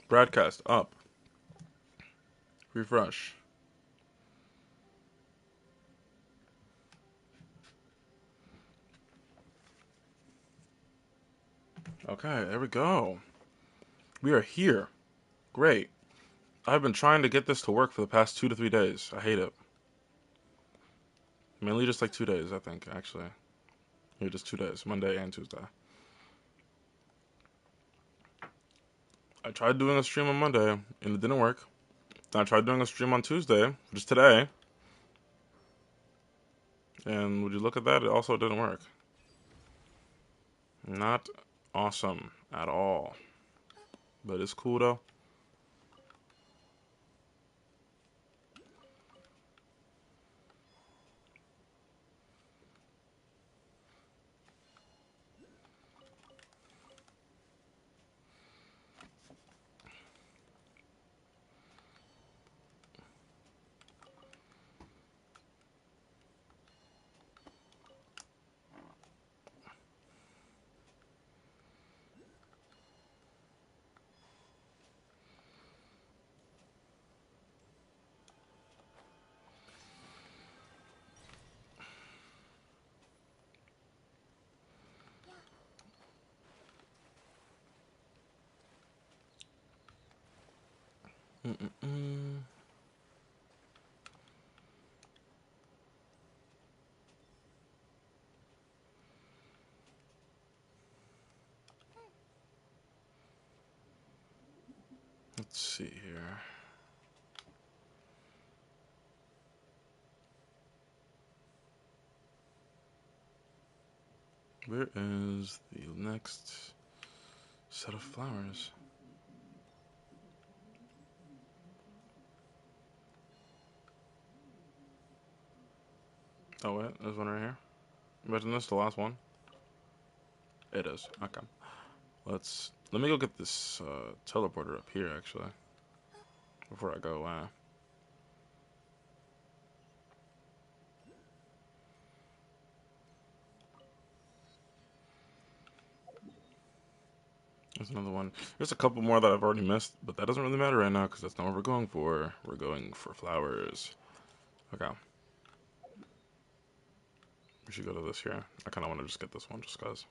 Broadcast up. Refresh. Okay, there we go. We are here. Great. I've been trying to get this to work for the past 2 to 3 days. I hate it. Mainly just like 2 days, I think, actually. Maybe just 2 days. Monday and Tuesday. I tried doing a stream on Monday, and it didn't work. Then I tried doing a stream on Tuesday, which is today. And would you look at that? It also didn't work. Not awesome at all. But it's cool, though. Mm-mm-mm. Let's see here. Where is the next set of flowers? Oh wait, there's one right here. Imagine this, the last one. It is. Okay. Let me go get this teleporter up here actually. Before I go away. There's another one. There's a couple more that I've already missed, but that doesn't really matter right now because that's not what we're going for. We're going for flowers. Okay. We should go to this here. I kind of want to just get this one just because.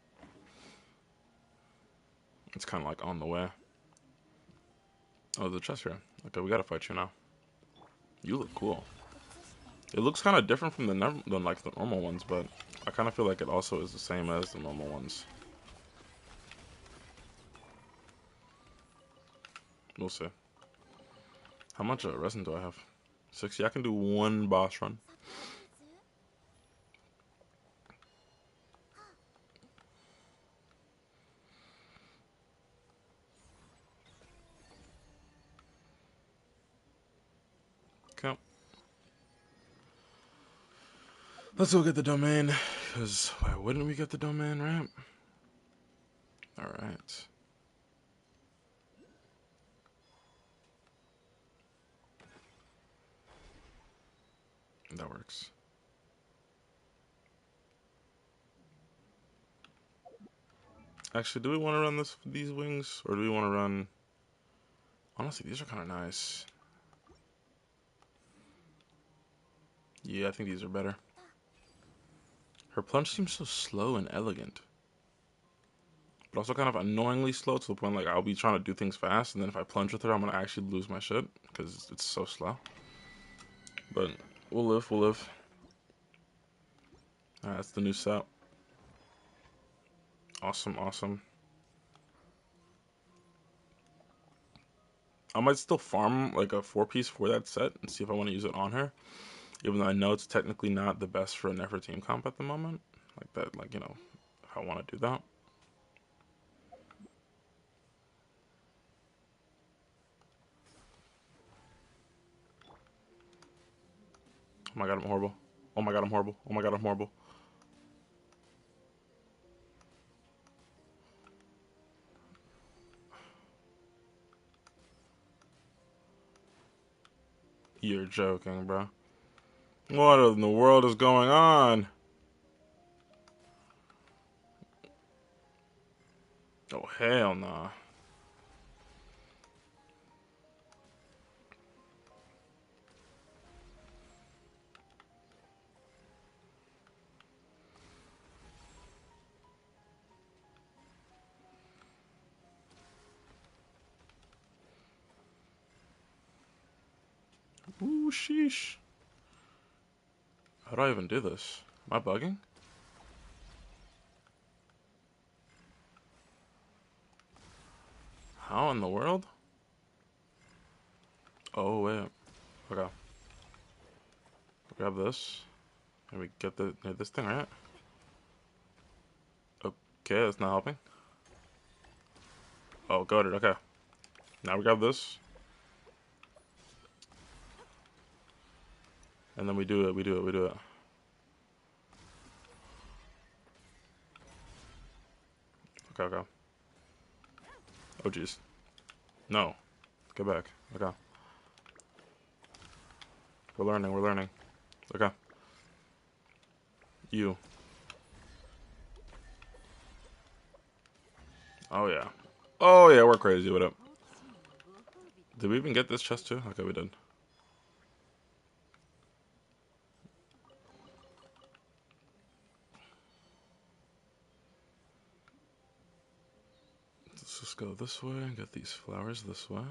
It's kind of like on the way. Oh, the chest here. Okay, we gotta fight you now. You look cool. It looks kind of different from than like the normal ones, but I kind of feel like it also is the same as the normal ones. We'll see. How much resin do I have? 60. I can do one boss run. Okay. Let's go get the domain, because why wouldn't we get the domain, right? Alright. That works. Actually, do we want to run these wings, or do we want to run... Honestly, these are kind of nice. Yeah, I think these are better. Her plunge seems so slow and elegant. But also kind of annoyingly slow to the point like I'll be trying to do things fast, and then if I plunge with her, I'm going to actually lose my shit, because it's so slow. But we'll live, we'll live. Alright, that's the new set. Awesome, awesome. I might still farm like a 4-piece for that set and see if I want to use it on her. Even though I know it's technically not the best for a Nefer team comp at the moment. Like that, like, you know, if I want to do that. Oh my god, I'm horrible. Oh my god, I'm horrible. Oh my god, I'm horrible. You're joking, bro. What in the world is going on? Oh, hell nah. Ooh, sheesh. How do I even do this? Am I bugging? How in the world? Oh, wait. Okay. Grab this. And we get this thing, right? Okay, that's not helping. Oh, got it. Okay. Now we grab this. And then we do it. Okay, okay. Oh, jeez. No. Get back. Okay. We're learning. Okay. You. Oh, yeah. Oh, yeah, we're crazy. What up? Did we even get this chest too? Okay, we did. Let's just go this way and get these flowers this way.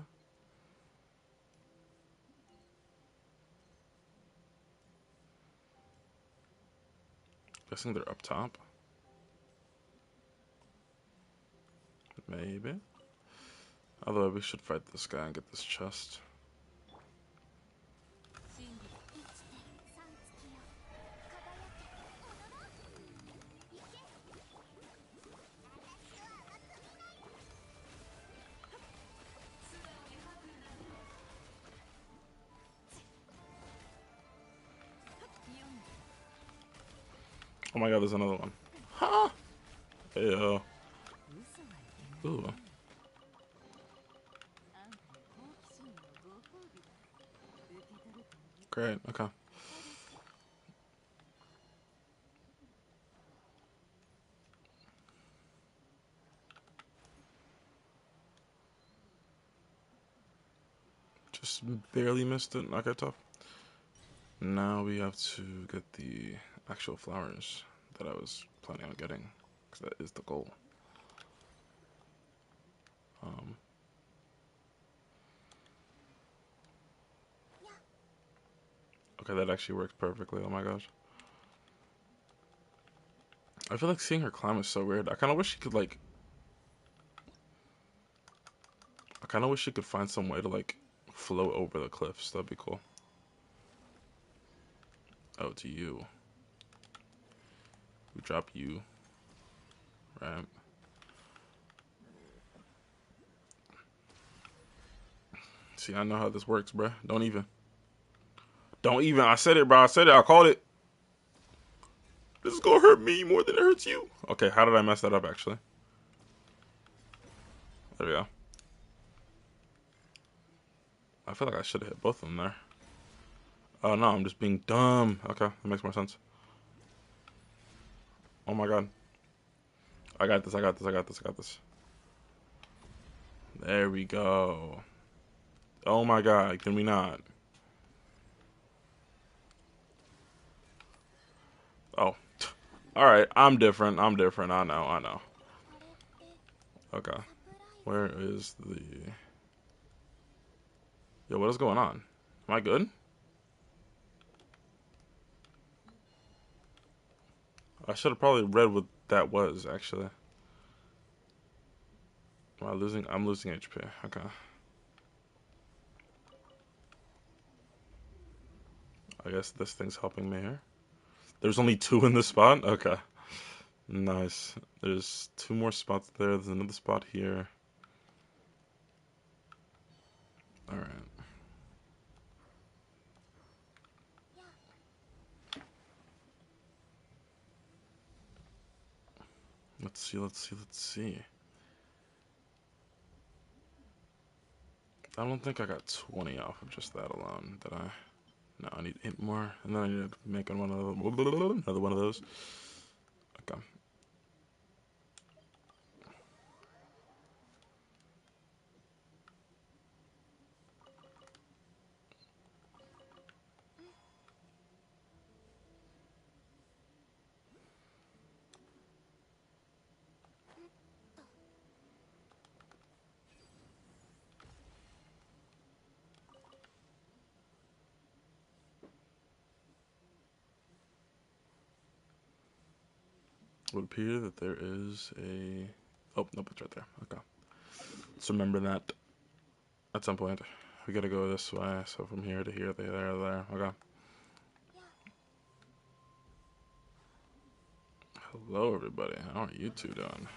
Guessing they're up top. Maybe. Although we should fight this guy and get this chest. Oh my god, there's another one. Huh? Hey, ooh. Great, okay. Just barely missed it. Okay, tough. Now we have to get the actual flowers that I was planning on getting. Because that is the goal. Okay, that actually works perfectly. Oh my gosh. I feel like seeing her climb is so weird. I kind of wish she could, like... I kind of wish she could find some way to, like, float over the cliffs. That'd be cool. Oh, to you. We drop you. Right. See, I know how this works, bruh. Don't even. I said it, bro. I said it. I called it. This is gonna hurt me more than it hurts you. Okay, how did I mess that up, actually? There we go. I feel like I should have hit both of them there. Oh, no, I'm just being dumb. Okay, that makes more sense. Oh, my God. I got this. There we go. Oh, my God. Can we not? Oh. Alright, I'm different. I know. Okay. Where is the... Yo, what is going on? Am I good? I should have probably read what that was, actually. Am I losing? I'm losing HP. Okay. I guess this thing's helping me here. There's only 2 in this spot? Okay. Nice. There's 2 more spots there. There's another spot here. Alright. Let's see. I don't think I got 20 off of just that alone, did I? No, I need 8 more, and then I need to make another one of those. Okay. would appear that there is a... Oh, nope, it's right there. Okay. Let's remember that at some point. We gotta go this way, so from here to here, there. Okay. Hello, everybody. How are you two doing?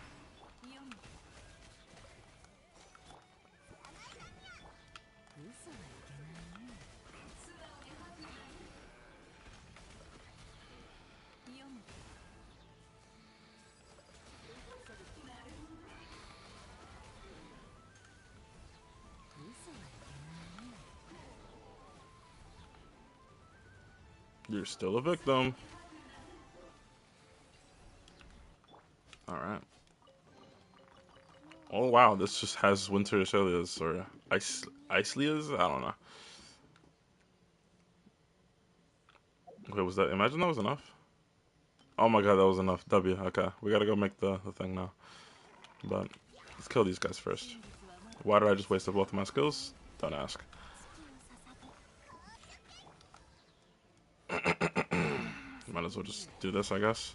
You're still a victim. Alright. Oh wow, this just has winter azaleas or icelias? I don't know. Wait, was that? Imagine that was enough. Oh my god, that was enough. W. Okay, we gotta go make the thing now. But let's kill these guys first. Why did I just waste both of my skills? Don't ask. Might as well just do this, I guess.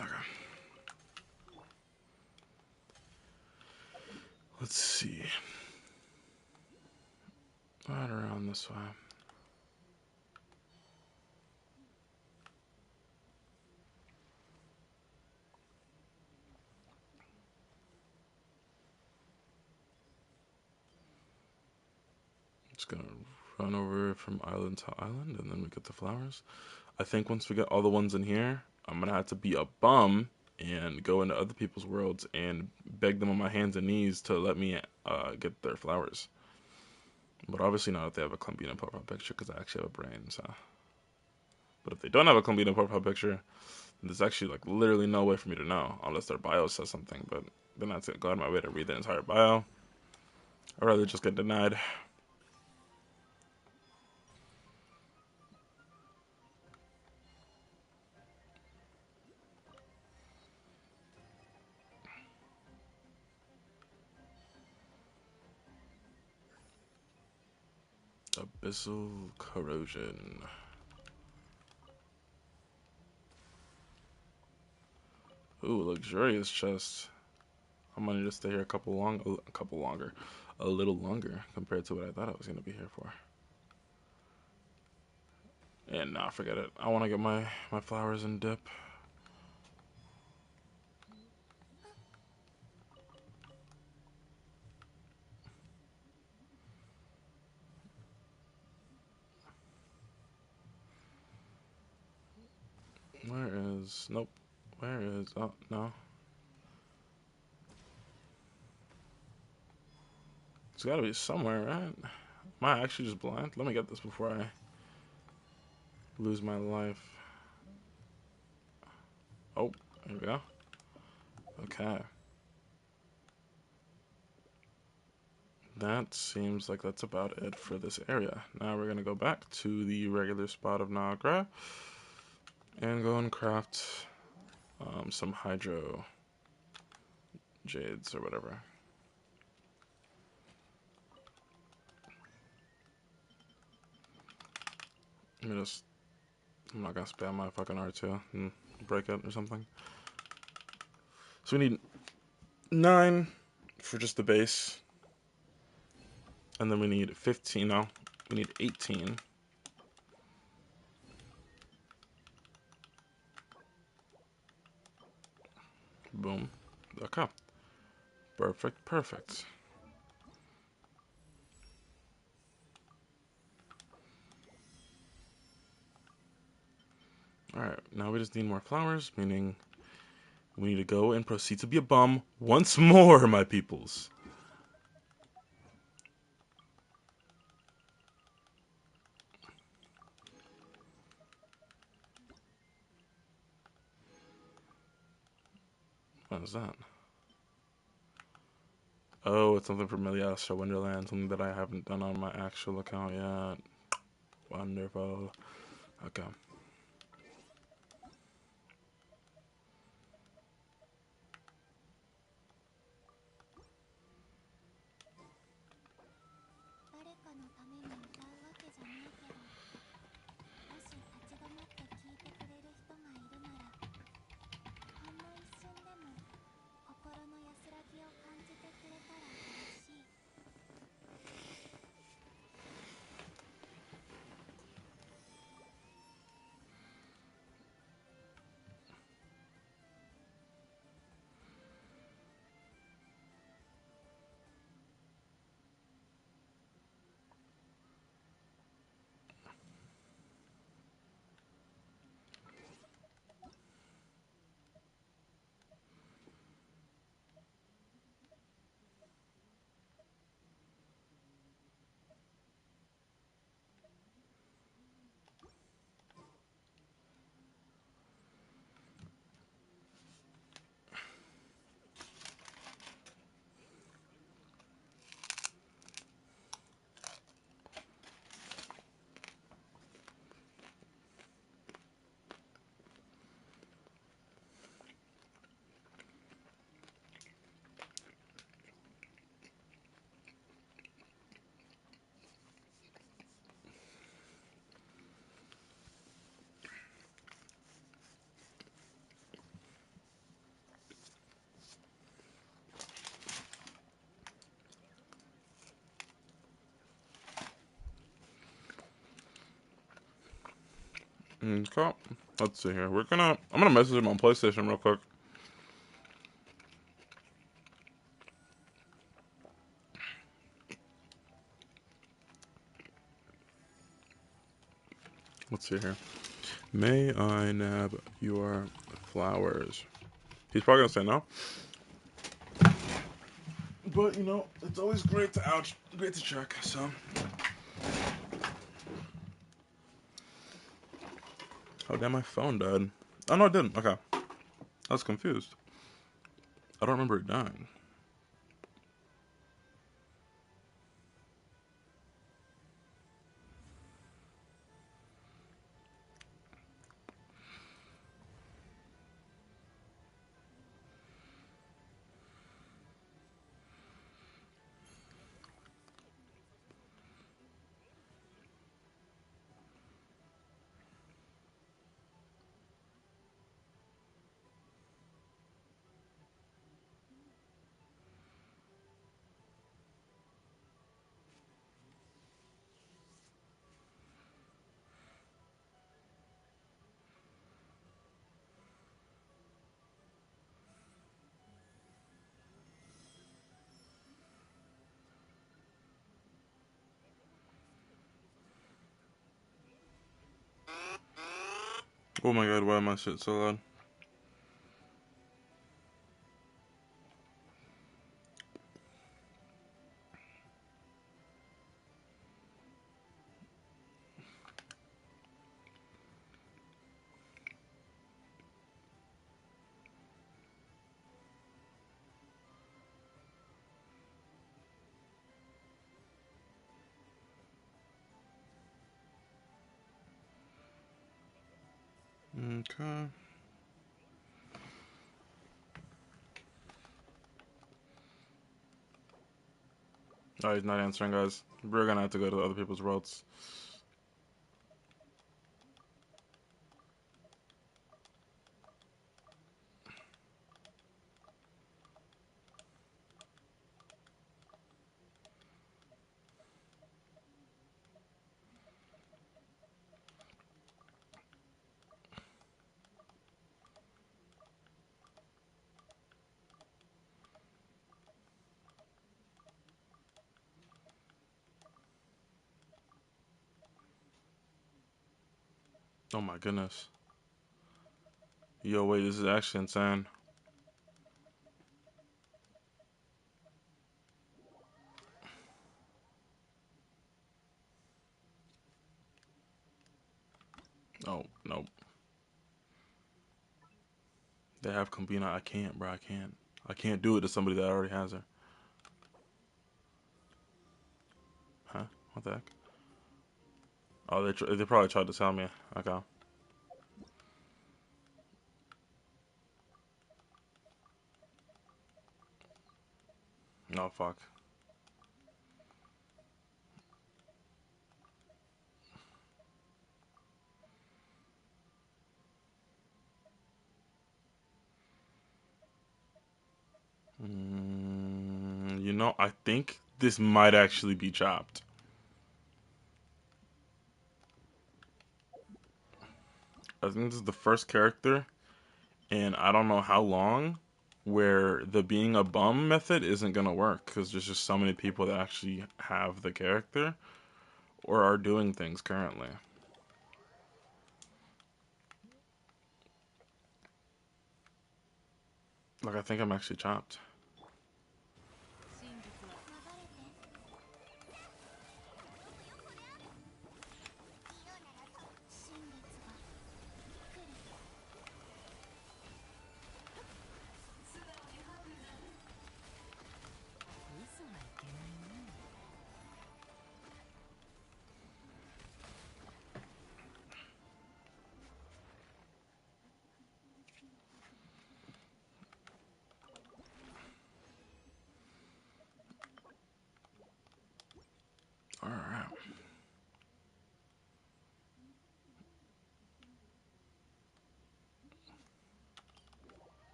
Okay. Let's see. Right around this way. Just gonna run over from island to island, and then we get the flowers. I think once we get all the ones in here, I'm gonna have to be a bum and go into other people's worlds and beg them on my hands and knees to let me get their flowers. But obviously not if they have a Columbina profile picture, because I actually have a brain, so. But if they don't have a Columbina profile picture, there's actually like literally no way for me to know, unless their bio says something, but then that's it. Go out of my way to read the entire bio. I'd rather just get denied. Abyssal corrosion. Ooh, luxurious chest. I'm gonna just stay here a little longer compared to what I thought I was gonna be here for. And nah, forget it. I want to get my flowers and dip. Where is? Nope. Where is? Oh no. It's gotta be somewhere, right? Am I actually just blind? Let me get this before I lose my life. Oh, there we go. Okay. That seems like that's about it for this area. Now we're gonna go back to the regular spot of Nagra and go and craft some hydro jades or whatever. I'm not gonna spam my fucking R2 and break it or something. So we need 9 for just the base. And then we need 15, no, we need 18. Boom. Okay. Perfect. Alright, now we just need more flowers, meaning we need to go and proceed to be a bum once more, my peoples. What is that? Oh, it's something from Miliastra Wonderland, something that I haven't done on my actual account yet. Wonderful. Okay. Okay. Let's see here. I'm gonna message him on PlayStation real quick. Let's see here. May I nab your flowers? He's probably gonna say no. But you know, it's always great to check. So. Oh damn, my phone died. Oh no, it didn't. Okay. I was confused. I don't remember it dying. Oh my god, why am my shit so loud? Okay. Oh, he's not answering, guys. We're gonna have to go to other people's worlds. Oh my goodness. Yo, wait, this is actually insane. Oh, no. They have Columbina. I can't, bro. I can't. I can't do it to somebody that already has her. Huh? What the heck? Oh, they probably tried to tell me. Okay. No, fuck. You know, I think this might actually be chopped. I think this is the first character, and I don't know how long, where the being a bum method isn't gonna work because there's just so many people that actually have the character or are doing things currently. Like, I think I'm actually chopped.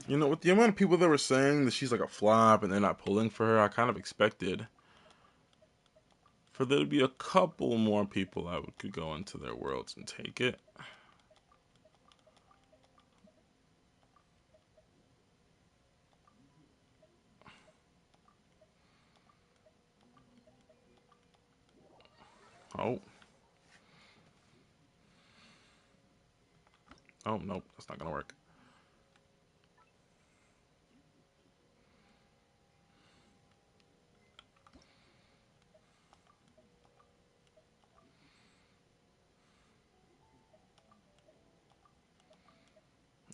You know, with the amount of people that were saying that she's like a flop and they're not pulling for her, I kind of expected for there to be a couple more people I could go into their worlds and take it. Oh. Oh, nope, that's not gonna work.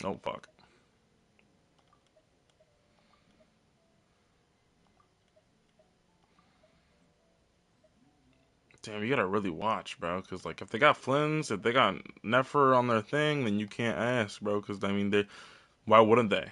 Oh, fuck. Damn, you gotta really watch, bro. Because, like, if they got Flynn's, if they got Nefer on their thing, then you can't ask, bro. Because, I mean, why wouldn't they?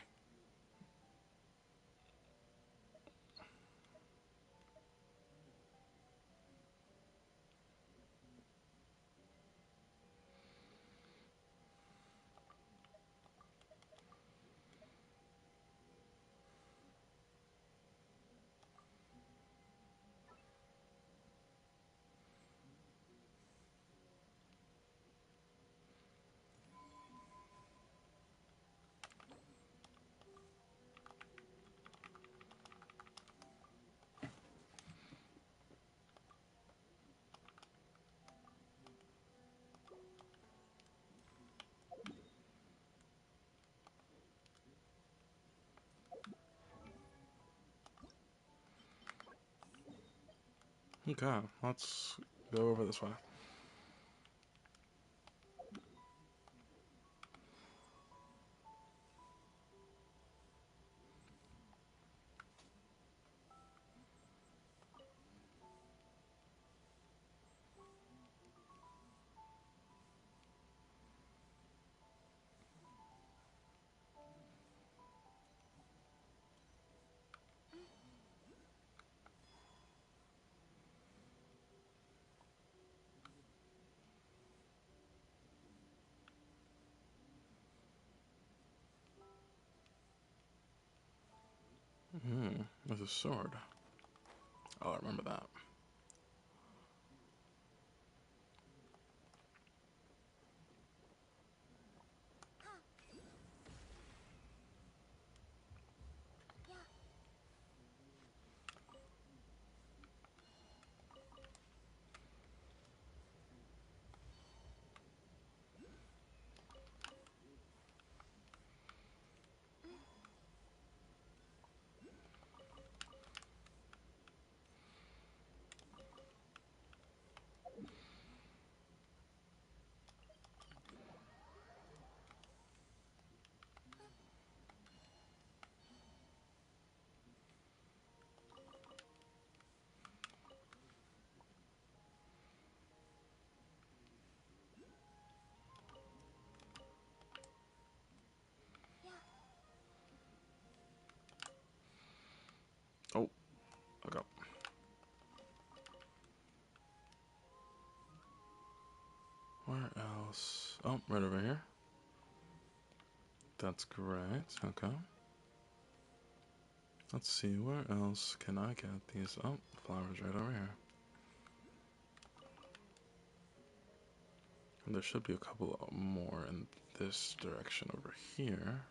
Okay, let's go over this way. There's a sword. Oh, I remember that. Oh, okay. Where else? Oh, right over here. That's correct. Okay. Let's see, where else can I get these? Oh, flowers right over here. And there should be a couple more in this direction over here.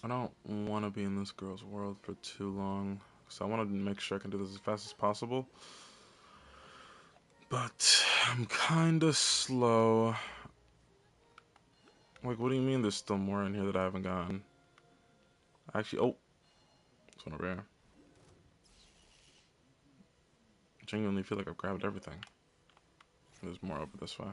I don't want to be in this girl's world for too long, because I want to make sure I can do this as fast as possible. But I'm kind of slow. Like, what do you mean there's still more in here that I haven't gotten? Actually, oh, this one over here. I genuinely feel like I've grabbed everything. There's more over this way.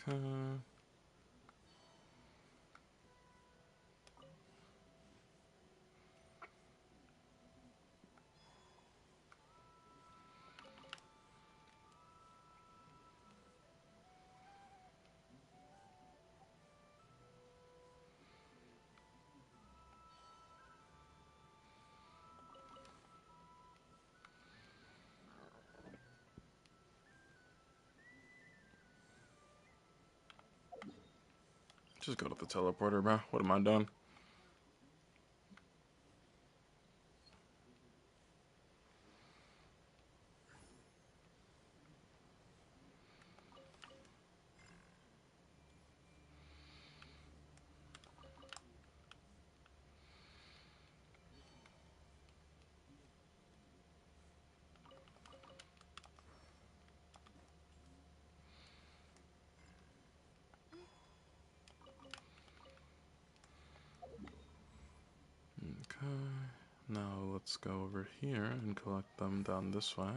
Okay. Just go to the teleporter, bro. What am I doing? Okay. Now let's go over here and collect them down this way.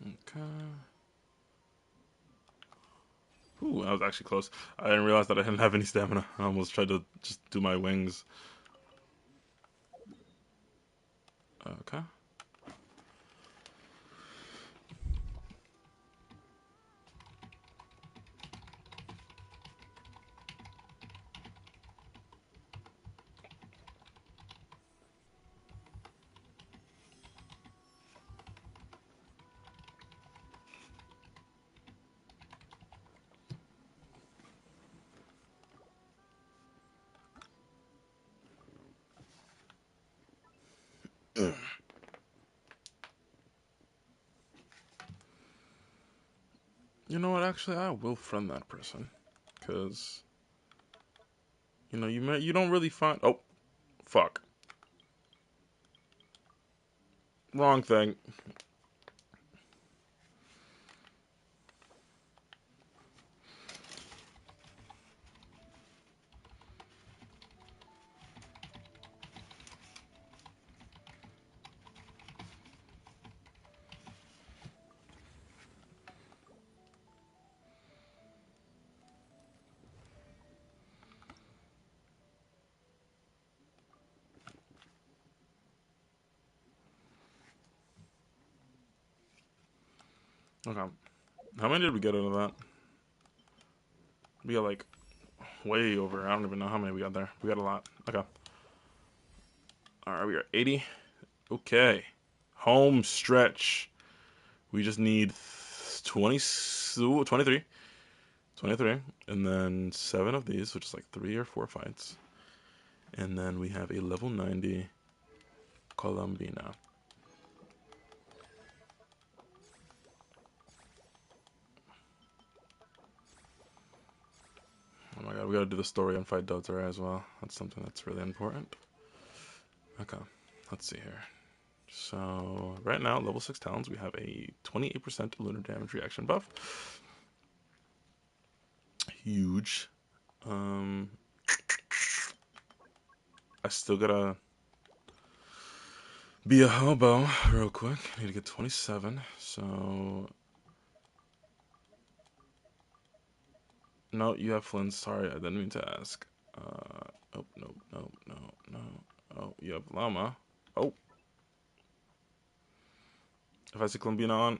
Okay. Ooh, I was actually close. I didn't realize that I didn't have any stamina. I almost tried to just do my wings. Okay. You know what? Actually, I will friend that person, cause you don't really find. Oh, fuck, wrong thing. Okay, how many did we get out of that? We got like Way over. I don't even know how many we got there. We got a lot. Okay. Alright, we are 80. Okay. Home stretch. We just need 20, 23. 23. And then 7 of these, which is like 3 or 4 fights. And then we have a level 90 Columbina. Oh my god, we gotta do the story and fight Dotzer as well. That's something that's really important. Okay, let's see here. So, right now, level 6 Talons, we have a 28% lunar damage reaction buff. Huge. I still gotta be a hobo real quick. I need to get 27, so... No, you have Flynn's. Sorry, I didn't mean to ask. Oh, no, no, no, no. Oh, you have Llama. Oh. If I see Columbina on...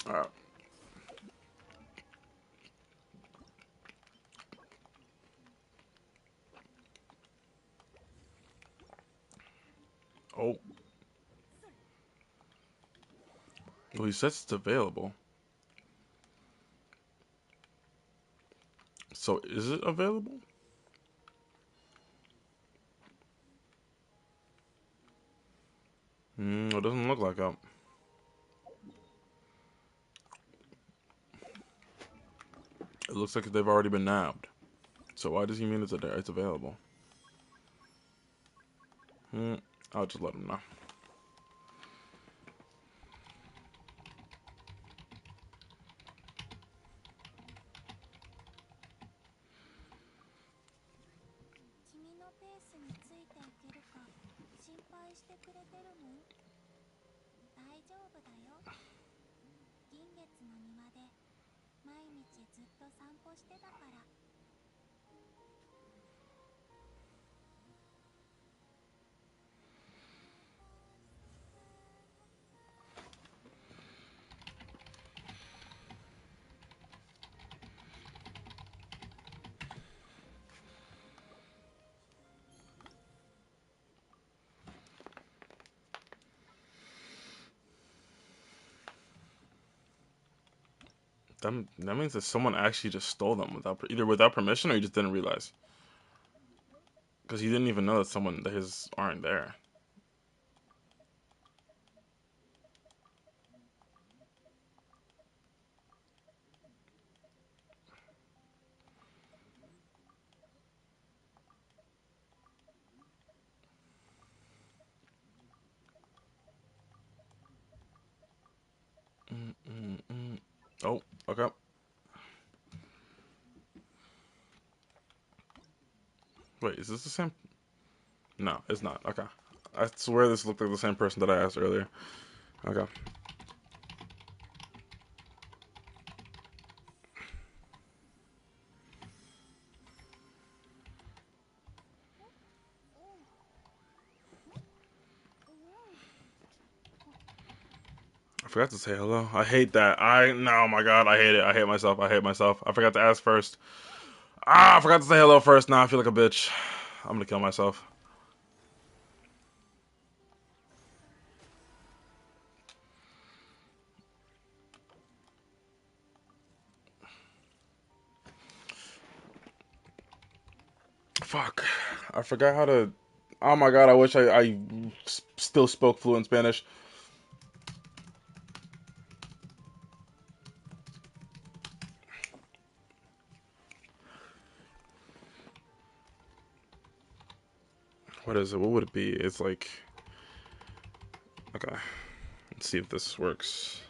Alright. Oh. Well, he says it's available. So, is it available? It doesn't look like it. It looks like they've already been nabbed. So why does he mean it's available? I'll just let him know. That means that someone actually just stole them either without permission or he just didn't realize. Because he didn't even know that his aren't there. Oh, okay. Wait, is this the same? No, it's not. Okay. I swear this looked like the same person that I asked earlier. Okay. I forgot to say hello. I hate that. No, oh my god, I hate it. I hate myself. I hate myself. I forgot to ask first. I forgot to say hello first. Now I feel like a bitch. I'm gonna kill myself. Fuck. I forgot how to. Oh my god, I wish I still spoke fluent Spanish. What is it? What would it be? It's like. Okay. Let's see if this works.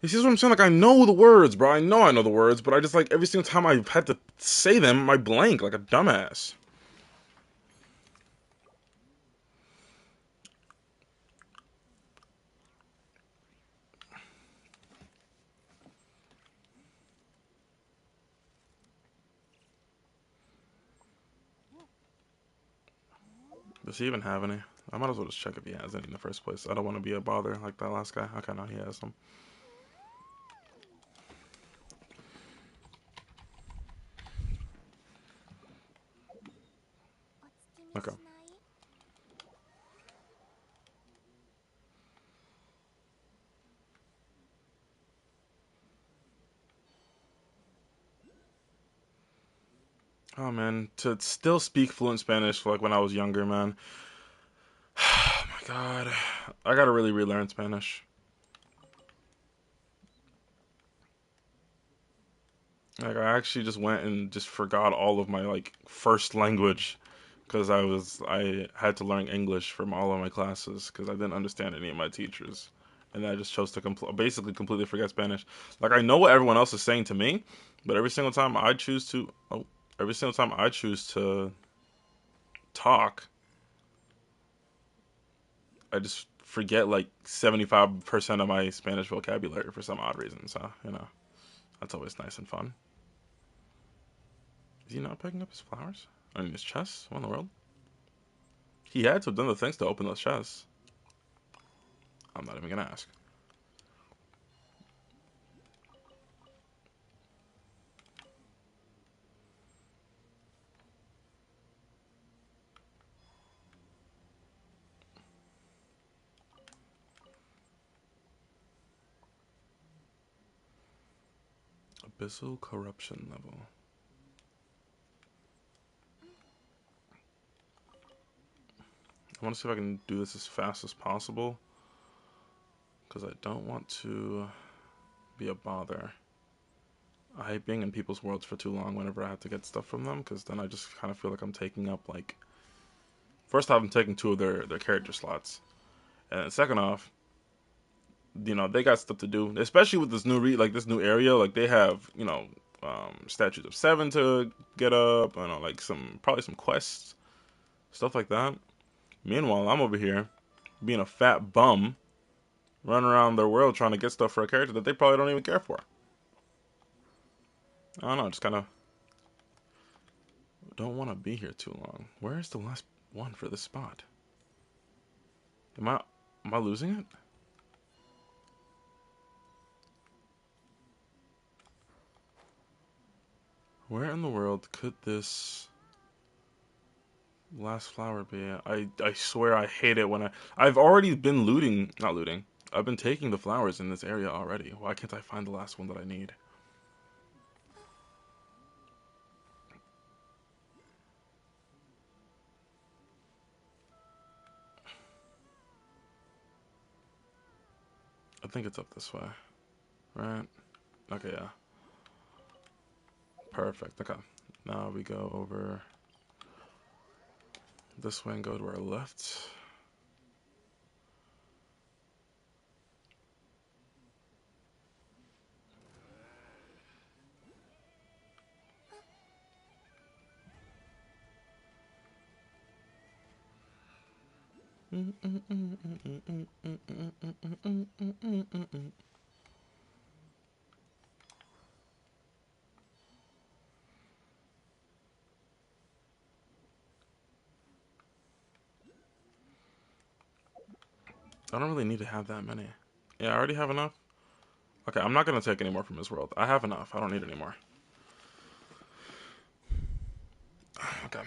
You see what I'm saying? Like, I know the words, bro. I know the words, but I just, like, every single time I've had to say them, I blank like a dumbass. Does he even have any? I might as well just check if he has any in the first place. I don't want to be a bother like that last guy. Okay, no, he has some. Okay. Oh man, to still speak fluent Spanish like when I was younger, man. Oh my god, I gotta really relearn Spanish. Like I actually just went and just forgot all of my like first language because I had to learn English from all of my classes because I didn't understand any of my teachers, and I just chose to basically completely forget Spanish. Like I know what everyone else is saying to me, but every single time I choose to talk, I just forget like 75% of my Spanish vocabulary for some odd reason. So that's always nice and fun. Is he not picking up his flowers? I mean, his chest? What in the world? He had to have done the things to open those chests. I'm not even gonna ask. Abyssal corruption level. I want to see if I can do this as fast as possible. Because I don't want to be a bother. I hate being in people's worlds for too long whenever I have to get stuff from them. Because then I just kind of feel like I'm taking up like... First off, I'm taking two of their character slots. And second off, they got stuff to do. Especially with this this new area. Like they have, statues of seven to get up. Like probably some quests. Stuff like that. Meanwhile, I'm over here being a fat bum, running around their world trying to get stuff for a character that they probably don't even care for. I don't know, just kind of don't want to be here too long. Where's the last one for this spot? Am I losing it? Where in the world could this last flower be? I swear I hate it when I've already been not looting. I've been taking the flowers in this area already. Why can't I find the last one that I need? I think it's up this way. Right? Okay, yeah. Perfect. Okay. Now we go over this way and go to our left. I don't really need to have that many. Yeah, I already have enough. Okay, I'm not gonna take any more from this world. I have enough. I don't need any more. Okay.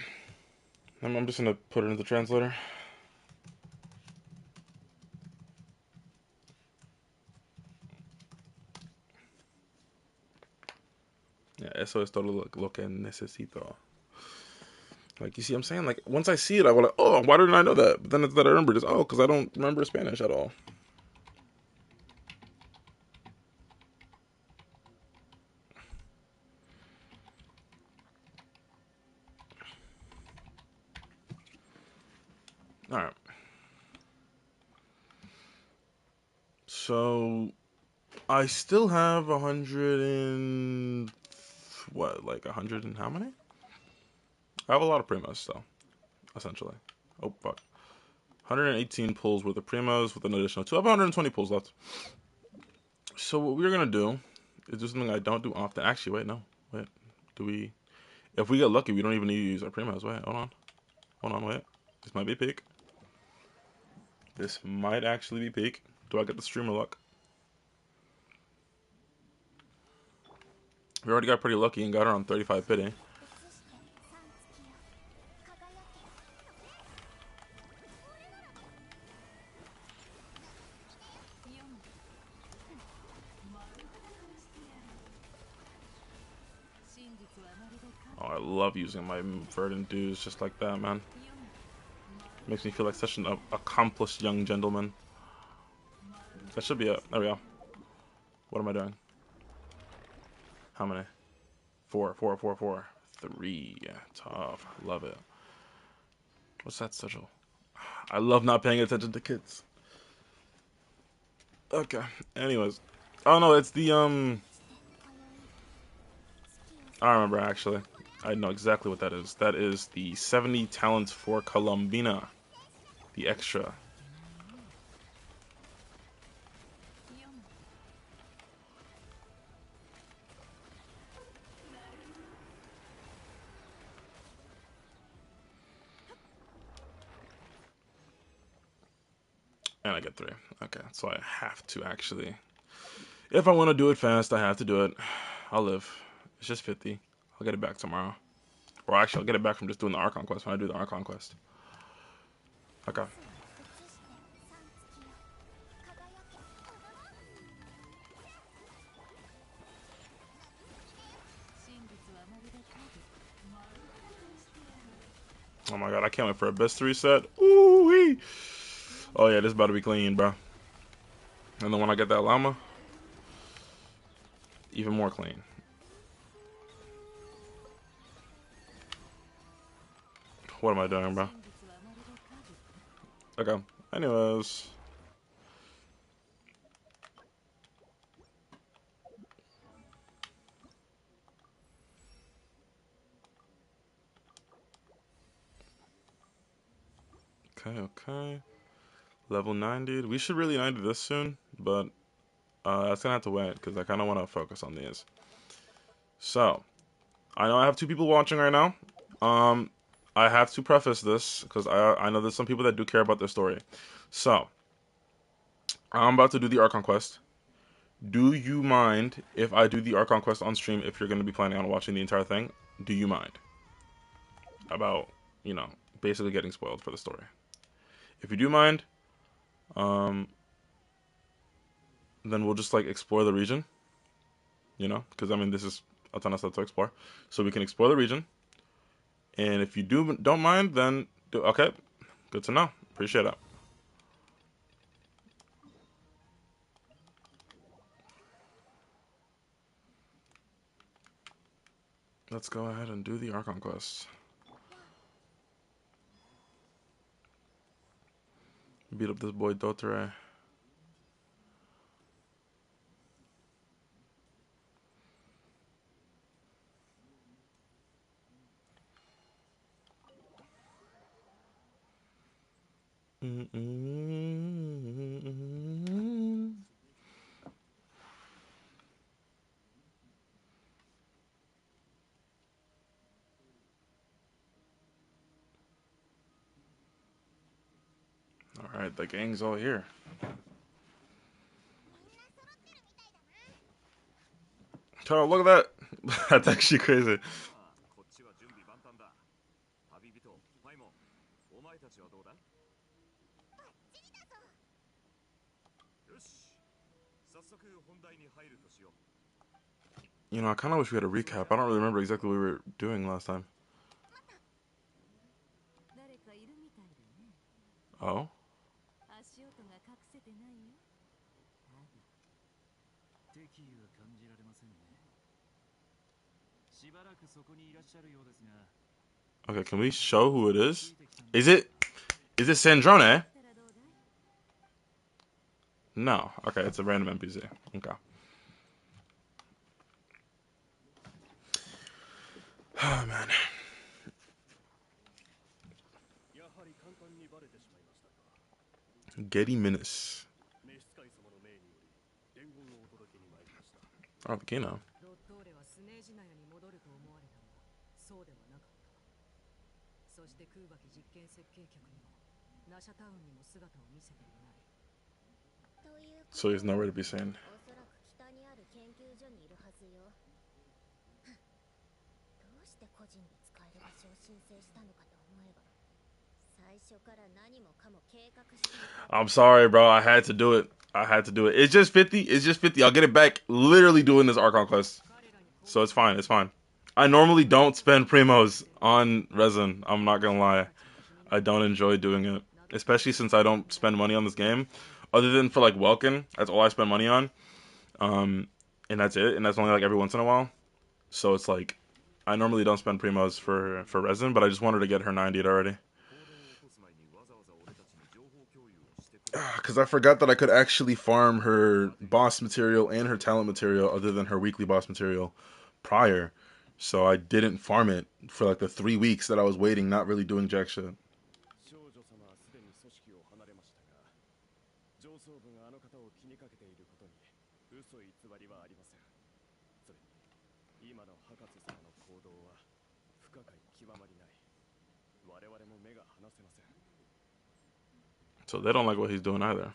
I'm just gonna put it into the translator. Yeah, eso es todo lo que necesito. Like, you see what I'm saying? Like, once I see it, I go like, oh, why didn't I know that? But then it's that I remember this. Oh, because I don't remember Spanish at all. All right. So, I still have 100 and... What, like 100 and how many? I have a lot of primos still, essentially. Oh, fuck. 118 pulls worth of primos with an additional 2. I have 120 pulls left. So what we're going to do is do something I don't do often. Actually, wait, no. Wait. Do we... If we get lucky, we don't even need to use our primos. Wait, hold on. Hold on, wait. This might be peak. This might actually be peak. Do I get the streamer luck? We already got pretty lucky and got her on 35 pity. Oh, I love using my verdant dues just like that, man. Makes me feel like such an accomplished young gentleman. That should be it. There we go. What am I doing? How many? 4, 4, 4, 4. 3. Tough. Love it. What's that sigil? I love not paying attention to kids. Okay. Anyways. Oh no, it's the I remember actually. I know exactly what that is. That is the 70 talents for Columbina. The extra. And I get 3. Okay, so I have to actually. If I want to do it fast, I have to do it. I'll live. It's just 50. I'll get it back tomorrow. Or actually, I'll get it back from just doing the Archon-Quest when I do the Archon-Quest. Okay. Oh my god, I can't wait for a best reset. Ooh wee. Oh yeah, this is about to be clean, bro. And then when I get that llama, even more clean. What am I doing, bro? Okay. Anyways. Okay. Level 90. We should really 90 this soon, but that's gonna have to wait because I kind of want to focus on these. So, I know I have 2 people watching right now. I have to preface this because I know there's some people that do care about their story. So, I'm about to do the Archon Quest. Do you mind if I do the Archon Quest on stream if you're going to be planning on watching the entire thing? Do you mind? About, you know, basically getting spoiled for the story. If you do mind, um, then we'll just like explore the region, you know, because I mean this is a ton of stuff to explore, so we can explore the region. And if you don't mind, then okay, good to know. Appreciate it. Let's go ahead and do the Archon Quest. Beat up this boy Dotare. Alright, the gang's all here. Oh, look at that. That's actually crazy. You know, I kind of wish we had a recap. I don't really remember exactly what we were doing last time. Oh? Okay, can we show who it is? Is it Sandrone? No. Okay, it's a random NPC. Okay. Oh, man. Getty Minus. Oh, the Kino. So he's nowhere to be seen. I'm sorry, bro. I had to do it. It's just 50. It's just 50. I'll get it back literally doing this Archon-Quest. So it's fine. It's fine. I normally don't spend primos on resin. I'm not gonna lie. I don't enjoy doing it. Especially since I don't spend money on this game. Other than for like Welkin. That's all I spend money on. And that's it. And that's only like every once in a while. So it's like I normally don't spend primos for resin, but I just wanted to get her 90 already. Because I forgot that I could actually farm her boss material and her talent material other than her weekly boss material prior. So I didn't farm it for like the 3 weeks that I was waiting, not really doing jack shit. So they don't like what he's doing either.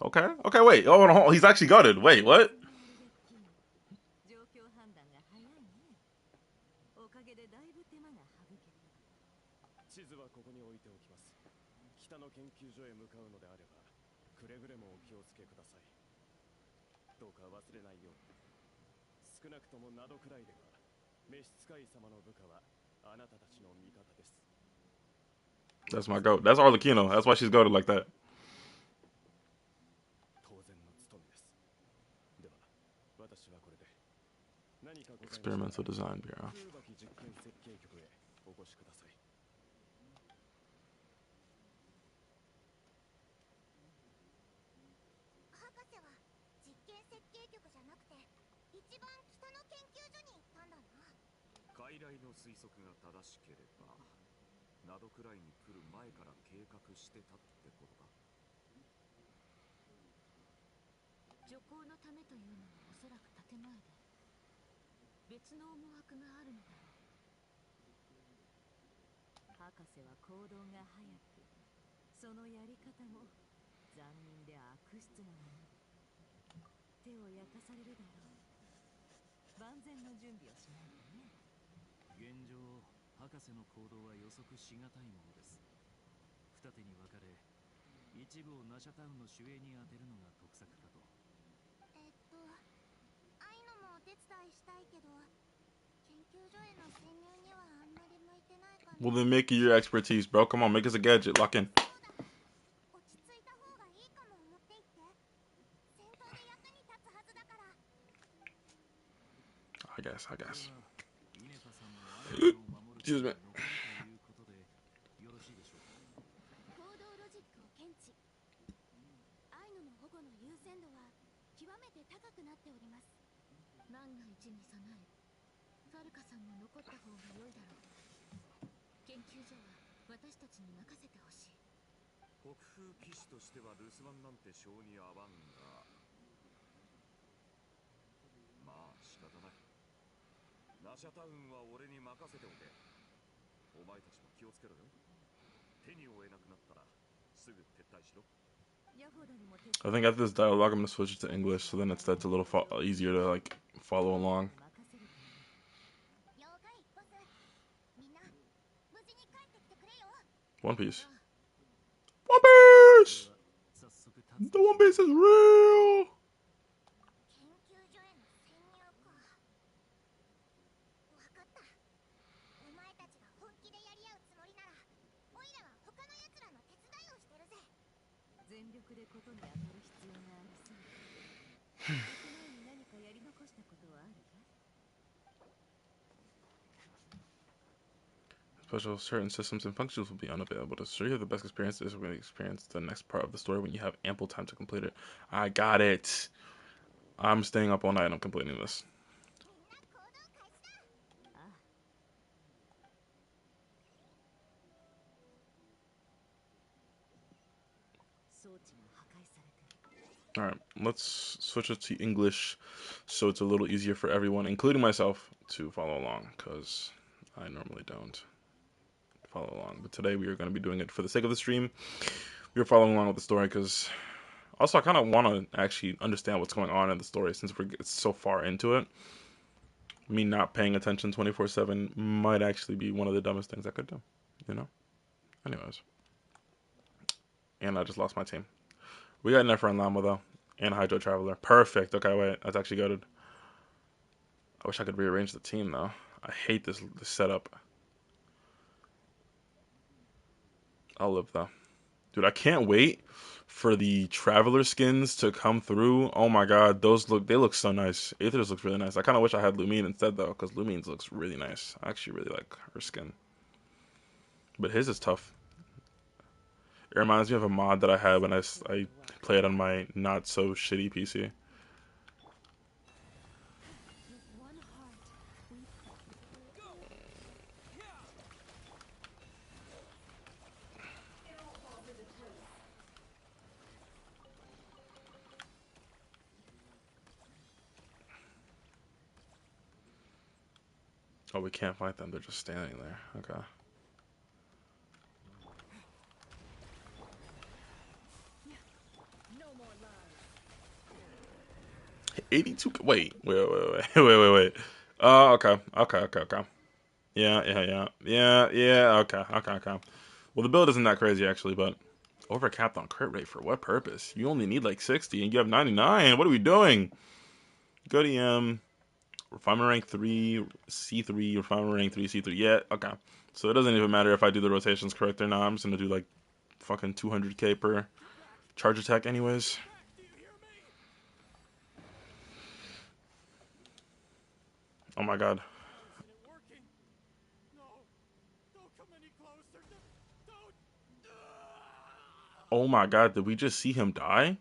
Okay. Okay, wait. Oh, no, he's actually gutted. Wait, what? That's my goat. That's Arlecchino. That's why she's goated like that. Experimental Design Bureau. Well, then make it your expertise, bro. Come on, make us a gadget. Lock in. I guess. Excuse me. I think after this dialogue, I'm gonna switch it to English, so then that's a little easier to like follow along. One Piece. One Piece! The One Piece is real! Special certain systems and functions will be unavailable. To show you the best experience is when you experience the next part of the story when you have ample time to complete it. I got it. I'm staying up all night and I'm completing this. Alright, let's switch it to English so it's a little easier for everyone, including myself, to follow along, because I normally don't follow along. But today we are going to be doing it for the sake of the stream. We are following along with the story because also I kind of want to actually understand what's going on in the story since we're so far into it. Me not paying attention 24/7 might actually be one of the dumbest things I could do, you know? Anyways. And I just lost my team. We got Nefer and Llama, though. And Hydro Traveler. Perfect. Okay, wait. That's actually good. I wish I could rearrange the team, though. I hate this setup. I'll live, though. Dude, I can't wait for the Traveler skins to come through. Oh my god, they look so nice. Aether's looks really nice. I kind of wish I had Lumine instead, though, because Lumine's looks really nice. I actually really like her skin. But his is tough. It reminds me of a mod that I had when I played on my not so shitty PC. Oh, we can't fight them. They're just standing there. Okay. 82. Wait. Okay. Yeah. Okay. Well, the build isn't that crazy actually, but overcapped on crit rate for what purpose? You only need like 60, and you have 99. What are we doing? Go to refinement rank 3, C3, refinement rank 3, C3. Yeah. Okay. So it doesn't even matter if I do the rotations correct or not. I'm just gonna do like fucking 200k per charge attack, anyways. Oh my god. Oh my god, did we just see him die?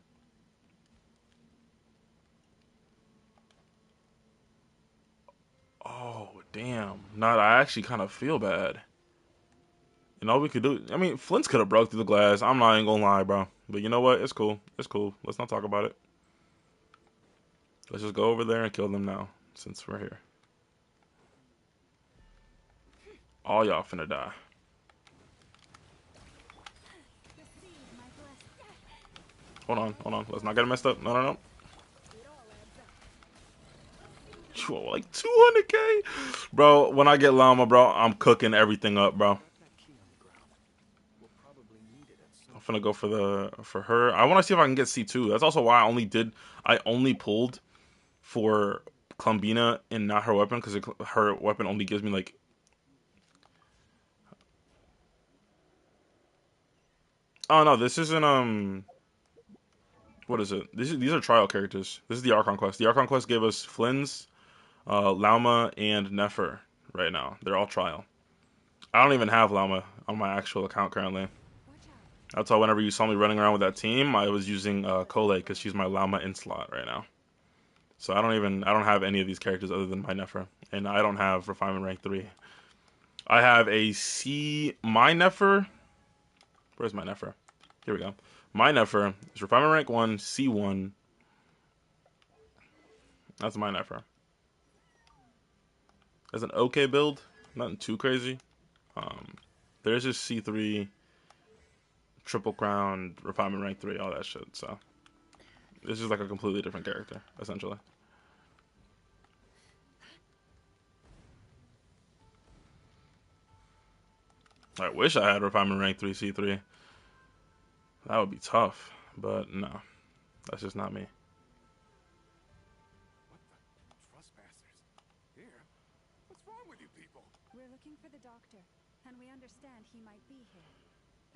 Oh, damn. Nah, I actually kind of feel bad. And all we could do, I mean, Flint's could have broke through the glass. I'm not even gonna lie, bro. But you know what? It's cool. It's cool. Let's not talk about it. Let's just go over there and kill them now, since we're here. All y'all finna die. Hold on. Let's not get it messed up. No. Like 200k? Bro, when I get Llama, bro, I'm cooking everything up, bro. I'm finna go for her. I want to see if I can get C2. That's also why I only pulled for Columbina and not her weapon, because her weapon only gives me like... Oh no, this isn't what is it? These are trial characters. This is the Archon-Quest. The Archon-Quest gave us Flynn's, Lauma, and Nefer right now. They're all trial. I don't even have Lauma on my actual account currently. That's why whenever you saw me running around with that team, I was using Kole because she's my Lauma in slot right now. So I don't have any of these characters other than my Nefer, and I don't have refinement rank 3. I have a C. My Nefer. Where's my Nefer? Here we go. My Nefer is Refinement Rank 1, C1. That's my Nefer. That's an okay build. Nothing too crazy. There's just C3, Triple Crown, Refinement Rank 3, all that shit. So this is like a completely different character, essentially. I wish I had Refinement Rank 3 C3. That would be tough. But no. That's just not me. What the? Trespassers? Here? What's wrong with you people? We're looking for the doctor, and we understand he might be here.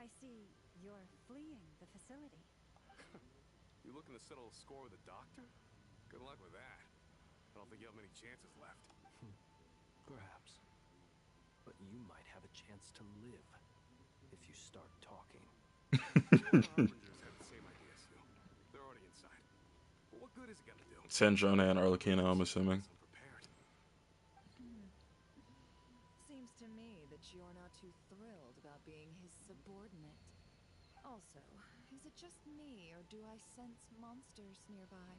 I see you're fleeing the facility. You looking to settle a score with a doctor? Good luck with that. I don't think you have many chances left. Perhaps. But you might have a chance to live if you start talking. Harbingers had the same idea as you. They're already inside. But what good is it gonna do? Sandrone and Arlecchino, I'm assuming. Seems to me that you're not too thrilled about being his subordinate. Also, is it just me, or do I sense monsters nearby?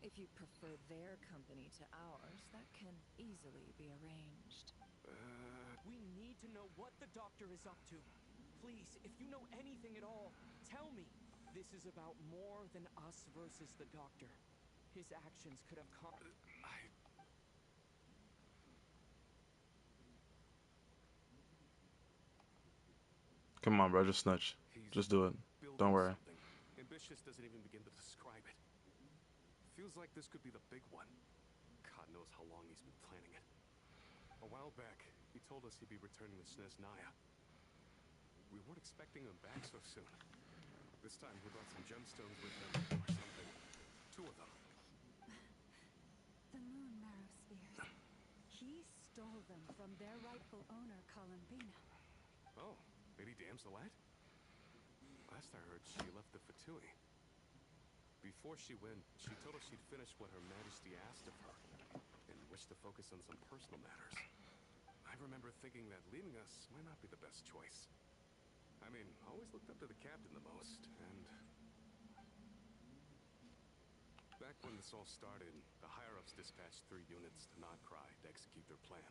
If you prefer their company to ours, that can easily be arranged. We need to know what the doctor is up to. Please, if you know anything at all, tell me. This is about more than us versus the doctor. His actions could have come... Come on, bro. Just snitch. Just do it. Don't worry. Ambitious doesn't even begin to describe it. Feels like this could be the big one. God knows how long he's been planning it. A while back, he told us he'd be returning to Snezhnaya. We weren't expecting him back so soon. This time he brought some gemstones with him, or something. 2 of them. The moon marrow spheres. He stole them from their rightful owner, Columbina. Oh, Lady Damselette? Last I heard, she left the Fatui. Before she went, she told us she'd finished what Her Majesty asked of her, and wished to focus on some personal matters. I remember thinking that leaving us might not be the best choice. I mean, I always looked up to the captain the most, and... Back when this all started, the higher-ups dispatched 3 units to Nodcry to execute their plan.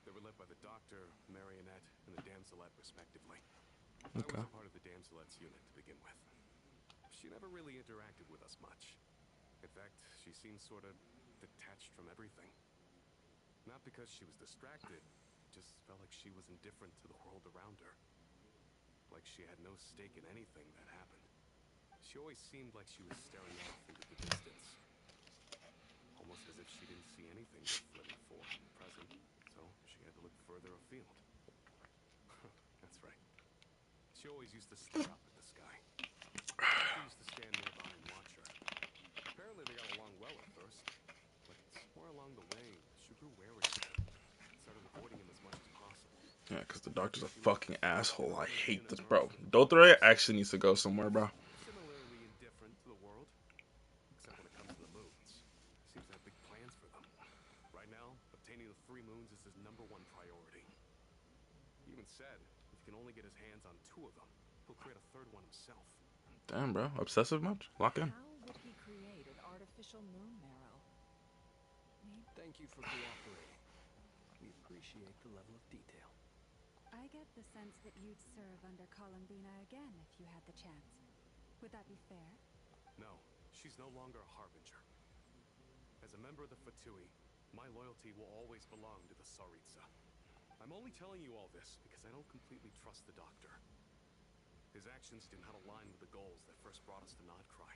They were led by the Doctor, Marionette, and the Damselette, respectively. I was a part of the Damselette's unit to begin with. She never really interacted with us much. In fact, she seemed sort of detached from everything. Not because she was distracted, just felt like she was indifferent to the world around her. Like she had no stake in anything that happened. She always seemed like she was staring off into the distance. Almost as if she didn't see anything but flitting forward and present, so she had to look further afield. That's right. She always used to stare up at the sky. I used to stand nearby and watch her. Apparently they got along well at first, but somewhere along the way, she grew wary of him. Started avoiding him as much as possible. Yeah, because the doctor's a fucking asshole. I hate this, bro. Dothrey actually needs to go somewhere, bro. Similarly indifferent to the world, except when it comes to the moons. Seems to have big plans for them. Right now, obtaining the 3 moons is his #1 priority. He even said if he can only get his hands on 2 of them, he'll create a 3rd one himself. Damn, bro. Obsessive much? Lock in. How would he create an artificial moon marrow? Thank you for cooperating. We appreciate the level of detail. I get the sense that you'd serve under Columbina again if you had the chance. Would that be fair? No, she's no longer a Harbinger. As a member of the Fatui, my loyalty will always belong to the Tsaritsa. I'm only telling you all this because I don't completely trust the Doctor. His actions do not align with the goals that first brought us to Nodcry.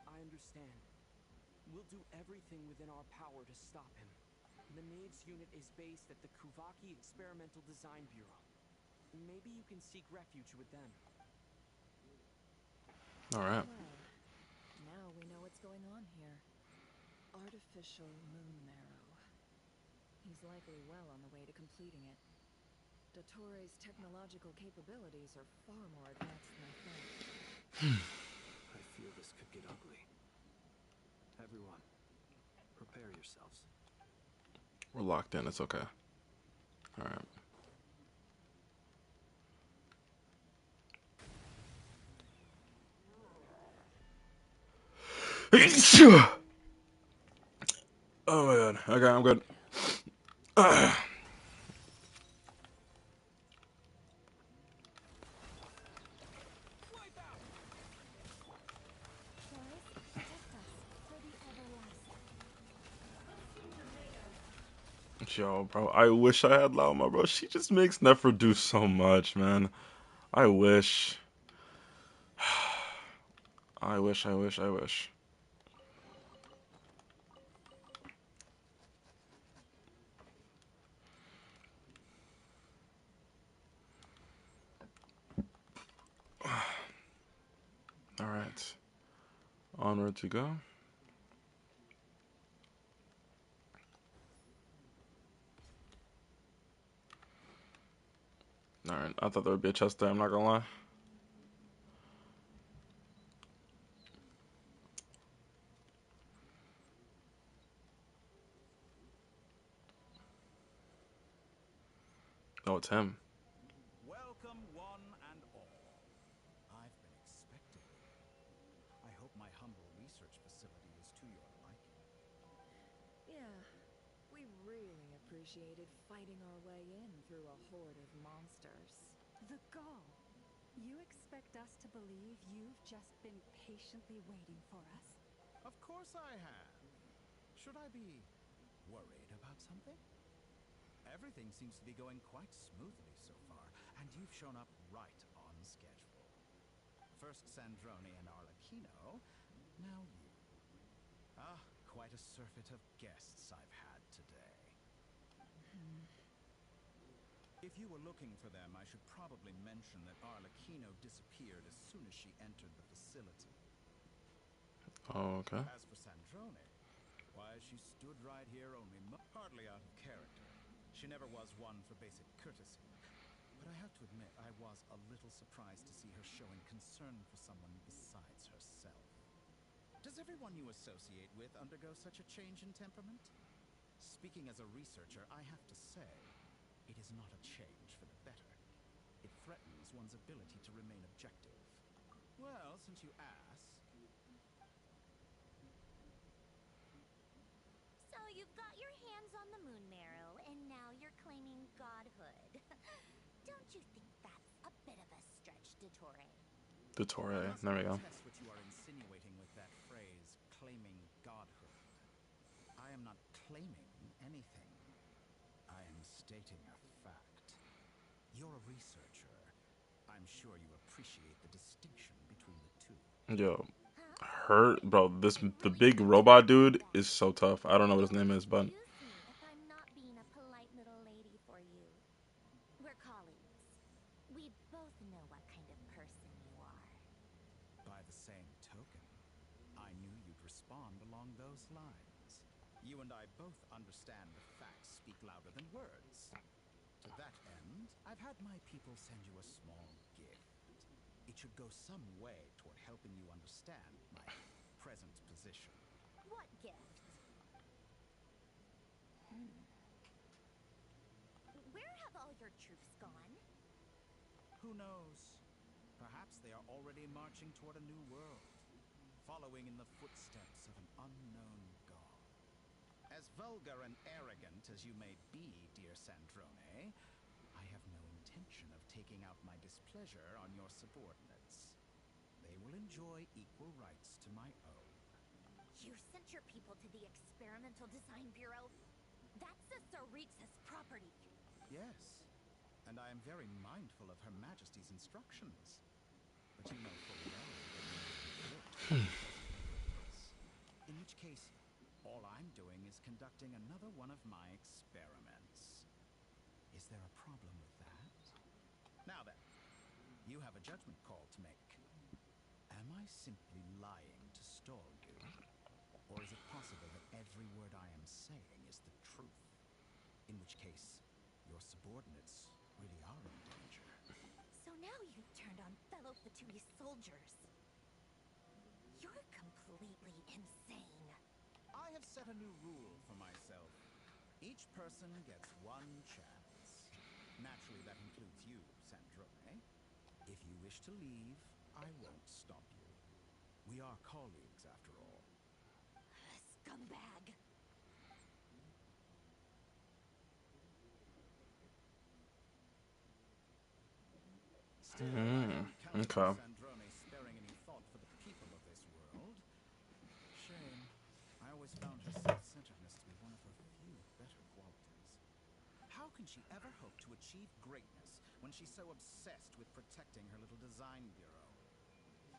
I understand. We'll do everything within our power to stop him. The Maids unit is based at the Kuvaki Experimental Design Bureau. Maybe you can seek refuge with them. Alright. Well, now we know what's going on here. Artificial moon marrow. He's likely well on the way to completing it. Dottore's technological capabilities are far more advanced than I thought. I fear this could get ugly. Everyone, prepare yourselves. We're locked in. It's okay. Alright. Oh my god. Okay, I'm good. Boys, protect us for the everlasting. Yo, bro, I wish I had Lauma, bro. She just makes Nefer do so much, man. I wish. I wish, I wish, I wish. Alright. Onward to go. Alright, I thought there would be a chest there, I'm not gonna lie. Oh, it's him. Welcome, one and all. I've been expecting you. I hope my humble research facility is to your liking. Yeah, we really appreciated fighting our way in through a horde of monsters. The gall. You expect us to believe you've just been patiently waiting for us? Of course I have. Should I be worried about something? Everything seems to be going quite smoothly so far, and you've shown up right on schedule. First Sandrone and Arlecchino, now you. Ah, quite a surfeit of guests I've had today. If you were looking for them, I should probably mention that Arlecchino disappeared as soon as she entered the facility. Oh, okay. As for Sandrone, why, she stood right here only hardly out of character. She never was one for basic courtesy. But I have to admit, I was a little surprised to see her showing concern for someone besides herself. Does everyone you associate with undergo such a change in temperament? Speaking as a researcher, I have to say, it is not a change for the better. It threatens one's ability to remain objective. Well, since you ask... So you've got your hands on the moon marrow, and now you're claiming godhood. Don't you think that's a bit of a stretch, Dottore? The I Torre. must There we go. protest what you are insinuating with that phrase, claiming godhood. I am not claiming anything. I am stating a fact. You're a researcher. I'm sure you appreciate the distinction between the two. Yo, Huh? bro, You the really big want to robot argue dude that? is so tough. I don't know what his Well, name is, but excuse me if I'm not being a polite little lady for you. We're colleagues. We both know what kind of person you are. By the same token, I knew you'd respond along those lines. You and I both understand the facts speak louder than words. To that end, I've had my people send you a small gift. It should go some way toward helping you understand my present position. What gift? Where have all your troops gone? Who knows? Perhaps they are already marching toward a new world, following in the footsteps of an unknown god. As vulgar and arrogant as you may be, dear Sandrone, I have no intention of taking out my displeasure on your subordinates. They will enjoy equal rights to my own. You sent your people to the Experimental Design Bureau? That's a Tsaritsa's property. Yes, and I am very mindful of Her Majesty's instructions. But you know full well that they may conflict with the present purpose. In which case, all I'm doing is conducting another one of my experiments. Is there a problem with that? Now then, you have a judgment call to make. Am I simply lying to stall you? Or is it possible that every word I am saying is the truth? In which case, your subordinates really are in danger. So now you've turned on fellow Fatui soldiers. You're completely insane. I have set a new rule for myself. Each person gets one chance. Naturally, that includes you, Sandrone. If you wish to leave, I won't stop you. We are colleagues, after all. scumbag. Still, I don't count Okay. on Sandrone sparing any thought for the people of this world. Shame. I always found her self-centeredness to be one of her few better qualities. How can she ever hope to achieve greatness when she's so obsessed with protecting her little design bureau?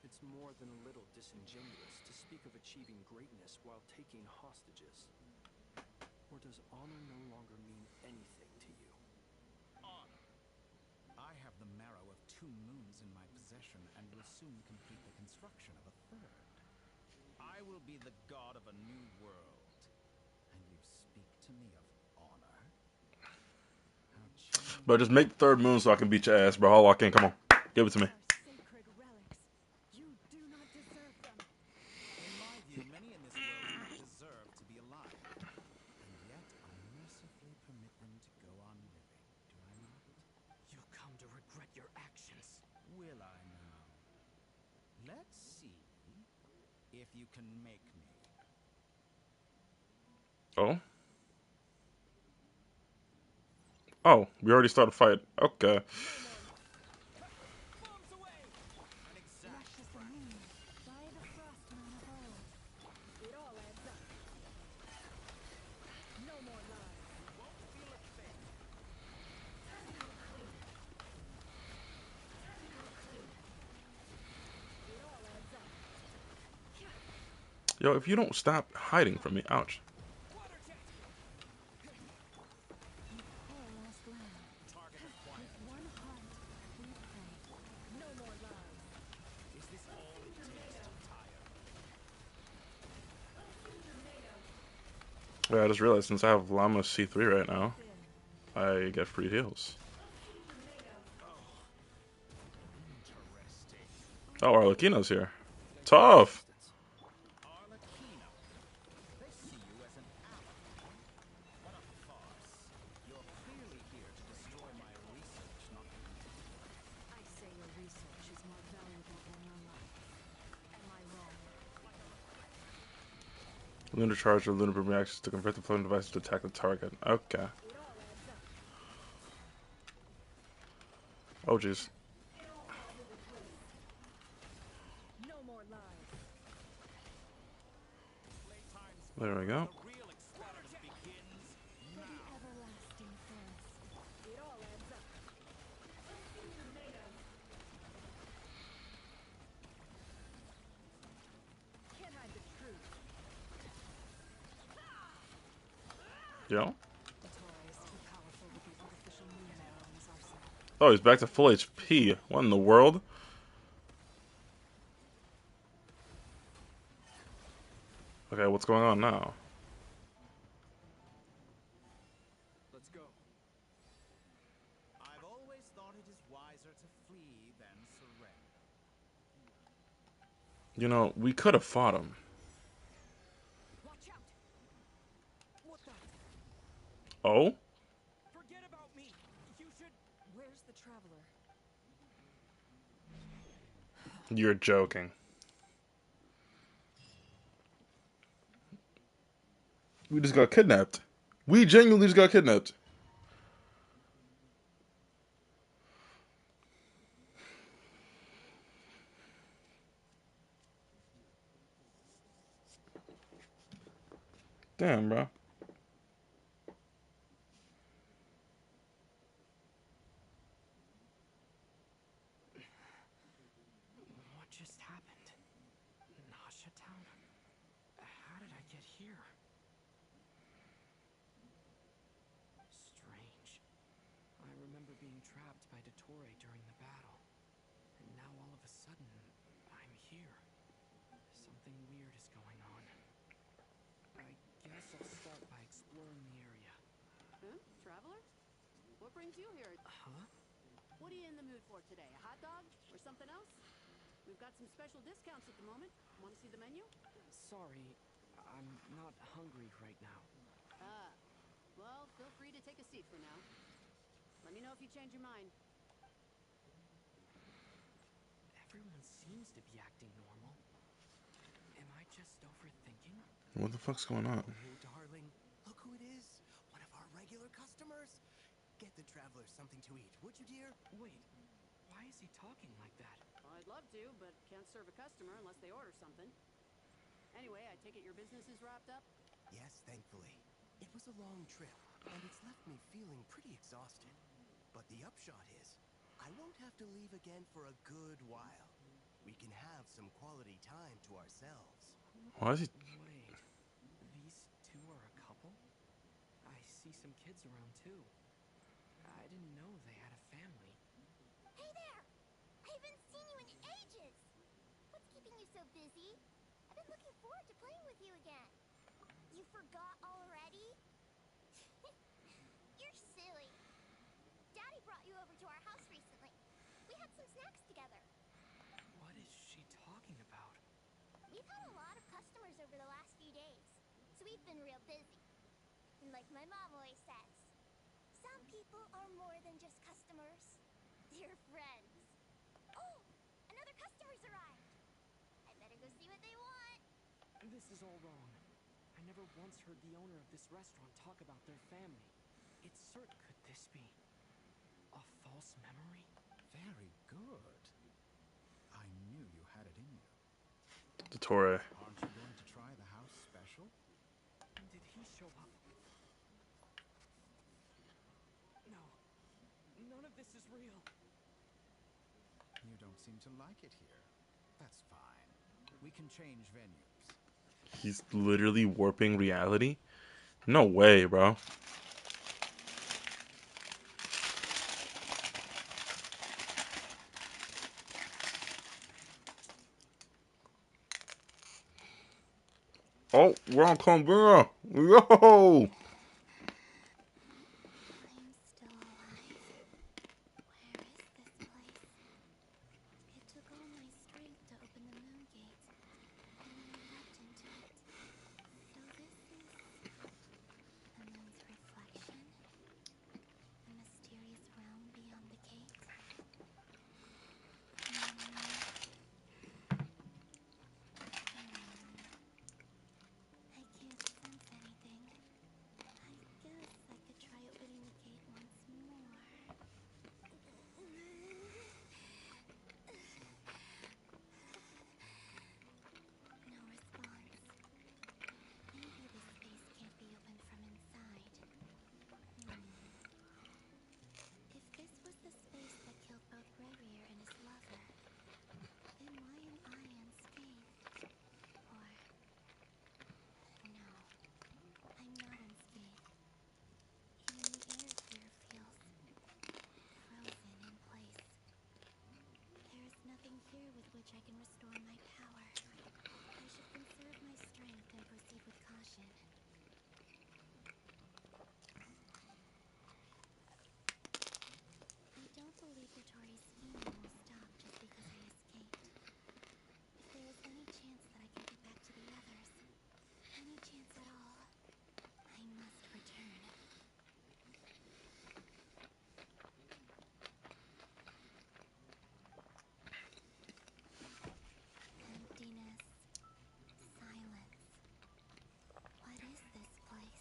It's more than a little disingenuous to speak of achieving greatness while taking hostages. Or does honor no longer mean anything to you? Honor. I have the marrow of 2 moons in my possession and will soon complete the construction of a 3rd. I will be the god of a new world. And you speak to me of honor? How changed. Bro, just make the 3rd moon so I can beat your ass, bro. I'll lock in. Come on. Give it to me. Are sacred relics. You do not deserve them. In my view, many in this world do not deserve to be alive. And yet I mercifully permit them to go on living, do I not? You'll come to regret your actions. Will I now? Let's see if you can make me. Oh. Oh, we already started a fight. Okay. Bombs away! An exact Luscious fraction. moon, by the frost moon of old. It all adds up. No more lies. Won't feel a thing. It all adds up. Yo, if you don't stop hiding from me, ouch. Water jet! Poor last land. Target With acquired. one heart, we pray. No more lies. Is this all it takes to tire? Yeah, I just realized since I have Llama C3 right now, I get free heals. Interesting. Oh, Arlecchino's here. Tough! Arlecchino. They see you as an ally. What a farce. You're clearly here to destroy my research, not me. I say your research is more valuable than your life. Am I wrong? Lunar charge or lunar boom reactions to convert the floating device to attack the target. Okay. It all adds up. Oh, jeez. No more lies. Playtime's There we go. the real experiment begins For the now. everlasting forest. It all adds up. Can't hide the truth. Yo. The Torah is too powerful with the artificial moon marrow in his arsenal. Oh, he's back to full HP. What in the world? Okay, what's going on now? Let's go. I've always thought it is wiser to flee than surrender. You know, we could have fought him. Watch out! What the? Oh? Forget about me. You should. Where's the traveler? You're joking. We just got kidnapped. We genuinely just got kidnapped. Damn, bro. What just happened? Nasha Town? How did I get here? Strange. I remember being trapped by Dottore during the battle. And now all of a sudden, I'm here. Something weird is going on. I guess I'll start by exploring the area. Huh? Traveler? What brings you here? Huh? What are you in the mood for today? A hot dog? Or something else? We've got some special discounts at the moment. Want to see the menu? Sorry, I'm not hungry right now. Ah. Well, feel free to take a seat for now. Let me know if you change your mind. Everyone seems to be acting normal. Am I just overthinking? What the fuck's going on? Oh, darling, look who it is. One of our regular customers. Get the traveler something to eat, would you, dear? Wait, why is he talking like that? I'd love to, but can't serve a customer unless they order something. Anyway, I take it your business is wrapped up? Yes, thankfully. It was a long trip, and it's left me feeling pretty exhausted. But the upshot is, I won't have to leave again for a good while. We can have some quality time to ourselves. Why is he? Wait, these two are a couple? I see some kids around too. I didn't know they had a family. Hey there! I haven't seen you in ages! What's keeping you so busy? I've been looking forward to playing with you again. You forgot already? You're silly. Daddy brought you over to our house recently. We had some snacks together. What is she talking about? We've had a lot of customers over the last few days, so we've been real busy. And like my mom always says, some people are more than just customers. They're friends. Oh, another customer's arrived. I better go see what they want. This is all wrong. I never once heard the owner of this restaurant talk about their family. It's certain. Could this be a false memory? Very good. I knew you had it in you. Dottore. Aren't you going to try the house special? Did he show up? No. None of this is real. You don't seem to like it here. That's fine. We can change venues. He's literally warping reality? No way, bro. Oh, we're on Columbina. Yo! I'm still alive. Where is this place? It took all my strength to open the moon gate, and then I leapt into it. So this is the moon's reflection? The mysterious realm beyond the gate? I can't sense anything. I guess I could try opening the gate once more. No response. Maybe this space can't be opened from inside. If this was the space that killed both Revier and his lover, then why am I unscathed? Or... no, I'm not unscathed. Even the air here feels frozen in place. There is nothing here with which I can restore my power. I should conserve my strength and proceed with caution. I don't believe Dottori's scheming will stop just because I escaped. If there is any chance that I can get back to the others, any chance at all, I must return. Emptiness. Silence. What is this place?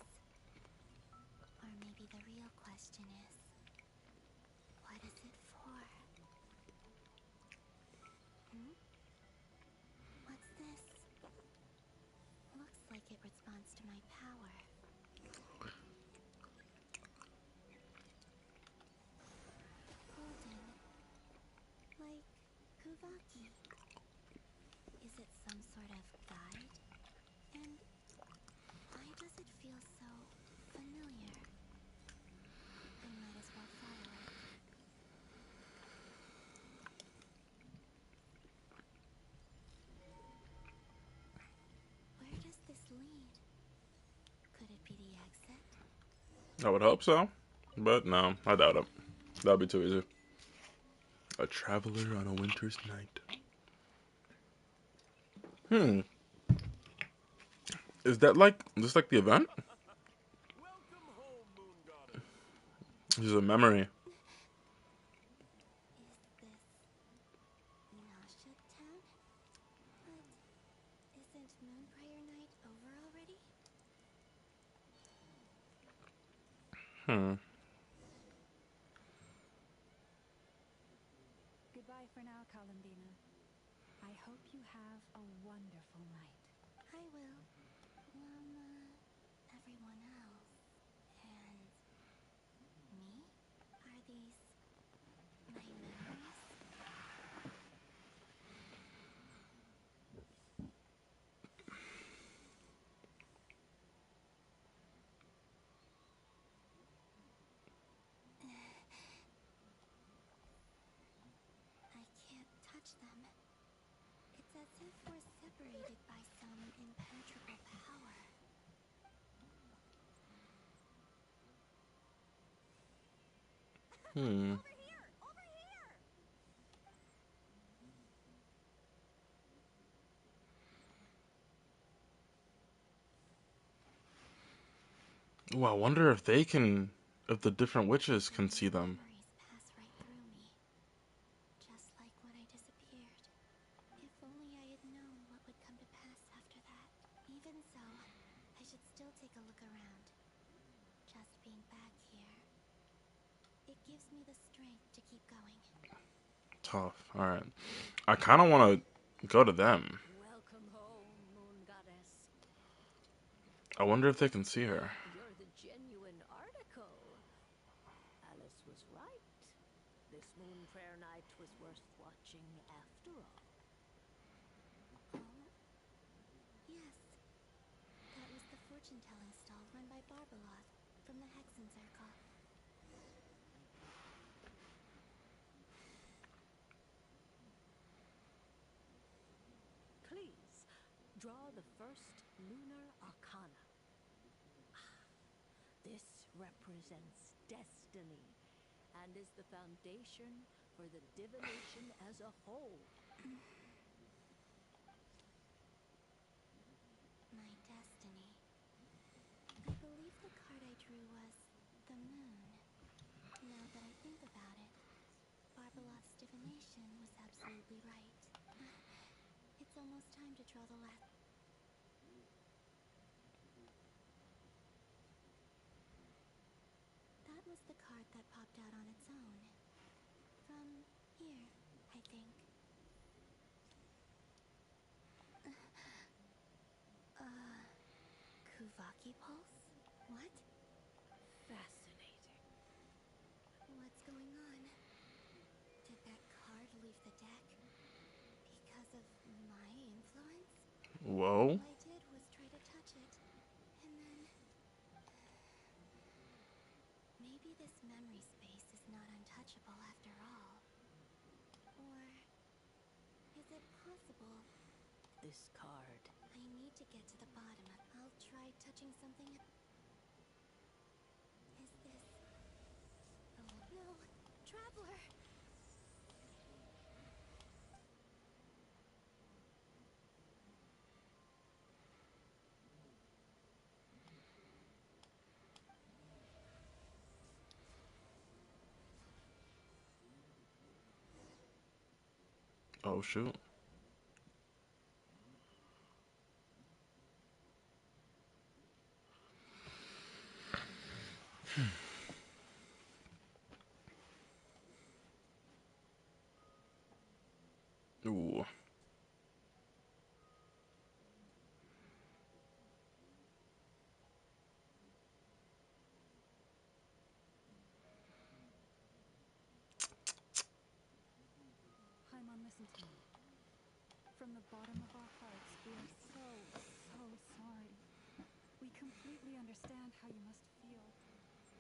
Or maybe the real question is, what is it for? What's this? Looks like it responds to my power. Golden. Like Kuvaki. Is it some sort of guide? And why does it feel so familiar? I might as well follow it. Where does this lead? Could it be the exit? I would hope so. But no, I doubt it. That'd be too easy. A traveler on a winter's night. Is that like, just like the event? Welcome home, Moon Goddess. This is a memory. Is this Nasha Town? But is Isn't Moon Prayer Night over already? Goodbye for now, Columbina. I hope you have a wonderful night. I will. Everyone else. And me? Are these my memories? I can't touch them. It's as if we're separated by some impenetrable power. Hmm. Over here! Over here! Ooh, I wonder if they can, if the different witches can see These them. memories pass right through me. Just like when I disappeared. If only I had known what would come to pass after that. Even so, I should still take a look around. Just being back here. It gives me the strength to keep going. Tough. All right. I kind of want to go to them. Welcome home, Moon Goddess. I wonder if they can see her. You're the genuine article. Alice was right. This Moon Prayer Night was worth watching after all. Oh, yes. That was the fortune-telling stall run by Barbeloth from the Hexen Circle. Please, draw the first lunar arcana. This represents destiny and is the foundation for the divination as a whole. My destiny. I believe the card I drew was the moon. Now that I think about it, Barbeloth's divination was absolutely right. It's almost time to draw the last. That was the card that popped out on its own. From here, I think. Kuvaki pulse? What? Fascinating. What's going on? Did that card leave the deck? Because of my influence? Whoa. All I did was try to touch it. And then... Maybe this memory space is not untouchable after all. Or... is it possible? This card. I need to get to the bottom of... I'll try touching something... Is this... No! Traveler! Oh, shoot. Ooh. Paimon, listen to me. From the bottom of our hearts, we are so sorry. We completely understand how you must feel.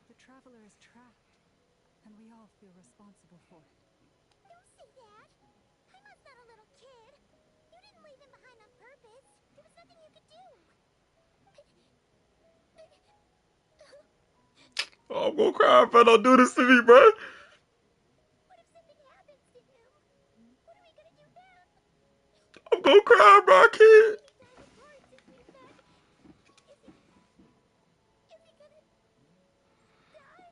The traveler is trapped, and we all feel responsible for it. Don't say that! Paimon's not a little kid! You didn't leave him behind on purpose! There was nothing you could do! Oh, I'm gonna cry if I don't do this to me, bro. What if something happens to him? What are we gonna do then? I'm gonna cry, bro. I can't. Time apart since we've met. Is he gonna die?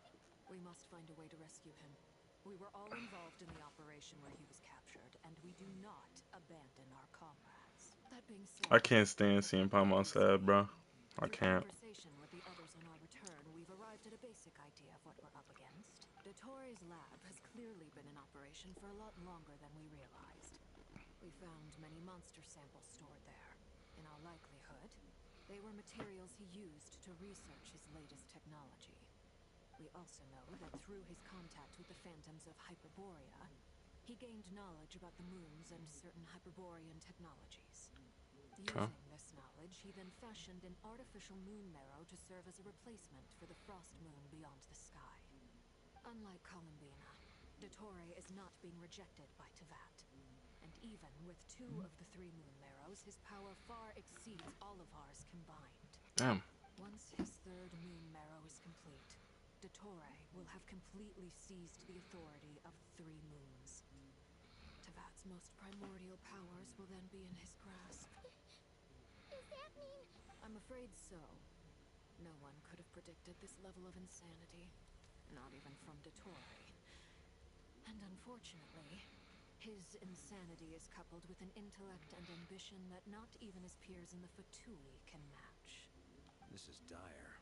We must find a way to rescue him. We were all involved in the operation where he was captured, and we do not abandon our comrades. That being said, I can't stand seeing Paimon sad, bro. I through can't. conversation with the others on our return, we've arrived at a basic idea of what we're up against. Dottore lab has clearly been in operation for a lot longer than we realized. We found many monster samples stored there. In all likelihood, they were materials he used to research his latest technology. We also know that through his contact with the phantoms of Hyperborea, he gained knowledge about the moons and certain Hyperborean technologies. Okay. Using this knowledge, he then fashioned an artificial moon marrow to serve as a replacement for the frost moon beyond the sky. Unlike Columbina, Dottore is not being rejected by Tevat. And even with 2 of the 3 moon marrows, his power far exceeds all of ours combined. Damn. Once his 3rd moon marrow is complete, Dottore will have completely seized the authority of 3 moons. Tevat's most primordial powers will then be in his grasp. Does that mean... I'm afraid so. No one could have predicted this level of insanity. Not even from Dottore. And unfortunately, his insanity is coupled with an intellect and ambition that not even his peers in the Fatui can match. This is dire.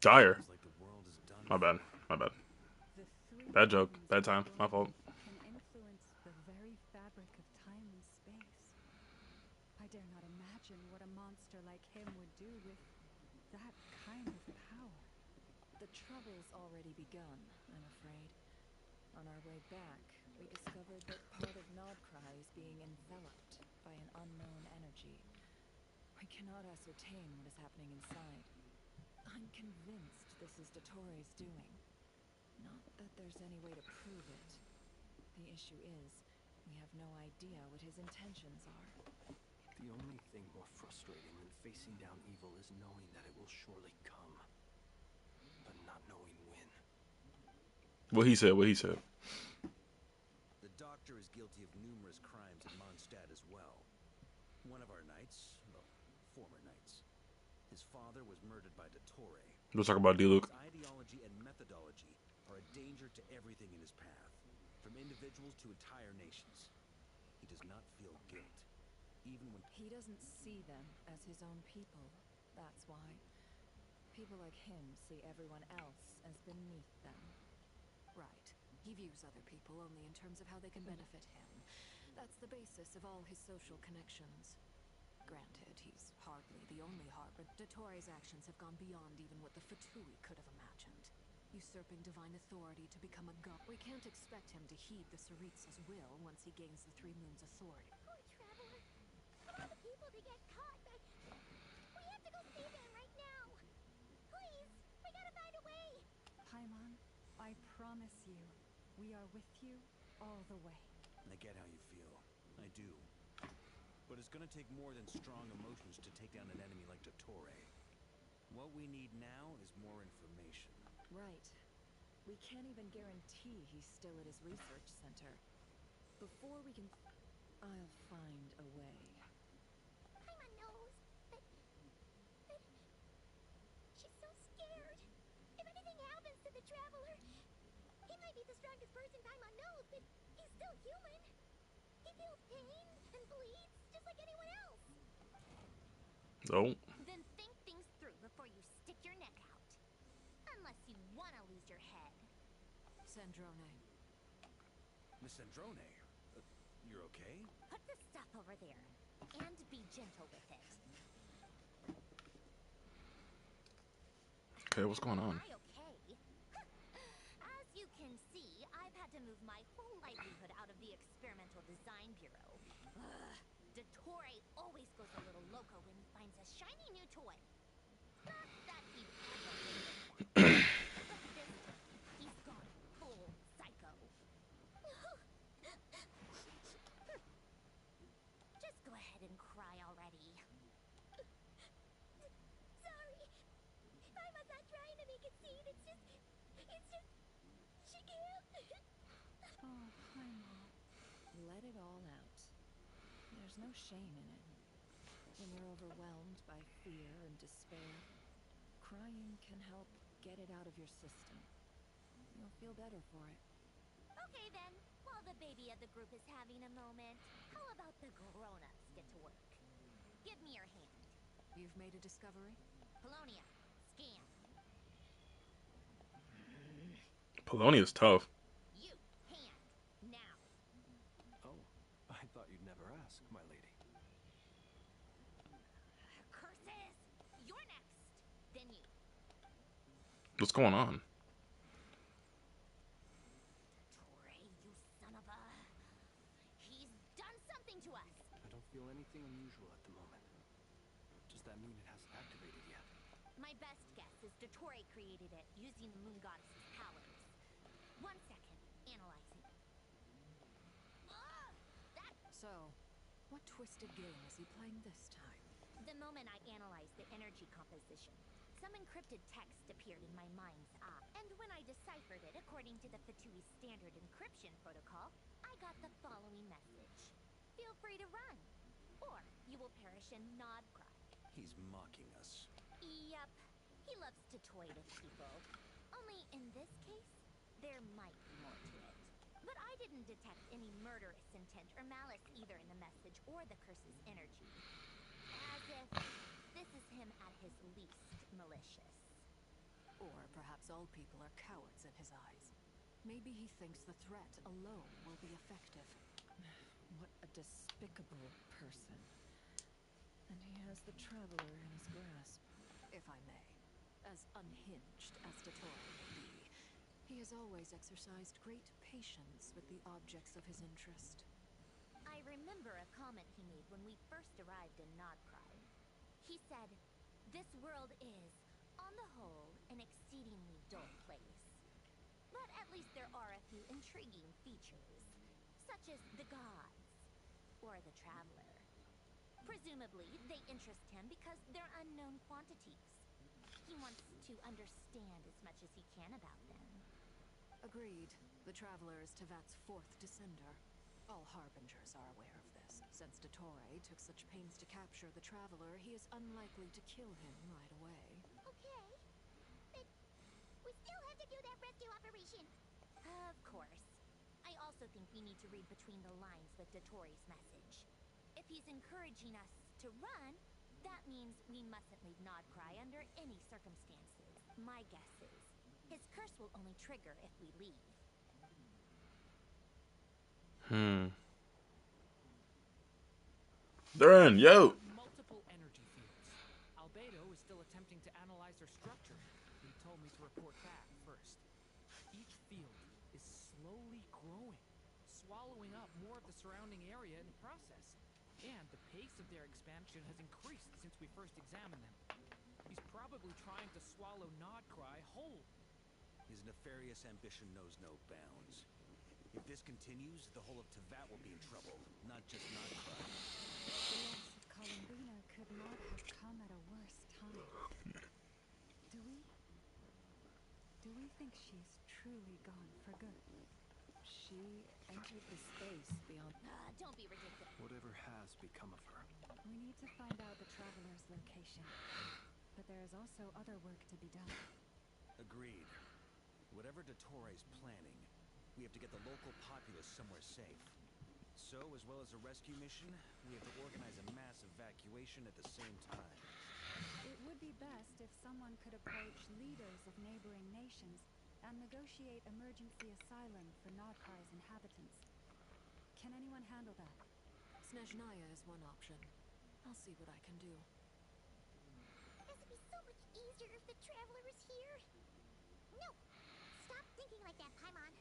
Dire. Feels like the world is done My bad. for. My bad. The 3 Bad joke. moons Bad time. My fault. can influence the very fabric of time and space. I dare not imagine what a monster like him would do with that kind of power. The trouble's already begun, I'm afraid. On our way back, we discovered that part of Nodcry is being enveloped by an unknown energy. We cannot ascertain what is happening inside. I'm convinced this is Dottore's doing. Not that there's any way to prove it. The issue is, we have no idea what his intentions are. The only thing more frustrating than facing down evil is knowing that it will surely come, but not knowing when. What he said. What he said. The doctor is guilty of numerous crimes in Mondstadt as well. One of our knights, well, former knights, his father was murdered by Dottore. We'll talk about D-Luke. His ideology and methodology are a danger to everything in his path, from individuals to entire nations. He does not feel guilt, even when... He doesn't see them as his own people. That's why. People like him see everyone else as beneath them. Right. He views other people only in terms of how they can benefit him. That's the basis of all his social connections. Granted, he's hardly the only Harper. Dottore's actions have gone beyond even what the Fatui could have imagined. Usurping divine authority to become a god. We can't expect him to heed the Tsaritsa's will once he gains the 3 moons' authority. Poor Traveler. All the people that get caught, but... We have to go save them right now. Please, we gotta find a way. Paimon, I promise you, we are with you all the way. I get how you feel. I do. But it's gonna take more than strong emotions to take down an enemy like Dottore. What we need now is more information. Right. We can't even guarantee he's still at his research center. Before we can... I'll find a way. Paimon knows, but... She's so scared. If anything happens to the Traveler... He might be the strongest person Paimon knows, but he's still human. He feels pain and bleeds just like anyone else. Oh. Then think things through before you stick your neck out. Unless you want to lose your head. Sandrone. Miss Sandrone, you're okay? Put the stuff over there. And be gentle with it. Okay, what's going on? Am I okay? As you can see, I've had to move my whole livelihood out of the Experimental Design Bureau. Ugh. Dottore always goes a little loco when he finds a shiny new toy. Not that he'd ever made it work. But this time, he's gone full psycho. Just go ahead and cry already. Sorry. Paimon's not trying to make it seem. It's just... She can't. Oh, Paimon. Let it all out. There's no shame in it. When you're overwhelmed by fear and despair, crying can help get it out of your system. You'll feel better for it. Okay then, while the baby of the group is having a moment, how about the grown-ups get to work? You've made a discovery? Polonia, scan. Polonia's tough. You, hand, now. Oh, I thought you'd never ask, my lady. Curses! You're next. Then you. What's going on? Torre, you son of a... He's done something to us. I don't feel anything unusual at the moment. Does that mean it hasn't activated yet? My best guess is Dottore created it using the moon goddess's powers. 1 second. Analyzing. That... So, what twisted game is he playing this time? The moment I analyzed the energy composition, some encrypted text appeared in my mind's eye. And when I deciphered it according to the Fatui standard encryption protocol, I got the following message. Feel free to run, or you will perish in Nod Cry. He's mocking us. Yep, he loves to toy with people. Only in this case, there might be more to it. But I didn't detect any murderous intent or malice either in the message or the curse's energy. As if this is him at his least malicious. Or perhaps all people are cowards in his eyes. Maybe he thinks the threat alone will be effective. What a despicable person. And he has the Traveler in his grasp, if I may. As unhinged as Dottore may be, he has always exercised great patience with the objects of his interest. I remember a comment he made when we first arrived in Nodcry. He said, "This world is, on the whole, an exceedingly dull place. But at least there are a few intriguing features, such as the gods, or the Traveler. Presumably, they interest him because they're unknown quantities. He wants to understand as much as he can about them." Agreed. The Traveler is Tevat's 4th descender. All Harbingers are aware of this. Since Dottore took such pains to capture the Traveler, he is unlikely to kill him right away. Okay, but we still have to do that rescue operation. Of course. I also think we need to read between the lines with Dottore's message. If he's encouraging us to run, that means we mustn't leave Nodcry under any circumstances. My guess is his curse will only trigger if we leave. They're in, yo! Multiple energy fields. Albedo is still attempting to analyze their structure. He told me to report back first. Each field is slowly growing, swallowing up more of the surrounding area in the process. And the pace of their expansion has increased since we first examined them. He's probably trying to swallow Nodcry whole. His nefarious ambition knows no bounds. If this continues, the whole of Tevat will be in trouble, not just Nodcry. The loss of Columbina could not have come at a worse time. Do we think she's truly gone for good? She entered the space beyond... Don't be ridiculous. Whatever has become of her. We need to find out the Traveler's location. But there is also other work to be done. Agreed. Whatever Dottore's planning, we have to get the local populace somewhere safe. So, as well as a rescue mission, we have to organize a mass evacuation at the same time. It would be best if someone could approach leaders of neighboring nations and negotiate emergency asylum for Nodcry's inhabitants. Can anyone handle that? Snezhnaya is one option. I'll see what I can do. This would be so much easier if the Traveler was here. No! Stop thinking like that, Paimon.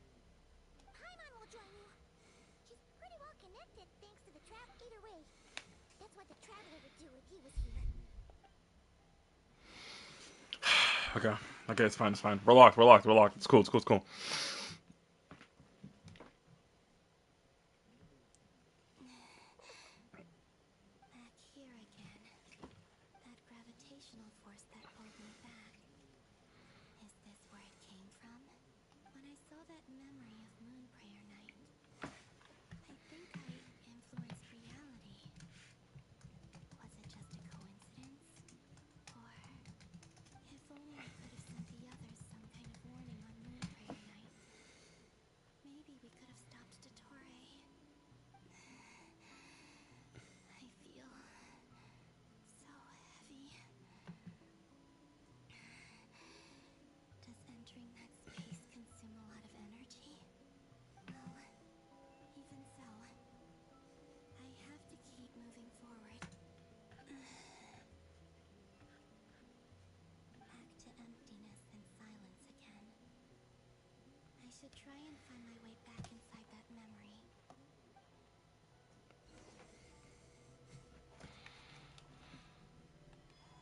Paimon will join you. She's pretty well connected thanks to the Traveler. Either way, that's what the Traveler would do if he was here. Okay. Okay, it's fine, it's fine. We're locked, we're locked, we're locked. It's cool, it's cool, it's cool. Back here again. That gravitational force that pulled me back. Is this where it came from? When I saw that memory of Moon Prayer Night, I think I influenced reality. Was it just a coincidence? Or if only I could have sent the others some kind of warning on Moon Prayer Night.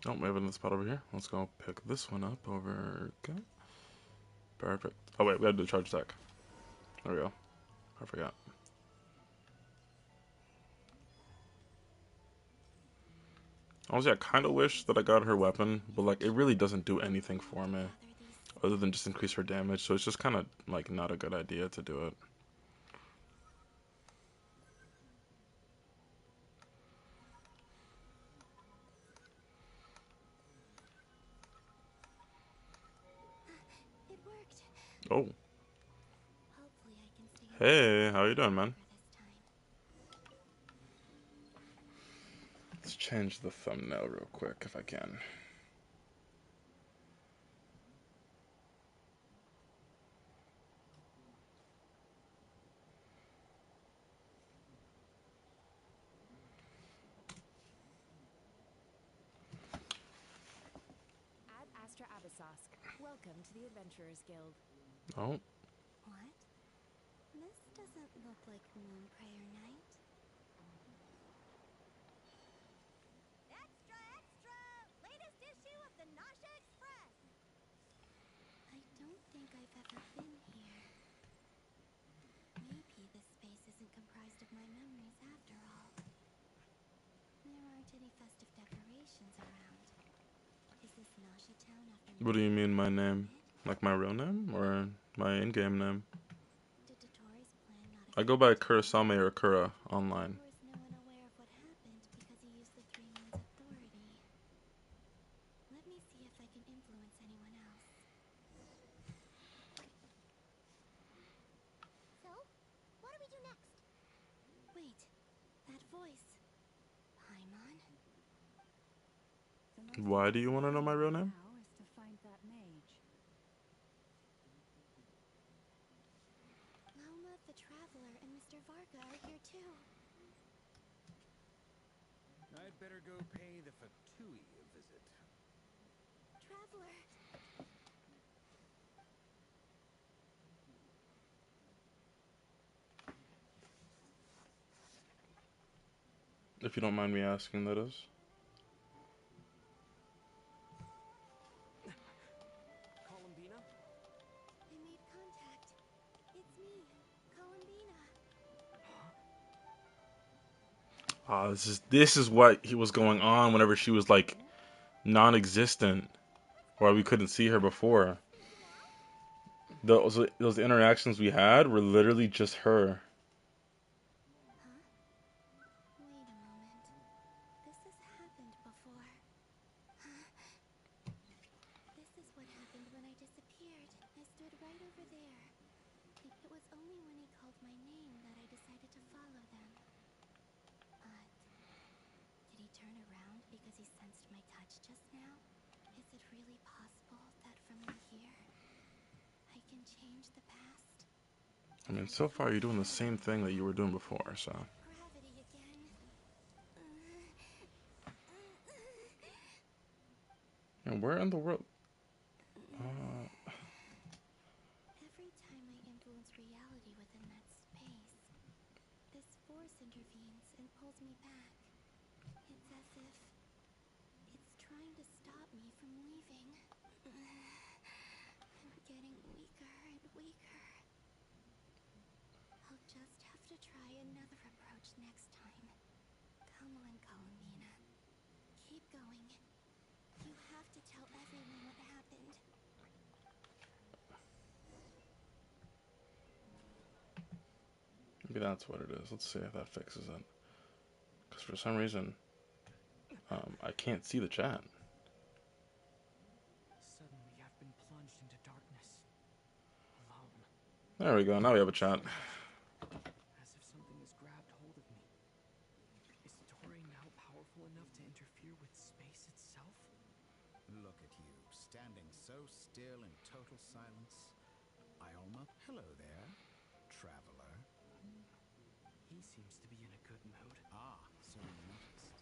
Oh, we have another spot over here. Let's go pick this one up over. Okay. Perfect. Oh, wait, we gotta do the charge attack. There we go. I forgot. Honestly, I kind of wish that I got her weapon, but like it really doesn't do anything for me other than just increase her damage. So it's just kind of like not a good idea to do it. It worked. Oh, Hopefully I can stay hey, how you doing, man? for this time. Let's change the thumbnail real quick if I can. Ad Astra Abyssosque. Welcome to the Adventurers Guild. Oh, What? This doesn't look like Moon Prayer Night. Extra, extra! Latest issue of the Nasha Express! I don't think I've ever been here. Maybe this space isn't comprised of my memories after all. There aren't any festive decorations around. Is this Nasha Town after what do you mean my name? Pyramid? Like my real name or my in-game name? Did Dotori's plan not I go by affect me? Kurasame or Kura online. Or is no one aware of what happened because he used the Three Moons' authority? Let me see if I can influence anyone else. So, what do we do next? Wait, that voice. Paimon? The most Why do you want to know important my real thing name? now is to find that mage. Lauma, the Traveler, and Mr. Varga are here too. I'd better go pay the Fatui a visit. Traveler! If you don't mind me asking, that is. Columbina? I made contact. It's me, Columbina. This is what he was going on whenever she was like non-existent, or we couldn't see her before. Those interactions we had were literally just her. Huh? Wait a moment. This has happened before. This is what happened when I disappeared. I stood right over there. It was only when he called my name that I decided to follow them. But did he turn around because he sensed my touch just now? Is it really possible that from in here, I can change the past? I mean, so far you're doing the same thing that you were doing before, so. Gravity again. And where in the world? Uh, Every time I influence reality within that space, this force intervenes and pulls me back. It's as if it's trying to stop me from leaving. I'm getting weaker and weaker. I'll just have to try another approach next time. Come on, Columbina. Keep going. You have to tell everyone what happened. maybe that's what it is. Let's see if that fixes it. Because for some reason, I can't see the chat. Suddenly I've been plunged into darkness. Alone. There we go. Now we have a chat. As if something has grabbed hold of me. Is Toray now powerful enough to interfere with space itself? Look at you, standing so still in total silence. Iolma, hello there, traveler. He seems to be in a good mood. Ah, so you noticed.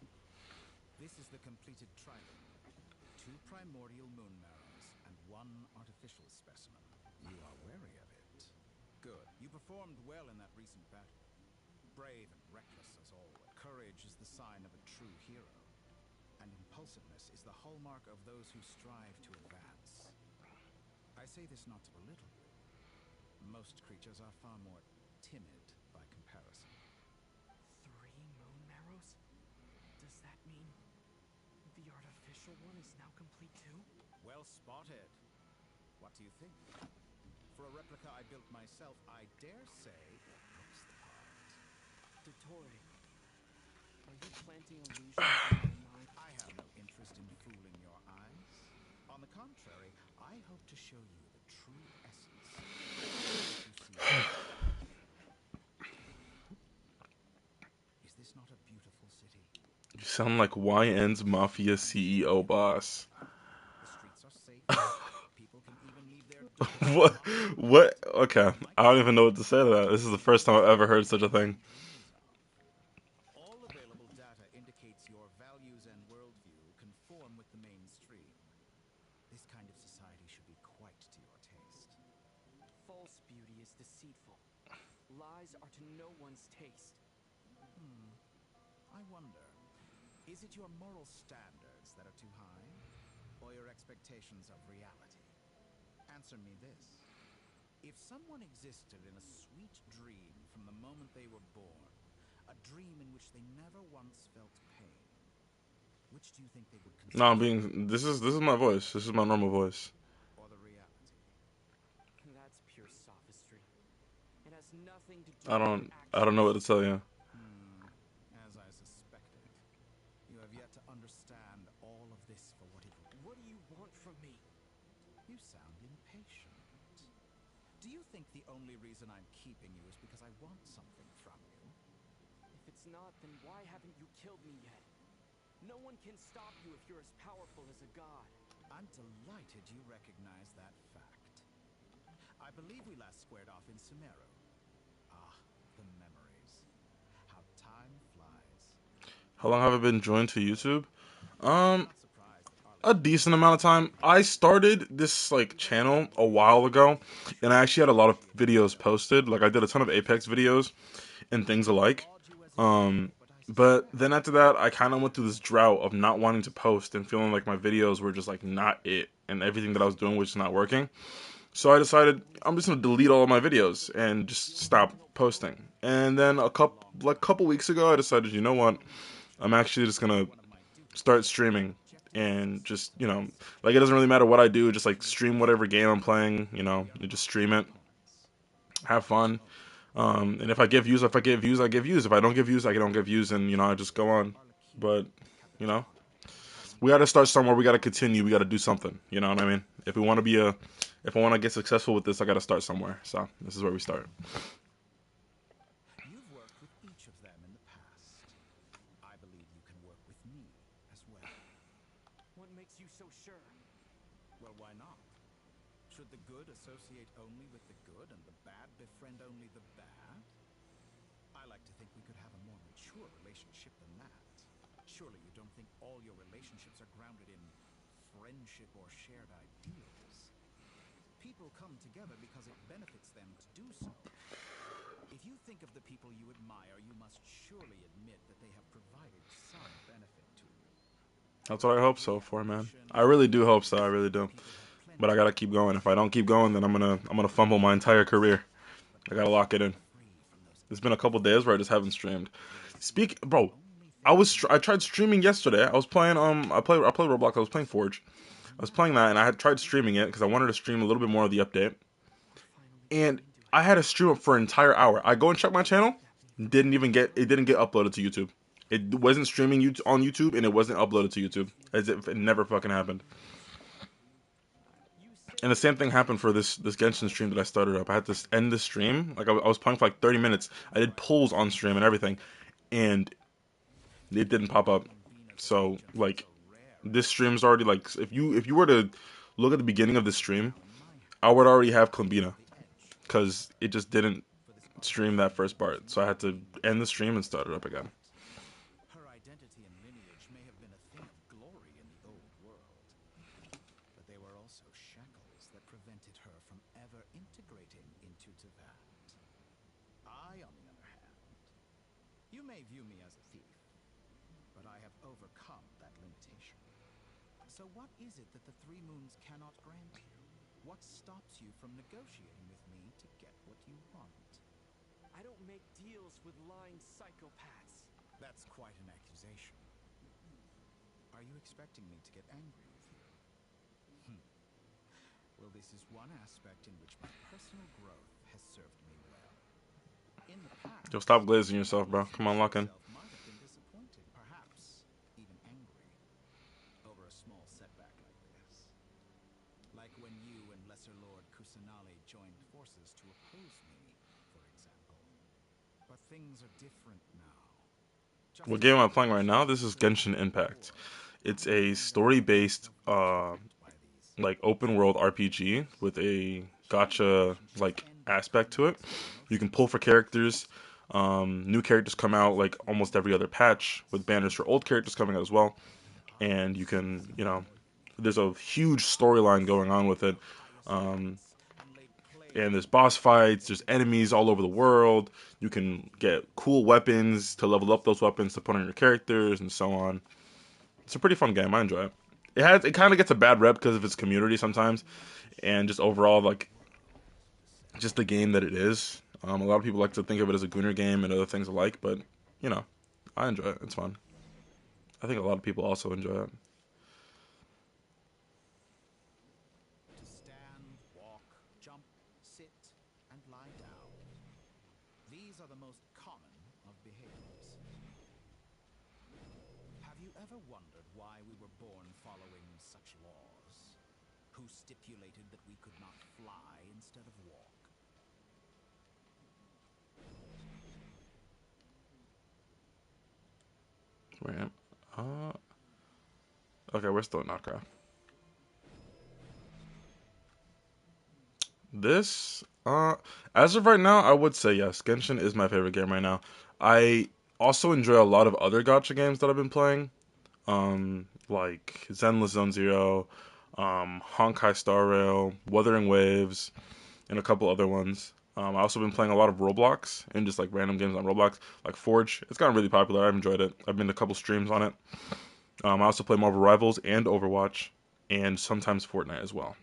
This is the completed trident. 2 primordial moon marrows and 1 artificial specimen. You are wary of it. Good. You performed well in that recent battle. Brave and reckless as always. Courage is the sign of a true hero. And in impulsiveness is the hallmark of those who strive to advance. I say this not to belittle you. Most creatures are far more timid by comparison. 3 moon marrows? Does that mean the artificial one is now complete too? Well spotted. What do you think? For a replica I built myself, I dare say it looks the part. Dottore, are you planting illusions in my mind? I have no interest in fooling your eyes. On the contrary, I hope to show you the true essence of what you see. Is this not a beautiful city? You sound like YN's Mafia CEO boss. The streets are safe. People can even leave their doors What? unlocked. What? Okay. I don't even know what to say to that. This is the first time I've ever heard such a thing. All available data indicates your values and worldview conform with the mainstream. This kind of society should be quite to your taste. False beauty is deceitful. Lies are to no one's taste. I wonder, is it your moral standards that are too high, or your expectations of reality? Answer me this. If someone existed in a sweet dream from the moment they were born, a dream in which they never once felt pain, which do you think they would consider? No, I'm being. This is my voice. This is my normal voice. Or the reality? That's pure sophistry. It has nothing to do I with don't. your I don't know what to actions. tell you. As I suspected. You have yet to understand all of this for what it is. What do you want from me? You sound impatient. Do you think the only reason I'm keeping you is because I want something from you? If it's not, then why haven't you killed me yet? No one can stop you if you're as powerful as a god. I'm delighted you recognize that fact. I believe we last squared off in Sumeru. Ah, the memories. How time flies. How long have I been joined to YouTube? I'm not surprised that A decent amount of time. I started this like channel a while ago, and I actually had a lot of videos posted. Like I did a ton of Apex videos and things alike. But then after that, I kind of went through this drought of not wanting to post and feeling like my videos were just like not it, and everything that I was doing was just not working. So I decided I'm just gonna delete all of my videos and just stop posting. And then a couple weeks ago, I decided, you know what? I'm actually just gonna start streaming and just, like it doesn't really matter what I do, just like stream whatever game I'm playing, you just stream it, have fun. And if I get views, I get views. If I don't get views, I don't get views, and I just go on. But you know, we got to start somewhere. We got to continue. We got to do something. You know what I mean? If we want to if I want to get successful with this, I got to start somewhere. So this is where we start. you've worked with each of them in the past. I believe you can work with me as well. What makes you so sure? Well, why not? Should the good associate only with the good and the bad befriend only the bad? I like to think we could have a more mature relationship than that. Surely you don't think all your relationships are grounded in friendship or shared ideals. People come together because it benefits them to do so. If you think of the people you admire, you must surely admit that they have provided some benefit to you. That's what I hope so for, man. I really do hope so. I really do. But I gotta keep going. If I don't keep going, then I'm gonna fumble my entire career. I gotta lock it in. There's been a couple days where I just haven't streamed. Bro. I tried streaming yesterday. I was playing I played Roblox. I was playing Forge. I was playing that, and I had tried streaming it because I wanted to stream a little bit more of the update. And I had to stream it for an entire hour. I go and check my channel. Didn't get uploaded to YouTube. It wasn't streaming on YouTube, and it wasn't uploaded to YouTube, as if it never fucking happened. And the same thing happened for this Genshin stream that I started up. I had to end the stream. Like I was playing for like 30 minutes. I did pulls on stream and everything, and it didn't pop up. So like, this stream's already like, if you were to look at the beginning of the stream, I would already have Columbina, because it just didn't stream that first part. So I had to end the stream and start it up again. Her identity and lineage may have been a thing of glory in the old world, but they were also shackles that prevented her from ever integrating into Teyvat. I, on the other hand, you may view me as a thief, but I have overcome that limitation. So what is it that the Three Moons cannot grant you? What stops you from negotiating with me to get what you want? I don't make deals with lying psychopaths. That's quite an accusation. Are you expecting me to get angry with you? Well, this is one aspect in which my personal growth has served me well. In the past, Yo, stop glazing yourself, bro. Come on, lock in. might have been disappointed, perhaps even angry, over a small setback like this. Like when you and Lesser Lord Kusanali joined forces to oppose me, for example. But things are different now. What game am I playing right now? This is Genshin Impact. It's a story-based, like open world RPG with a gacha like aspect to it. You can pull for characters. New characters come out like almost every other patch, with banners for old characters coming out as well. And you can, there's a huge storyline going on with it. And there's boss fights, there's enemies all over the world. You can get cool weapons to level up those weapons to put on your characters and so on. It's a pretty fun game. I enjoy it. It kind of gets a bad rep because of its community sometimes, and just overall like just the game that it is. A lot of people like to think of it as a gooner game and other things alike, but you know, I enjoy it. It's fun. I think a lot of people also enjoy it. To stand, walk, jump, sit, and lie down. These are the most common of behaviors. Have you ever wondered why we were born following such laws? Who stipulated that we could not fly instead of walk? Wait, okay, we're still in Knockout. This, as of right now, I would say yes. Genshin is my favorite game right now. I also enjoy a lot of other gacha games that I've been playing, like Zenless Zone Zero, Honkai Star Rail, Wuthering Waves, and a couple other ones. I also been playing a lot of Roblox and just like random games on Roblox, like Forge. It's gotten really popular. I've enjoyed it. I've been to a couple streams on it. I also play Marvel Rivals and Overwatch, and sometimes Fortnite as well.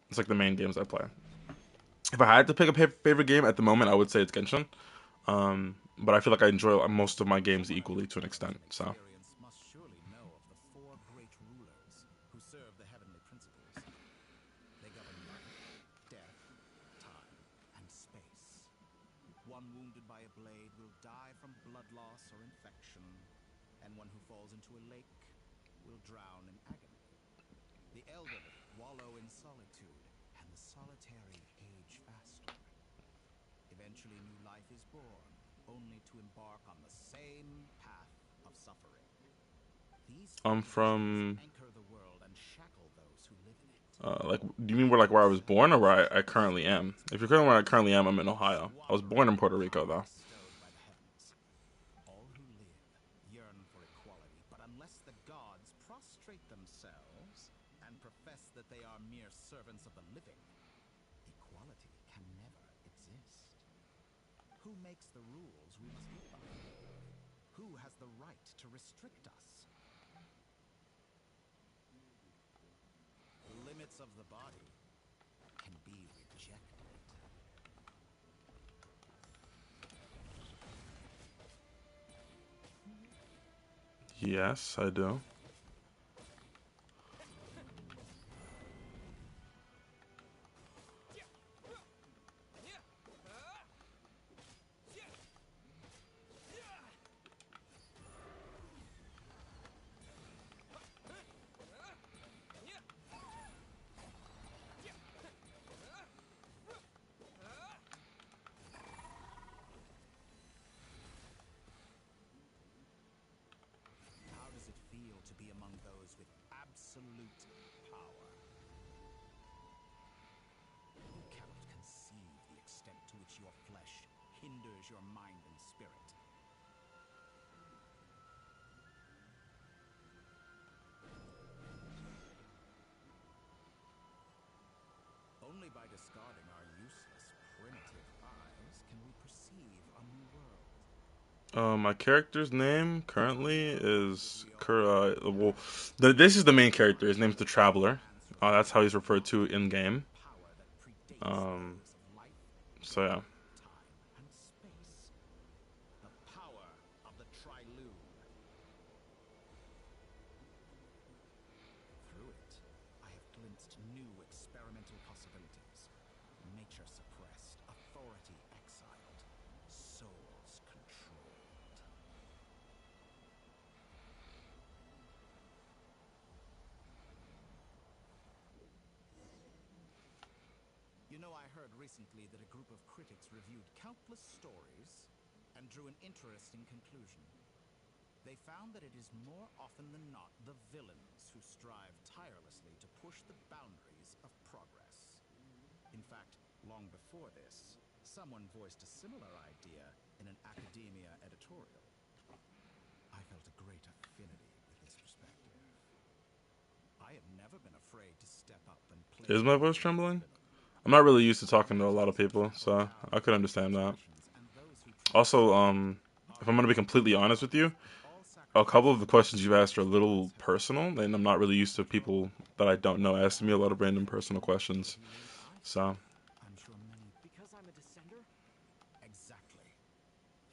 It's like the main games I play. If I had to pick a favorite game at the moment, I would say it's Genshin. But I feel like I enjoy most of my games equally to an extent. So Experience must surely know of the four great rulers who serve the heavenly principles. They govern life, death, time, and space. One wounded by a blade will die from blood loss or infection, and one who falls into a lake will drown in agony. The elderly wallow in solitude, and the solitary age faster. Eventually, new life is born, only to embark on the same path of suffering. These I'm foundations from, anchor the world and shackle those who live in it. like, do you mean where I was born or where I currently am? If you're currently where I currently am, I'm in Ohio. I was born in Puerto Rico though. Bestowed by the heavens. All who live yearn for equality, but unless the gods prostrate themselves and profess that they are mere servants of the living, equality can never exist. Who makes the rules we must live by? Who has the right to restrict us? The limits of the body can be rejected. Yes, I do. How does it feel to be among those with absolute power? You cannot conceive the extent to which your flesh hinders your mind and spirit. Only by discarding our useless, primitive eyes can we perceive a new world. My character's name currently is well, this is the main character. His name's the Traveler. That's how he's referred to in game. Power that predates Um, the years of life, so yeah. time, and space. The power of the Triloon. Through it, I have glimpsed new experimental possibilities. Nature suppressed, authority exiled, souls controlled. You know, I heard recently that a group of critics reviewed countless stories and drew an interesting conclusion. They found that it is more often than not the villains who strive tirelessly to push the boundaries of progress. In fact, long before this, someone voiced a similar idea in an academia editorial. I felt a great affinity with this perspective. I have never been afraid to step up and play Is the my voice role of the trembling? villain. I'm not really used to talking to a lot of people, so I could understand that. Also, if I'm gonna be completely honest with you, a couple of the questions you've asked are a little personal, and I'm not really used to people that I don't know asking me a lot of random personal questions. So, I'm sure many. Because I'm a descender? Exactly.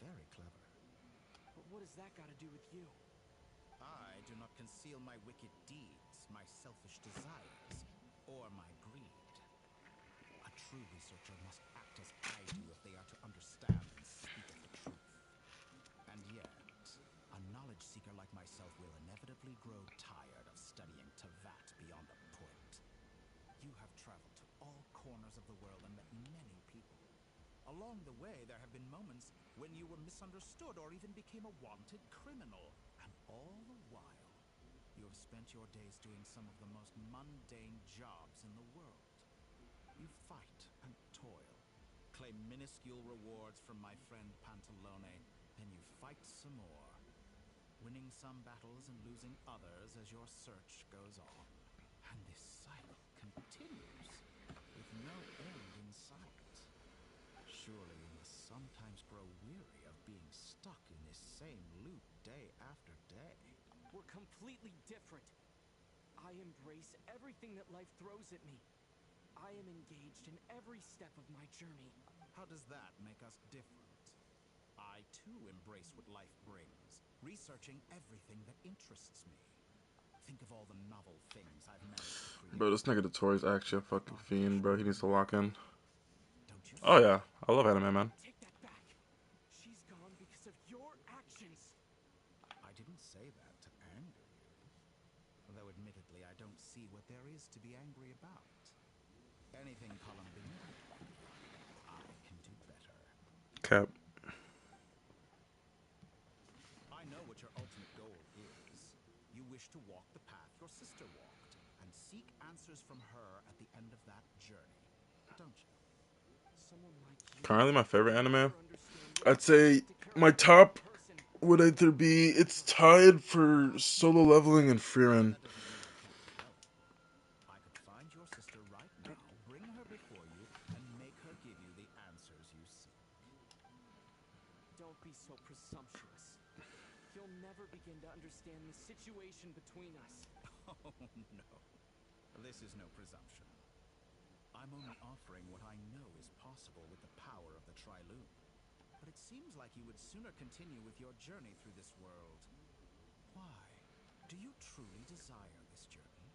Very clever. But what has that got to do with you? I do not conceal my wicked deeds, my selfish desires, or my greed. A true researcher must act as I do if they are to understand and speak of the truth. And yet, a knowledge seeker like myself will inevitably grow tired of studying Tavat beyond a point. You have traveled to all corners of the world and met many people. Along the way, there have been moments when you were misunderstood or even became a wanted criminal. And all the while, you have spent your days doing some of the most mundane jobs in the world. You fight and toil, claim minuscule rewards from my friend Pantalone, then you fight some more, winning some battles and losing others as your search goes on. And this cycle continues, with no end in sight. Surely you must sometimes grow weary of being stuck in this same loop day after day. We're completely different. I embrace everything that life throws at me. I am engaged in every step of my journey. How does that make us different? I too embrace what life brings, researching everything that interests me. Think of all the novel things I've managed to create. bro, this nigga Tori's actually a fucking fiend, bro. He needs to lock in. Don't you Oh see? yeah, I love anime, man. Take that back. She's gone because of your actions. I didn't say that to anger you. Though admittedly, I don't see what there is to be angry about. Anything Columbina, I can do better. Cap. I know what your ultimate goal is. You wish to walk the path your sister walked, and seek answers from her at the end of that journey, don't you? Someone like you Currently, my favorite will anime, never understand what I'd it's like say to care my about another top person. would either be, it's tied for Solo Leveling and Frieren. That doesn't mean I can't help. I could find your sister right now, bring her before you, and make her give you the answers you seek. Don't be so presumptuous. You'll never begin to understand the situation between us. Oh, no. This is no presumption. I'm only offering what I know is possible with the power of the Triloon. But it seems like you would sooner continue with your journey through this world. Why? Do you truly desire this journey?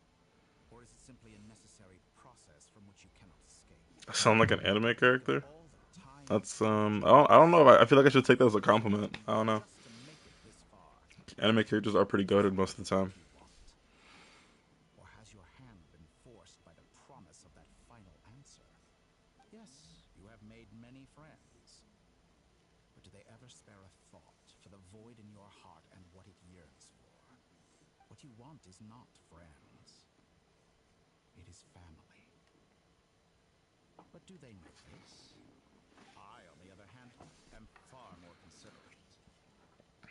Or is it simply a necessary process from which you cannot escape? I sound like an anime character. All the time That's I don't know. I feel like I should take that as a compliment. I don't know. just to make it this far. Anime characters are pretty goated most of the time. You want? Or has your hand been forced by the promise of that final answer? Yes, you have made many friends. But do they ever spare a thought for the void in your heart and what it yearns for? What you want is not friends. It is family. But do they know this? I, on the other hand, am far more considerate.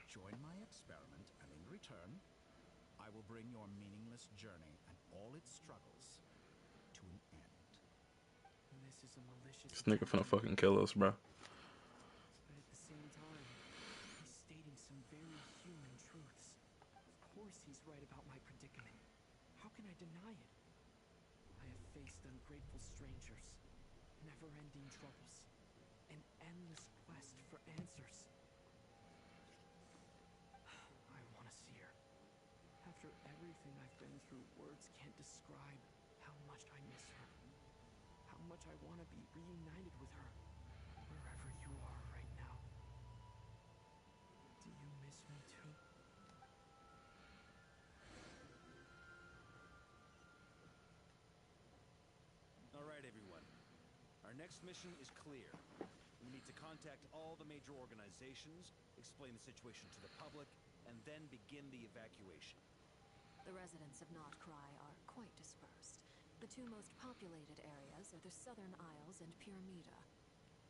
Join my experiment, and in return, I will bring your meaningless journey and all its struggles to an end. This is a malicious This nigga attempt finna on my fucking kill us, bro. But at the same time, he course he's right about my predicament. How can I deny it? I have faced ungrateful strangers, never-ending troubles, an endless quest for answers. I want to see her. After everything I've been through, words can't describe how much I miss her. How much I want to be reunited with her, wherever you are right now. Do you miss me too? All right, everyone. Our next mission is clear. We need to contact all the major organizations, explain the situation to the public, and then begin the evacuation. The residents of Notcry are quite dispersed. The two most populated areas are the Southern Isles and Pyramida.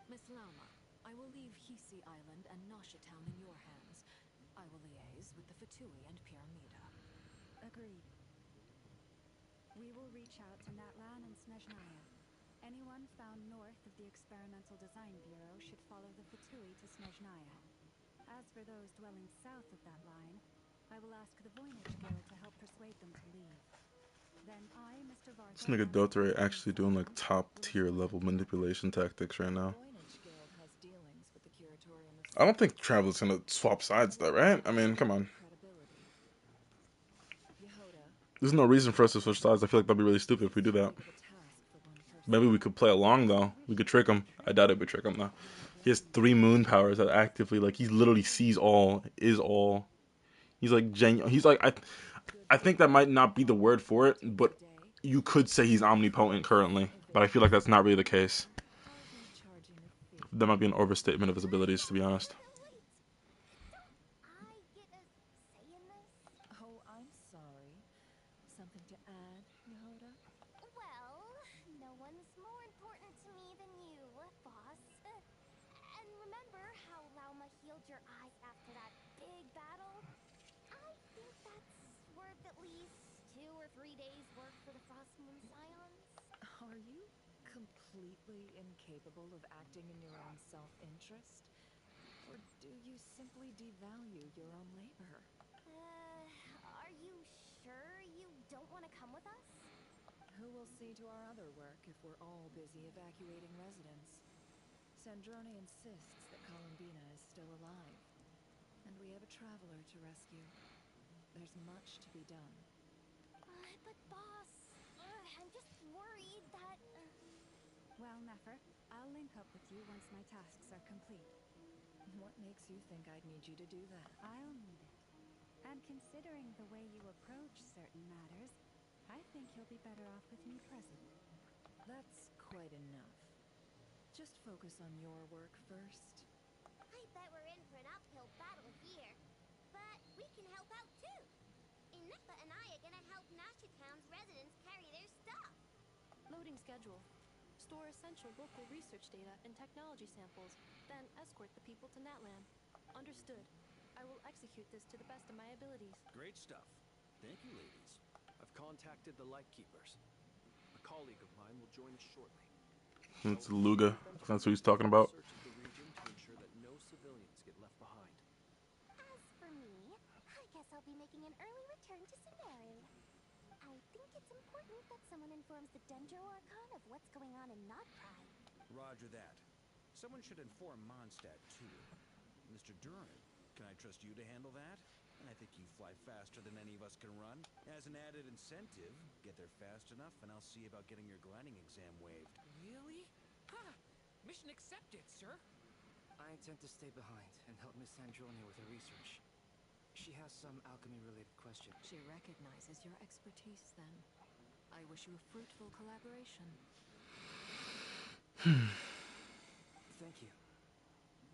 Miss Lauma, I will leave Hisi Island and Nasha Town in your hands. I will liaise with the Fatui and Pyramida. Agreed. We will reach out to Natlan and Snezhnaya. Anyone found north of the Experimental Design Bureau should follow the Fatui to Snezhnaya. As for those dwelling south of that line, I will ask the Voynich Guild to help persuade them to leave. Then I, Mr. Vartha, This nigga Dothrey actually doing like top tier level manipulation tactics right now. Voynich Guild has dealings with the Curatorium of I don't think Traveler's gonna swap sides though, right? I mean, come on. credibility. Yehoda, There's no reason for us to switch sides. I feel like that'd be really stupid if we do that. give a task for one person. Maybe we could play along though. We could trick him. I doubt it would trick him though. He has 3 moon powers that actively, like, he literally sees all, is all. He's like genuine. He's like, I think that might not be the word for it, but you could say he's omnipotent currently. But I feel like that's not really the case. I'll be charging a fee. That might be an overstatement of his abilities, to be honest. Wait! Don't I get a say in this? Oh, I'm sorry. Something to add, Yehoda? Well, no one's more important to me than you, boss. And remember how Lauma healed your eyes after that big battle? I think that's worth at least 2 or 3 days' work for the Frostmoon Scions. Are you completely incapable of acting in your own self-interest? Or do you simply devalue your own labor? Are you sure you don't want to come with us? Who will see to our other work if we're all busy evacuating residents? Sandrone insists that Columbina is still alive, and we have a traveler to rescue. There's much to be done. But boss, I'm just worried that... Well, Nefer, I'll link up with you once my tasks are complete. What makes you think I'd need you to do that? I'll need it. And considering the way you approach certain matters, I think you'll be better off with me present. That's quite enough. Just focus on your work first. I bet we're in for an uphill battle here. But we can help out too. Inekba and I are gonna help Nasha Town's residents carry their stuff. Loading schedule. Store essential local research data and technology samples, then escort the people to Natlan. Understood. I will execute this to the best of my abilities. Great stuff. Thank you, ladies. I've contacted the Lightkeepers. A colleague of mine will join us shortly. It's Luga. That's what he's talking about. Search of the region to ensure that no civilians get left behind. As for me, I guess I'll be making an early return to Sumeru. I think it's important that someone informs the Dendro Archon of what's going on in Notcry. Roger that. Someone should inform Mondstadt, too. Mr. Durin, can I trust you to handle that? I think you fly faster than any of us can run. As an added incentive, get there fast enough and I'll see about getting your gliding exam waived. Really? Ha! Mission accepted, sir. I intend to stay behind and help Miss Sandrone with her research. She has some alchemy-related questions. She recognizes your expertise, then. I wish you a fruitful collaboration. Thank you.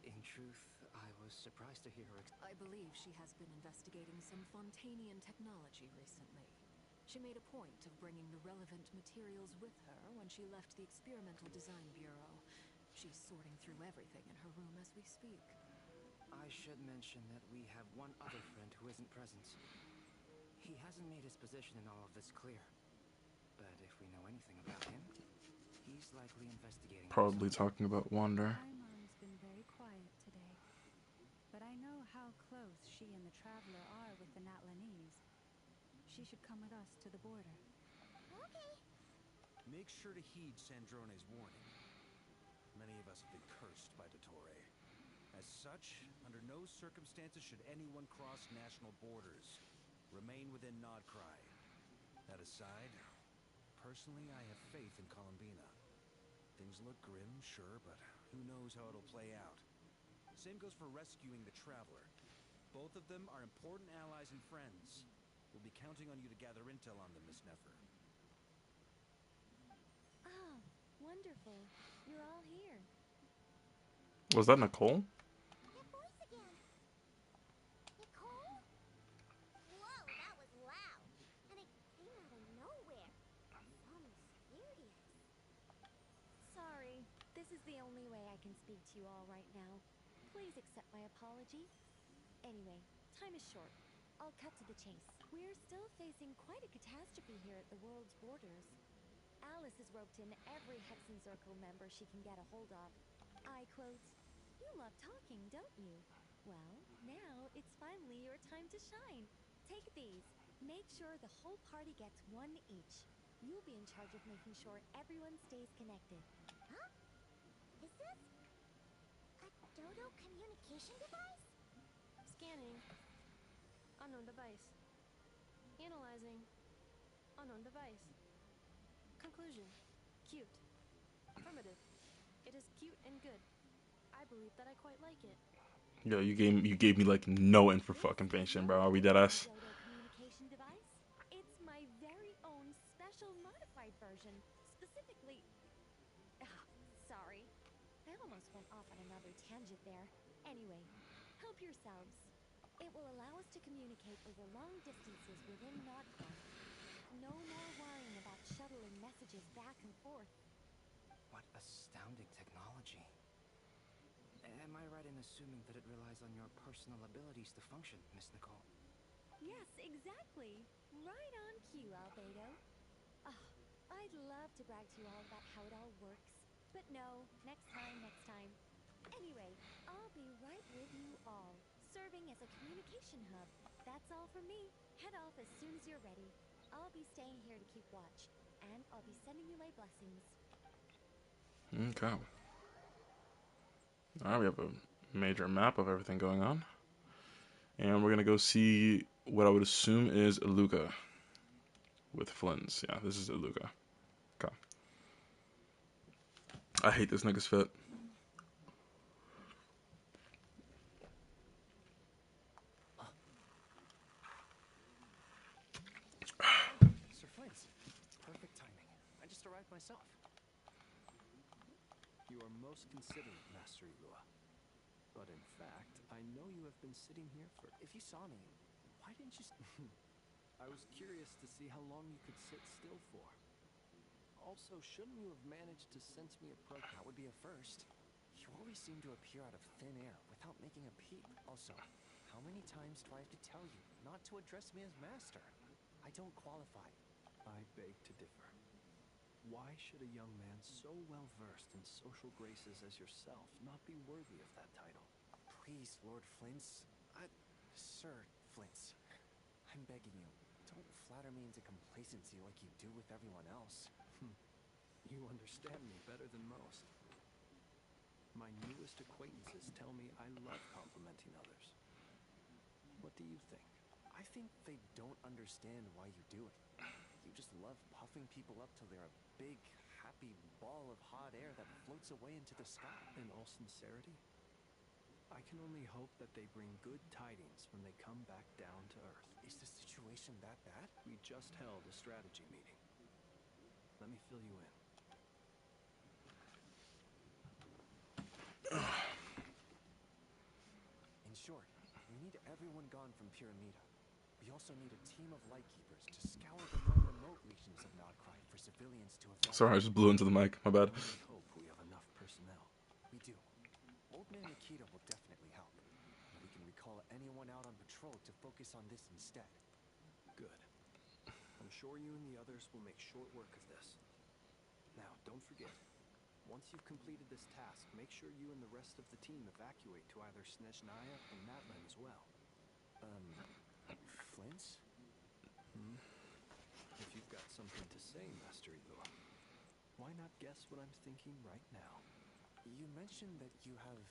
In truth, I was surprised to hear her. I believe she has been investigating some Fontanian technology recently. She made a point of bringing the relevant materials with her when she left the Experimental Design Bureau. She's sorting through everything in her room as we speak. I should mention that we have one other friend who isn't present. He hasn't made his position in all of this clear. But if we know anything about him, he's likely investigating. Probably talking about Wander. Paimon's been very quiet today. But I know how close she and the Traveler are with the Natlanese. She should come with us to the border. Okay. Make sure to heed Sandrone's warning. Many of us have been cursed by Dottore. As such, under no circumstances should anyone cross national borders. Remain within Nodcry. That aside, personally, I have faith in Columbina. Things look grim, sure, but who knows how it'll play out. Same goes for rescuing the Traveler. Both of them are important allies and friends. We'll be counting on you to gather intel on them, Miss Nefer. Ah, wonderful. You're all here. Was that Nicole? That voice again. Nicole? Whoa, that was loud. And it came out of nowhere. So mysterious. Sorry, this is the only way I can speak to you all right now. Please accept my apology. Anyway, time is short. I'll cut to the chase. We're still facing quite a catastrophe here at the world's borders. Alice has roped in every Hexen Circle member she can get a hold of. I quote, "You love talking, don't you? Well, now it's finally your time to shine. Take these. Make sure the whole party gets one each. You'll be in charge of making sure everyone stays connected." Huh? Is this a Dodo communication device? Scanning. Unknown device. Analyzing. Unknown device. Conclusion. Cute. Affirmative. It is cute and good. I believe that I quite like it. Yo, you gave me like no info fucking information, bro. Are we dead ass? Dodo communication device. It's my very own special modified version. Specifically... sorry. I almost went off on another tangent there. Anyway, help yourselves. It will allow us to communicate over long distances within Nodcry. No more worrying about shuttling messages back and forth. What astounding technology. Am I right in assuming that it relies on your personal abilities to function, Miss Nicole? Yes, exactly. Right on cue, Albedo. Oh, I'd love to brag to you all about how it all works. But no, next time. Anyway, I'll be right with you all, serving as a communication hub. That's all from me. Head off as soon as you're ready. I'll be staying here to keep watch, and I'll be sending you my blessings. Okay. Alright, we have a major map of everything going on. And we're gonna go see what I would assume is Iluka. With Flynn's. Yeah, this is Iluka. Okay. I hate this nigga's fit. Sir Flint, perfect timing. I just arrived myself. You are most considerate, Master Ilua. But in fact, I know you have been sitting here for... If you saw me, why didn't you... I was curious to see how long you could sit still for. Also, shouldn't you have managed to sense me approach? That would be a first. You always seem to appear out of thin air without making a peep. Also, how many times do I have to tell you not to address me as master? I don't qualify. I beg to differ. Why should a young man so well versed in social graces as yourself not be worthy of that title? Please, Lord Flint's... Sir Flint's. I'm begging you, don't flatter me into complacency like you do with everyone else. You understand me better than most. My newest acquaintances tell me I love complimenting others. What do you think? I think they don't understand why you do it. You just love puffing people up till they're a big, happy ball of hot air that floats away into the sky. In all sincerity, I can only hope that they bring good tidings when they come back down to Earth. Is the situation that bad? We just held a strategy meeting. Let me fill you in. In short, we need everyone gone from Pyramida. We also need a team of Lightkeepers to scour the more remote regions of Nodcry for civilians to evacuate. Sorry, I just blew into the mic. My bad. I only hope we have enough personnel. We do. Old Man Nikita will definitely help. And we can recall anyone out on patrol to focus on this instead. Good. I'm sure you and the others will make short work of this. Now, don't forget, once you've completed this task, make sure you and the rest of the team evacuate to either Snezhnaya or Natlan as well. Flint's? something to say, Master Elua. Why not guess what I'm thinking right now? You mentioned that you have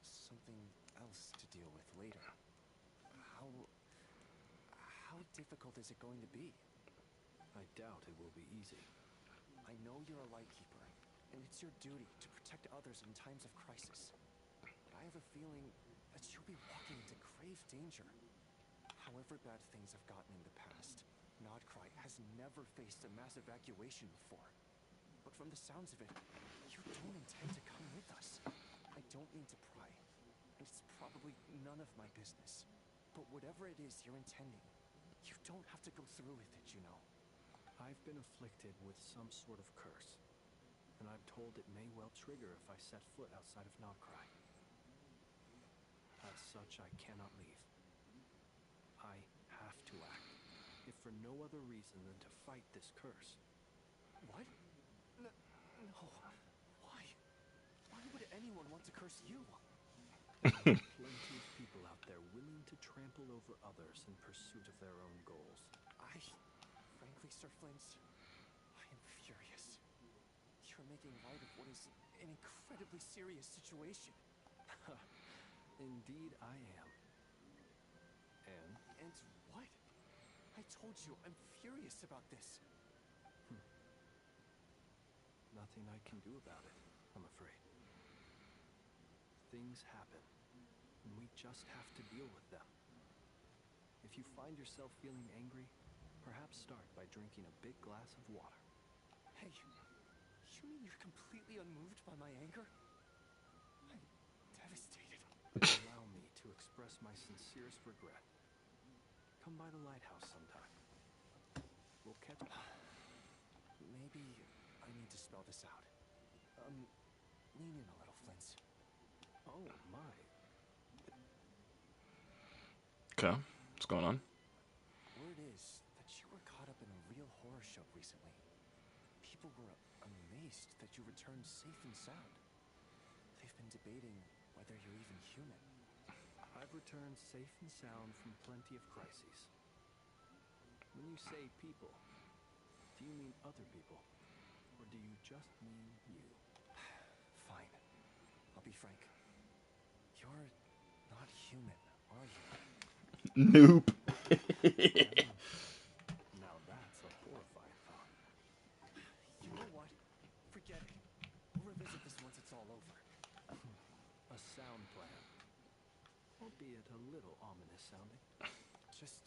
something else to deal with later. How difficult is it going to be? I doubt it will be easy. I know you're a Lightkeeper, and it's your duty to protect others in times of crisis. But I have a feeling that you'll be walking into grave danger. However bad things have gotten in the past, Nodcry has never faced a mass evacuation before. But from the sounds of it, you don't intend to come with us. I don't mean to pry, and it's probably none of my business. But whatever it is you're intending, you don't have to go through with it, you know. I've been afflicted with some sort of curse, and I'm told it may well trigger if I set foot outside of Nodcry. As such, I cannot leave. I have to act, if for no other reason than to fight this curse. What? No. Why? Why would anyone want to curse you? There are plenty of people out there willing to trample over others in pursuit of their own goals. Frankly, Sir Flint, I am furious. You're making light of what is an incredibly serious situation. Indeed, I am. And what? I told you, I'm furious about this. Nothing I can do about it, I'm afraid. Things happen, and we just have to deal with them. If you find yourself feeling angry, perhaps start by drinking a big glass of water. Hey, you mean you're completely unmoved by my anger? I'm devastated. Allow me to express my sincerest regret. Come by the lighthouse sometime. We'll catch... Maybe I need to spell this out. Lean in a little, Flint. Oh, my. Okay, what's going on? Word is that you were caught up in a real horror show recently. People were amazed that you returned safe and sound. They've been debating whether you're even human. I've returned safe and sound from plenty of crises. When you say people, do you mean other people? Or do you just mean you? Fine. I'll be frank. You're not human, are you? Nope. Now that's a horrifying thought. You know what? Forget it. We'll revisit this once it's all over. A sound plan. Albeit a little ominous sounding. Just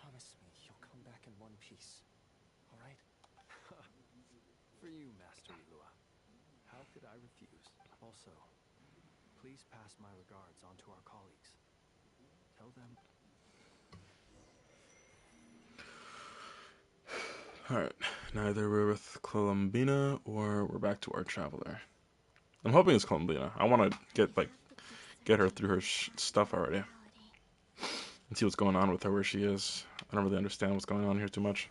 promise me you'll come back in one piece. All right? For you, Master Elua. How could I refuse? Also, please pass my regards on to our colleagues. Tell them... Alright, neither we're with Columbina or we're back to our traveler. I'm hoping it's Columbina. I want to get her through her stuff already. And see what's going on with her, where she is. I don't really understand what's going on here too much.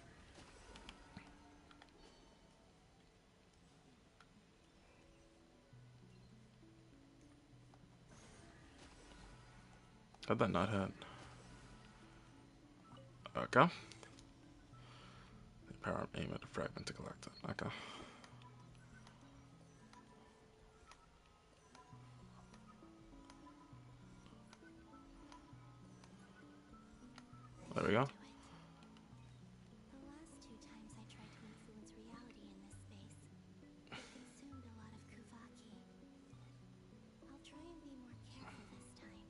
How'd that not hit? Okay. Power aim at a fragment to collect it. Okay. There we go. The last two times I tried to influence reality in this space, it consumed a lot of Kuvaki. I'll try and be more careful this time.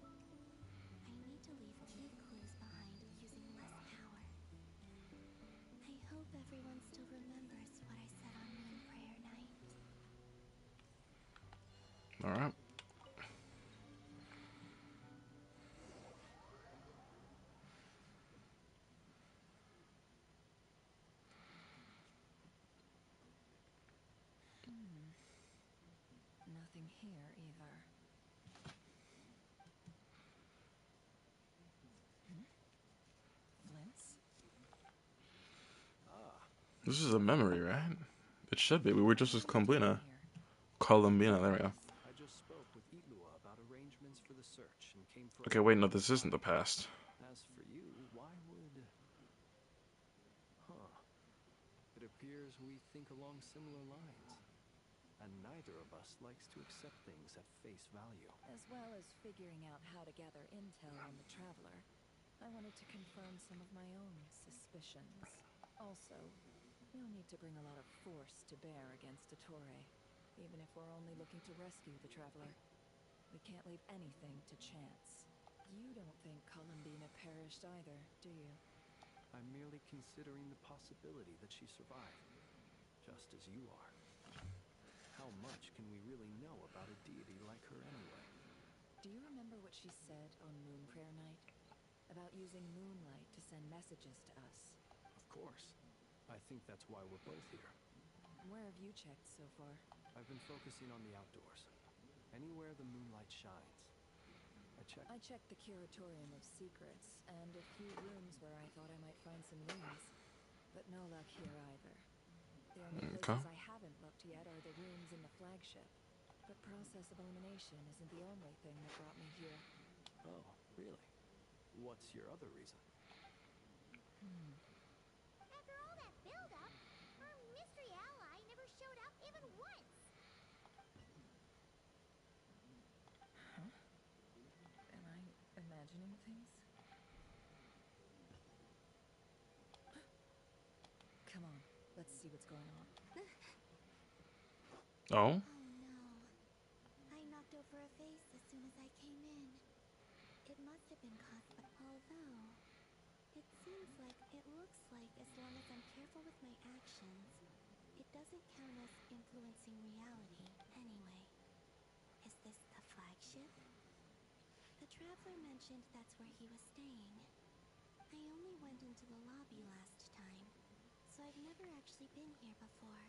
I need to leave key clues behind using less power. I hope everyone still remembers what I said on Moon Prayer Night. Alright. Nothing here either. Flint's? This is a memory, right? It should be. We were just with Columbina. Columbina, there we go. I just spoke with Elua about arrangements for the search and came for... Okay, wait, no, this isn't the past. As for you, why would... it appears we think along similar lines. And neither of us likes to accept things at face value. As well as figuring out how to gather intel on the Traveler, I wanted to confirm some of my own suspicions. Also, we'll need to bring a lot of force to bear against Ettore, even if we're only looking to rescue the Traveler. We can't leave anything to chance. You don't think Columbina perished either, do you? I'm merely considering the possibility that she survived, just as you are. How much can we really know about a deity like her anyway? Do you remember what she said on Moon Prayer Night? About using moonlight to send messages to us? Of course. I think that's why we're both here. Where have you checked so far? I've been focusing on the outdoors. Anywhere the moonlight shines. I checked the Curatorium of Secrets, and a few rooms where I thought I might find some runes. But no luck here either. The only Okay. places I haven't looked yet are the rooms in the flagship. But process of elimination isn't the only thing that brought me here. Oh, really? What's your other reason? After all that build-up, our mystery ally never showed up even once. Huh? Am I imagining things? Come on, let's see what's going on. Oh? Oh no. I knocked over a vase as soon as I came in. It must have been caused by... Although, it seems like it looks like as long as I'm careful with my actions, it doesn't count as influencing reality anyway. Is this the flagship? The Traveler mentioned that's where he was staying. I only went into the lobby last time, so I've never actually been here before.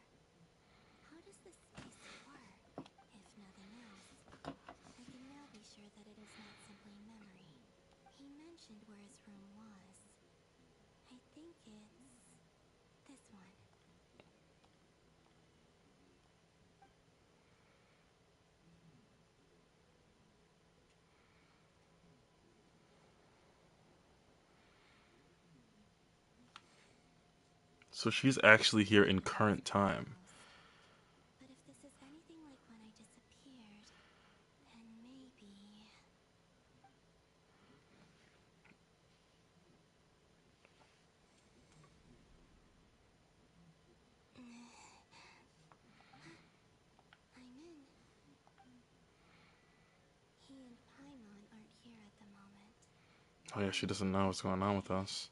How does this space work, if nothing else? I can now be sure that it is not simply memory. He mentioned where his room was. I think it's... this one. So she's actually here in current time. But if this is anything like when I disappeared, then maybe... I'm in. He and Paimon aren't here at the moment. Oh yeah, she doesn't know what's going on with us.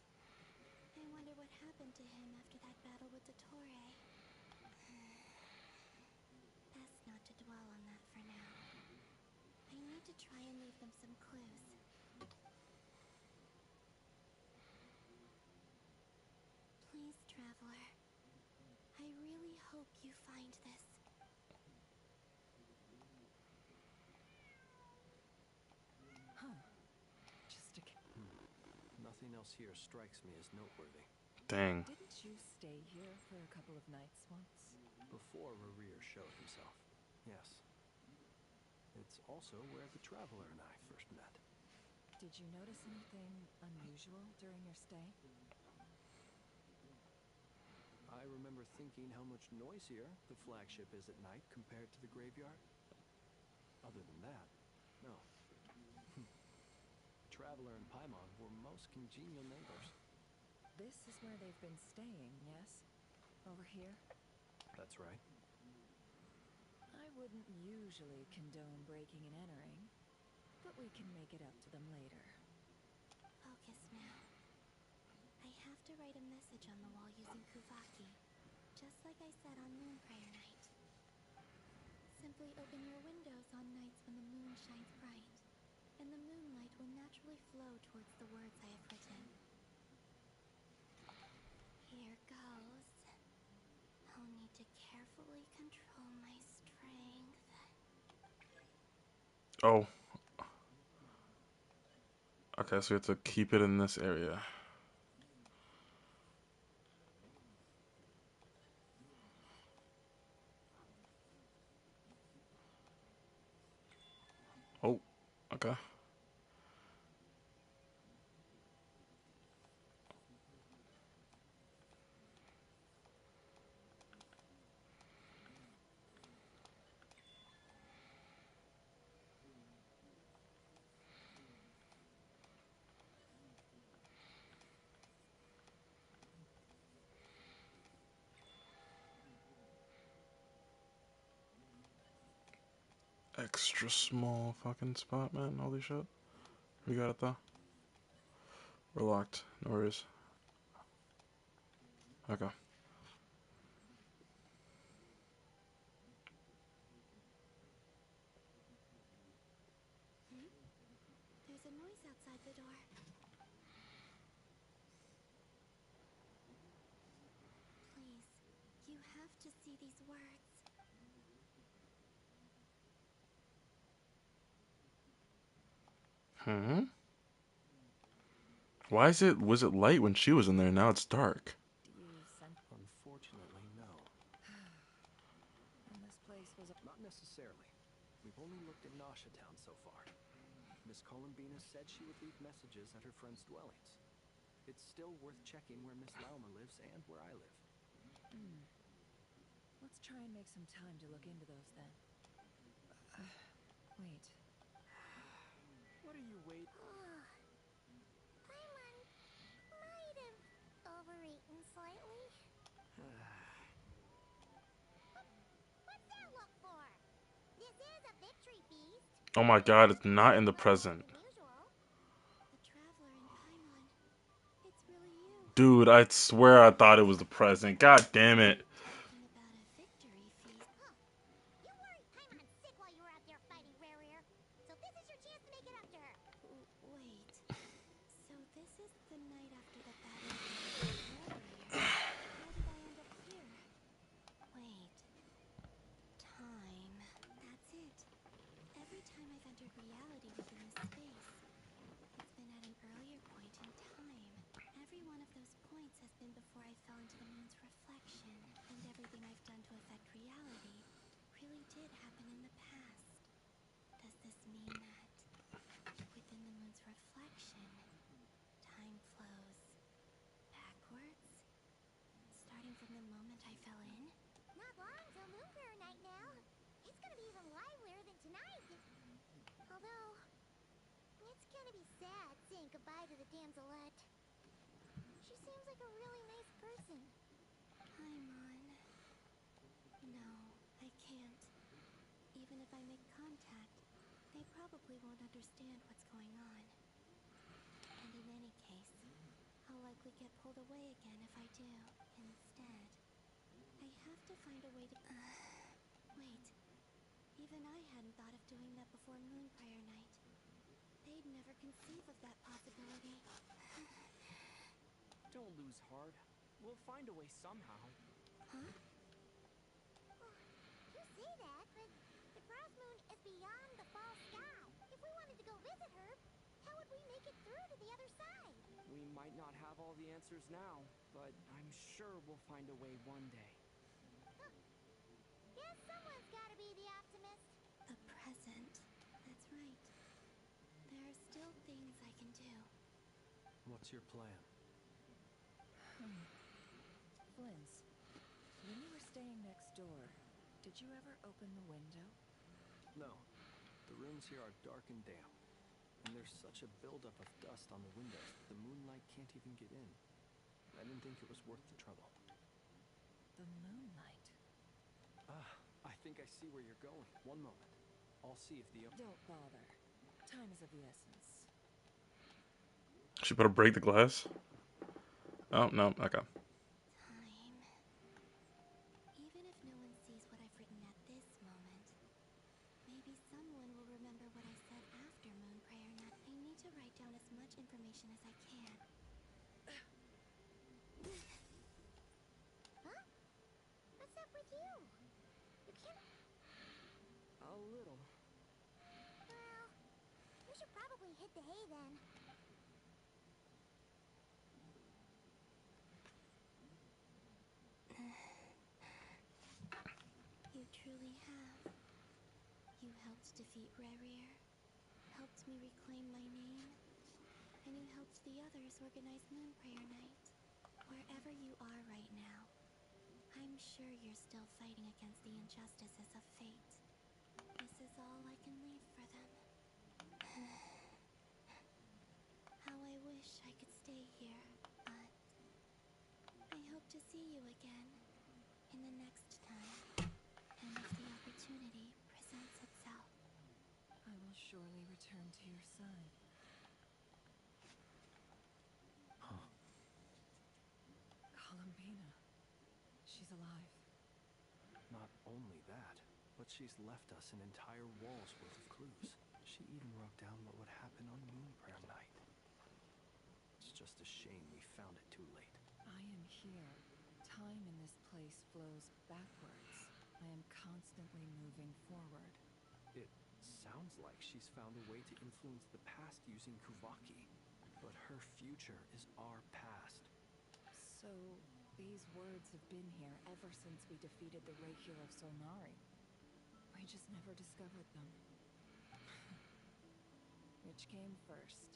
I wonder what happened to him after that battle with Ettore. Best not to dwell on that for now. I need to try and leave them some clues. Please, Traveler. I really hope you find this. Huh. Just a... Nothing else here strikes me as noteworthy. Dang. Didn't you stay here for a couple of nights once? Before Rerir showed himself, yes. It's also where the Traveler and I first met. Did you notice anything unusual during your stay? I remember thinking how much noisier the flagship is at night compared to the graveyard. Other than that, no. Traveler and Paimon were most congenial neighbors. This is where they've been staying, yes? Over here? That's right. I wouldn't usually condone breaking and entering, but we can make it up to them later. Focus now. I have to write a message on the wall using Kuvaki, just like I said on Moon Prayer Night. Simply open your windows on nights when the moon shines bright, and the moonlight will naturally flow towards the words I have written. Here goes. I'll need to carefully control my strength. Oh. Okay, so we have to keep it in this area. Oh, okay. extra small fucking spot, man. Holy shit. We got it though. We're locked. No worries. Okay. There's a noise outside the door. Please, you have to see these words. Hmm? Why is it, was it light when she was in there? Now it's dark. Do you sense? Unfortunately, no. And this place was. Not necessarily. We've only looked at Nasha Town so far. Miss Columbina said she would leave messages at her friends' dwellings. It's still worth checking where Miss Laumer lives and where I live. Let's try and make some time to look into those then. Wait. What are you waiting? Paimon might have overeaten slightly. What's that look for? This is a victory feast. Oh my god, it's not in the present. The traveler in Paimon. It's really you. Dude, I swear I thought it was the present. God damn it. Talking about a victory feast. Huh. You worried Paimon sick while you were out there fighting Rare. So this is your chance to make it up to her. Wait. So this is the night after the battle with Rare. How did I end up here? Wait. Time. That's it. Every time I've entered reality within this space, it's been at an earlier point in time. Every one of those points has been before I fell into the moon's reflection, and everything I've done to affect reality really did happen in the past. Does this mean that within the moon's reflection, time flows backwards? Starting from the moment I fell in? Not long till Moon Prayer Night now. It's gonna be even livelier than tonight. Although, it's gonna be sad saying goodbye to the damselette. She seems like a really nice person. Paimon. No, I can't. Even if I make contact, they probably won't understand what's going on. And in any case, I'll likely get pulled away again if I do. Instead, I have to find a way to... Wait. Even I hadn't thought of doing that before Moon Prayer Night. They'd never conceive of that possibility. Don't lose heart. We'll find a way somehow. Huh? Well, you say that, but the Cross Moon is beyond the fall sky. If we wanted to go visit her, how would we make it through to the other side? We might not have all the answers now, but I'm sure we'll find a way one day. Huh. Guess someone's gotta be the optimist. The present. That's right. There are still things I can do. What's your plan? Flynn's. When you were staying next door, did you ever open the window? No. The rooms here are dark and damp. And there's such a buildup of dust on the windows that the moonlight can't even get in. I didn't think it was worth the trouble. The moonlight. I think I see where you're going. One moment. I'll see if the... Don't bother. Time is of the essence. She better break the glass. Oh, no. Okay. Time. Even if no one sees what I've written at this moment, maybe someone will remember what I said after Moon Prayer Night. I need to write down as much information as I can. Huh? What's up with you? You can't... A little. Well, we should probably hit the hay then. You truly have. You helped defeat Rare, helped me reclaim my name, and you helped the others organize Moon Prayer Night. Wherever you are right now, I'm sure you're still fighting against the injustices of fate. This is all I can leave for them. How I wish I could stay here, but I hope to see you again in the next time, and if the opportunity presents itself. will surely return to your side. Huh. Columbina. She's alive. Not only that, but she's left us an entire wall's worth of clues. She even wrote down what would happen on Moon Prayer Night. It's just a shame we found it too late. I am here. Time in this place flows backwards. I am constantly moving forward. It sounds like she's found a way to influence the past using Kuvaki. But her future is our past. So, these words have been here ever since we defeated the Reikir of Solnari. We just never discovered them. Which came first,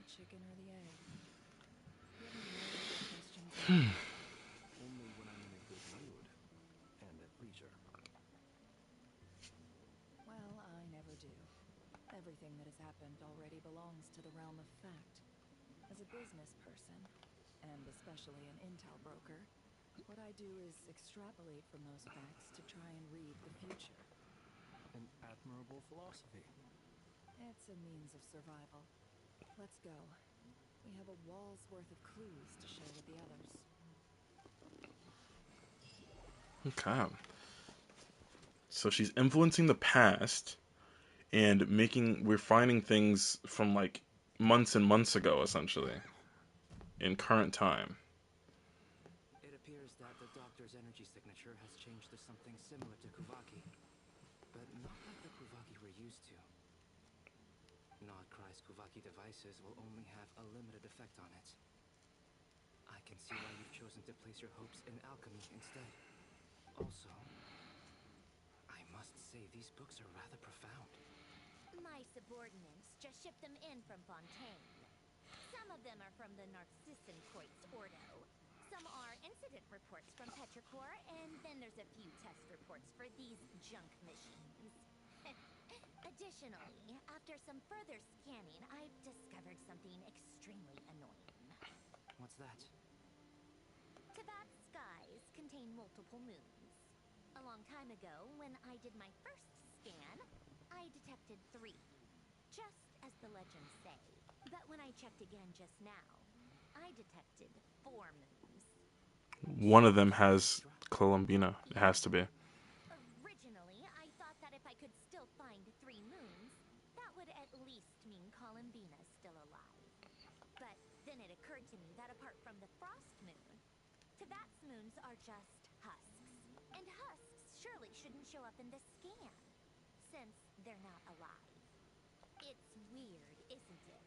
the chicken or the egg? Do you have any more questions? Only when I'm in a good mood and at leisure. Well, I never do. Everything that has happened already belongs to the realm of fact. As a business person, and especially an intel broker, what I do is extrapolate from those facts to try and read the future. An admirable philosophy. It's a means of survival. Let's go. We have a wall's worth of clues to share with the others. Okay. So she's influencing the past and we're finding things from like months and months ago, essentially, in current time. It appears that the doctor's energy signature has changed to something similar to Kuvaki, but not like the Kuvaki we're used to. Nodcry's Kuvaki devices will only have a limited effect on it. I can see why you've chosen to place your hopes in alchemy instead. Also, I must say these books are rather profound. My subordinates just shipped them in from Fontaine. Some of them are from the Archon-Quest+dialogue Ordo. Some are incident reports from Petrichor, and then there's a few test reports for these junk machines. Additionally, after some further scanning, I've discovered something extremely annoying. What's that? Teyvat's skies contain multiple moons. A long time ago, when I did my first scan, I detected 3. Just as the legends say. But when I checked again just now, I detected 4 moons. One of them has Columbina. It has to be. Originally, I thought that if I could still find 3 moons, that would at least mean Columbina's still alive. But then it occurred to me that apart from the frost moon, Teyvat's moons are just husks. And husks surely shouldn't show up in this scan, since they're not alive. It's weird, isn't it?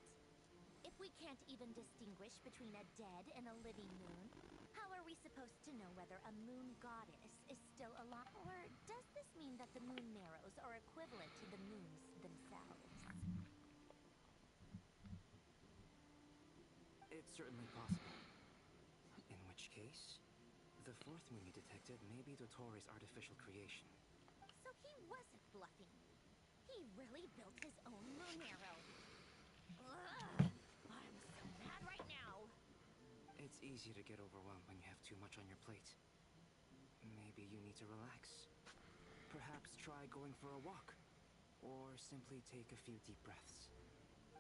If we can't even distinguish between a dead and a living moon, how are we supposed to know whether a moon goddess is still alive? Or does this mean that the moon marrows are equivalent to the moons themselves? It's certainly possible. In which case, the 4th moon you detected may be Dottore artificial creation. So he wasn't bluffing. He really built his own moon marrow. Ugh, I'm so mad right now. It's easy to get overwhelmed when you have too much on your plate. Maybe you need to relax. Perhaps try going for a walk. Or simply take a few deep breaths.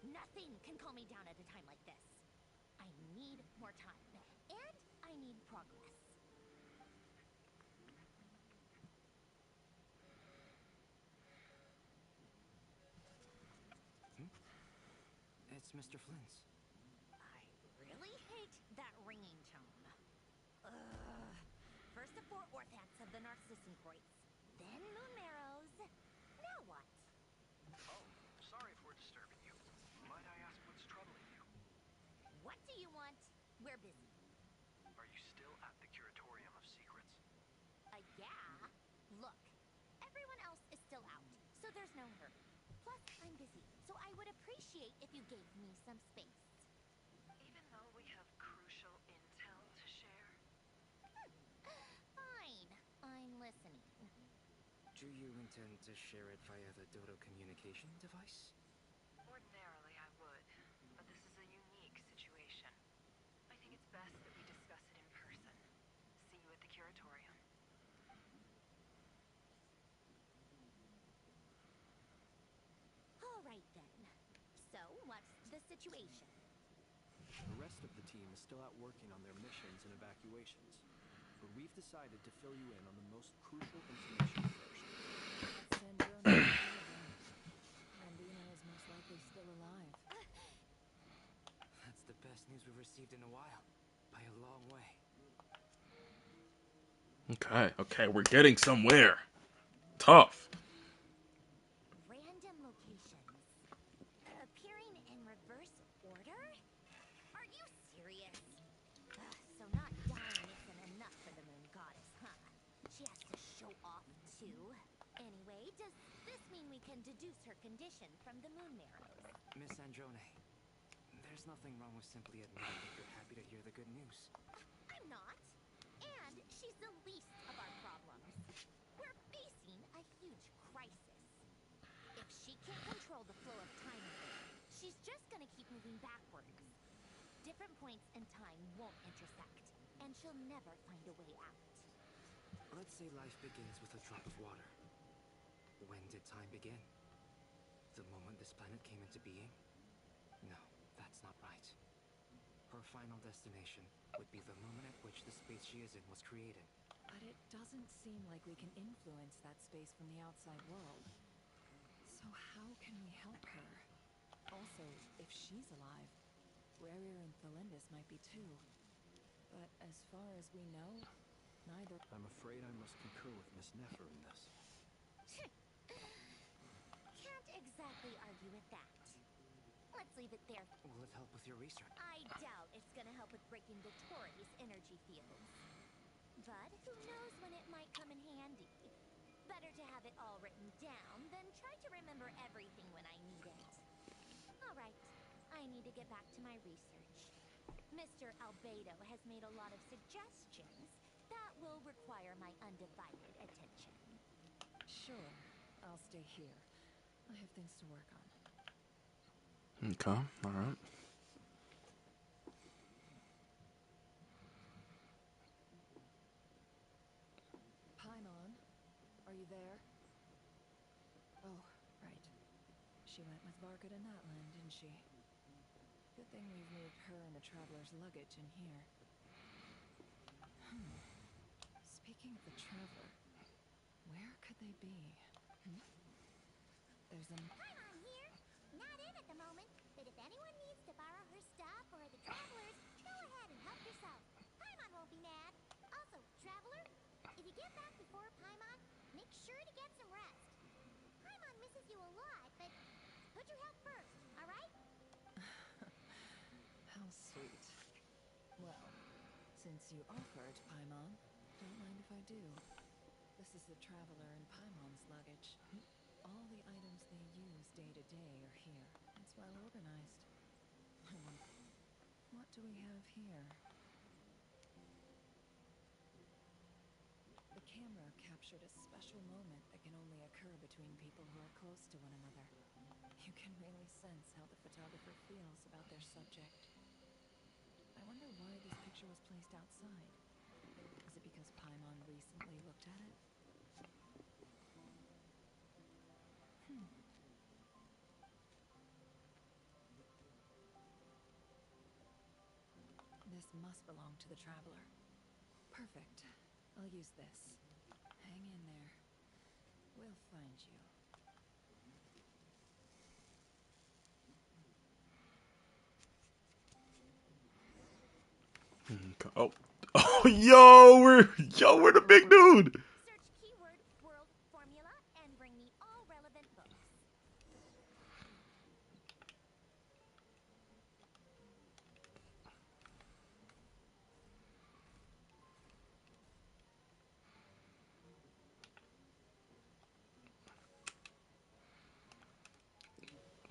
Nothing can calm me down at a time like this. I need more time. And I need progress. It's Mr. Flynn's. I really hate that ringing tone. Ugh. First the 4 orthats of the Archon-Quest, then moon marrows. Now what? Oh, sorry if we're disturbing you. Might I ask what's troubling you? What do you want? We're busy. Are you still at the Curatorium of Secrets? Yeah. Look, everyone else is still out, so there's no hurry. Plus, I'm busy, so I would appreciate if you gave me some space. Even though we have crucial intel to share? Fine, I'm listening. Do you intend to share it via the Dodo communication device? Ordinarily I would, but this is a unique situation. I think it's best that we discuss it in person. See you at the Curatorium. All right. situation. The rest of the team is still out working on their missions and evacuations, but we've decided to fill you in on the most crucial information first. Sandrone might be right. Columbina is most likely still alive. That's the best news we've received in a while. By a long way. Okay, we're getting somewhere. Tough. Random locations. Appearing in reverse order? Are you serious? So not dying isn't enough for the moon goddess, huh? She has to show off too. Anyway, does this mean we can deduce her condition from the moon marrows? Miss Androne, there's nothing wrong with simply admitting that you're happy to hear the good news. I'm not. And she's the least of our problems. We're facing a huge crisis. If she can't control the flow of time in there, she's just gonna keep moving backwards. Different points in time won't intersect, and she'll never find a way out. Let's say life begins with a drop of water. When did time begin? The moment this planet came into being? No, that's not right. Her final destination would be the moment at which the space she is in was created. But it doesn't seem like we can influence that space from the outside world. So how can we help her? Also, if she's alive, Rerir and Thelindis might be too. But as far as we know, neither... I'm afraid I must concur with Miss Nefer in this. Can't exactly argue with that. Let's leave it there. Will it help with your research? I doubt it's gonna help with breaking Dottore energy fields. But who knows when it might come in handy. Better to have it all written down than try to remember everything when I need it. Alright, I need to get back to my research. Mr. Albedo has made a lot of suggestions that will require my undivided attention. Sure, I'll stay here. I have things to work on. Okay, alright. Paimon, are you there? Oh, right. She went with Varka to Natlan, didn't she? Good thing we've moved her and the Traveler's luggage in here. Speaking of the Traveler, where could they be? There's a... Paimon here. Not in at the moment, but if anyone needs to borrow her stuff or the Travelers, go ahead and help yourself. Paimon won't be mad. Also, Traveler, if you get back before Paimon, make sure to get some rest. Paimon misses you a lot, but put your health first, alright? How sweet. Well, since you offered, Paimon, don't mind if I do. This is the Traveler and Paimon's luggage. All the items they use day to day are here. It's well organized. What do we have here? The camera captured a special moment that can only occur between people who are close to one another. You can really sense how the photographer feels about their subject. I wonder why this picture was placed outside. Is it because Paimon recently looked at it? This must belong to the Traveler. Perfect. I'll use this. Hang in there. We'll find you. Okay. Oh, we're the big dude. Search keyword world formula and bring me all relevant books.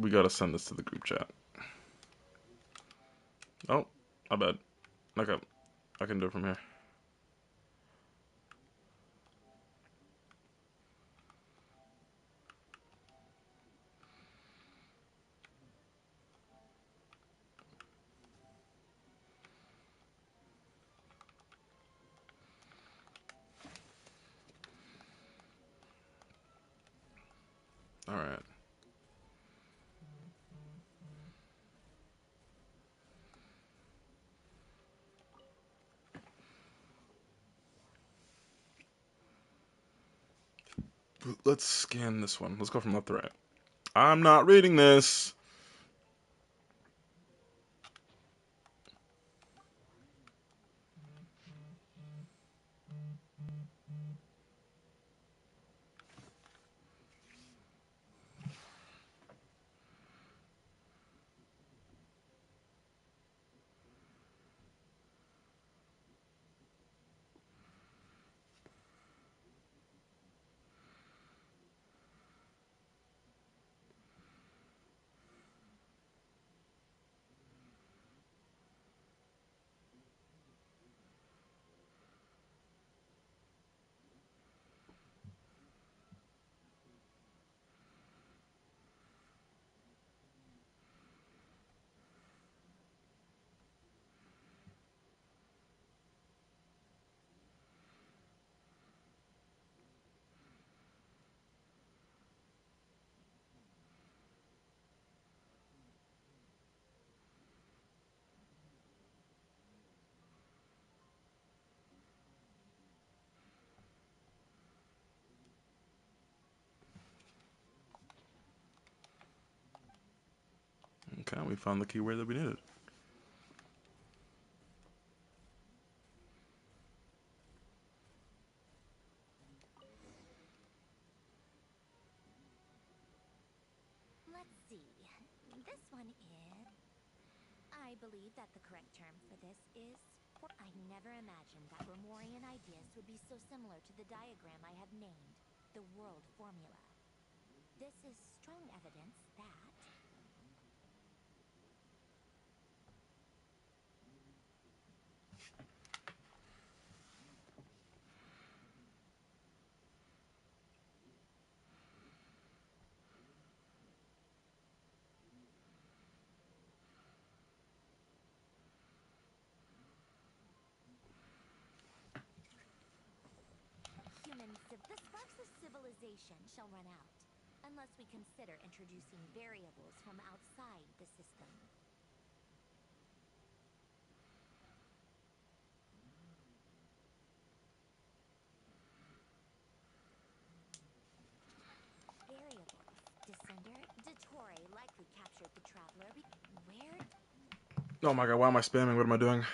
We gotta send this to the group chat. Oh, I bet. Okay, I can do it from here. All right. Let's scan this one. Let's go from left to right. I'm not reading this. Okay, we found the keyword that we needed. Let's see. This one is... I believe that the correct term for this is... I never imagined that Romorian ideas would be so similar to the diagram I have named, the world formula. This is strong evidence that... the sparks of civilization shall run out, unless we consider introducing variables from outside the system. Variables. Descender, Dottore likely captured the traveler. Where? Oh my god, why am I spamming? What am I doing?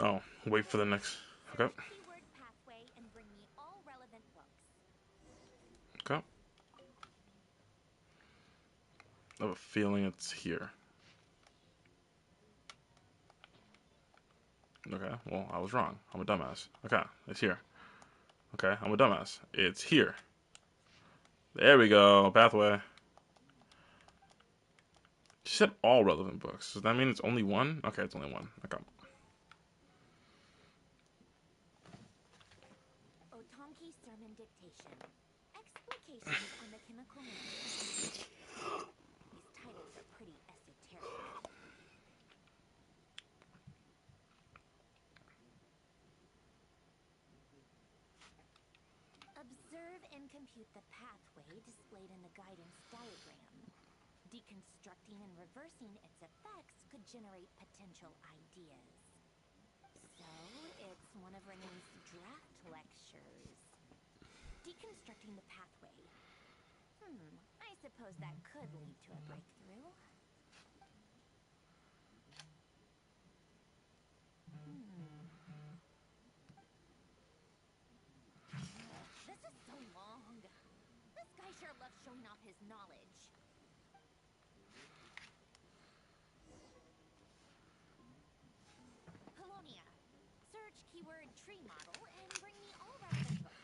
Oh, wait for the next. Okay. Keyword pathway and bring me all relevant books. Okay. I have a feeling it's here. Okay, well, I was wrong. I'm a dumbass. Okay, it's here. Okay, I'm a dumbass. It's here. There we go. Pathway. She said all relevant books. Does that mean it's only one? Okay, it's only one. Okay. Otonki Sermon Dictation. Explications on the chemical nature. These titles are pretty esoteric. Observe and compute the pathway displayed in the guidance diagram. Deconstructing and reversing its effects could generate potential ideas. So, it's one of Renee's draft lectures. Deconstructing the pathway. I suppose that could lead to a breakthrough. This is so long. This guy sure loves showing off his knowledge. Polonia. Search keyword tree model and bring me all relevant books.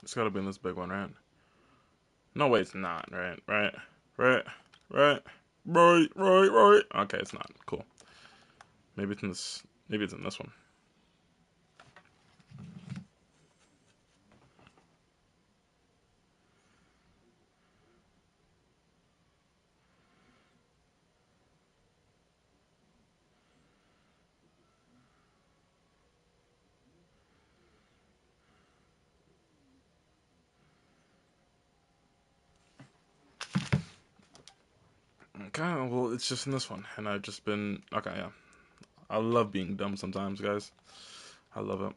It's gotta be in this big one, right? No, wait, it's not. Right. Right. Okay, it's not. Cool. Maybe it's in this. Maybe it's in this one. Okay, well, it's just in this one, and I've just been okay. Yeah, I love being dumb sometimes, guys. I love it.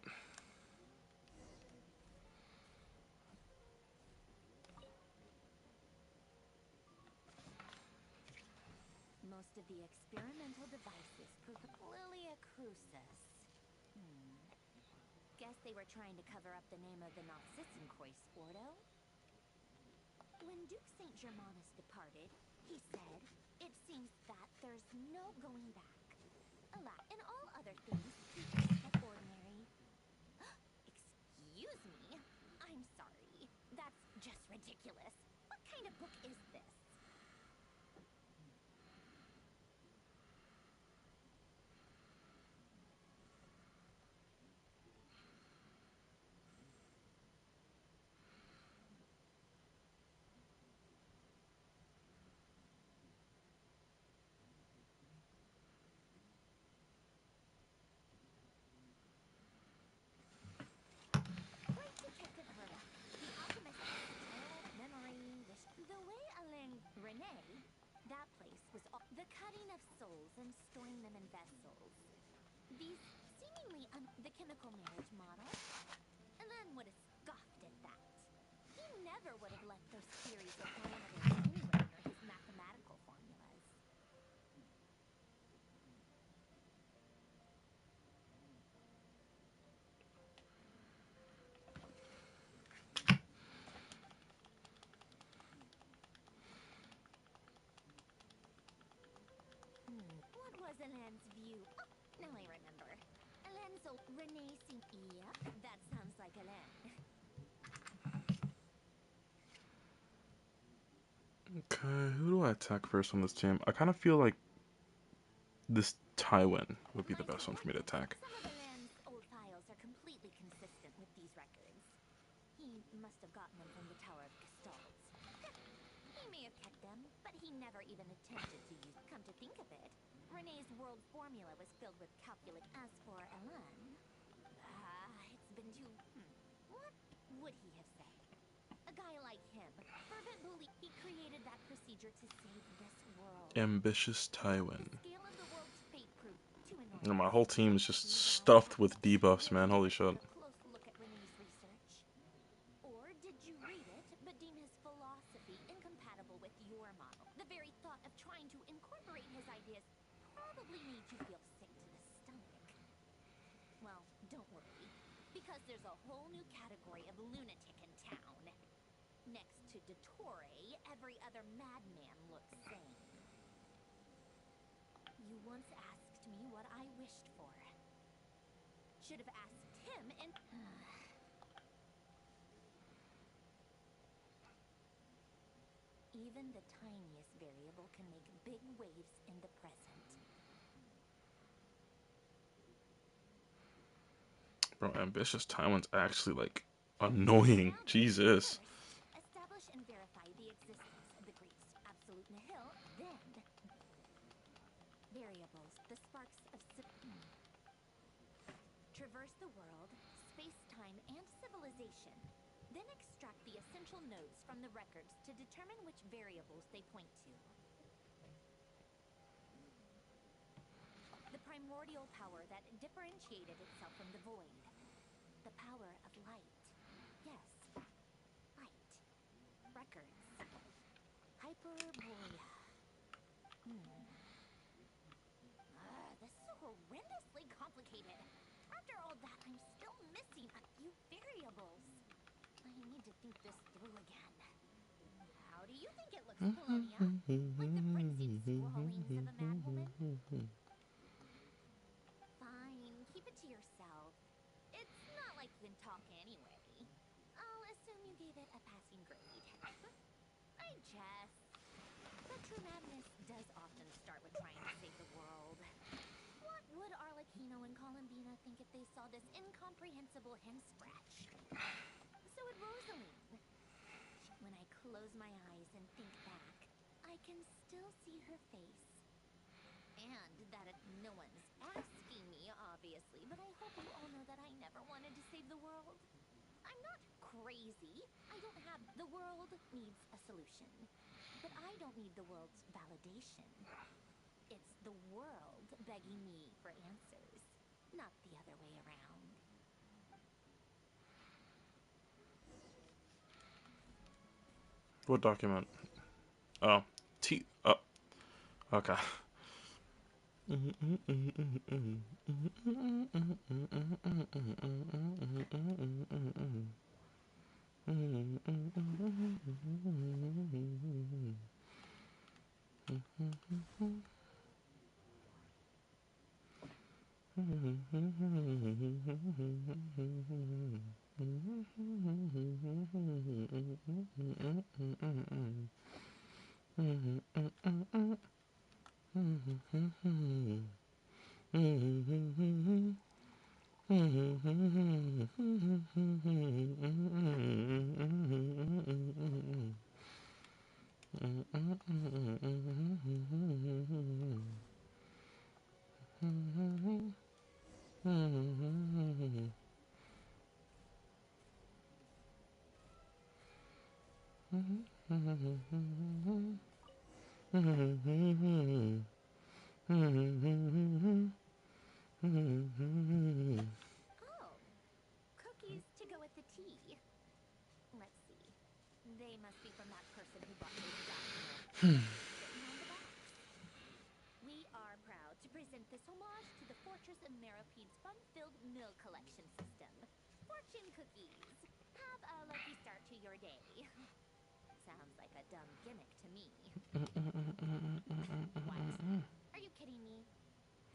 Most of the experimental devices prove Lilia Crucis. Guess they were trying to cover up the name of the Narcissenkois Ordo? When Duke St. Germanus departed, he said, "It seems that there's no going back. Alas, in all other things, he is but ordinary." Excuse me? I'm sorry. That's just ridiculous. What kind of book is this? Great Detective Verlac, the alchemist's tale, memory, the way Alain Renee, that place was the cutting of souls and storing them in vessels. These seemingly the chemical marriage model. Alain would have scoffed at that. He never would have left those theories or parameters anywhere near his mathematical formulas. What was Alain's view? Oh, now I remember. Alain's old Renee Yep, that sounds like Alain. Okay, who do I attack first on this team? I kind of feel like this Tywin would be the best one for me to attack. Some of Alain's old files are completely consistent with these records. He must have gotten them from the Tower of Gestalts. He may have kept them, but he never even attempted to use. Come to think of it, Renee's world formula was filled with calculus. As for Alain, it's been too. What would he have said? A guy like him, fervent belief, he created that procedure to save this world. Ambitious Tywin. The scale of the world's fate proved too enormous. And my whole team is just stuffed with debuffs, man. Holy shit. Close look at Renee's research. Or did you read it, but deem his philosophy incompatible with your model? The very thought of trying to incorporate his ideas probably made you feel sick to the stomach. Well, don't worry, because there's a whole new category of lunatic in town. Next to Dottore, every other madman looks sane. You once asked me what I wished for. Should have asked him and... Even the tiniest variable can make big waves in the present. Bro, Ambitious Tywin's actually, like, annoying. Jesus. Establish and verify the existence of the great absolute nihil, then... Variables, the sparks of... Traverse the world, space-time, and civilization. Then extract the essential nodes from the records to determine which variables they point to. The primordial power that differentiated itself from the void. The power of light. Yes, light. Records. Hyperborea. This is horrendously complicated. After all that, I'm still missing a few variables. I need to think this through again. How do you think it looks, Columbia? Like the frenzied scrawlings of a madwoman? Fine, keep it to yourself. It's not like you can talk anyway. I'll assume chest. But true madness does often start with trying to save the world. What would Arlecchino and Columbina think if they saw this incomprehensible hen scratch? So would Rosaline. When I close my eyes and think back, I can still see her face. And that no one's asking me, obviously, but I hope you all know that I never wanted to save the world. I'm not crazy. I don't have... The world needs a solution. But I don't need the world's validation. It's the world begging me for answers, not the other way around. What document? Oh. Oh. Okay. Oh, cookies to go with the tea. Let's see. They must be from that person who bought those documents written on the box. We are proud to present this homage to the Fortress of Meropede's fun-filled mill collection system. Fortune cookies. Have a lucky start to your day. Sounds like a dumb gimmick to me. What? Are you kidding me?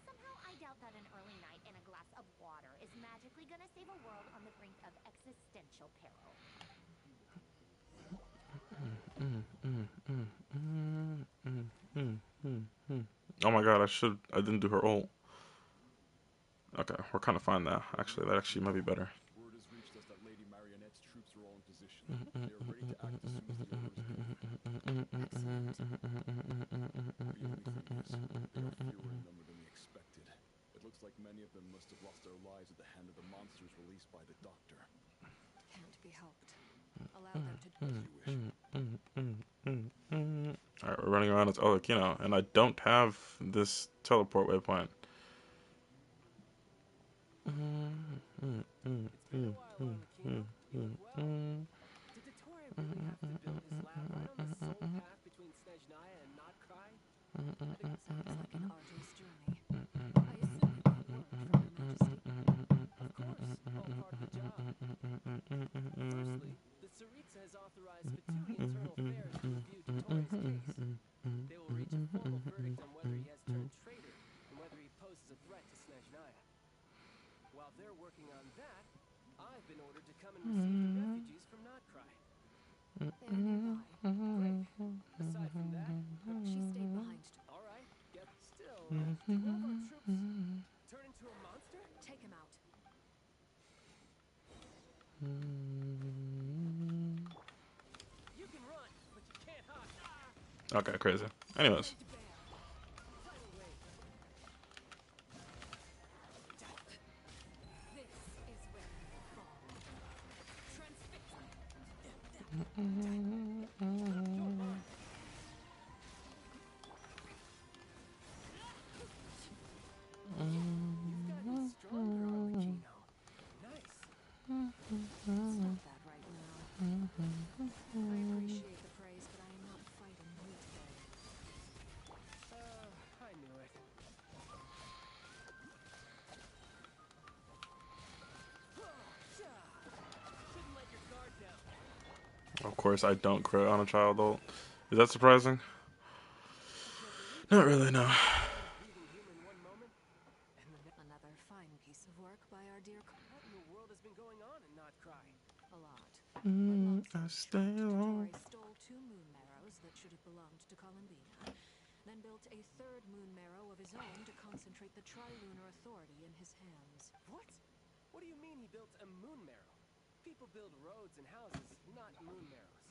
Somehow I doubt that an early night and a glass of water is magically gonna save a world on the brink of existential peril. Oh my god, I didn't do her ult. Okay, we're kind of fine now. Actually, that actually might be better. Word has reached us that Lady Marionette's troops are all in position. They are ready to act as soon as the orders are given. Excellent. Really for this, there are fewer in number than we expected. It looks like many of them must have lost their lives at the hand of the monsters released by the Doctor. Can't be helped. Allow them to... As you wish. Alright, we're running around as Arlecchino, and I don't have this teleport waypoint. It's been a while, Arlecchino. You look well. Did Dottore really have to build his lab right on the sole path between Snezhnaya and Notcry? Sounds like an arduous journey. I assume you got word from Your Majesty. Of course, all part of the job. Firstly, the Tsaritsa has authorized Fatui Internal Affairs to review Dottore's case. They will reach a formal verdict on whether he has turned traitor and whether he poses a threat to Snezhnaya. While they're working on that, I've been ordered to come and receive the refugees from Notcry. They are nearby. Great. Aside from that, She stayed behind. all right. Get still. Did one of our troops turn into a monster? Take him out. You can run, but you can't hide. Okay, crazy. Anyways. Tidal wave. This is where you fall. Transfix. You're mine. You've gotten stronger, Arlecchino. Nice. Stop that right now. I appreciate the praise, but I am not fighting you today. I knew it. Shouldn't let your guard down. Of course, I don't crit on a child ult. Is that surprising? Not really, no. Breathing human one moment, and the next. Another fine piece of work by our dear... What in the world has been going on in Notcry? A lot. But long I story stay short, long. Dottore stole 2 moon marrows that to Columbina, then built a third moon marrow of his own to concentrate the Tri-Lunar Authority in his hands. What? What do you mean he built a moon marrow? People build roads and houses, not moon marrows.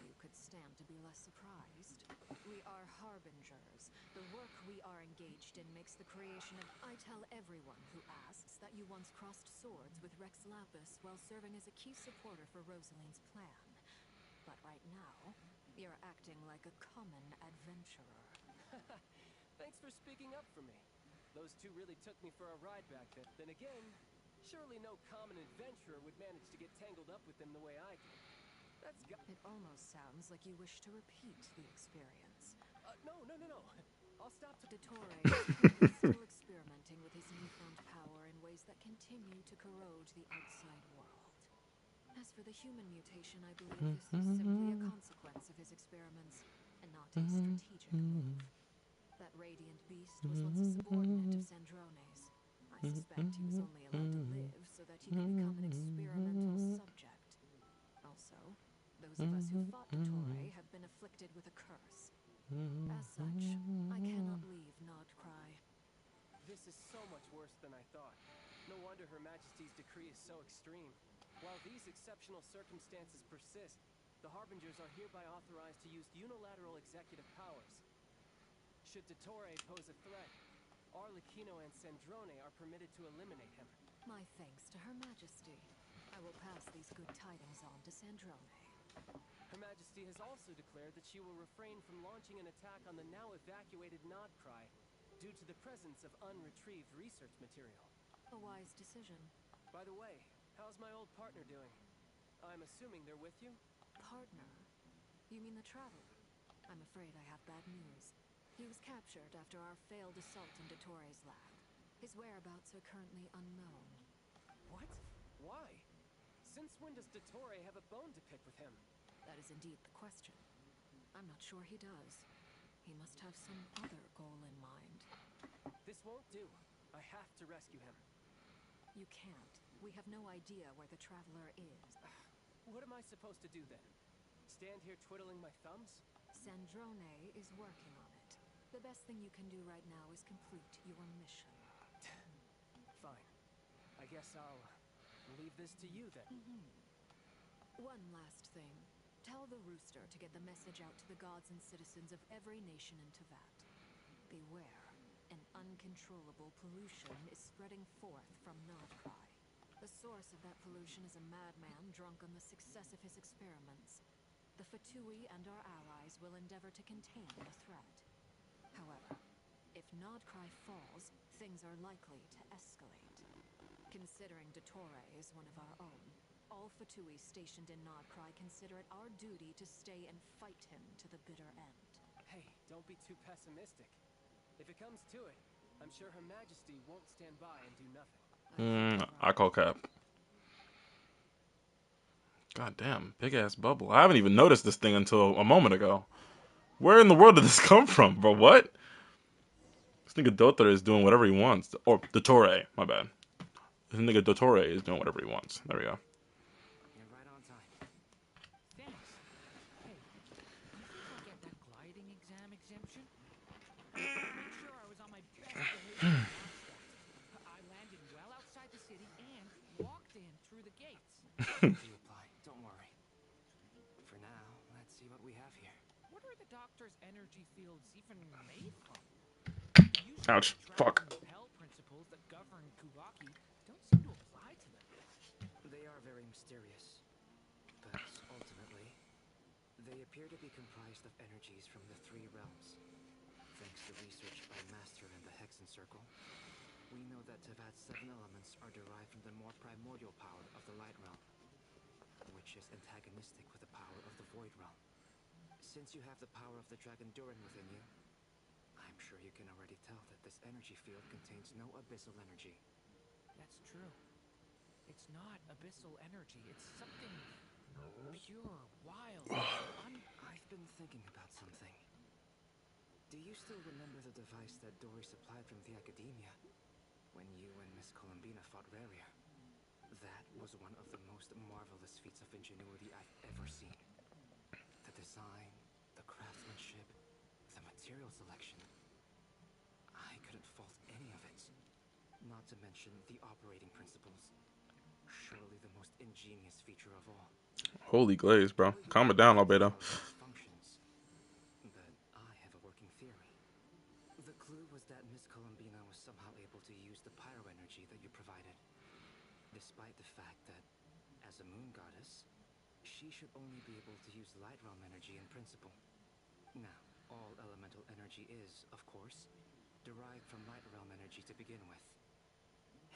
You could stand to be less surprised. We are harbingers. The work we are engaged in makes the creation of... I tell everyone who asks that you once crossed swords with Rex Lapis while serving as a key supporter for Rosaline's plan. But right now, you're acting like a common adventurer. Thanks for speaking up for me. Those two really took me for a ride back then. Then again, surely no common adventurer would manage to get tangled up with them the way I did. It almost sounds like you wish to repeat the experience. No. I'll stop to... Dottore is still experimenting with his newfound power in ways that continue to corrode the outside world. As for the human mutation, I believe this is simply a consequence of his experiments, and not a strategic move. That radiant beast was once a subordinate of Sandrone's. I suspect he was only allowed to live so that he could become an experimental subject. Also, those of us who fought Dottore have been afflicted with a curse. As such, I cannot leave Nodcry. This is so much worse than I thought. No wonder Her Majesty's decree is so extreme. While these exceptional circumstances persist, the Harbingers are hereby authorized to use unilateral executive powers. Should Dottore pose a threat, Arlecchino and Sandrone are permitted to eliminate him. My thanks to Her Majesty. I will pass these good tidings on to Sandrone. Her Majesty has also declared that she will refrain from launching an attack on the now evacuated Nodcry due to the presence of unretrieved research material. A wise decision. By the way, how's my old partner doing? I'm assuming they're with you? Partner? You mean the Traveler? I'm afraid I have bad news. He was captured after our failed assault in Dottore's lab. His whereabouts are currently unknown. What? Why? Since when does Dottore have a bone to pick with him? That is indeed the question. I'm not sure he does. He must have some other goal in mind. This won't do. I have to rescue him. You can't. We have no idea where the Traveler is. What am I supposed to do then? Stand here twiddling my thumbs? Sandrone is working on it. The best thing you can do right now is complete your mission. Fine. I guess I'll leave this to you then. One last thing. Tell the Rooster to get the message out to the gods and citizens of every nation in Tevat. Beware. An uncontrollable pollution is spreading forth from Nodcry. The source of that pollution is a madman drunk on the success of his experiments. The Fatui and our allies will endeavor to contain the threat. However, if Nodcry falls, things are likely to escalate. Considering Dottore is one of our own, all Fatui stationed in Nodcry consider it our duty to stay and fight him to the bitter end. Hey, don't be too pessimistic. If it comes to it, I'm sure Her Majesty won't stand by and do nothing. I call cap. God damn, big ass bubble. I haven't even noticed this thing until a moment ago. Where in the world did this come from, bro? What? This nigga Dottore is doing whatever he wants. Or Dottore, my bad. This nigga Dottore is doing whatever he wants. There we go. You're right on time. Thanks. Hey, do you think I'll get that gliding exam exemption? Make sure I was on my best behavior in Mondstadt. I landed well outside the city and walked in through the gates. You apply. Don't worry. For now, let's see what we have here. What are the doctor's energy fields even made from? Ouch. Fuck. Repel principles that govern Kuvaki don't seem to apply to them. They are very mysterious, but ultimately, they appear to be comprised of energies from the three realms. Thanks to research by Master and the Hexen Circle, we know that Tevat's 7 elements are derived from the more primordial power of the Light Realm, which is antagonistic with the power of the Void Realm. Since you have the power of the Dragon Durin within you, I'm sure you can already tell that this energy field contains no abyssal energy. That's true. It's not abyssal energy. It's something pure, wild, I've been thinking about something. Do you still remember the device that Dory supplied from the Academia when you and Miss Columbina fought Rarier? That was one of the most marvelous feats of ingenuity I've ever seen. The design, the craftsmanship, material selection. I couldn't fault any of it. Not to mention the operating principles. Surely the most ingenious feature of all. Holy glaze, bro. Calm it down, Albedo. Functions. But I have a working theory. The clue was that Miss Columbina was somehow able to use the pyro energy that you provided. Despite the fact that, as a moon goddess, she should only be able to use light realm energy in principle. Now, all elemental energy is, of course, derived from light realm energy to begin with.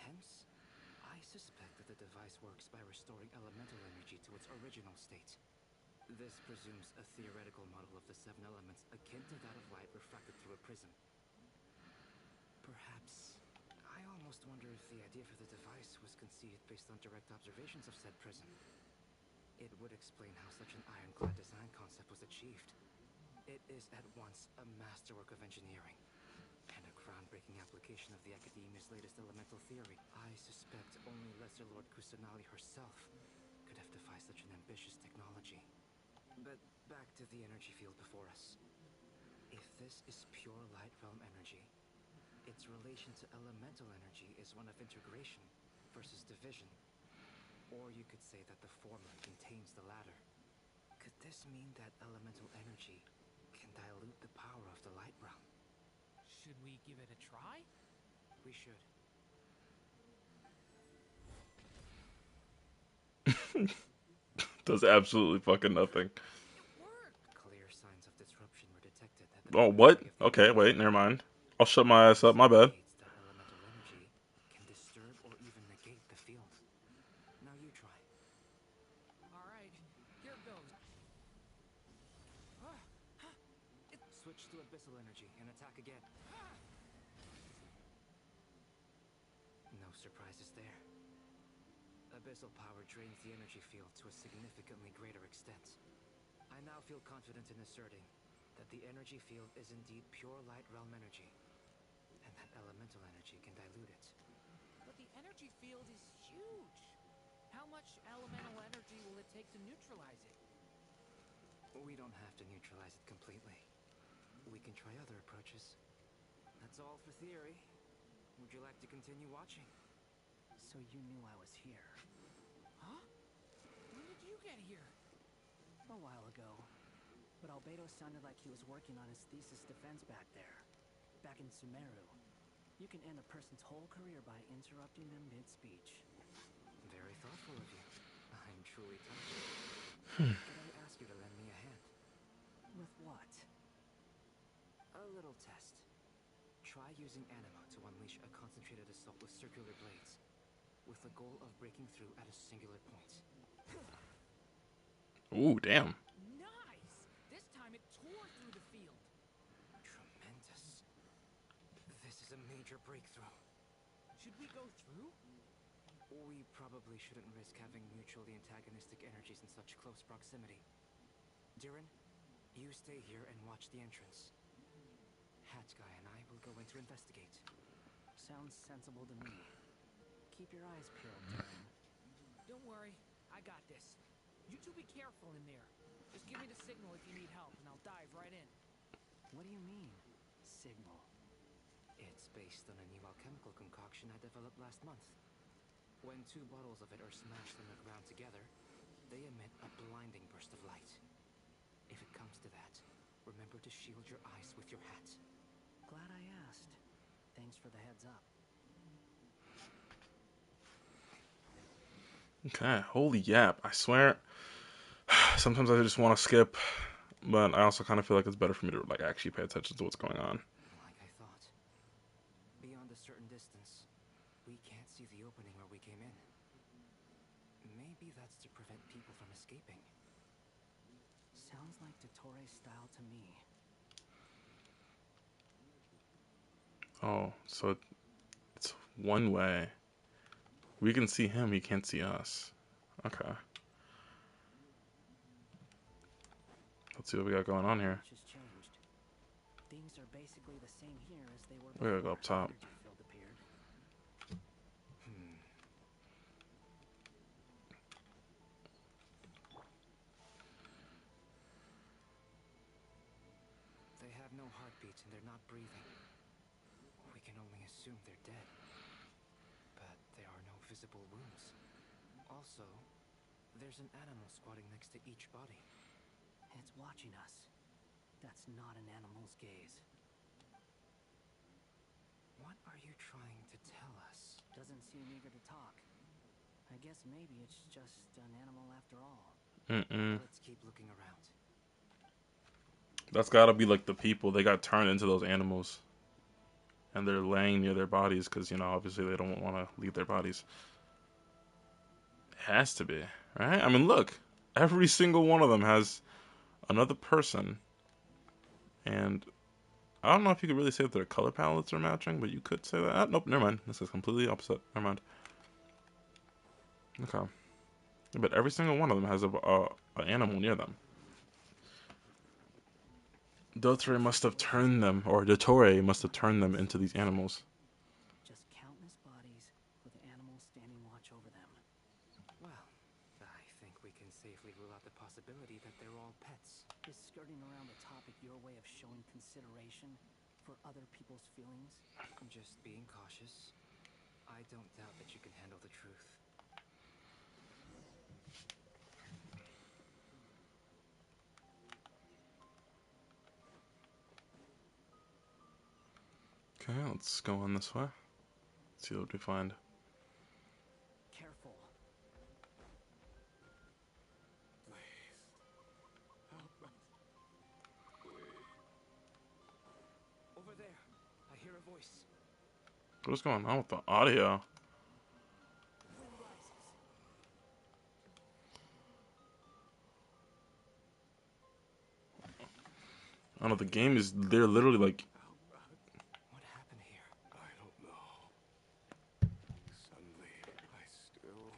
Hence, I suspect that the device works by restoring elemental energy to its original state. This presumes a theoretical model of the seven elements akin to that of light refracted through a prism. Perhaps, I almost wonder if the idea for the device was conceived based on direct observations of said prism. It would explain how such an ironclad design concept was achieved. It is at once a masterwork of engineering and a groundbreaking application of the Academia's latest elemental theory. I suspect only Lesser Lord Kusanali herself could have devised such an ambitious technology. But back to the energy field before us. If this is pure light realm energy, its relation to elemental energy is one of integration versus division. Or you could say that the former contains the latter. Could this mean that elemental energy can dilute the power of the light realm? Should we give it a try? We should. Does absolutely fucking nothing. Clear signs of disruption were detected at the Oh, what? Okay, wait, never mind. I'll shut my ass up, my bad. that elemental energy can disturb or even negate the field. Now you try. Alright, here goes. Switch to abyssal energy and attack again. No surprises there. Abyssal power drains the energy field to a significantly greater extent. I now feel confident in asserting that the energy field is indeed pure light realm energy, and that elemental energy can dilute it. But the energy field is huge. How much elemental energy will it take to neutralize it? We don't have to neutralize it completely. We can try other approaches. That's all for theory. Would you like to continue watching? So you knew I was here. Huh? When did you get here? A while ago. But Albedo sounded like he was working on his thesis defense back there. Back in Sumeru. You can end a person's whole career by interrupting them mid-speech. Very thoughtful of you. I'm truly touched. Could I ask you to lend me a hand? With what? A little test. Try using anima to unleash a concentrated assault with circular blades, with the goal of breaking through at a singular point. Ooh, damn. Nice! This time it tore through the field. Tremendous. This is a major breakthrough. Should we go through? We probably shouldn't risk having mutually antagonistic energies in such close proximity. Durin, you stay here and watch the entrance. Hat Guy and I will go in to investigate. Sounds sensible to me. Keep your eyes peeled, Durin. Don't worry, I got this. You two be careful in there. Just give me the signal if you need help, and I'll dive right in. What do you mean, signal? It's based on a new alchemical concoction I developed last month. When two bottles of it are smashed on the ground together, they emit a blinding burst of light. If it comes to that, remember to shield your eyes with your hat. Glad I asked. Thanks for the heads up. Okay, holy yap. I swear, sometimes I just want to skip, but I also kind of feel like it's better for me to like actually pay attention to what's going on. Like I thought. Beyond a certain distance, we can't see the opening where we came in. Maybe that's to prevent people from escaping. Sounds like Dottore style to me. Oh, so it's one way. We can see him, he can't see us. Okay. Let's see what we got going on here. Much has changed. Things are basically the same here as they were We gotta go before up top. the energy field appeared. They have no heartbeat assume they're dead. But there are no visible wounds. Also, there's an animal squatting next to each body. It's watching us. That's not an animal's gaze. What are you trying to tell us? Doesn't seem eager to talk. I guess maybe it's just an animal after all. Let's keep looking around. That's gotta be like the people. They got turned into those animals. And they're laying near their bodies because, you know, obviously they don't want to leave their bodies. It has to be, right? I mean, look. Every single one of them has another person. And I don't know if you could really say that their color palettes are matching, but you could say that. Nope, never mind. This is completely opposite. Never mind. Okay. But every single one of them has an animal near them. Dottore must have turned them, or Dottore must have turned them into these animals. Just countless bodies with animals standing watch over them. Well, I think we can safely rule out the possibility that they're all pets. Is skirting around the topic your way of showing consideration for other people's feelings? I'm just being cautious. I don't doubt that you can handle the truth. Okay, let's go on this way. Let's see what we find. Careful. Please. Help us. Please. Over there. I hear a voice. What's going on with the audio? Wind rises. I don't know, the game is, they're literally like... What happened here? I don't know. Suddenly, I still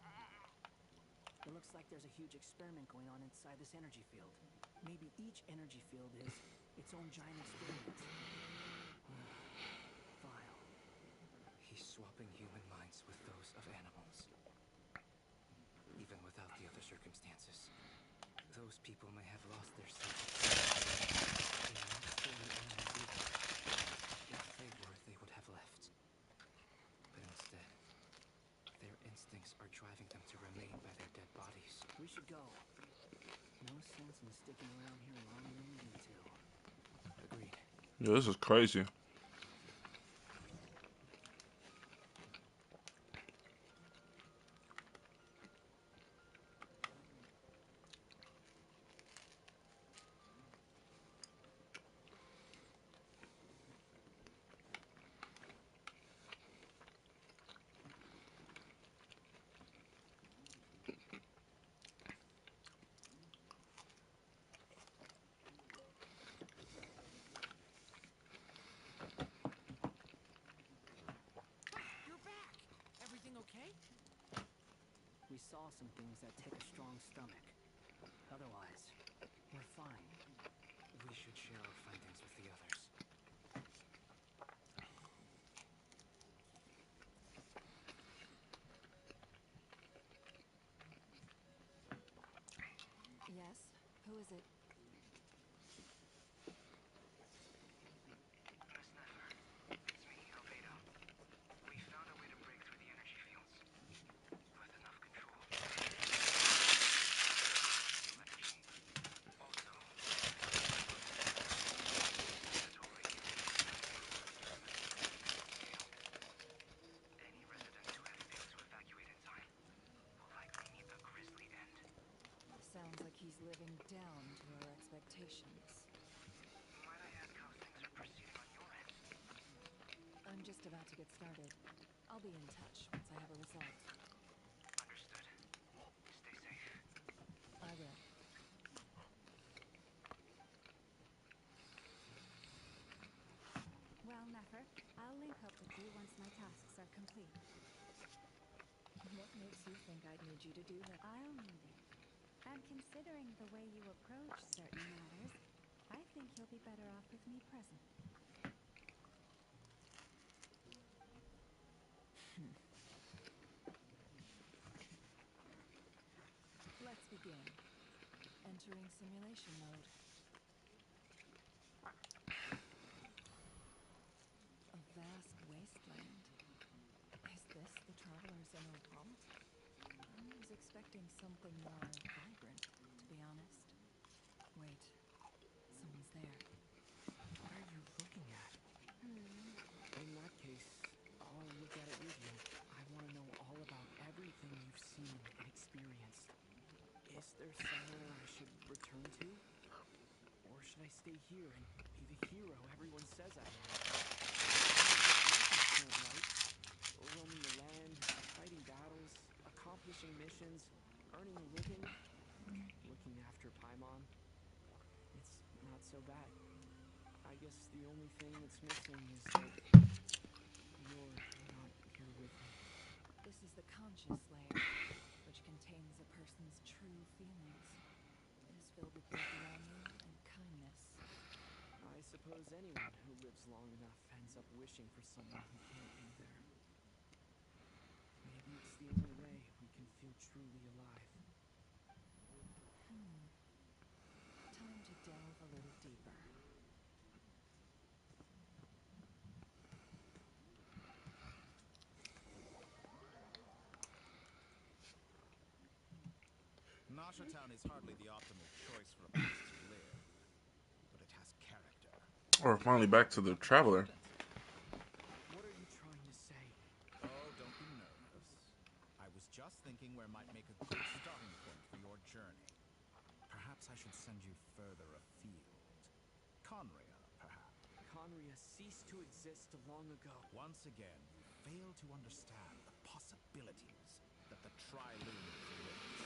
have It looks like there's a huge experiment going on inside this energy field. Maybe each energy field is its own giant experiment. Vile. He's swapping human minds with those of animals. Even without the other circumstances. Those people may have lost their sense of They're not fully animals either. If they were, they would have left. But instead, their instincts are driving them to remain by their dead bodies. We should go. No sense in sticking around here longer than we need to. Agreed. Yeah, this is crazy. You're back! Everything okay? We saw some things that take a strong stomach. Otherwise, we're fine. We should share our findings with the others. Yes? Who is it? Miss Nefer, it's me, Albedo. We found a way to break through the energy fields. With enough control. Energy. Also, any residents who have failed to evacuate in time will likely meet a grisly end. Sounds like he's living down to our expectations. Might I ask how things are proceeding on your end? I'm just about to get started. I'll be in touch once I have a result. Understood. Stay safe. I will. Well, Nefer, I'll link up with you once my tasks are complete. What makes you think I'd need you to do that? I'll need it. And considering the way you approach certain matters, I think you'll be better off with me present. Let's begin. Entering simulation mode. expecting something more vibrant, to be honest. Wait, someone's there. What are you looking at? In that case, I'll look at it with you. I want to know all about everything you've seen and experienced. Is there somewhere I should return to? Or should I stay here and be the hero everyone says I am? I have this right? Roaming the land, fighting battles, accomplishing missions, earning a living, looking after Paimon. It's not so bad. I guess the only thing that's missing is that you're not here with me. This is the conscious layer, which contains a person's true feelings. It is filled with both longing and kindness. I suppose anyone who lives long enough ends up wishing for someone who can't be there. Maybe it's the only way we can feel truly alive. Time to delve a little deeper. Nasha Town is hardly the optimal choice for a place to live, but it has character. Or finally back to the traveler. What are you trying to say? Oh, don't be nervous. I was just thinking where might make a good starting point for your journey. Perhaps I should send you further afield. Conria, perhaps. Conria ceased to exist long ago. Once again, you fail to understand the possibilities that the Triloom creates.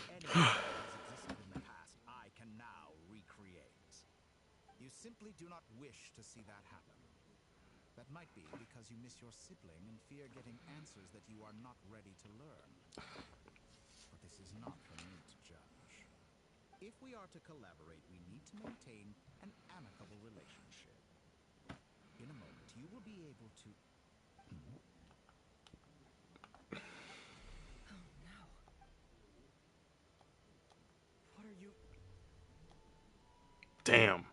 Anything that has existed in the past, I can now recreate. You simply do not wish to see that happen. That might be because you miss your sibling and fear getting answers that you are not ready to learn. But this is not for me to judge. If we are to collaborate, we need to maintain an amicable relationship. In a moment, you will be able to... Oh no. What are you... Damn.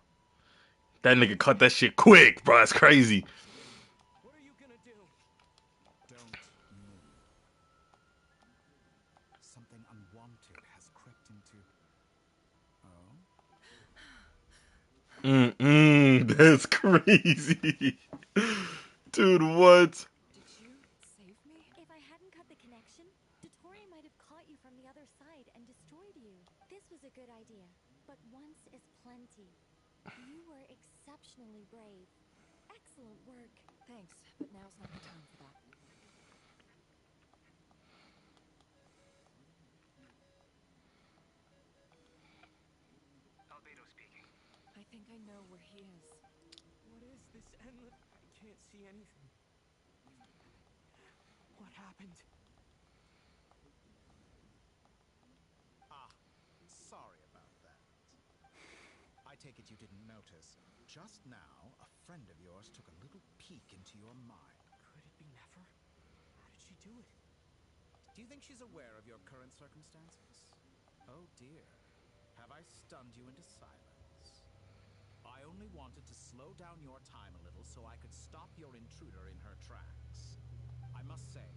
That nigga cut that shit quick, bro. That's crazy. What are you gonna do? Don't move. Something unwanted has crept into... Oh? That's crazy. Dude, what? Did you save me? If I hadn't cut the connection, Dottore might have caught you from the other side and destroyed you. This was a good idea, but once is plenty. You were exceptionally brave. Excellent work. Thanks, but now's not the time for that. Albedo speaking. I think I know where he is. What is this endless... I can't see anything. What happened? Ah, sorry about that. I take it you didn't notice. Just now, a friend of yours took a little peek into your mind. Could it be Nefer? How did she do it? Do you think she's aware of your current circumstances? Oh dear. Have I stunned you into silence? I only wanted to slow down your time a little so I could stop your intruder in her tracks. I must say,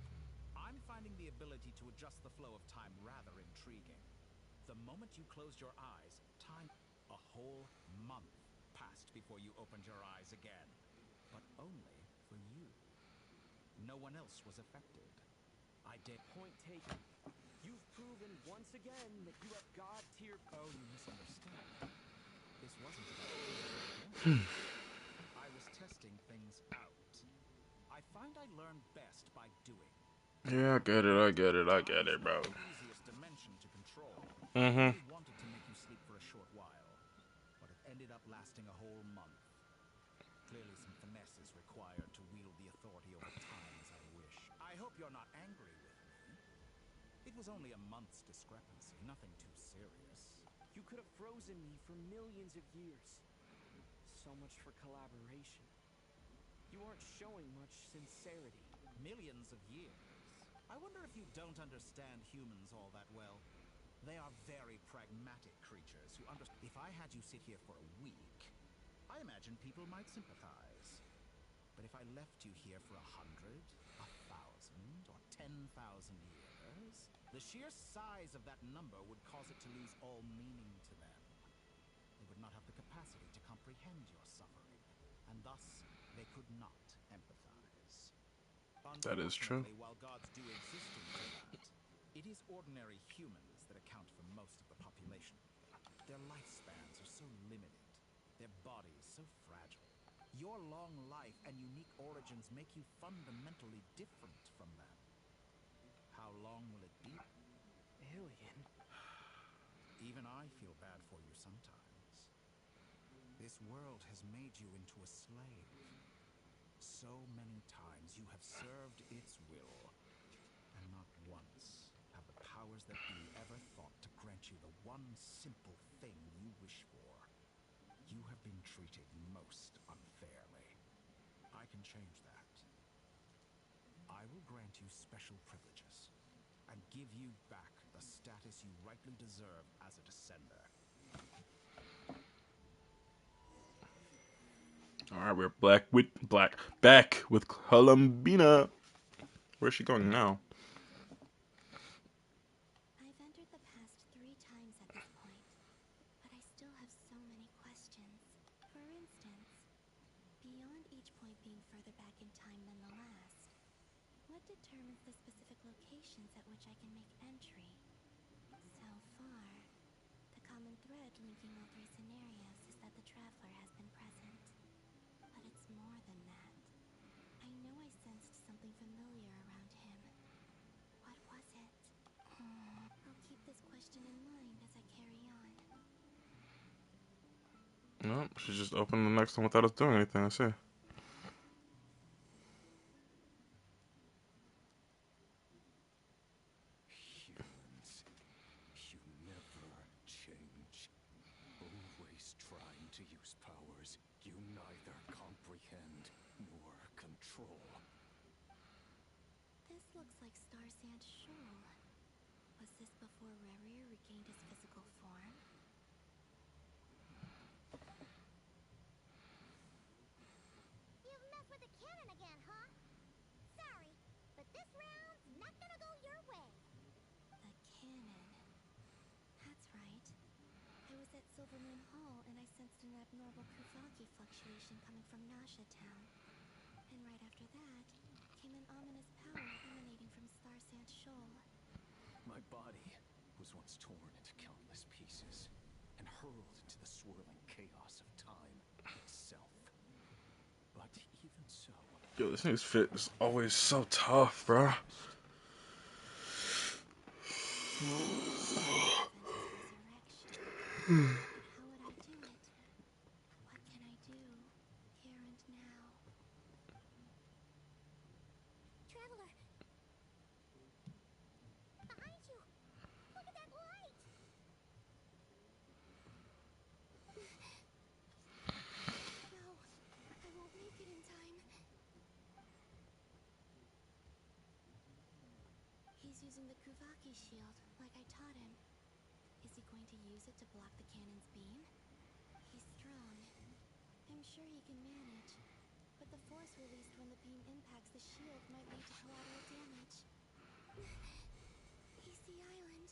I'm finding the ability to adjust the flow of time rather intriguing. The moment you closed your eyes, time... A whole month passed before you opened your eyes again. But only for you. No one else was affected. I did... Point taken. You've proven once again that you have God-tier... Oh, you misunderstand. This wasn't about... I was testing things out. I find I learn best by doing. Yeah, I get it, bro. Time is not the easiest dimension to control. Mm-hmm. I only wanted to make you sleep for a short while, but it ended up lasting a whole month. Clearly some finesse is required to wield the authority over time as I wish. I hope you're not angry with me. It was only a month's discrepancy, nothing too serious. You could have frozen me for millions of years. So much for collaboration. You aren't showing much sincerity. Millions of years? I wonder if you don't understand humans all that well. They are very pragmatic creatures who understand. If I had you sit here for a week, I imagine people might sympathize. But if I left you here for 100, 1,000, or 10,000 years, stars? The sheer size of that number would cause it to lose all meaning to them. They would not have the capacity to comprehend your suffering, and thus they could not empathize. That is true. Unfortunately, while gods do exist in Tiamat, it is ordinary humans that account for most of the population. Their lifespans are so limited, their bodies so fragile. Your long life and unique origins make you fundamentally different from them. How long will it be? Alien? Even I feel bad for you sometimes. This world has made you into a slave. So many times you have served its will, and not once have the powers that be ever thought to grant you the one simple thing you wish for. You have been treated most unfairly. I can change that. I will grant you special privileges, and give you back the status you rightly deserve as a descender. All right, we're back with Columbina. Where's she going now? I've entered the past 3 times at this point, but I still have so many questions. For instance, beyond each point being further back in time than the last, what determines the specific locations at which I can make entry? So far, the common thread linking all 3 scenarios is that the Traveler has been present. But it's more than that. I know I sensed something familiar around him. What was it? I'll keep this question in mind as I carry on. No, she just opened the next one without us doing anything. I see. Humans, you never change. Always trying to use powers you neither comprehend nor control. This looks like Star Sand Shoal. Was this before Rerir regained his physical form? You've messed with the cannon again, huh? Sorry, but this round's not gonna go your way. The cannon. That's right. I was at Silvermoon Hall and I sensed an abnormal Kuvaki fluctuation coming from Nasha Town. And right after that, came an ominous power emanating from Star Sand Shoal. My body was once torn into countless pieces and hurled into the swirling chaos of time itself. But even so, Yo, this nigga's fit is always so tough, bro. How would I do it? What can I do, here and now? Traveler! Behind you! Look at that light! No, I won't make it in time. He's using the Kuvaki shield, like I taught him. Is he going to use it to block the cannon's beam? He's strong. I'm sure he can manage. But the force released when the beam impacts the shield might lead to collateral damage. EC Island.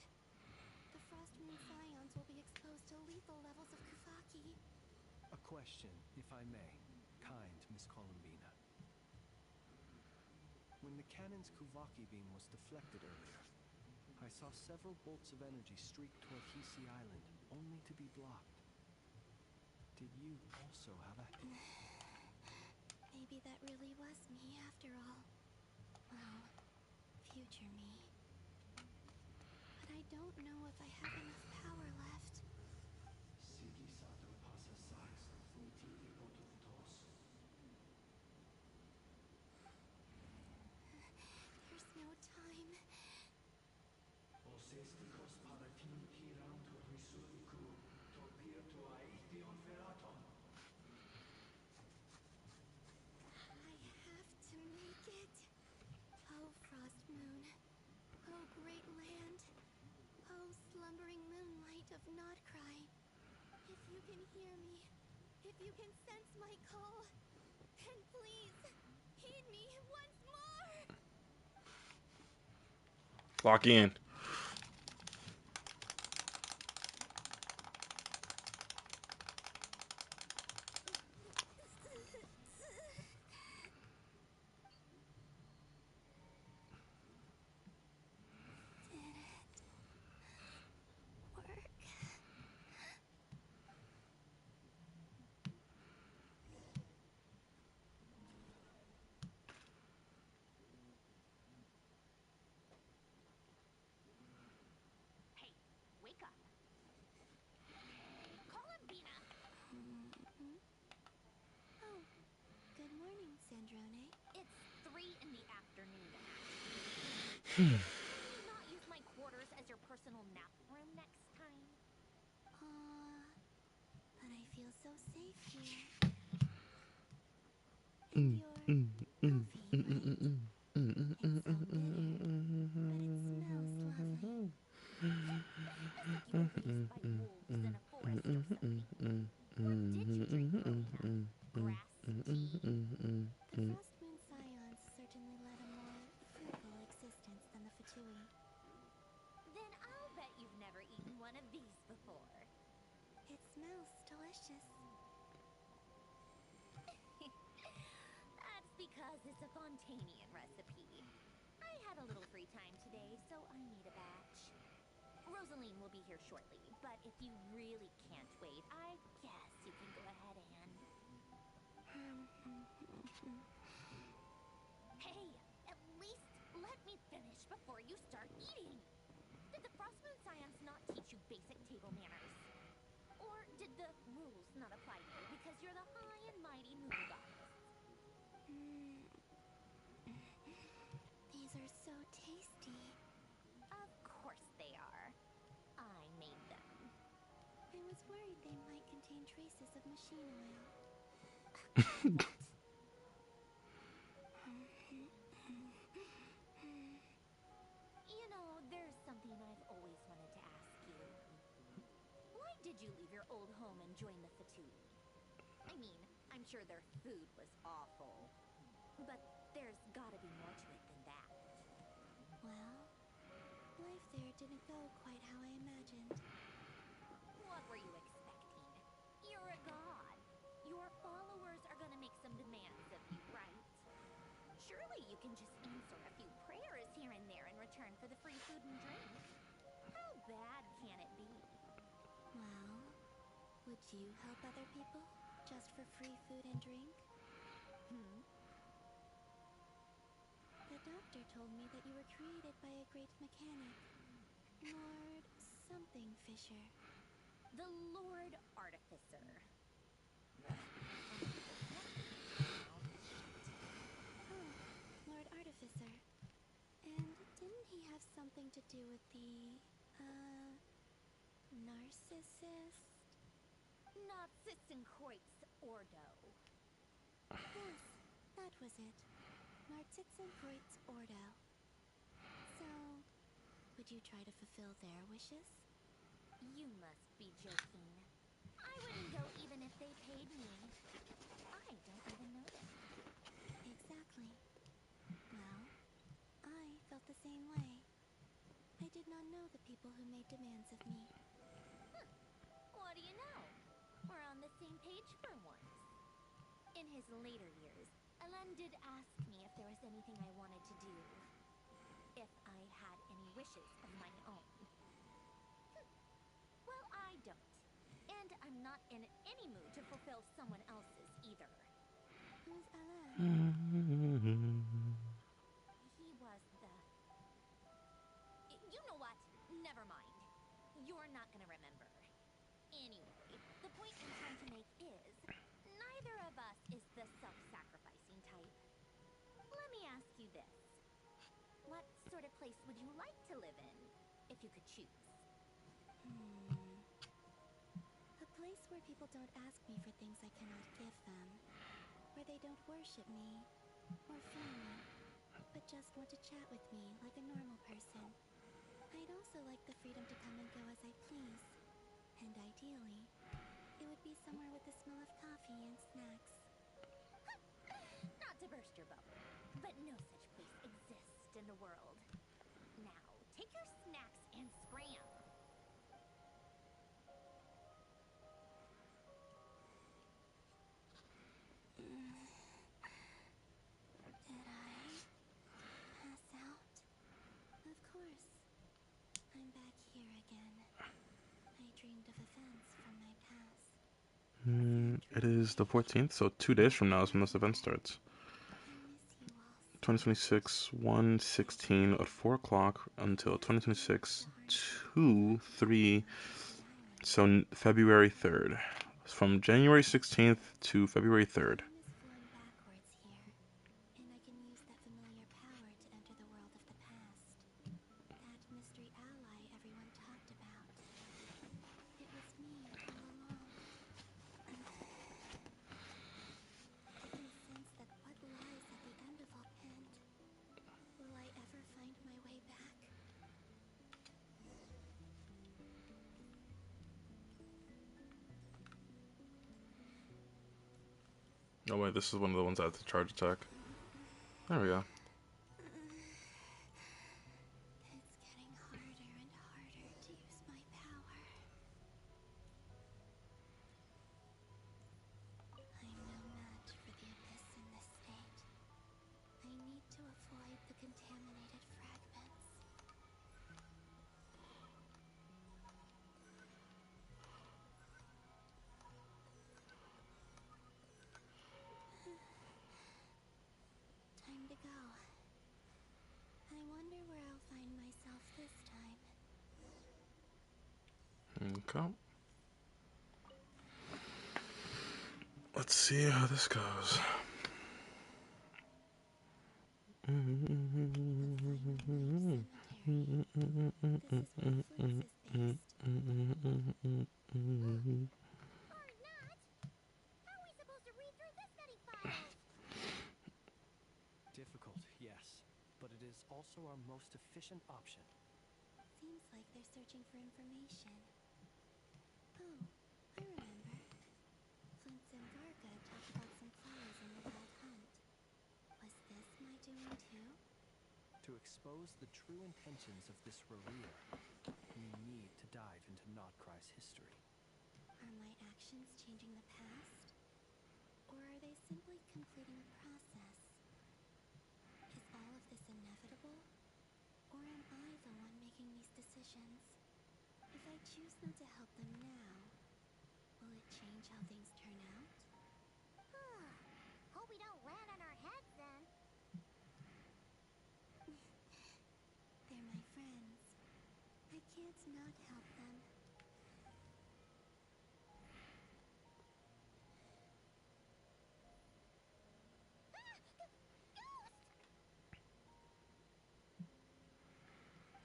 The Frost Moon Scions will be exposed to lethal levels of Kuvaki. A question, if I may. Kind Miss Columbina. When the cannon's Kuvaki beam was deflected earlier, I saw several bolts of energy streak toward Hisi Island, only to be blocked. Did you also have a... Maybe that really was me after all. Well, future me. But I don't know if I have enough power left. There's no time. I have to make it. Oh, Frost Moon. Oh, great land. Oh, slumbering moonlight of Notcry. If you can hear me, if you can sense my call, then please, heed me once more! Lock in. Hey, wake up. Columbina! Oh, good morning, Sandrone. It's 3 in the afternoon, actually. Can you not use my quarters as your personal nap room next time? But I feel so safe here. And your coffee, right? It's so bitter, but it smells lovely. As if you were raised by wolves in a forest or something. Or did you drink Rona? Grass tea? The Frost Moon Scions certainly led a more frugal existence than the Fatui. Then I'll bet you've never eaten one of these before. It smells delicious. That's because it's a Fontanian recipe. I had a little free time today, so I made a batch. Rosaline will be here shortly, but if you really can't wait, I guess you can go ahead and... Hey, at least let me finish before you start eating! Did the Frostmoon Scions not teach you basic table manners? Or did the rules not apply to you because you're the high and mighty moon goddess? These are so tasty. Of course they are. I made them. I was worried they might contain traces of machine oil. What? You know, there's something I've always wanted to ask you. Why did you leave your old home and join the Fatui? I mean, I'm sure their food was awful. But there's gotta be more to it than that. Well, life there didn't go quite how I imagined. What were you expecting? You're a god. Your followers are gonna make some demands of you, right? Surely you can just answer a few prayers here and there in return for the free food and drink. How bad can it be? Well, would you help other people just for free food and drink? The doctor told me that you were created by a great mechanic, Lord something Fisher. The Lord Artificer. Oh, Lord Artificer. And didn't he have something to do with the, narcissist? Narcissenkoit's Ordo. Yes, that was it. Narcissenkoit's Ordo. So, would you try to fulfill their wishes? You must be joking. I wouldn't go even if they paid me. I don't even know them. Exactly. Well, I felt the same way. I did not know the people who made demands of me. What do you know? We're on the same page for once. In his later years, Alan did ask me if there was anything I wanted to do. If I had any wishes of my own. Well, I don't. And I'm not in any mood to fulfill someone else's either. Who's Alan? He was the... You know what? Never mind. You're not gonna remember. Anyway, the point I'm trying to make is, neither of us is the self-sacrificing type. Let me ask you this. What sort of place would you like to live in, if you could choose? A place where people don't ask me for things I cannot give them. Where they don't worship me, or fear me, but just want to chat with me like a normal person. I'd also like the freedom to come and go as I please. And ideally, it would be somewhere with the smell of coffee and snacks. Not to burst your bubble, but no such place exists in the world. Now, Take your snacks and scram. Did I pass out? Of course. I'm back here again. I dreamed of events from my past. It is the 14th, so 2 days from now is when this event starts. I miss you all so 2026, 1:16 at 4 o'clock until 2026, 2, 3, so February 3rd. From January 16th to February 3rd. Time is flowing backwards here, and I can use that familiar power to enter the world of the past. That mystery ally everyone talked about. It was me all along. I can sense that what lies at the end of all. And will I ever find my way back? Oh wait, this is one of the ones that had the charge attack. There we go. It's getting harder and harder to use my power. I'm no match for the Abyss in this state. I need to avoid the contaminated fragments. Time to go. I wonder where I'll find myself this time. Okay. Let's see how this goes. A final cemetery. This is where Flux is based. Or not. How are we supposed to read through this many files? Difficult, yes, but it is also our most efficient option. Seems like they're searching for information. Oh, I remember. Flintz and Varga talked about some flowers in the Wild Hunt. Was this my doing too? To expose the true intentions of this Rarir, we need to dive into Notcry's history. Are my actions changing the past? Or are they simply completing a process? Is all of this inevitable? Or am I the one making these decisions? If I choose not to help them now, will it change how things turn out? Hope we don't land on our heads then. They're my friends. I can't not help them.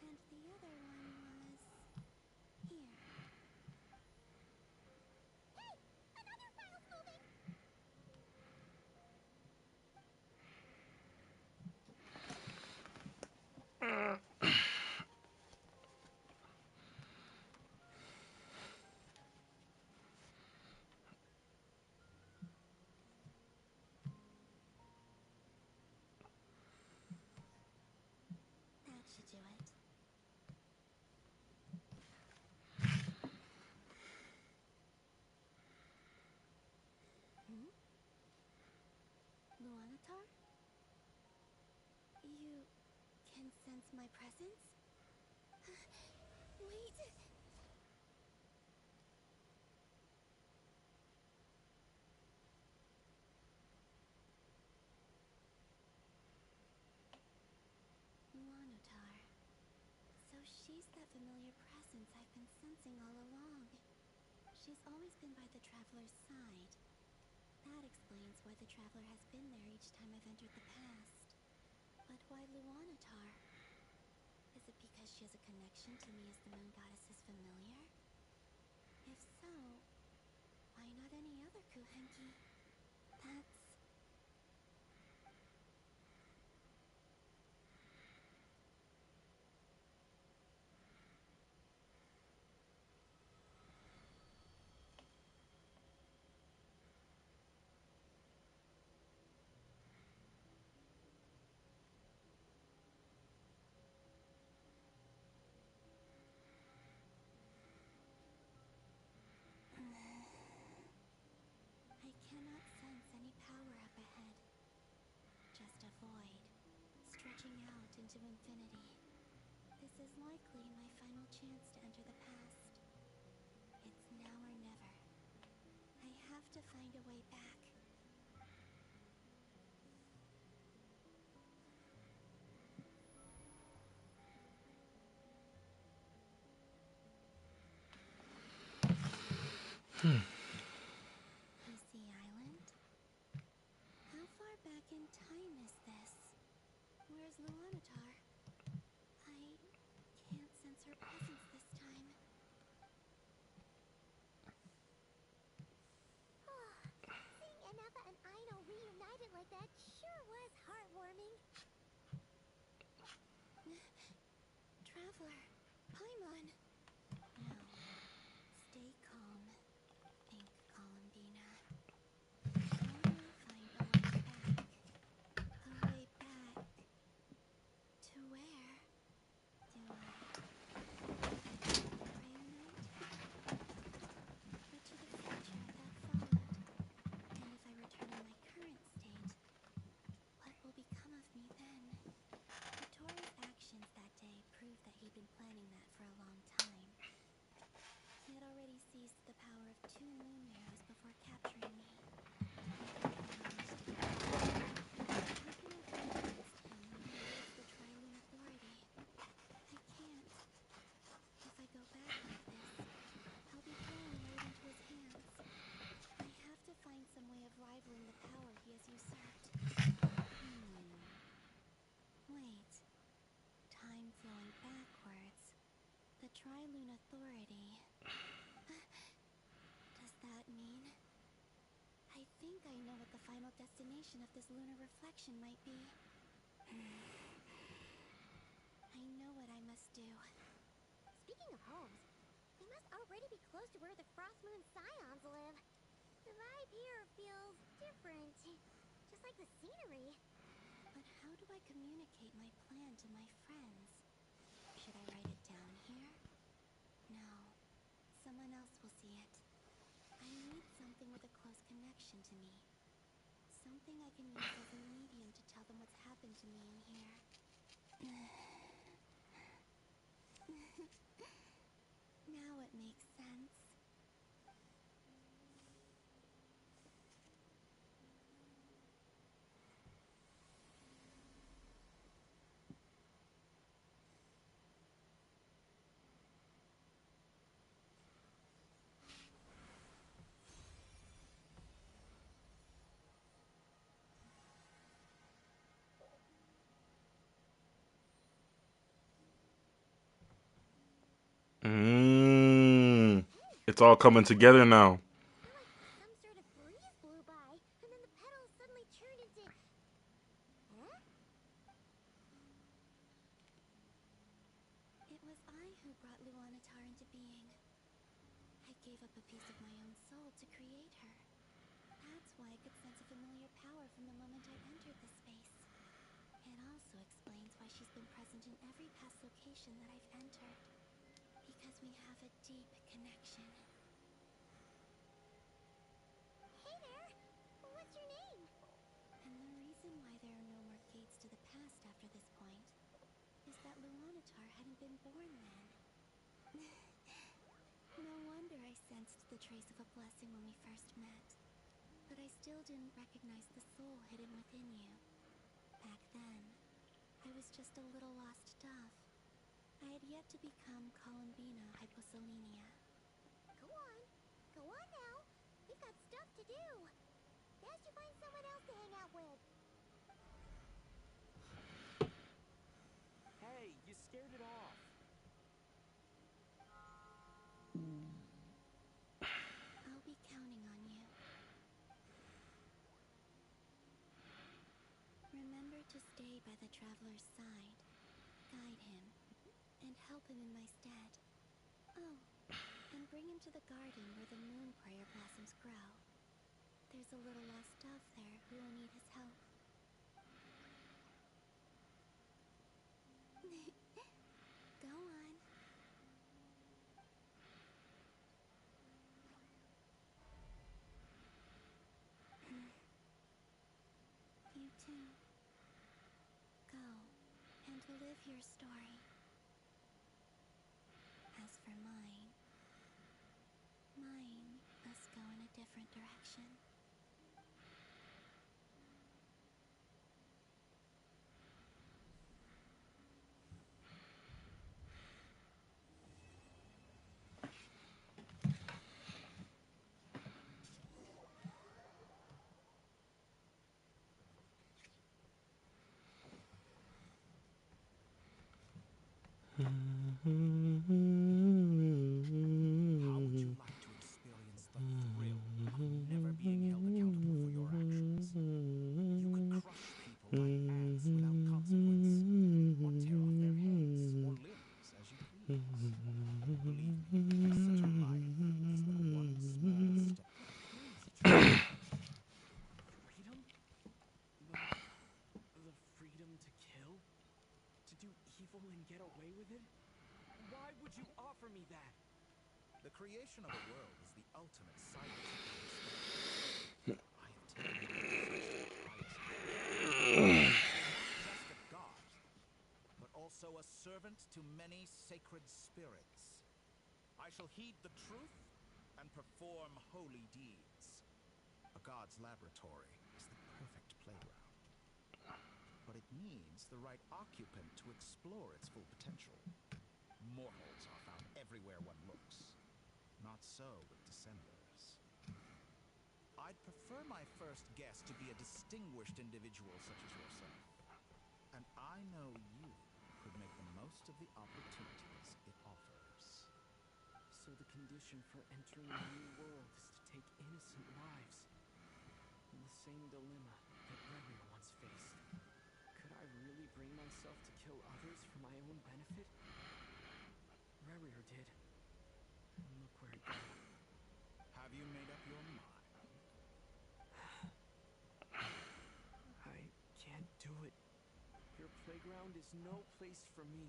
And the other one was... here. Hey! Another file's moving! That should do it. Luanatar? You can sense my presence? Wait! Luanatar. So she's that familiar presence I've been sensing all along. She's always been by the Traveler's side. That explains why the Traveler has been there each time I've entered the past. But why Luanatar? Is it because she has a connection to me as the Moon Goddess's familiar? If so, why not any other Kuhenki? That's... reaching out into infinity. This is likely my final chance to enter the past. It's now or never. I have to find a way back. PC Island? How far back in time is this? Where's Luanatar? I can't sense her presence this time. Seeing Anafa and Aino reunited like that sure was heartwarming. Traveler, Paimon. No. Stay calm. Think, Columbina. Only find a way back. A way back. To where? Do I reunite? Or to the future that followed? And if I return in my current state, what will become of me then? Tori's actions that day proved that he'd been planning that for a long time. He had already seized the power of 2 moon arrows before capturing me. How can I fight against him when he wields the Tri-Lune Authority? I can't. If I go back like this, I'll be throwing right into his hands. I have to find some way of rivaling the power he has usurped. Wait. Time flowing backwards. The Tri-Lune Authority. Does that mean? I think I know what the final destination of this lunar reflection might be. I know what I must do. Speaking of homes, we must already be close to where the Frost Moon Scions live. The vibe here feels different. Just like the scenery. But how do I communicate my plan to my friends? Should I write it down here? No. Someone else will see it. I need something with a close connection to me. Something I can use as a medium to tell them what's happened to me in here. Now it makes sense. Mm. It's all coming together now. Feel like some sort of breeze blew by, and then the petals suddenly turned into... Huh? It was I who brought Luanatar into being. I gave up a piece of my own soul to create her. That's why I could sense a familiar power from the moment I entered the space. It also explains why she's been present in every past location that I've entered. Because we have a deep connection. Hey there! What's your name? And the reason why there are no more gates to the past after this point is that Luanatar hadn't been born then. No wonder I sensed the trace of a blessing when we first met. But I still didn't recognize the soul hidden within you. Back then, I was just a little lost dove. I had yet to become Columbina Hyposelenia. Go on. Go on now. We've got stuff to do. Best you find someone else to hang out with. Hey, you scared it off. I'll be counting on you. Remember to stay by the traveler's side, guide him, and help him in my stead. Oh, and bring him to the garden where the moon prayer blossoms grow. There's a little lost dove there who will need his help. Go on. You too. Go. to live your story. As for mine must go in a different direction. How would you like to experience the thrill of never being held accountable for your actions? You could crush people like ants without consequence, or tear off their heads or limbs as you please. Believe me, such a life is but one small step. Where is it you're going? Freedom? The freedom to kill? To do evil and get away with it? Why would you offer me that? The creation of a world is the ultimate scientific experiment. I have taken my position to the highest level. Not just a god, but also a servant to many sacred spirits. I shall heed the truth and perform holy deeds. A god's laboratory is the perfect playground. But it needs the right occupant to explore its full potential. Mortals are found everywhere one looks. Not so with Descenders. I'd prefer my first guest to be a distinguished individual such as yourself. And I know you could make the most of the opportunities it offers. So the condition for entering the new world is to take innocent lives. The same dilemma that Rerir once faced. Could I really bring myself to kill others for my own benefit? Rerir did. And look where it got him. Have you made up your mind? I can't do it. Your playground is no place for me.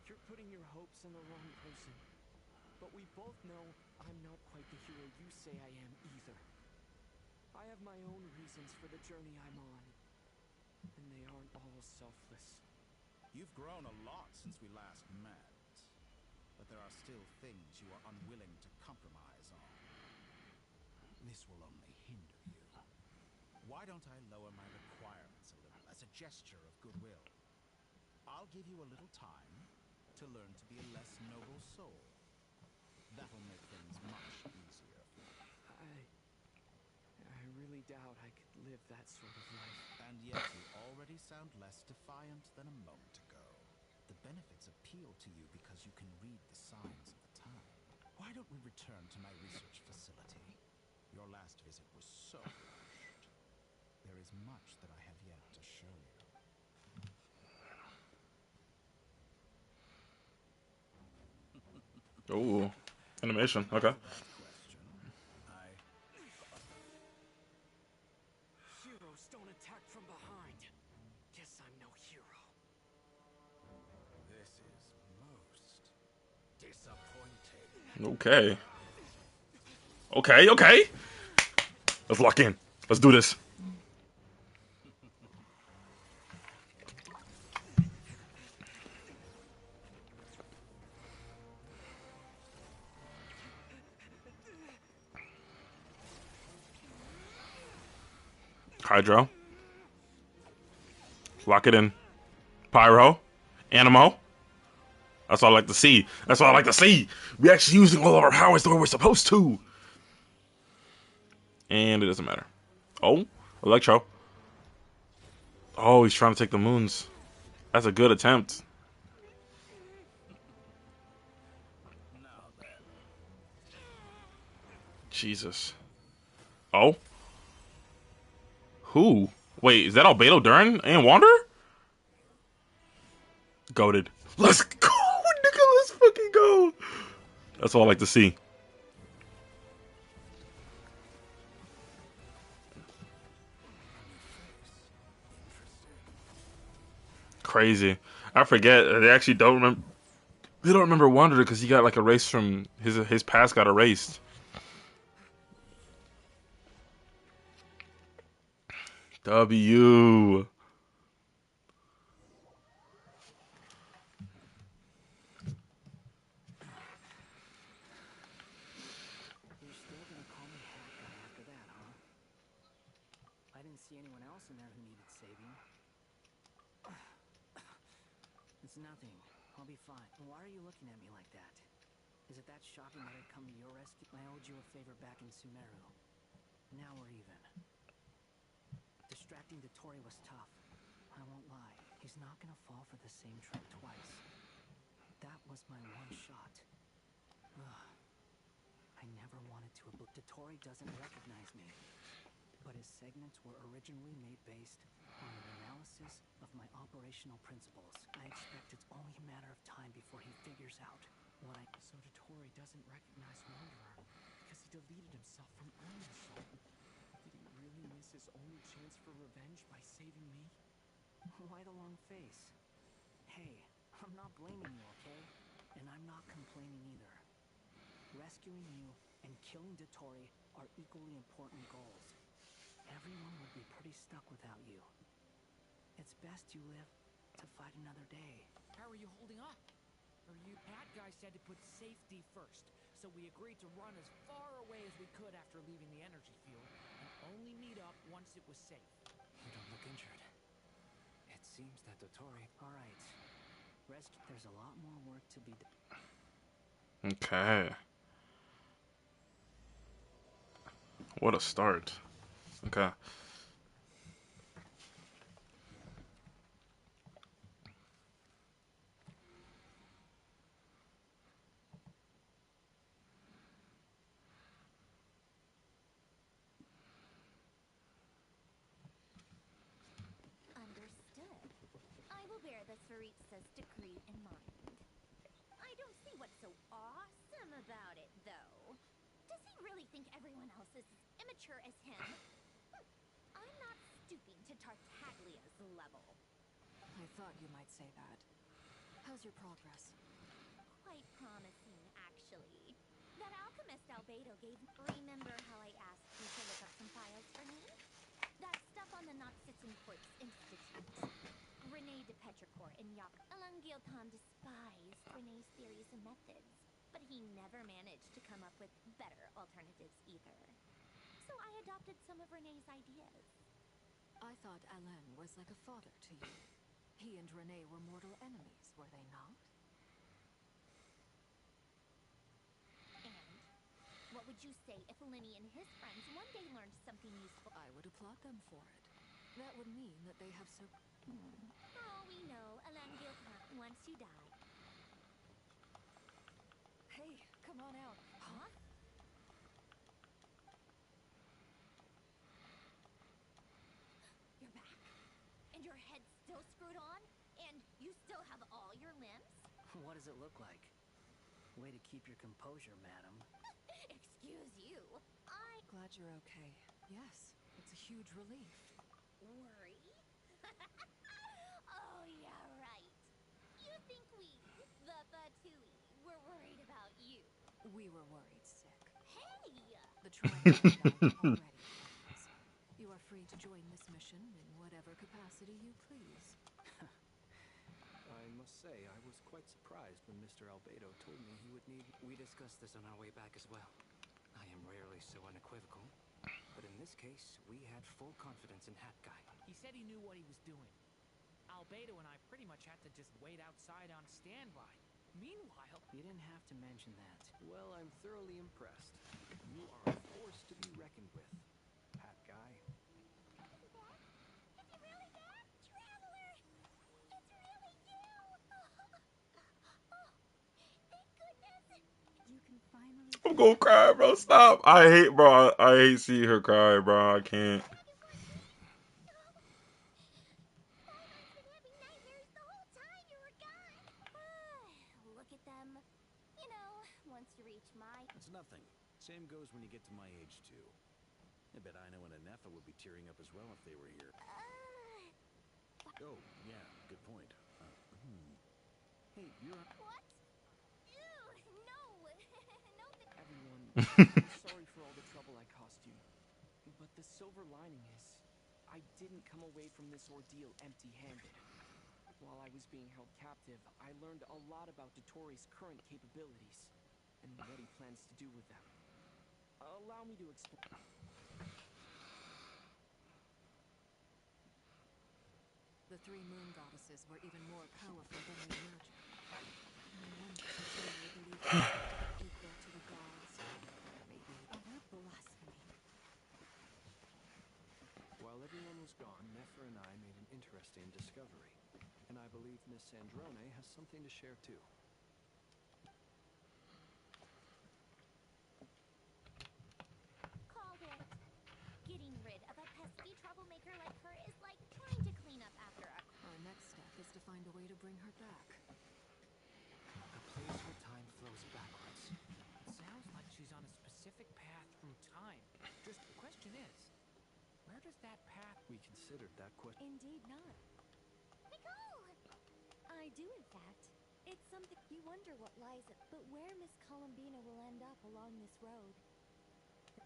You're putting your hopes on the wrong person. But we both know I'm not quite the hero you say I am either. I have my own reasons for the journey I'm on. And they aren't all selfless. You've grown a lot since we last met. But there are still things you are unwilling to compromise on. This will only hinder you. Why don't I lower my requirements a little as a gesture of goodwill? I'll give you a little time to learn to be a less noble soul. That'll make things much easier for you. I really doubt I could live that sort of life. And yet you already sound less defiant than a moment ago. The benefits appeal to you because you can read the signs of the time. Why don't we return to my research facility? Your last visit was so rushed. There is much that I have yet to show you. Ooh, animation. As Okay. to that question, Heroes don't attack from behind. Guess I'm no hero. This is most disappointing. Okay. Okay. Okay. Let's lock in. Let's do this. Hydro. Lock it in. Pyro. Animo. That's all I like to see. That's all I like to see. We actually using all of our powers the way we're supposed to. And it doesn't matter. Oh, Electro. Oh, he's trying to take the moons. That's a good attempt. Now then. Jesus. Oh? Who? Wait, is that Albedo Durin and Wander? Goated. Let's go, nigga. Let's fucking go. That's all I like to see. Crazy. I forget. They actually don't remember. They don't remember Wander because he got like erased from his past. Got erased. W. It's nothing. I'll be fine. Why are you looking at me like that? Is it that shocking that I'd come to your rescue? I owed you a favor back in Sumeru. Now we're even. Distracting Dottore was tough. I won't lie. He's not gonna fall for the same trap twice. That was my one shot. Ugh. I never wanted to. Dottore doesn't recognize me. But his segments were originally made based on an analysis of my operational principles. I expect it's only a matter of time before he figures out what I... So Dottore doesn't recognize Wanderer because he deleted himself from Earn's soul. Did he really miss his only chance for revenge by saving me? Why the long face? Hey, I'm not blaming you, okay? And I'm not complaining either. Rescuing you and killing Dottore are equally important goals. Everyone would be pretty stuck without you. It's best you live to fight another day. How are you holding up? That guy said to put safety first, so we agreed to run as far away as we could after leaving the energy field, and only meet up once it was safe. You don't look injured. It seems that Dottore... Alright. There's a lot more work to be done. Okay. What a start. Okay. Understood. I will bear the Tsaritsa's decree in mind. I don't see what's so awesome about it, though. Does he really think everyone else is as immature as him? I'm not stooping to Tartaglia's level. I thought you might say that. How's your progress? Quite promising, actually. That alchemist Albedo gave... Remember how I asked you to look up some files for me? That stuff on the Natsitsen Quartz Institute. Rene de Petrichor and Yak Elangilton despised Rene's theories and methods, but he never managed to come up with better alternatives either. So I adopted some of Rene's ideas. I thought Alain was like a father to you. He and Rene were mortal enemies, were they not? And what would you say if Lenny and his friends one day learned something useful? I would applaud them for it. That would mean that they have so... For all we know, Elangilton, once you die... Hey, come on out. Huh? You're back? And your head's still screwed on? And you still have all your limbs? What does it look like? Way to keep your composure, madam. Excuse you. Glad you're okay. Yes, it's a huge relief. Worry? Oh, yeah, right. You think we, the Fatui, were worried about you? We were worried sick. Hey! The tribe and I are already friends. You are free to join this mission in whatever capacity you please. I must say, I was quite surprised when Mr. Albedo told me he would need... We discussed this on our way back as well. I am rarely so unequivocal, but in this case, we had full confidence in Hat Guy. He said he knew what he was doing. Albedo and I pretty much had to just wait outside on standby. Meanwhile... You didn't have to mention that. Well, I'm thoroughly impressed. You are a force to be reckoned with, Hat Guy. Is he there? Is he really there? Traveler! It's really you! Oh, thank goodness! You can finally... I'm gonna cry, bro. Stop. I hate seeing her cry, bro. I can't. Byron's been having nightmares the whole time you were gone. Look at them. You know, once you reach my... It's nothing. Same goes when you get to my age, too. I bet Ino and Anefa would be tearing up as well if they were here. Oh, yeah, good point. Hey, you're... What? Ew, no. No, Everyone, I'm sorry for all the trouble I caused you. But the silver lining is, I didn't come away from this ordeal empty-handed. While I was being held captive, I learned a lot about Dottore's current capabilities, and what he plans to do with them. Allow me to explain. the three moon goddesses were even more powerful than we imagined. No wonder they generally believe themselves to be equal to the gods. Maybe other blasphemy. While everyone was gone, Nefer and I made an interesting discovery. And I believe Miss Sandrone has something to share too. Called it. Getting rid of a pesky troublemaker like her is like trying to clean up after a... Our next step is to find a way to bring her back. A place where time flows backwards. Sounds like she's on a specific path through time. Just the question is, where does that path... We considered that question. Indeed not. Nicole! I do, in fact. It's something you wonder what lies at, but where Miss Columbina will end up along this road.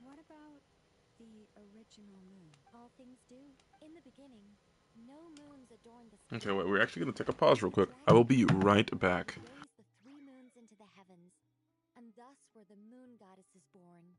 What about the original moon? All things do. In the beginning, no moons adorned the sky. Okay, wait, we're actually going to take a pause real quick. I will be right back. Raised the three moons into the heavens, and thus were the moon goddesses born.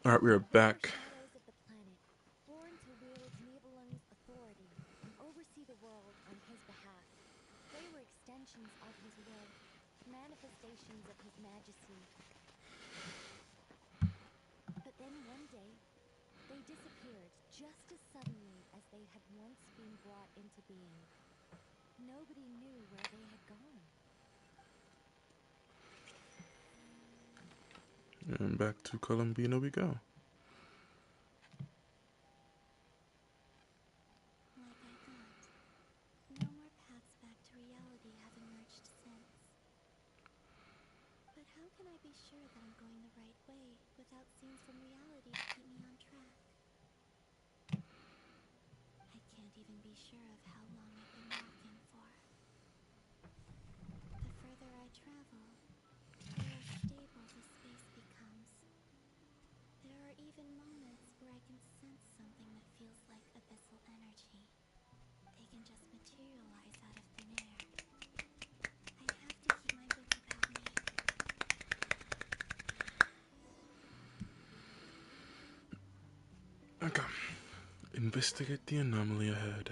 All right, we are They were back. shadows of the planet, born to wield Nibelung's authority and oversee the world on his behalf. They were extensions of his will, manifestations of his majesty. But then one day, they disappeared just as suddenly as they had once been brought into being. Nobody knew where they had gone. And back to Columbina we go. Like I thought, no more paths back to reality have emerged since. But how can I be sure that I'm going the right way without scenes from reality to keep me on track? I can't even be sure of how long I've been walking for. The further I travel, the less stable the space becomes. There are even moments where I can sense something that feels like abyssal energy. They can just materialize out of thin air. I have to keep my wits about me. Okay. Investigate the anomaly ahead.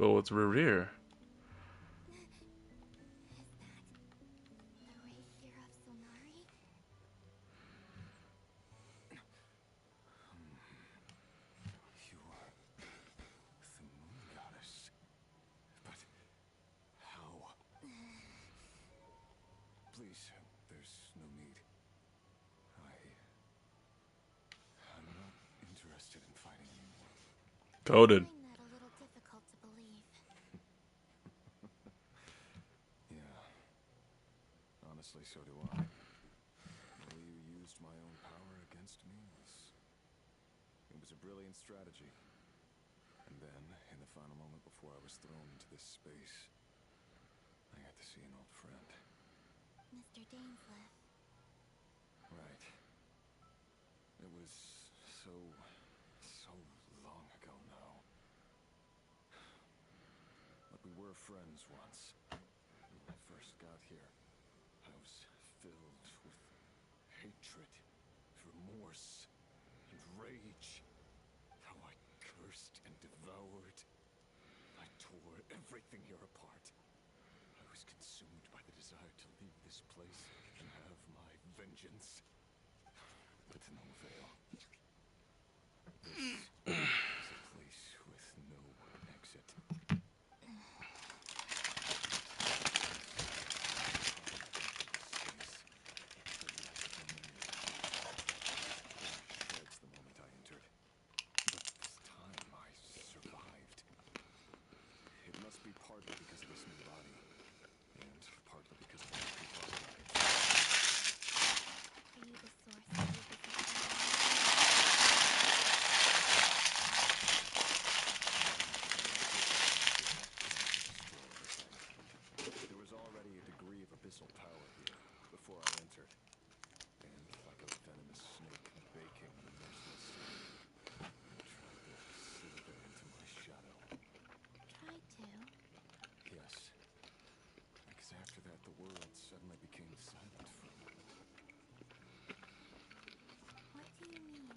Oh, it's Revere. Is that the ray here of Solnari? You are the moon goddess. But how? Please, there's no need. I'm not interested in fighting anymore. Coded. I find that a little difficult to believe. Yeah. Honestly, so do I. The way you used my own power against me was a brilliant strategy. And then, in the final moment before I was thrown into this space, I got to see an old friend. Mr. Dainsleif. Right. It was so long ago now. But we were friends once. When I first got here, I was filled with hatred, remorse, and rage. How I cursed and devoured. I tore everything here apart. I was consumed by the desire to leave this place and have my vengeance. But to no avail. This is a place with no exit. Shreds the moment I entered. But this time I survived. It must be partly because of this new body, and partly because of the Are you the source of your business? There was already a degree of abyssal power here before I entered. And like a venomous snake baking in the merciless sun, I tried to slither into my shadow. Tried to? Yes. Because after that, the world suddenly became silent for a moment. What do you mean?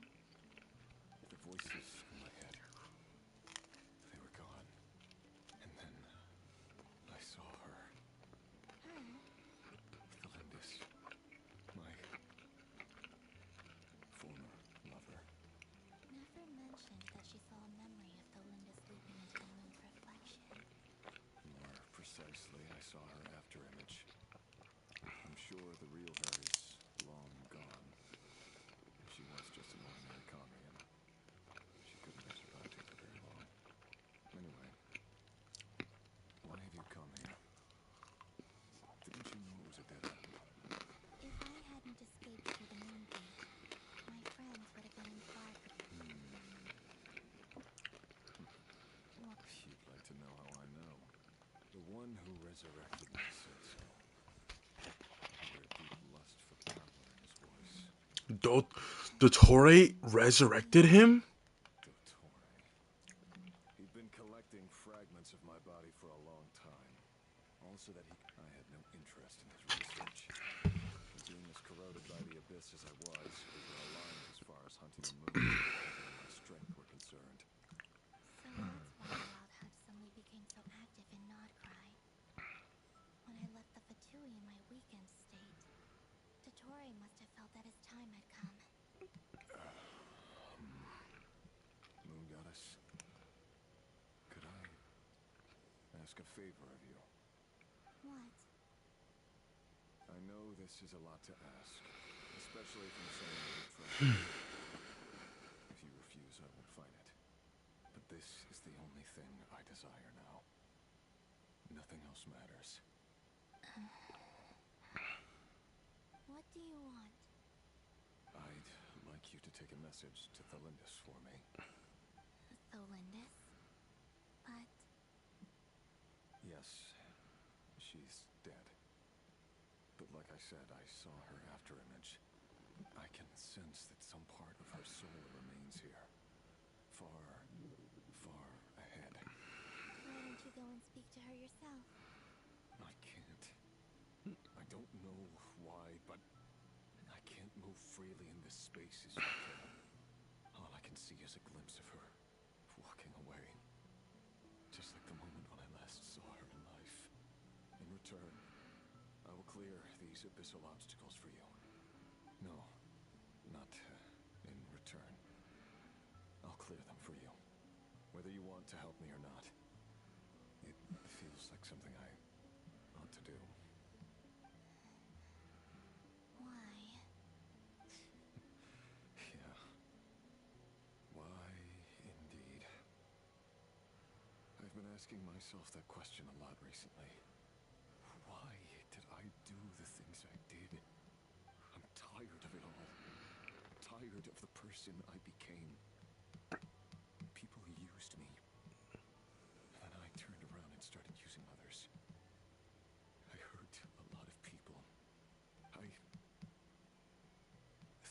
The voices in my head, they were gone. And then I saw her. Her? The Lindis. My former lover. Never mentioned that she saw a memory of the Lindis leaping into the moon's reflection. More precisely, I saw her after image. I'm sure the real her is long gone. She was just an ordinary Conrian. She couldn't have survived here for very long. Anyway, why have you come here? Didn't you know it was a dead end? If I hadn't escaped through the moon gate, my friends would have been in far. You'd like to know how I know. The one who resurrected me said so. I heard deep lust for power in his voice. Dottore resurrected him? Dottore. He'd been collecting fragments of my body for a long time. Also that I had no interest in his research. And being as corroded by the abyss as I was, we were aligned as far as hunting the moon and my strength were concerned. So that's why the Wild Hunt suddenly became so active in Nodcry. When I left the Fatui in my weakened state, Dottore must have felt that his time had come. Moon Goddess, could I ask a favor of you? What? I know this is a lot to ask, especially from someone who tried. If you refuse, I won't fight it. But this is the only thing I desire now. Nothing else matters. What do you want? I'd like you to take a message to Thalindis for me. Thalindis? But... Yes, she's dead. But like I said, I saw her after image. I can sense that some part of her soul remains here. Far, far ahead. Why don't you go and speak to her yourself? I can't. I don't know why, but I can't move freely in this space as you can. All I can see is a glimpse of her walking away. Just like the moment when I last saw her in life. In return, I will clear these abyssal obstacles for you. No, not in return. I'll clear them for you. Whether you want to help me or not. It feels like something I ought to do. Why? Yeah. Why, indeed. I've been asking myself that question a lot recently. Why did I do the things I did? I'm tired of it all. Tired of the person I became. People used me. And then I turned around and started using others. I hurt a lot of people. I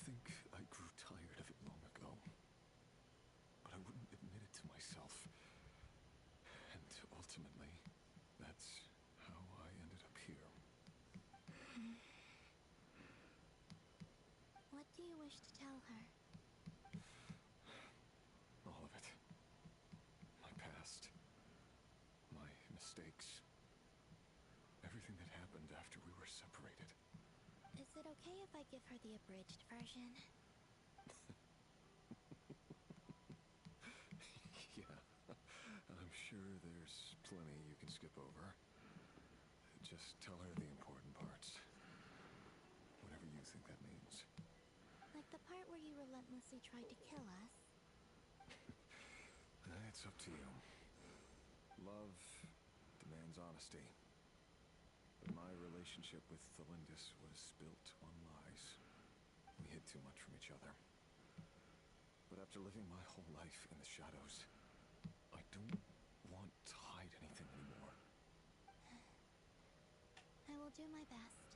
think I grew tired of it long ago. But I wouldn't admit it to myself. And ultimately, that's how I ended up here. What do you wish to tell her? All of it. My past. My mistakes. Everything that happened after we were separated. Is it okay if I give her the abridged version? Yeah. I'm sure there's plenty you can skip over. Just tell her the important parts. Whatever you think that means. Like the part where you relentlessly tried to kill us? It's up to you. Love demands honesty. But my relationship with Thalindis was built on lies. We hid too much from each other. But after living my whole life in the shadows, I don't want to hide anything anymore. I will do my best.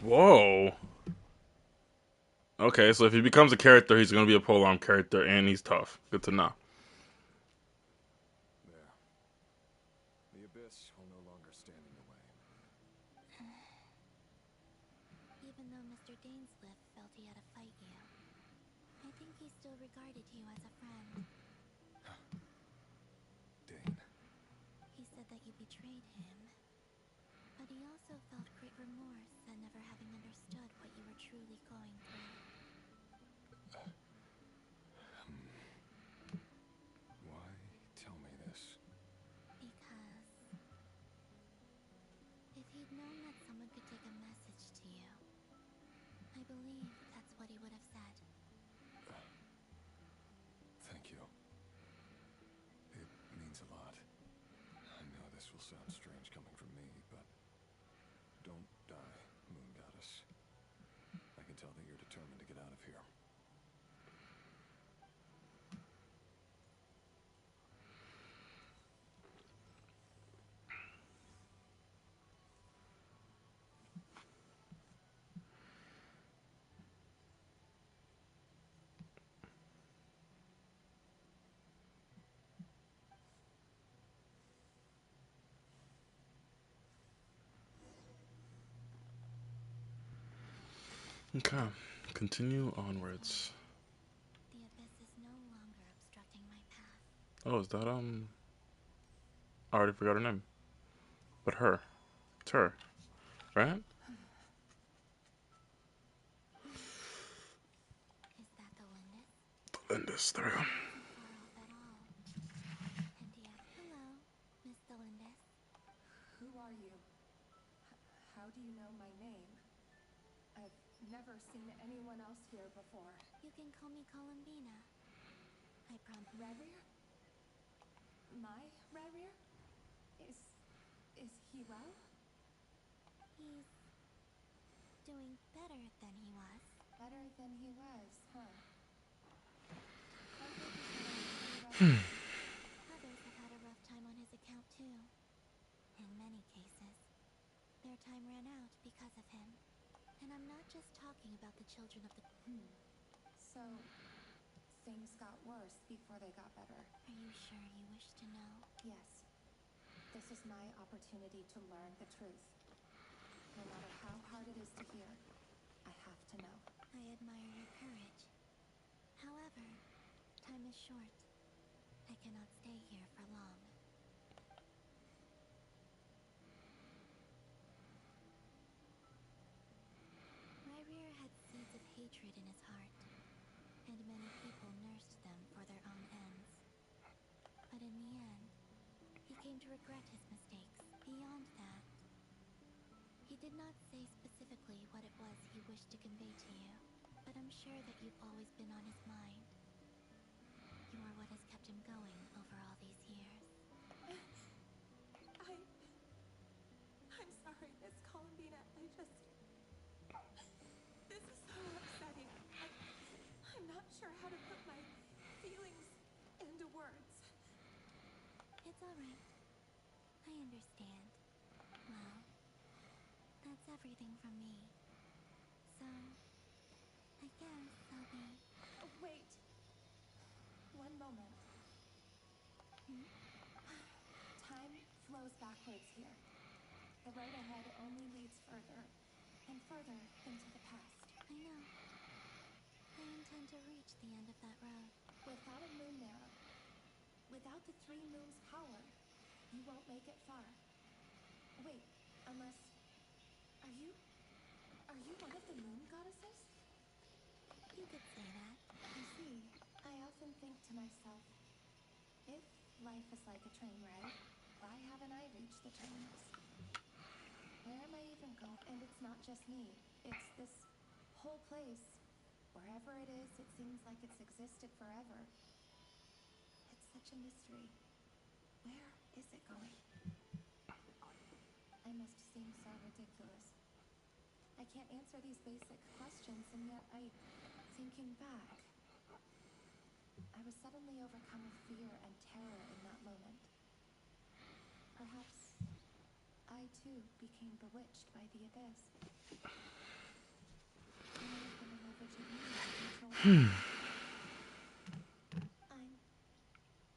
Whoa. Okay, so if he becomes a character, he's going to be a polearm character, and he's tough. Good to know. There. The abyss will no longer stand in your way. Even though Mr. Dainsliff felt he had to fight you, I think he still regarded you as a friend. Dane. He said that you betrayed him, but he also felt great remorse at never having understood what you were truly going through. Why tell me this? Because if he'd known that someone could take a message to you, I believe that's what he would have said. Thank you. It means a lot. I know this will sound strange coming from me, but don't die, Moon Goddess. I can tell that you're determined to get out of here. Okay, continue onwards. The abyss is no longer obstructing my path. Oh, is that I already forgot her name. But her. It's her. Right? Is that the Lindis? Lindis, there we go. It isn't far off at all. And yet, hello, Miss Delindis. Who are you? How do you know my name? I've never seen anyone else here before. You can call me Columbina. I promise. Rerir? My Rerir? Is he well? He's doing better than he was. Better than he was, huh? Sounds like he's having a pretty rough time. Others have had a rough time on his account too. In many cases, their time ran out because of him. And I'm not just talking about the children of the... So, things got worse before they got better. Are you sure you wish to know? Yes. This is my opportunity to learn the truth. No matter how hard it is to hear, I have to know. I admire your courage. However, time is short. I cannot stay here for long. Rerir had seeds of hatred in his heart, and many people nursed them for their own ends. But in the end, he came to regret his mistakes. Beyond that, he did not say specifically what it was he wished to convey to you, but I'm sure that you've always been on his mind. You are what has kept him going over all these years. I'm sorry, Miss Columbina. This is so upsetting. I'm not sure how to put my feelings into words. It's all right. I understand. Well, that's everything from me. So, I guess I'll be... Wait. One moment. Time flows backwards here. The road ahead only leads further and further into the past. I know. I intend to reach the end of that road. Without a moon arrow, without the 3 moons' power, you won't make it far. Wait, unless... Are you one of the moon goddesses? You could say that. You see, I often think to myself, if life is like a train ride, why haven't I reached the terminus? Where am I even going? And it's not just me. It's this whole place. Wherever it is, it seems like it's existed forever. It's such a mystery. Where is it going? I must seem so ridiculous. I can't answer these basic questions, and yet thinking back, I was suddenly overcome with fear and terror in that moment. Perhaps I too became bewitched by the abyss. I may have been a leveraging means to control it.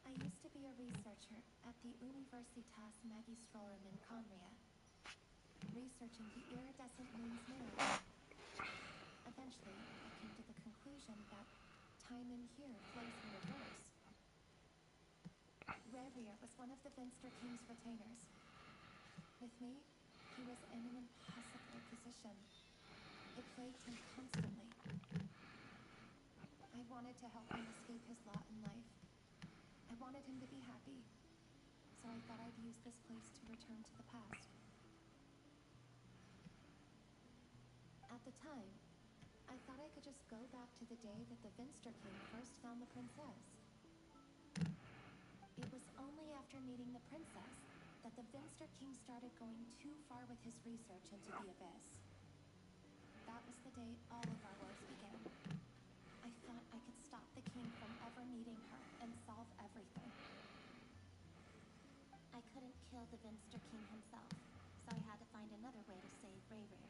I used to be a researcher at the Universitas Magistrorum in Conria, researching the iridescent moon's mineral. Eventually, I came to the conclusion that time in here flows in reverse. Rerir was one of the Finster King's retainers. With me, he was in an impossible position. It plagued him constantly. I wanted to help him escape his lot in life. I wanted him to be happy. So I thought I'd use this place to return to the past. At the time, I thought I could just go back to the day that the Finster King first found the princess. It was only after meeting the princess that the Finster King started going too far with his research into the abyss. That was the day all of our woes began. I thought I could stop the king from ever meeting her and solve everything. I couldn't kill the Vinster King himself, so I had to find another way to save Rerir.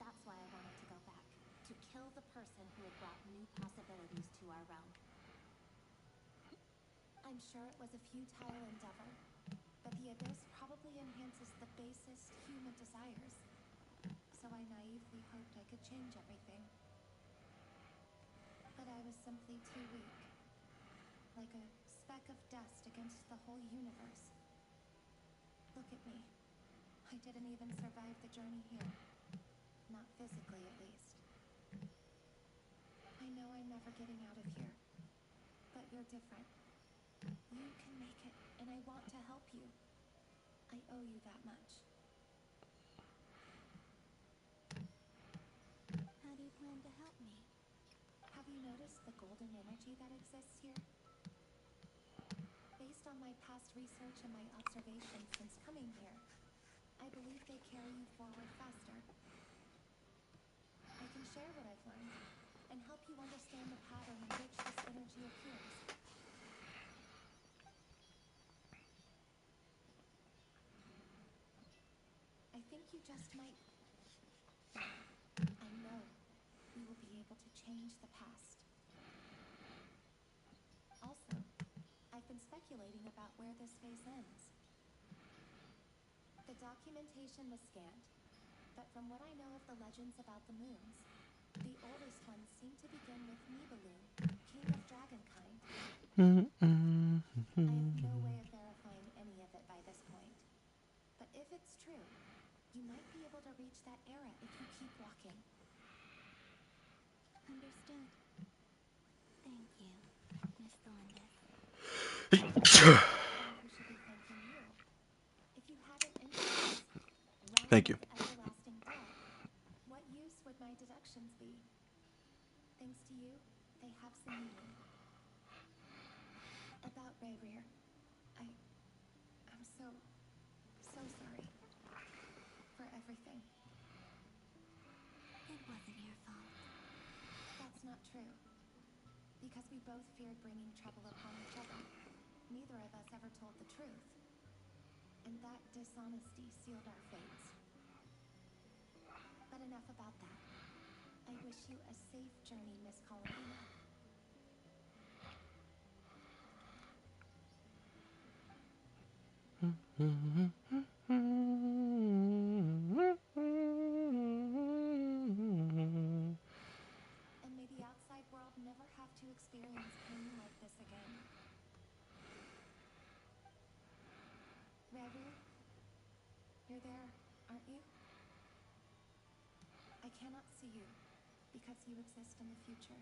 That's why I wanted to go back, to kill the person who had brought new possibilities to our realm. I'm sure it was a futile endeavor, but the abyss probably enhances the basest human desires. So I naively hoped I could change everything. I was simply too weak. Like a speck of dust against the whole universe. Look at me. I didn't even survive the journey here. Not physically, at least. I know I'm never getting out of here. But you're different. You can make it, and I want to help you. I owe you that much. How do you plan to help me? Have you noticed the golden energy that exists here? Based on my past research and my observations since coming here, I believe they carry you forward faster. I can share what I've learned and help you understand the pattern in which this energy appears. I think you just might... I know we will be able to change the past. Also, I've been speculating about where this phase ends. The documentation was scant, but from what I know of the legends about the moons, the oldest ones seem to begin with Nibelung, king of dragonkind. I have no way of verifying any of it by this point. But if it's true, you might be able to reach that era if you keep walking. Understood. Thank you, Miss Thorndis. Who should be thanking you? If you hadn't influence, Thank you. everlasting death, what use would my deductions be? Thanks to you, they have some meaning. About Rayrear, I'm so sorry. For everything. It wasn't your fault. That's not true. Because we both feared bringing trouble upon each other. Neither of us ever told the truth. And that dishonesty sealed our fates. But enough about that. I wish you a safe journey, Miss Columbina. And may the outside world never have to experience pain like this again. Rayrear, you're there, aren't you? I cannot see you, because you exist in the future.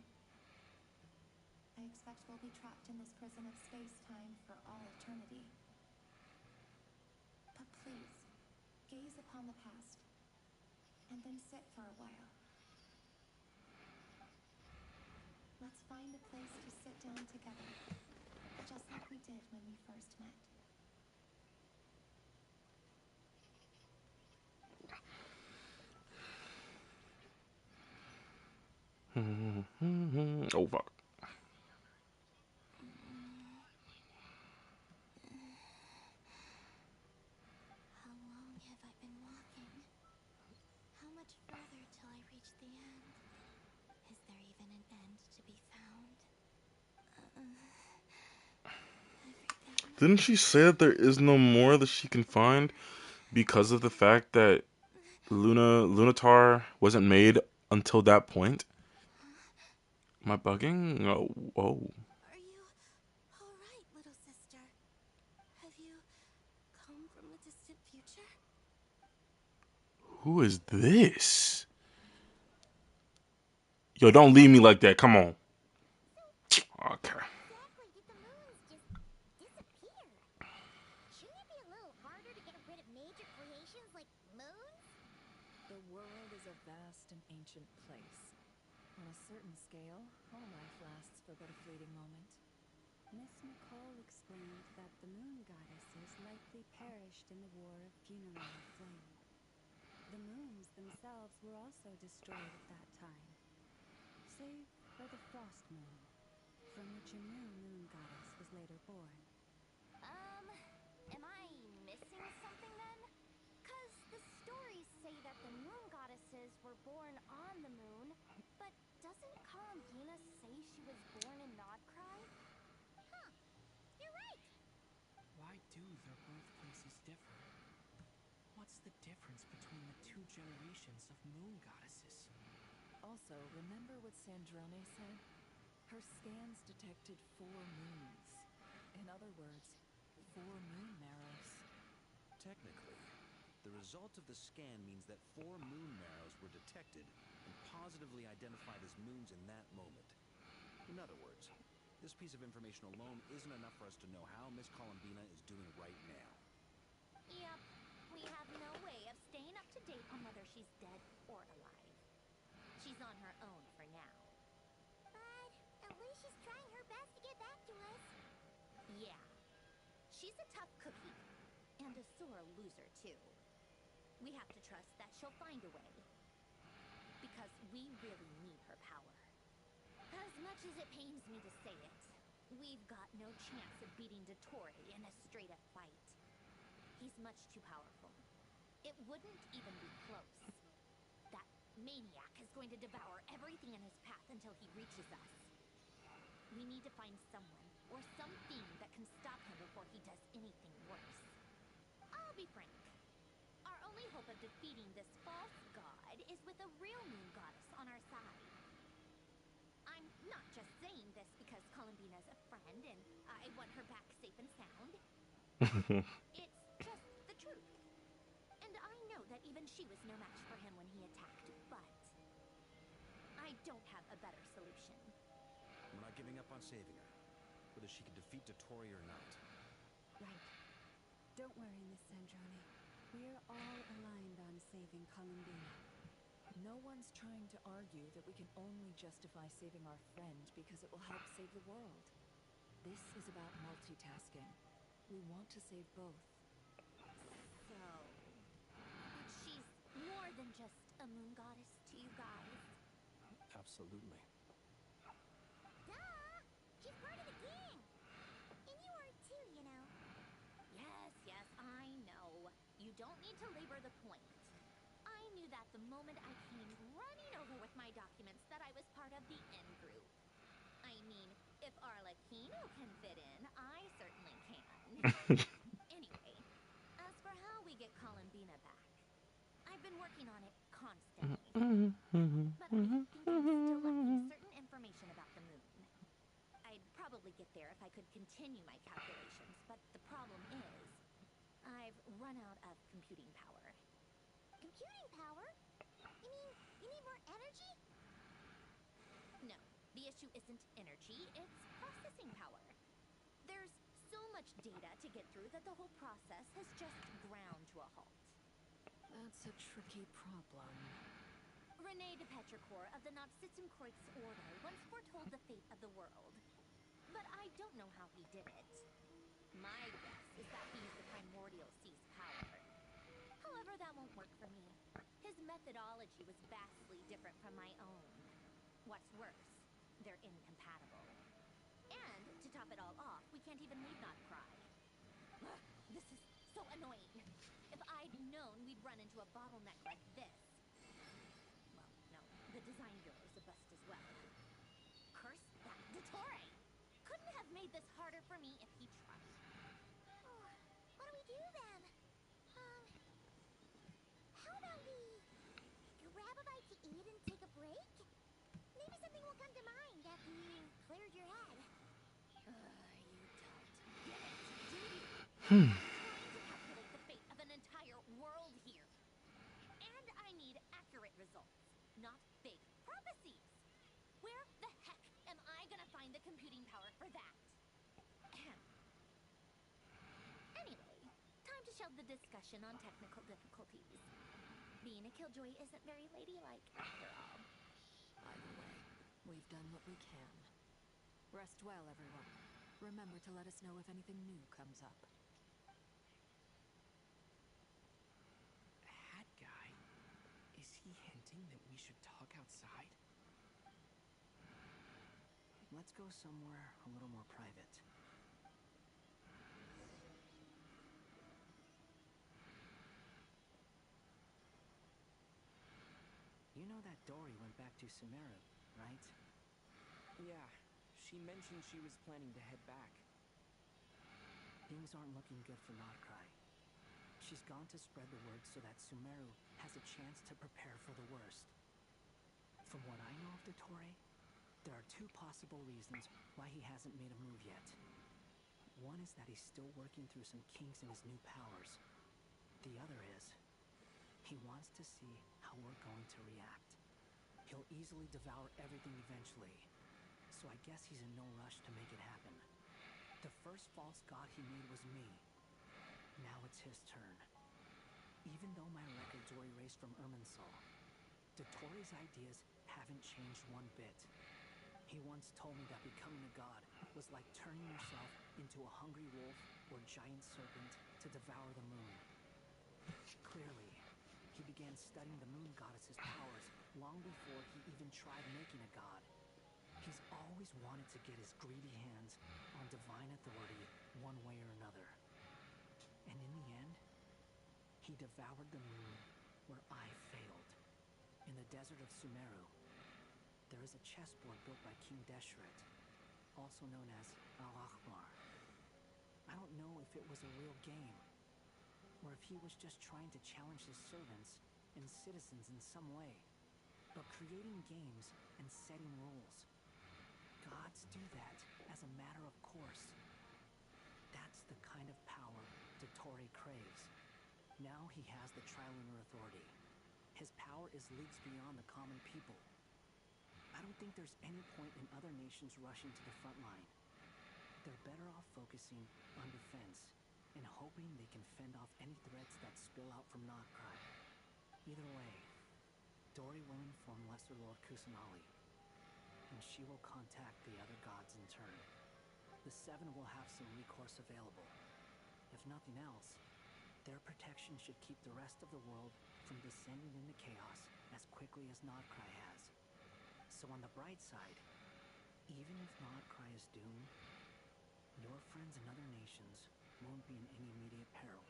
I expect we'll be trapped in this prison of space-time for all eternity. But please, gaze upon the past, and then sit for a while. Let's find a place to sit down together, just like we did when we first met. Oh fuck. How long have I been walking? How much further till I reach the end? Is there even an end to be found? Didn't she say that there is no more that she can find because of the fact that Lunatar wasn't made until that point? Am I bugging? Oh, whoa. Are you all right, little sister? Have you come from the distant future? Who is this? Yo, don't leave me like that. Come on. Okay. Exactly did the moons just disappear? Shouldn't it be a little harder to get rid of major creations like moons? The world is a vast and ancient place. On a certain scale, all life lasts for but a fleeting moment. Miss Nicole explained that the moon goddesses likely perished in the war of funerary flame. The moons themselves were also destroyed at that time, save for the frost moon, from which a new moon goddess was later born. Am I missing something then? 'Cause the stories say that the moon goddesses were born on the moon, but doesn't Columbina say she was born in Nodcry? Huh, you're right! Why do their birthplaces differ? What's the difference between the two generations of moon goddesses? Also, remember what Sandrone said? Her scans detected 4 moons. In other words, 4 moon marrows. Technically, the result of the scan means that 4 moon marrows were detected and positively identified as moons in that moment. In other words, this piece of information alone isn't enough for us to know how Miss Columbina is doing right now. Yep, we have no way of staying up to date on whether she's dead or alive. She's on her own for now. But at least she's trying her best to get back to us. Yeah, she's a tough cookie, and a sore loser too. We have to trust that she'll find a way, because we really need her power. As much as it pains me to say it, we've got no chance of beating Dottore in a straight-up fight. He's much too powerful. It wouldn't even be close. That maniac is going to devour everything in his path until he reaches us. We need to find someone or something that can stop him before he does anything worse. I'll be frank. Our only hope of defeating this false god is with a real moon goddess on our side. I'm not just saying this because Columbina's a friend and I want her back safe and sound. It's just the truth. And I know that even she was no match for him when he attacked, but I don't have a better solution. We're not giving up on saving her, whether she can defeat Dottore or not. Right. Don't worry, Miss Sandrone. We're all aligned on saving Columbina. No one's trying to argue that we can only justify saving our friend because it will help save the world. This is about multitasking. We want to save both. So, she's more than just a moon goddess to you guys. Absolutely. Duh! She's part of the gang! And you are too, you know. Yes, I know. You don't need to labor the point. I knew that the moment I came running over with my documents that I was part of the in-group. I mean, if Arlecchino can fit in, I certainly can. Anyway, as for how we get Columbina back, I've been working on it constantly. But I think I'm still lacking certain information about the moon. I'd probably get there if I could continue my calculations, but the problem is, I've run out of computing power. Computing power? You mean you need more energy? No, the issue isn't energy, it's processing power. There's so much data to get through that the whole process has just ground to a halt. That's a tricky problem. René de Petrichor of the Nazissenkreuz Order once foretold the fate of the world. But I don't know how he did it. My guess is that he used the primordial sea's power. However, that won't work for me. His methodology was vastly different from my own. What's worse, they're incompatible. And, to top it all off, we can't even leave Notcry. Ugh, this is so annoying. If I'd known we'd run into a bottleneck like this... Well, no, the design bureau's a bust as well. Curse that Dottore! Couldn't have made this harder for me if he tried. Oh, what do we do then? How about we grab a bite to eat and take a break? Maybe something will come to mind after you cleared your head. You don't get it, do you? I'm trying to calculate the fate of an entire world here. And I need accurate results, not fake prophecies. Where the heck am I gonna find the computing power for that? Anyway, time to shelve the discussion on technical difficulties. Being a killjoy isn't very ladylike, after all. Either way, we've done what we can. Rest well, everyone. Remember to let us know if anything new comes up. Hat guy? Is he hinting that we should talk outside? Let's go somewhere a little more private. You know that Dory went back to Sumeru, right? Yeah, she mentioned she was planning to head back. Things aren't looking good for Notcry. She's gone to spread the word so that Sumeru has a chance to prepare for the worst. From what I know of Dottore, There are two possible reasons why he hasn't made a move yet. One is that he's still working through some kinks in his new powers. The other is, he wants to see how we're going to react. He'll easily devour everything eventually, so I guess he's in no rush to make it happen. The first false god he made was me. Now it's his turn. Even though my records were erased from Irminsul, Dottore ideas haven't changed one bit. He once told me that becoming a god was like turning yourself into a hungry wolf or giant serpent to devour the moon. Clearly, he began studying the moon goddess's powers long before he even tried making a god. He's always wanted to get his greedy hands on divine authority one way or another. And in the end, he devoured the moon where I failed. In the desert of Sumeru, there is a chessboard built by King Deshret, also known as Al-Ahmar. I don't know if it was a real game, or if he was just trying to challenge his servants and citizens in some way. But creating games and setting rules, gods do that as a matter of course. That's the kind of power Dottore craves. Now he has the Trilunar Authority. His power is leagues beyond the common people. I don't think there's any point in other nations rushing to the front line. They're better off focusing on defense and hoping they can fend off any threats that spill out from Notcry. Either way, Dori will inform Lesser Lord Kusanali, and she will contact the other gods in turn. The Seven will have some recourse available. If nothing else, their protection should keep the rest of the world from descending into chaos as quickly as Notcry has. So on the bright side, even if Notcry is doomed, your friends in other nations won't be in any immediate peril.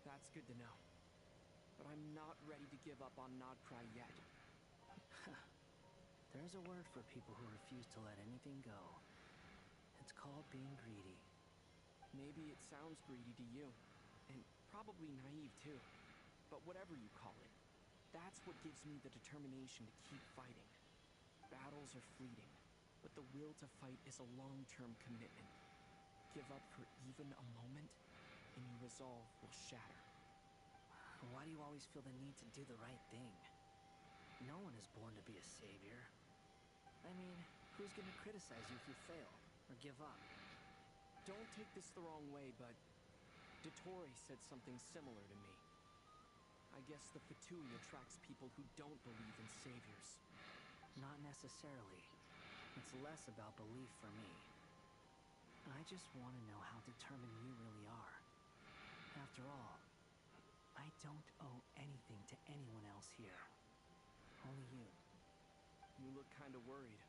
That's good to know. But I'm not ready to give up on Notcry yet. There's a word for people who refuse to let anything go. It's called being greedy. Maybe it sounds greedy to you, and probably naive too. But whatever you call it, that's what gives me the determination to keep fighting. Battles are fleeting, but the will to fight is a long-term commitment. Give up for even a moment, and your resolve will shatter. Why do you always feel the need to do the right thing? No one is born to be a savior. I mean, who's gonna criticize you if you fail, or give up? Don't take this the wrong way, but Dottore said something similar to me. I guess the Fatui attracts people who don't believe in saviors. Not necessarily. It's less about belief for me. I just want to know how determined you really are. After all, I don't owe anything to anyone else here. Only you. You look kinda worried.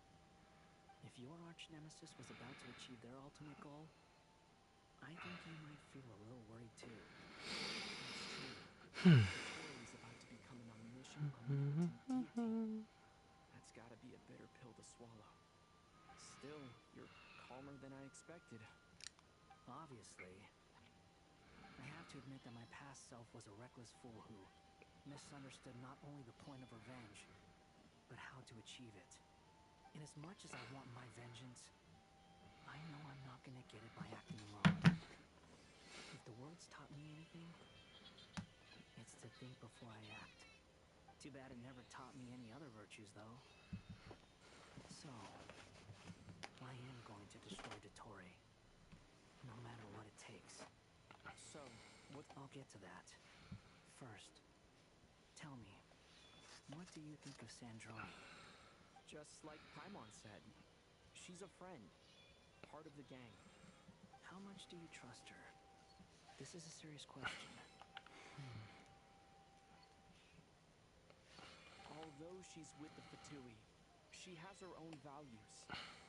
If your arch-nemesis was about to achieve their ultimate goal, I think you might feel a little worried too. That's true. Dottore is about to become an omniscient, omnipotent deity. That's gotta be a bitter pill to swallow. Still, you're calmer than I expected. Obviously. I have to admit that my past self was a reckless fool who misunderstood not only the point of revenge, but how to achieve it. And as much as I want my vengeance, I know I'm not gonna get it by acting alone. If the world's taught me anything, it's to think before I act. Too bad it never taught me any other virtues, though. So, I am going to destroy Dottore, no matter what it takes. So, what? I'll get to that. First, tell me, what do you think of Sandrone? Just like Paimon said, she's a friend, part of the gang. How much do you trust her? This is a serious question. Although she's with the Fatui, she has her own values,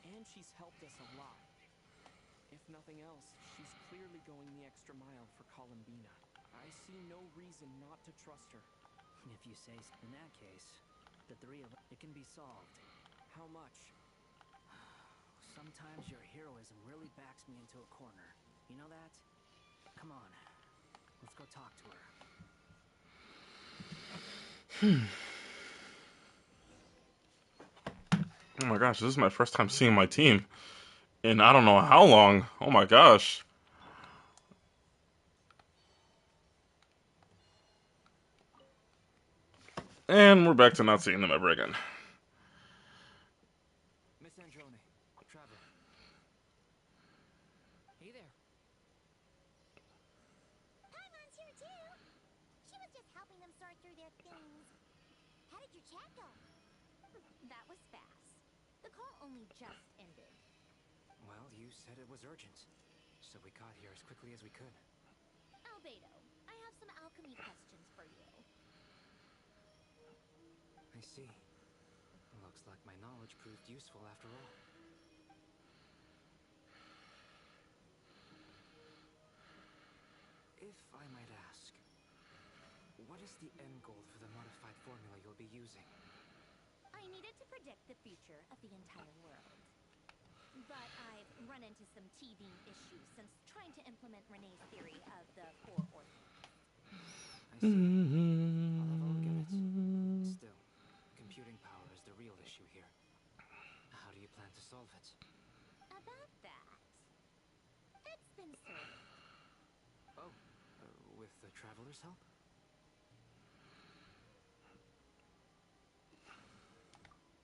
and she's helped us a lot. If nothing else, she's clearly going the extra mile for Columbina. I see no reason not to trust her. If you say so. In that case, the three of us, it can be solved. How much? Sometimes your heroism really backs me into a corner. You know that? Come on, let's go talk to her. Oh my gosh, this is my first time seeing my team in I don't know how long. Oh my gosh. And we're back to not seeing them ever again. Miss Androne, Traveler. Hey there. Paimon's here too. She was just helping them sort through their things. How did your chat go? That was fast. The call only just ended. Well, you said it was urgent, so we got here as quickly as we could. Albedo, I have some alchemy questions for you. I see. Looks like my knowledge proved useful after all. If I might ask, what is the end goal for the modified formula you'll be using? I needed to predict the future of the entire world. But I've run into some teething issues since trying to implement Renee's theory of the four orphans. I see. I'll get it. Still, computing power is the real issue here. How do you plan to solve it? About that, it's been sorted. Oh, with the Traveler's help?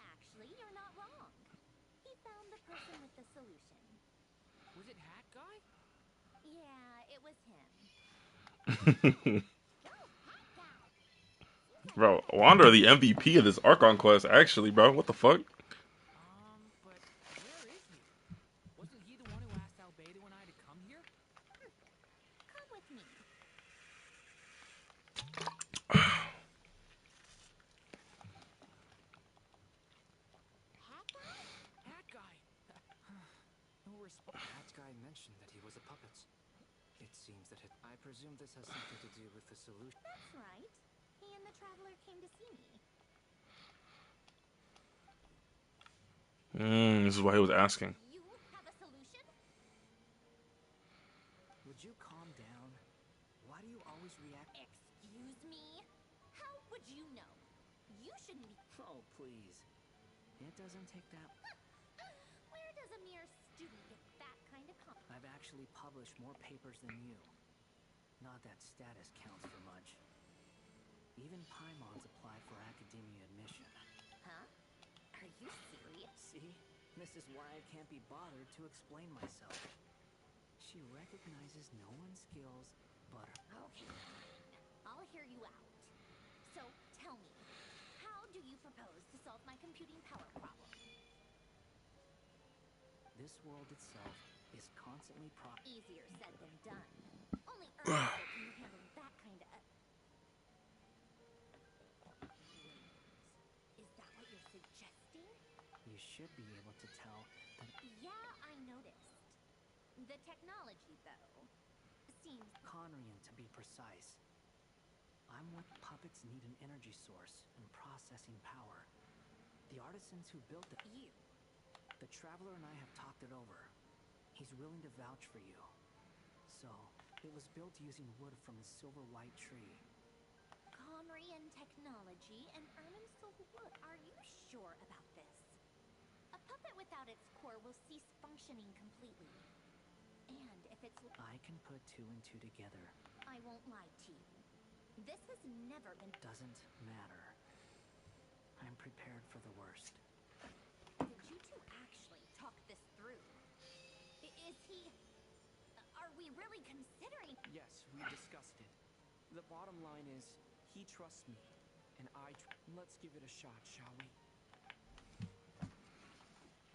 Actually, you're not wrong. He found the person with the solution. Was it Hat Guy? Yeah, it was him. Bro, Wander the MVP of this Archon-Quest, actually, bro. What the fuck? But where is he? Wasn't he the one who asked Albedo and I to come here? Come with me. Hat Guy? Hat Guy! No response. Hat Guy mentioned that he was a puppet. It seems that I presume this has something to do with the solution. That's right. He and the Traveler came to see me. This is why he was asking. You have a solution? Would you calm down? Why do you always react? Excuse me? How would you know? You shouldn't be. Oh, please. It doesn't take that. Where does a mere student get that kind of I've actually published more papers than you. Not that status counts for much. Even Paimon's applied for academia admission. Huh? Are you serious? See? This is why I can't be bothered to explain myself. She recognizes no one's skills but her. Okay, I'll hear you out. So, tell me, how do you propose to solve my computing power problem? This world itself is constantly Easier said than done. Only Earth can handle that kind of... Is that what you're suggesting? You should be able to tell that... Yeah, I noticed. The technology, though, seems... Conrian, to be precise. I'm what puppets need an energy source and processing power. The artisans who built it... You. The Traveler and I have talked it over. He's willing to vouch for you. So, it was built using wood from a silver white tree. Conrian technology and Erminsul wood. Are you sure about this? A puppet without its core will cease functioning completely. And if it's... I can put two and two together. I won't lie to you. This has never been... Doesn't matter. I'm prepared for the worst. Did you two actually talk this through? Is he... Are we really considering... Yes, we discussed it. The bottom line is, he trusts me, and let's give it a shot, shall we?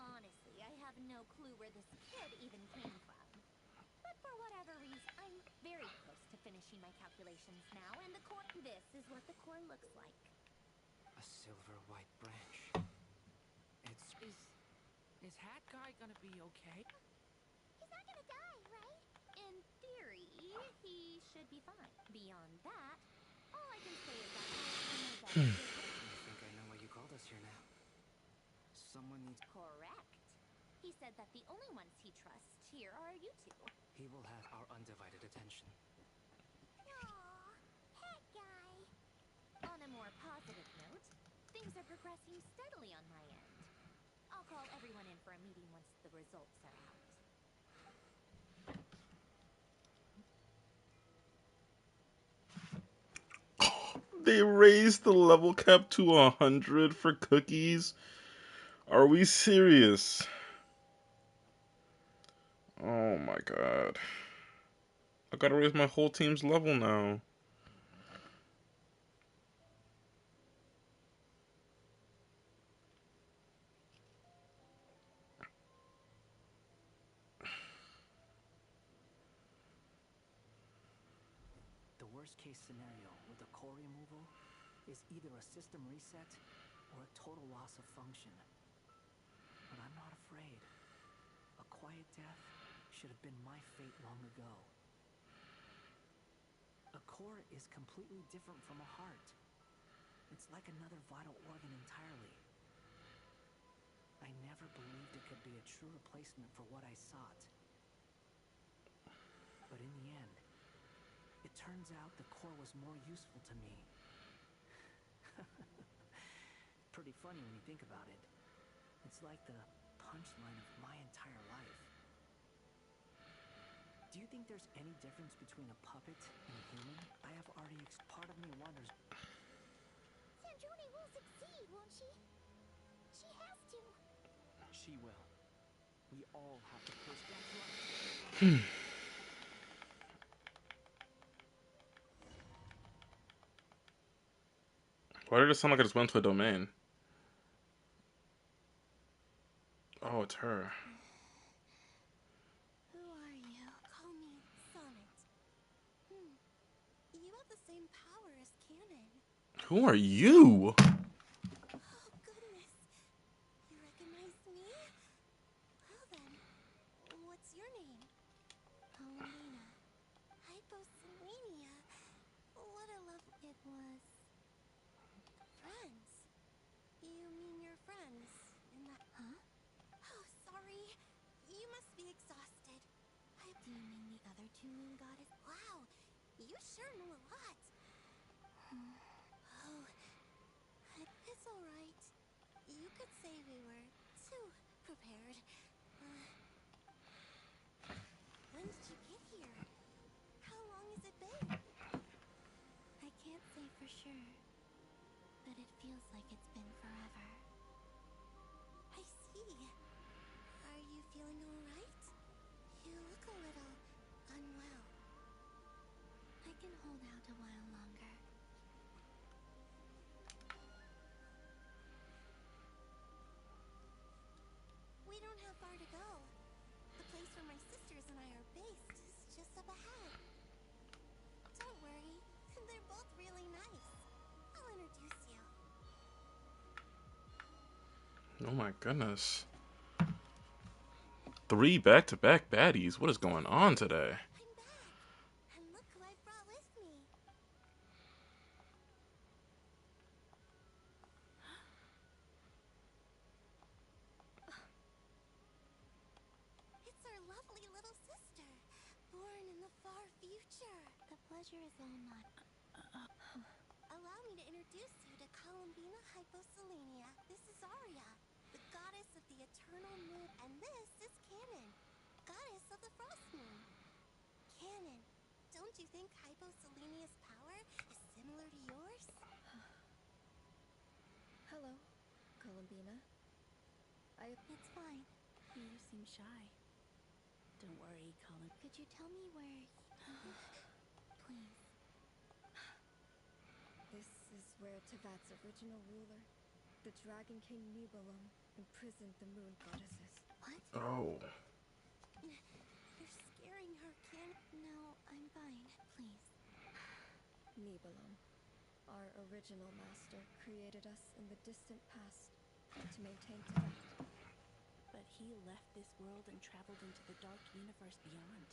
Honestly, I have no clue where this kid even came from. But for whatever reason, I'm very close to finishing my calculations now, and the core... This is what the core looks like. A silver white branch. Is Hat Guy gonna be okay? He's not gonna die, right? In theory, he should be fine. Beyond that, all I can say is that I I think I know why you called us here now. Someone needs... Correct. He said that the only ones he trusts here are you two. He will have our undivided attention. Aww, Hat Guy. On a more positive note, things are progressing steadily on my end. call everyone in for a meeting once the results are out. They raised the level cap to 100 for cookies? Are we serious? Oh my god. I gotta raise my whole team's level now. The worst case scenario with the core removal is either a system reset or a total loss of function. But I'm not afraid. A quiet death should have been my fate long ago. A core is completely different from a heart. It's like another vital organ entirely. I never believed it could be a true replacement for what I sought. But in the end, it turns out the core was more useful to me. Pretty funny when you think about it. It's like the punchline of my entire life. Do you think there's any difference between a puppet and a human? I have already part of me wonders. Sandrone will succeed, won't she? She has to. She will. We all have to push. That's right. Why did it sound like I just went to a domain? Oh, it's her. Who are you? Call me Sonnet. You have the same power as Canon. Who are you? Oh, goodness. You recognize me? Well then, what's your name? Columbina. Hyposelenia. What a love it was. Friends. You mean your friends in the... Huh? Oh, sorry. You must be exhausted. Do you mean the other two moon goddess? Wow, you sure know a lot. Oh, it's all right. You could say we were too prepared. When did you get here? How long has it been? I can't say for sure, but it feels like it's been forever. I see. Are you feeling all right? You look a little unwell. I can hold out a while longer. We don't have far to go. The place where my sisters and I are based is just up ahead. Don't worry, they're both really nice. I'll introduce you. Oh my goodness. 3 back-to-back baddies. What is going on today? I'm back, and look who I brought with me. It's our lovely little sister, born in the far future. The pleasure is all mine. Allow me to introduce you to Columbina Hyposelenia. This is Aria, the goddess of the eternal moon, and this is Canon, goddess of the frost moon. Canon, don't you think Hyposelenia's power is similar to yours? Hello, Columbina. It's fine. You seem shy. Don't worry, Colin. Could you tell me where... Please. This is where Tevat's original ruler, the Dragon King Nibelung, imprisoned the moon goddesses. What? Oh. You're scaring her, Canon. No, I'm fine. Please. Nibelung, our original master, created us in the distant past to maintain Tevat. But he left this world and traveled into the dark universe beyond,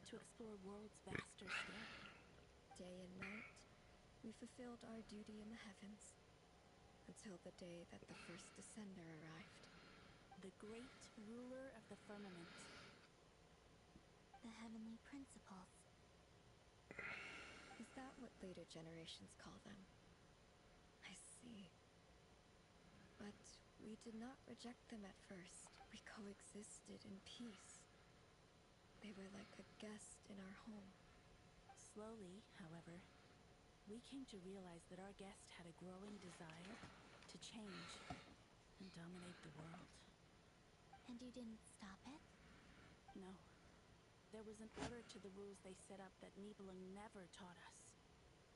to explore worlds vaster still. Day and night, we fulfilled our duty in the heavens, until the day that the first descender arrived. The great ruler of the firmament. The heavenly principles. Is that what later generations call them? I see. But We did not reject them at first. We coexisted in peace. They were like a guest in our home. Slowly, however, we came to realize that our guest had a growing desire to change and dominate the world. And you didn't stop it? No. There was an order to the rules they set up that Nibelung never taught us.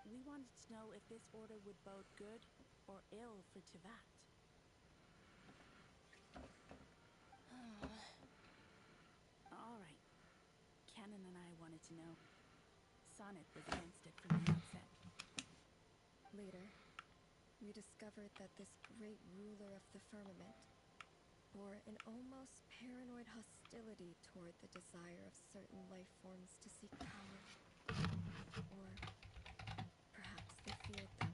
We wanted to know if this order would bode good or ill for Tivat. All right. Canon and I wanted to know. Sonnet was against it from the outset. Later, we discovered that this great ruler of the firmament bore an almost paranoid hostility toward the desire of certain life forms to seek power. Or perhaps they feared them.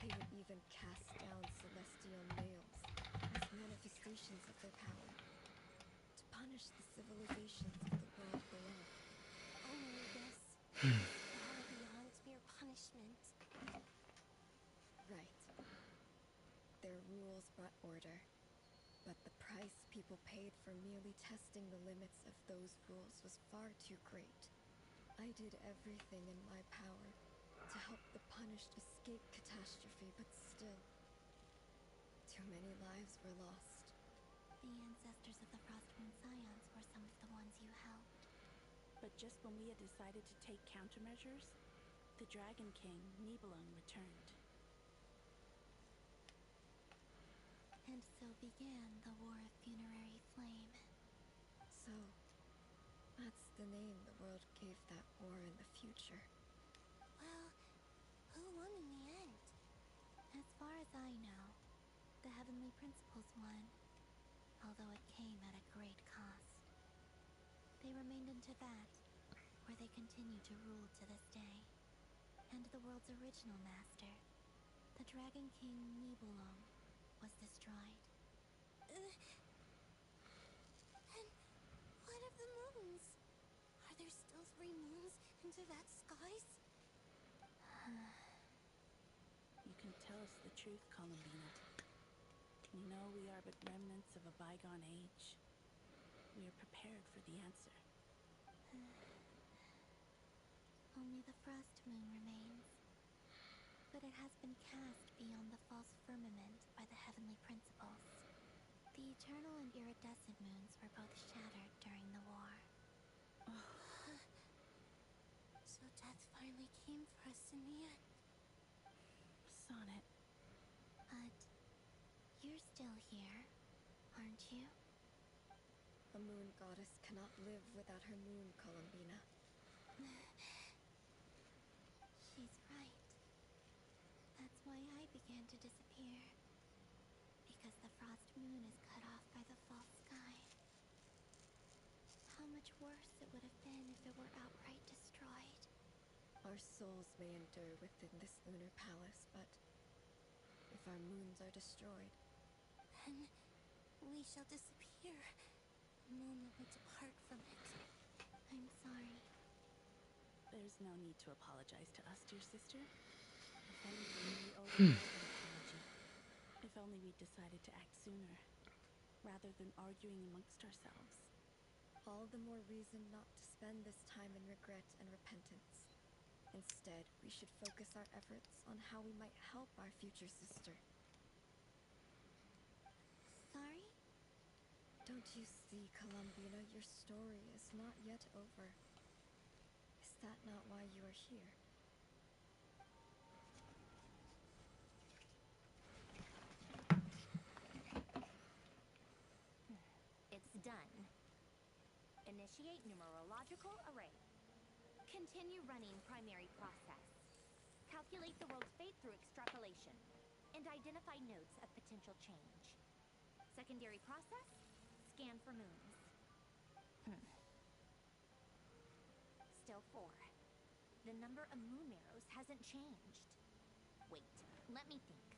They would even cast down celestial males as manifestations of their power to punish the civilizations of the world below. Only this is far beyond mere punishment. Right. Their rules brought order, but the price people paid for merely testing the limits of those rules was far too great. I did everything in my power to help the punished escape catastrophe, but still, too many lives were lost. The ancestors of the Frostmoon Scions were some of the ones you helped. But just when we had decided to take countermeasures, the Dragon King, Nibelung, returned. And so began the War of Funerary Flame. So, that's the name the world gave that war in the future. Well, who won in the end? As far as I know, the Heavenly Principles won, although it came at a great cost. They remained in Tivat, where they continue to rule to this day. And the world's original master, the Dragon King Nibelung, was destroyed. And what of the moons? Are there still 3 moons in Tivat skies? You can tell us the truth, Columbina. We know we are but remnants of a bygone age. We are prepared for the answer. Only the Frost Moon remains. But it has been cast beyond the false firmament by the Heavenly Principles. The Eternal and Iridescent Moons were both shattered during the war. So death finally came for us in the end. Sonnet. But you're still here, aren't you? A moon goddess cannot live without her moon, Columbina. She's right. That's why I began to disappear. Because the Frost Moon is cut off by the false sky. How much worse it would have been if it were outright destroyed. Our souls may endure within this lunar palace, but if our moons are destroyed, Then we shall disappear the moment we depart from it. I'm sorry. There's no need to apologize to us, dear sister. If anything, we owe you an apology. If only we'd decided to act sooner, rather than arguing amongst ourselves. all the more reason not to spend this time in regret and repentance. Instead, we should focus our efforts on how we might help our future sister. Sorry? Don't you see, Columbina, your story is not yet over. Is that not why you are here? It's done. Initiate numerological array. Continue running primary process. Calculate the world's fate through extrapolation. And identify nodes of potential change. Secondary process? Scan for moons. Still 4. The number of moon arrows hasn't changed. Wait, let me think.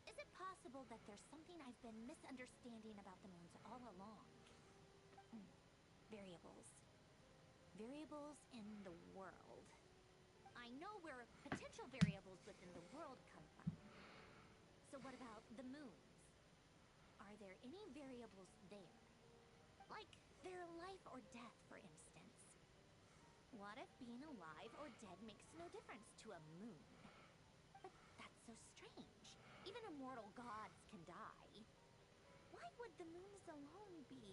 Is it possible that there's something I've been misunderstanding about the moons all along? Variables. Variables in the world. I know where potential variables within the world come from. So what about the moons? there any variables there? Like their life or death, for instance. What if being alive or dead makes no difference to a moon? But that's so strange. Even immortal gods can die. Why would the moons alone be...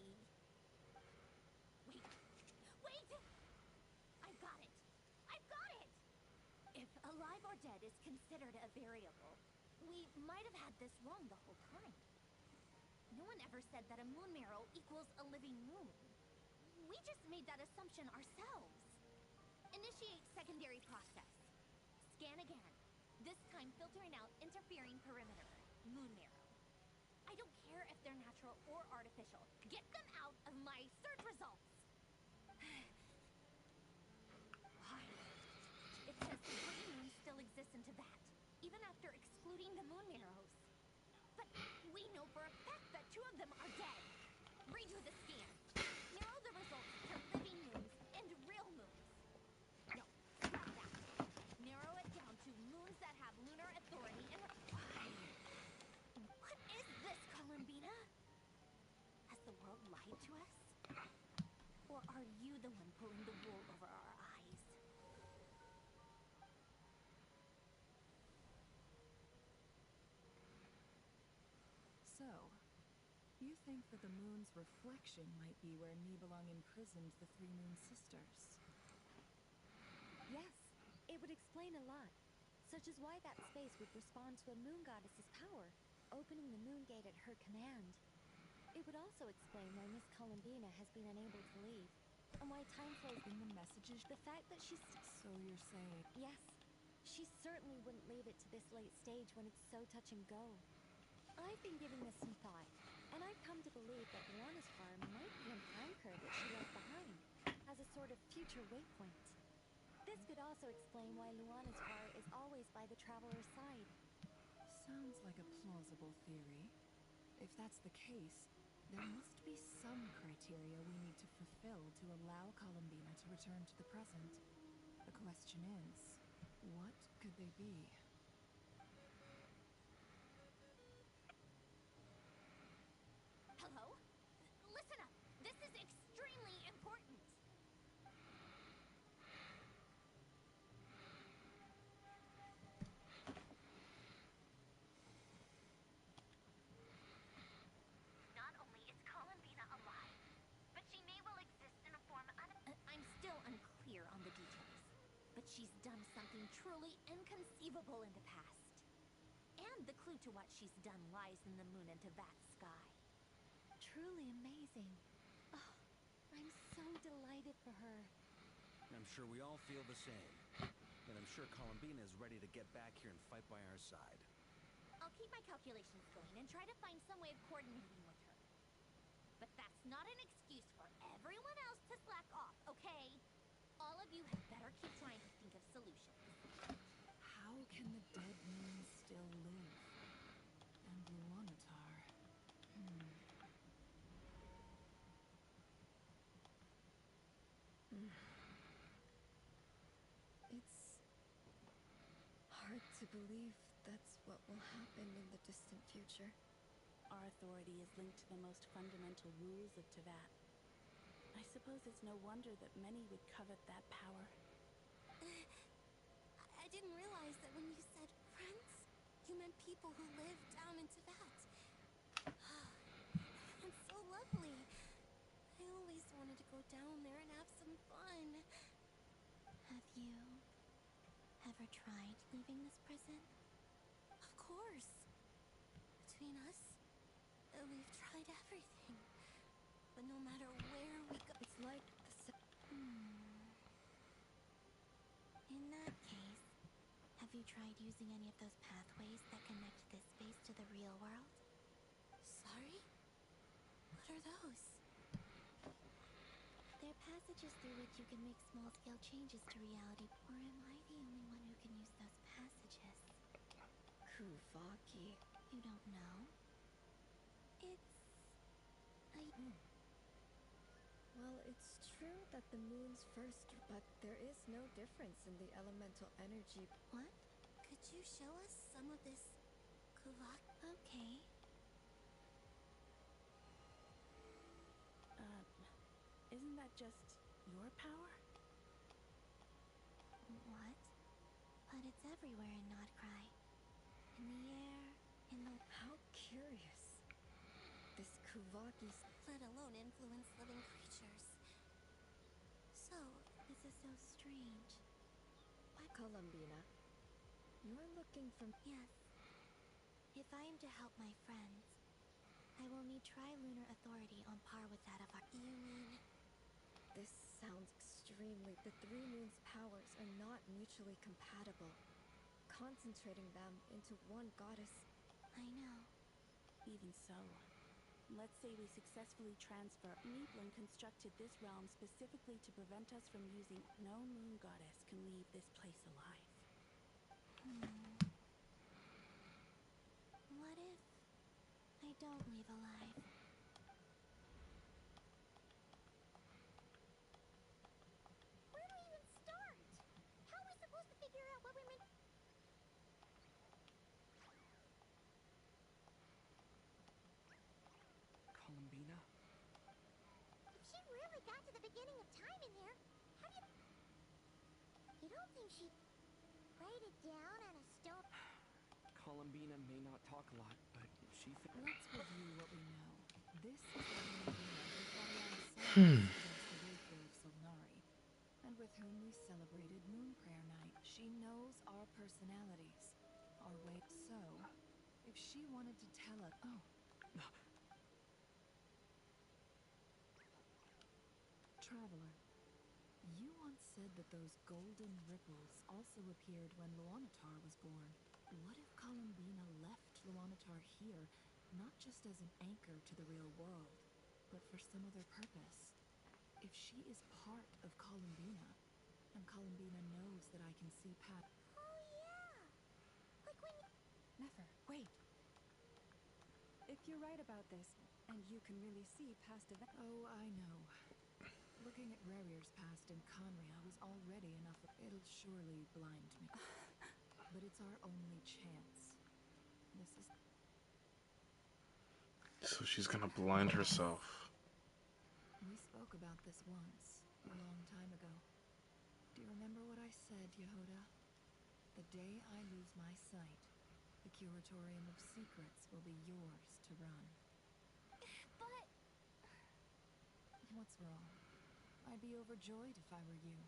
Wait! Wait! I've got it! I've got it! If alive or dead is considered a variable, we might have had this wrong the whole time. No one ever said that a moon marrow equals a living moon. We just made that assumption ourselves. Initiate secondary process. Scan again. This time filtering out interfering perimeter. Moon marrow. I don't care if they're natural or artificial. Get them out of my search results! Fine. It says 3 moons still exist in Tibet, even after excluding the moon marrows. But we know for a fact that 2 of them are dead. Redo the scan. Narrow the results to living moons and real moons. No, scrap that. Narrow it down to moons that have lunar authority and... What is this, Columbina? Has the world lied to us? Or are you the one pulling the wool over our eyes? So, you think that the moon's reflection might be where Nibelung imprisoned the 3 moon sisters? Yes, it would explain a lot. Such as why that space would respond to a moon goddess's power, opening the moon gate at her command. It would also explain why Miss Columbina has been unable to leave, and why time flows in the messages. The fact that she's... So you're saying... Yes, she certainly wouldn't leave it to this late stage when it's so touch and go. I've been giving this some thought, and I've come to believe that Luana's farm might be an anchor that she left behind, as a sort of future waypoint. This could also explain why Luana's heart is always by the traveler's side. Sounds like a plausible theory. If that's the case, there must be some criteria we need to fulfill to allow Columbina to return to the present. The question is, what could they be? Hello? Listen up! This is extremely important! Not only is Columbina alive, but she may well exist in a form I'm still unclear on the details, but she's done something truly inconceivable in the past. And the clue to what she's done lies in the moon and Tibet's sky. Truly amazing. Oh, I'm so delighted for her. I'm sure we all feel the same. And I'm sure Columbina is ready to get back here and fight by our side. I'll keep my calculations going and try to find some way of coordinating with her. But that's not an excuse for everyone else to slack off, okay? All of you had better keep trying to think of solutions. How can the dead moon still live? And Luanatar... It's hard to believe that's what will happen in the distant future. Our authority is linked to the most fundamental rules of Teyvat. I suppose it's no wonder that many would covet that power. I didn't realize that when you said friends, you meant people who live down in Tibet. It's so lovely. I always wanted to go down there and have some fun. Have you ever tried leaving this prison? Of course. Between us, we've tried everything. But no matter where we go... It's like the... In that case, have you tried using any of those pathways that connect this space to the real world? Sorry? What are those? They're passages through which you can make small-scale changes to reality. Or am I the only one who can use those passages? Kuvaki. You don't know? It's... Well, it's true that the moon's first, but there is no difference in the elemental energy. What? Could you show us some of this Kuvaki? Okay. Isn't that just your power? What? But it's everywhere in Notcry. In the air, in the... How curious. This Kuvaki's... let alone influence living creatures. So, this is so strange. Why... Columbina, you're looking for... Yes. If I am to help my friends, I will need Tri-Lunar authority on par with that of our... You mean... This sounds extremely... The Three Moons' powers are not mutually compatible. Concentrating them into one goddess... I know. Even so, let's say we successfully transfer. Niblin constructed this realm specifically to prevent us from using. No moon goddess can leave this place alive. What if I don't leave alive? Where do we even start? How are we supposed to figure out what we're meant... Columbina? If she really got to the beginning of time in there, how do you... You don't think she... write it down on a stone? Columbina may not talk a lot, but she Let's review what we know. This is the Columbina who fought alongside Hmm. us against the Rapier of Solnari, and with whom we celebrated Moon Prayer Night. She knows our personalities, our way. So, if she wanted to tell us... Oh. Traveler, you once said that those golden ripples also appeared when Luanatar was born. What if Columbina left Luanatar here, not just as an anchor to the real world, but for some other purpose? If she is part of Columbina, and Columbina knows that I can see past... Oh, yeah! Like when you... Nefer, wait! If you're right about this, and you can really see past events... Oh, I know. Looking at Rerir's past in Conria was already enough. It'll surely blind me. But it's our only chance. This is... So she's gonna blind herself. We spoke about this once, a long time ago. Do you remember what I said, Yehoda? The day I lose my sight, the Curatorium of Secrets will be yours to run. But... What's wrong? I'd be overjoyed if I were you.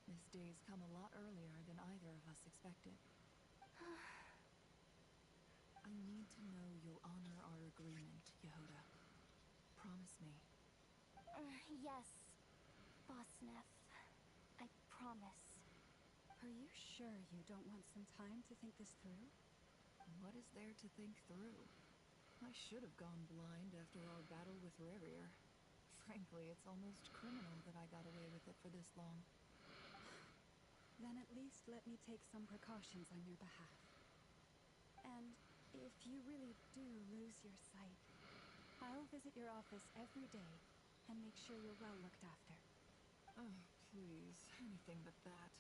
This day's come a lot earlier than either of us expected. I need to know you'll honor our agreement, Yehoda. Promise me. Yes, Boss Neff. I promise. Are you sure you don't want some time to think this through? What is there to think through? I should have gone blind after our battle with Rerir. Frankly, it's almost criminal that I got away with it for this long. Then at least let me take some precautions on your behalf. And if you really do lose your sight, I'll visit your office every day and make sure you're well looked after. Oh, please, anything but that.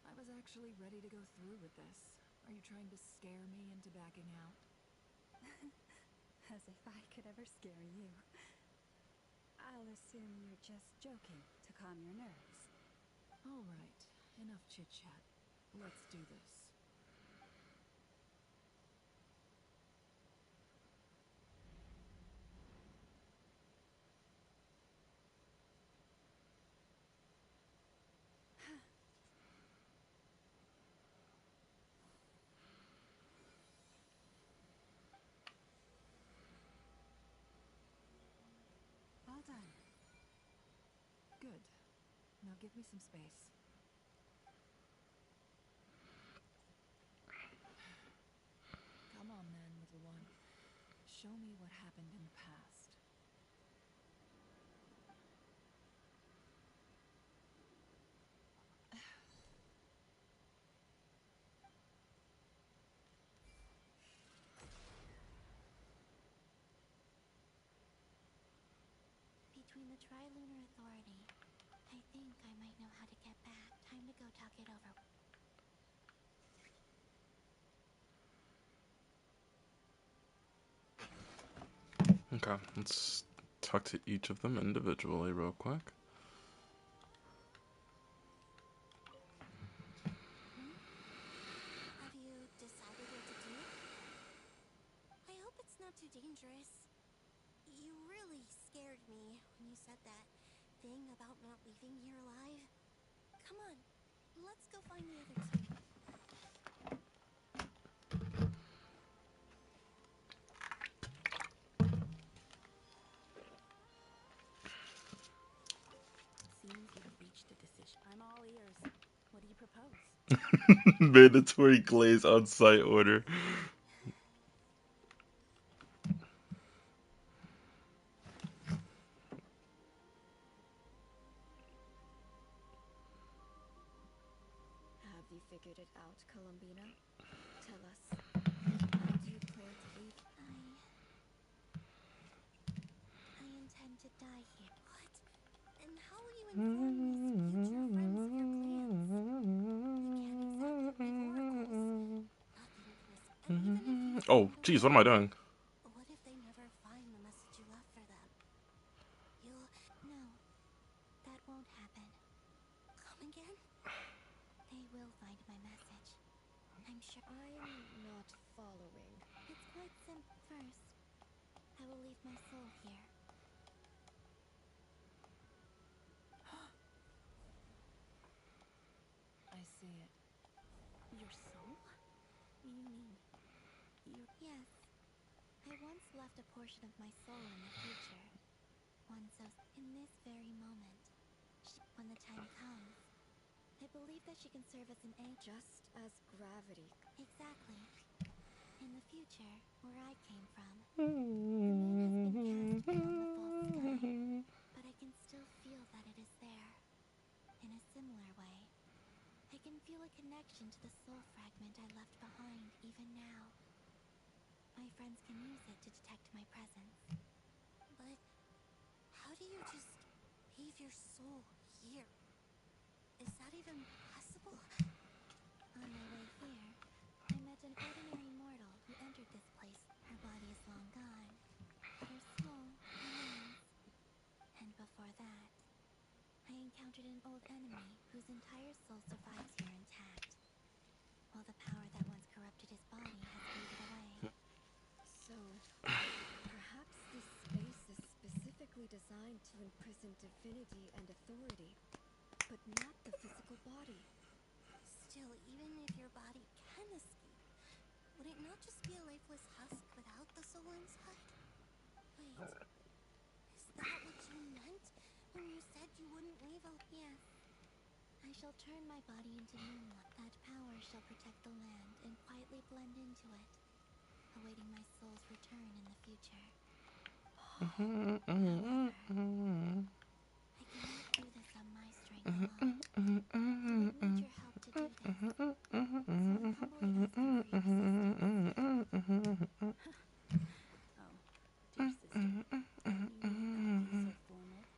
I was actually ready to go through with this. Are you trying to scare me into backing out? As if I could ever scare you. I'll assume you're just joking to calm your nerves. All right, enough chit-chat. Let's do this. All done. Good. Now give me some space. Come on then, little one. Show me what happened in the past. Between the Tri-Lunar Authority, I think I might know how to get back. Time to go talk it over. Okay, let's talk to each of them individually real quick. too dangerous. You really scared me when you said that thing about not leaving here alive. Come on, let's go find the other two. Seems you've reached a decision. I'm all ears. What do you propose? Mandatory glaze on site order. Have you figured it out, Columbina? Tell us, how do you plan to leave? I intend to die here. What? And how will you inform these future friends of your plans? You can't exactly read oracles. Nothing can and even if you Oh, find a geez, way, what am I doing? what if they never find the message you left for them? You'll... No, that won't happen. Come again? They will find my message. I'm sure. I'm not following. It's quite simple. First, I will leave my soul here. I see it. Your soul? You mean... Yes. I once left a portion of my soul in the future. One so... In this very moment. When the time comes, I believe that she can serve as an aid. Just as gravity. Exactly. In the future, where I came from, the moon has been cast beyond the false sky, but I can still feel that it is there. In a similar way, I can feel a connection to the soul fragment I left behind even now. My friends can use it to detect my presence. But how do you just leave your soul here? Is that even possible? On my way here, I met an ordinary mortal who entered this place. Her body is long gone, but her soul remains. And before that, I encountered an old enemy whose entire soul survives here intact, while the power that once corrupted his body has faded away. So, perhaps this space is specifically designed to imprison divinity and authority, but not the physical body. Still, even if your body can escape, would it not just be a lifeless husk without the soul inside? Wait, is that what you meant when you said you wouldn't leave a... Yes. I shall turn my body into moonlight. That power shall protect the land and quietly blend into it, awaiting my soul's return in the future. However, I cannot do this on my strength alone. I would need your help to do this. So I humbly ask you for your assistance. Oh, dear sister, you need not be so formal.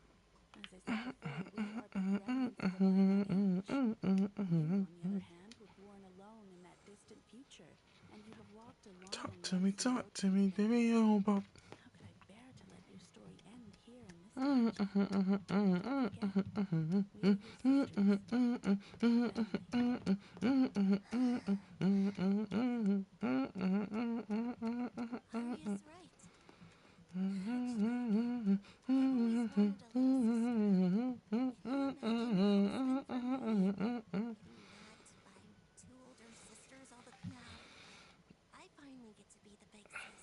As I said before, we are but remnants of a bygone age. You, on the other hand, were born alone in that distant future, and you have walked a long Talk and to me, lengthy road since then. baby, oh, Bob. How could I bear to let your story end here in this dimension? Don't forget, we are your sisters. Arya is right. Actually, I've always wanted a little sister. Can you imagine how it's been for me? Being nagged by two older sisters all the... Now, I finally get to be the big sis.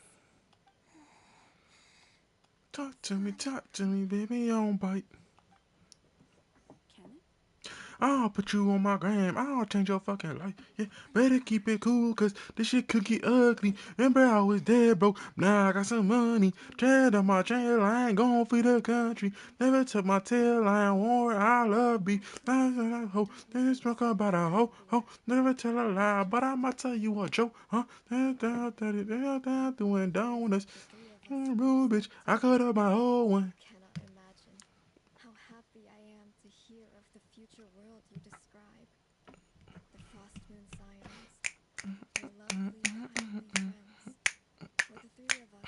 Talk to me, baby, oh, bite. Kenneth? I'll put you on my gram. I'll change your fucking life. Yeah, better keep it cool, cause this shit could get ugly. Remember I was dead broke, now I got some money. Tread on my trail, I ain't gon' feed the country. Never took my tail, I ain't worn, I love beef. I hope, then spoke about a hoe. Never tell a lie, but I might tell you a joke, huh? Doing donuts. Rude bitch, I cut up my whole one. Cannot imagine how happy I am to hear of the future world you describe. The Frost Moon Scions, your lovely, kindly friends, for the three of us,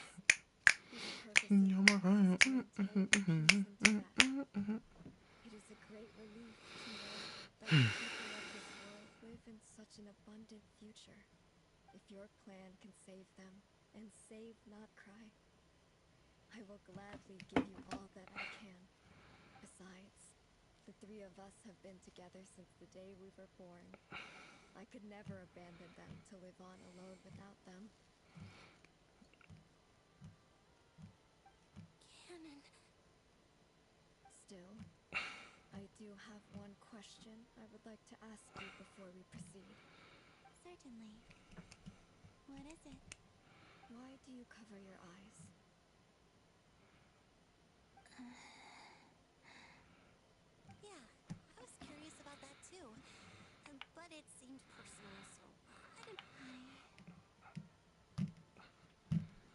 whose purpose in life is to maintain peace and Tibet. It is a great relief to know that the people of this world live in such an abundant future. If your plan can save them and save Notcry. I will gladly give you all that I can. Besides, the three of us have been together since the day we were born. I could never abandon them to live on alone without them. Cannon. Still, I do have one question I would like to ask you before we proceed. Certainly. What is it? Why do you cover your eyes? Yeah, I was curious about that too. But it seemed personal, so I didn't...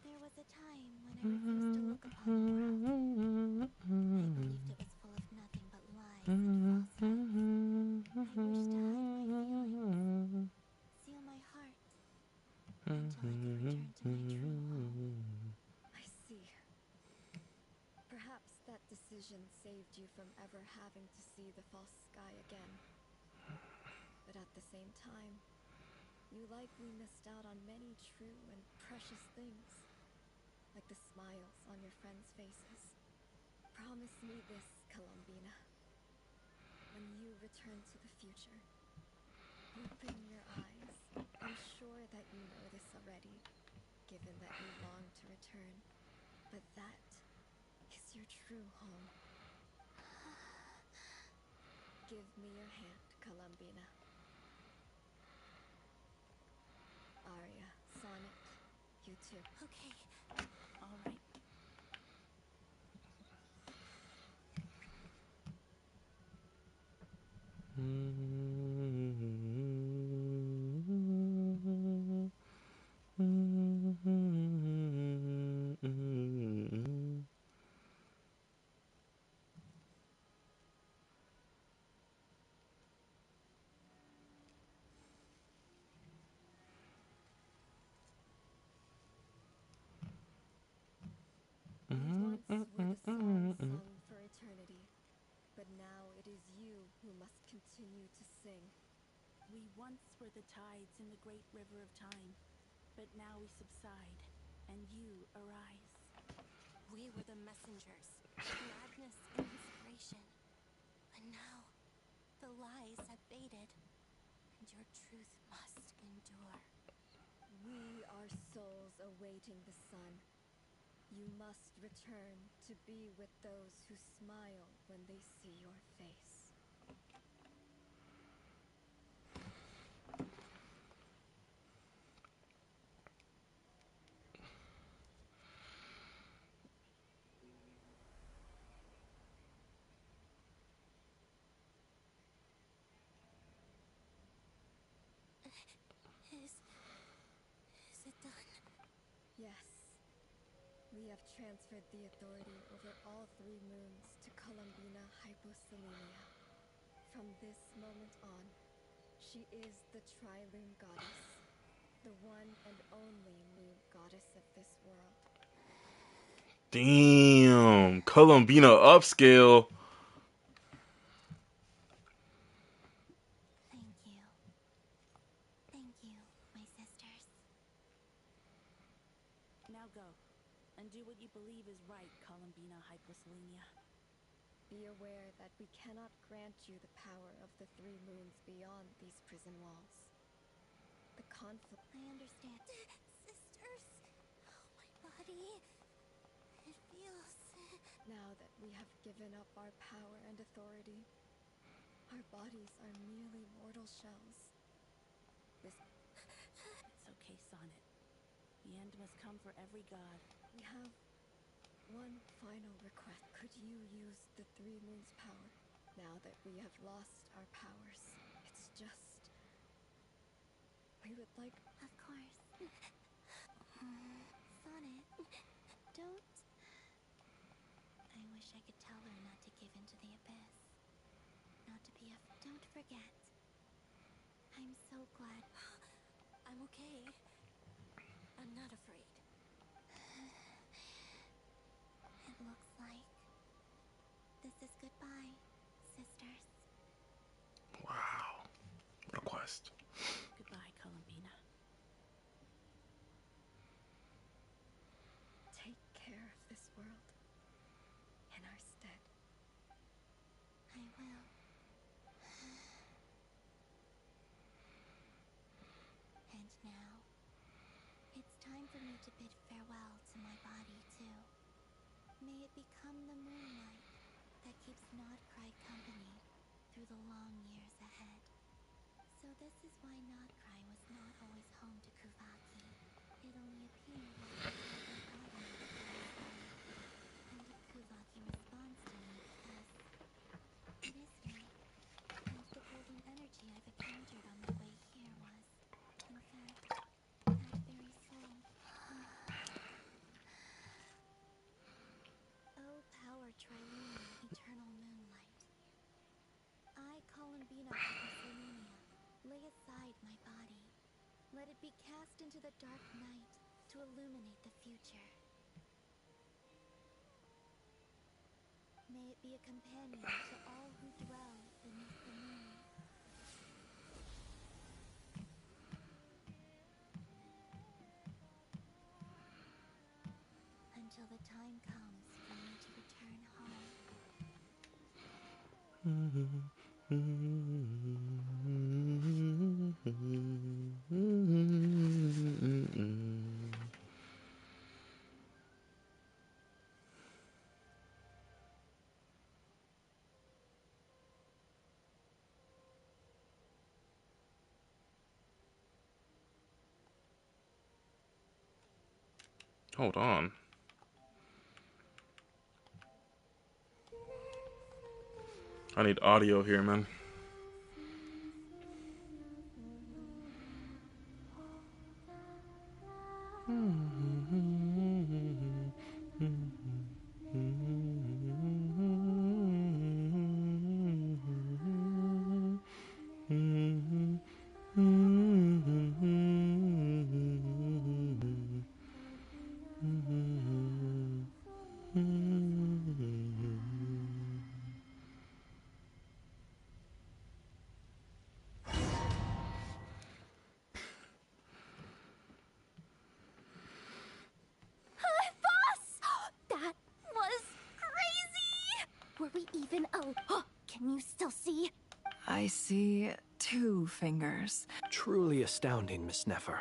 There was a time when I refused to look upon the world. I believed it was full of nothing but lies and falsehoods. I wished to hide my feelings, seal my heart, until I could return to my true home. I see. Perhaps that decision saved you from ever having to see the false sky again. But at the same time, you likely missed out on many true and precious things, like the smiles on your friends' faces. Promise me this, Columbina. When you return to the future, open your eyes. I'm sure that you know this already, given that you long to return. But that is your true home. Give me your hand, Columbina. Arya, Sonnet, you too. Okay. All right. We once were the song sung for eternity, but now it is you who must continue to sing. We once were the tides in the great river of time, but now we subside, and you arise. We were the messengers, gladness and inspiration. But now, the lies have faded, and your truth must endure. We are souls awaiting the sun. You must return to be with those who smile when they see your face. Is it done? Yes. We have transferred the authority over all three moons to Columbina Hyposelenia. From this moment on, she is the Triloom Goddess, the one and only moon goddess of this world. Damn, Columbina upscale. Thank you. Thank you, my sisters. Now go, and do what you believe is right, Columbina Hyposelenia. Be aware that we cannot grant you the power of the three moons beyond these prison walls. The conflict... I understand. Sisters! Oh, my body. It feels... Now that we have given up our power and authority, our bodies are merely mortal shells. It's okay, Sonnet. The end must come for every god. We have one final request. Could you use the three moons' power now that we have lost our powers? It's just... we would like... Of course. Sonnet, don't... I wish I could tell her not to give into the abyss. Not to be Don't forget. I'm so glad. I'm okay. I'm not afraid. It looks like this is goodbye, sisters. Wow, what a quest. Goodbye, Columbina. world in our stead. I will. And now, it's time for me to bid farewell to my body, too. May it become the moonlight that keeps Nodcry company through the long years ahead. So this is why Nodcry was not always home to Kuvaki. It only appeared after my body was gone. And if Kuvaki responds to me because it is me, and the golden energy I've encountered on my way here was, in fact, that very soul. Oh, power Triluna, eternal moonlight. I, Columbina Hypersolenia, lay aside my body. Let it be cast into the dark night to illuminate the future. May it be a companion to all who dwell beneath the moon. Until the time comes for me to return home. Hold on. I need audio here, man. That was crazy! Were we even... Oh, can you still see? I see 2 fingers. Truly astounding, Miss Nefer.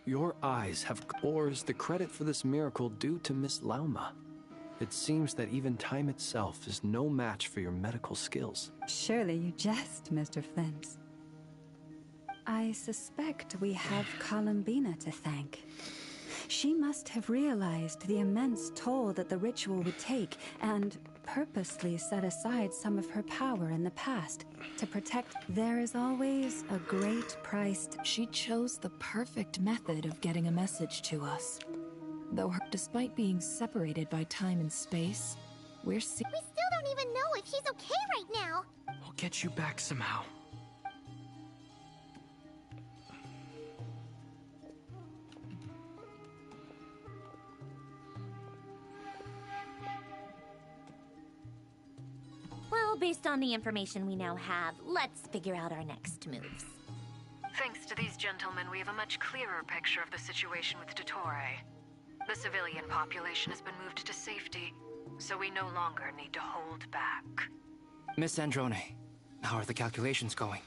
Your eyes have... Or is the credit for this miracle due to Miss Lauma? It seems that even time itself is no match for your medical skills. Surely you jest, Mr. Flint. I suspect we have Columbina to thank. She must have realized the immense toll that the ritual would take and purposely set aside some of her power in the past to protect. There is always a great price. She chose the perfect method of getting a message to us. Though despite being separated by time and space, we still don't even know if he's okay right now. We'll get you back somehow. Well, based on the information we now have, let's figure out our next moves. Thanks to these gentlemen, we have a much clearer picture of the situation with Dottore. The civilian population has been moved to safety, so we no longer need to hold back. Miss Androne, how are the calculations going?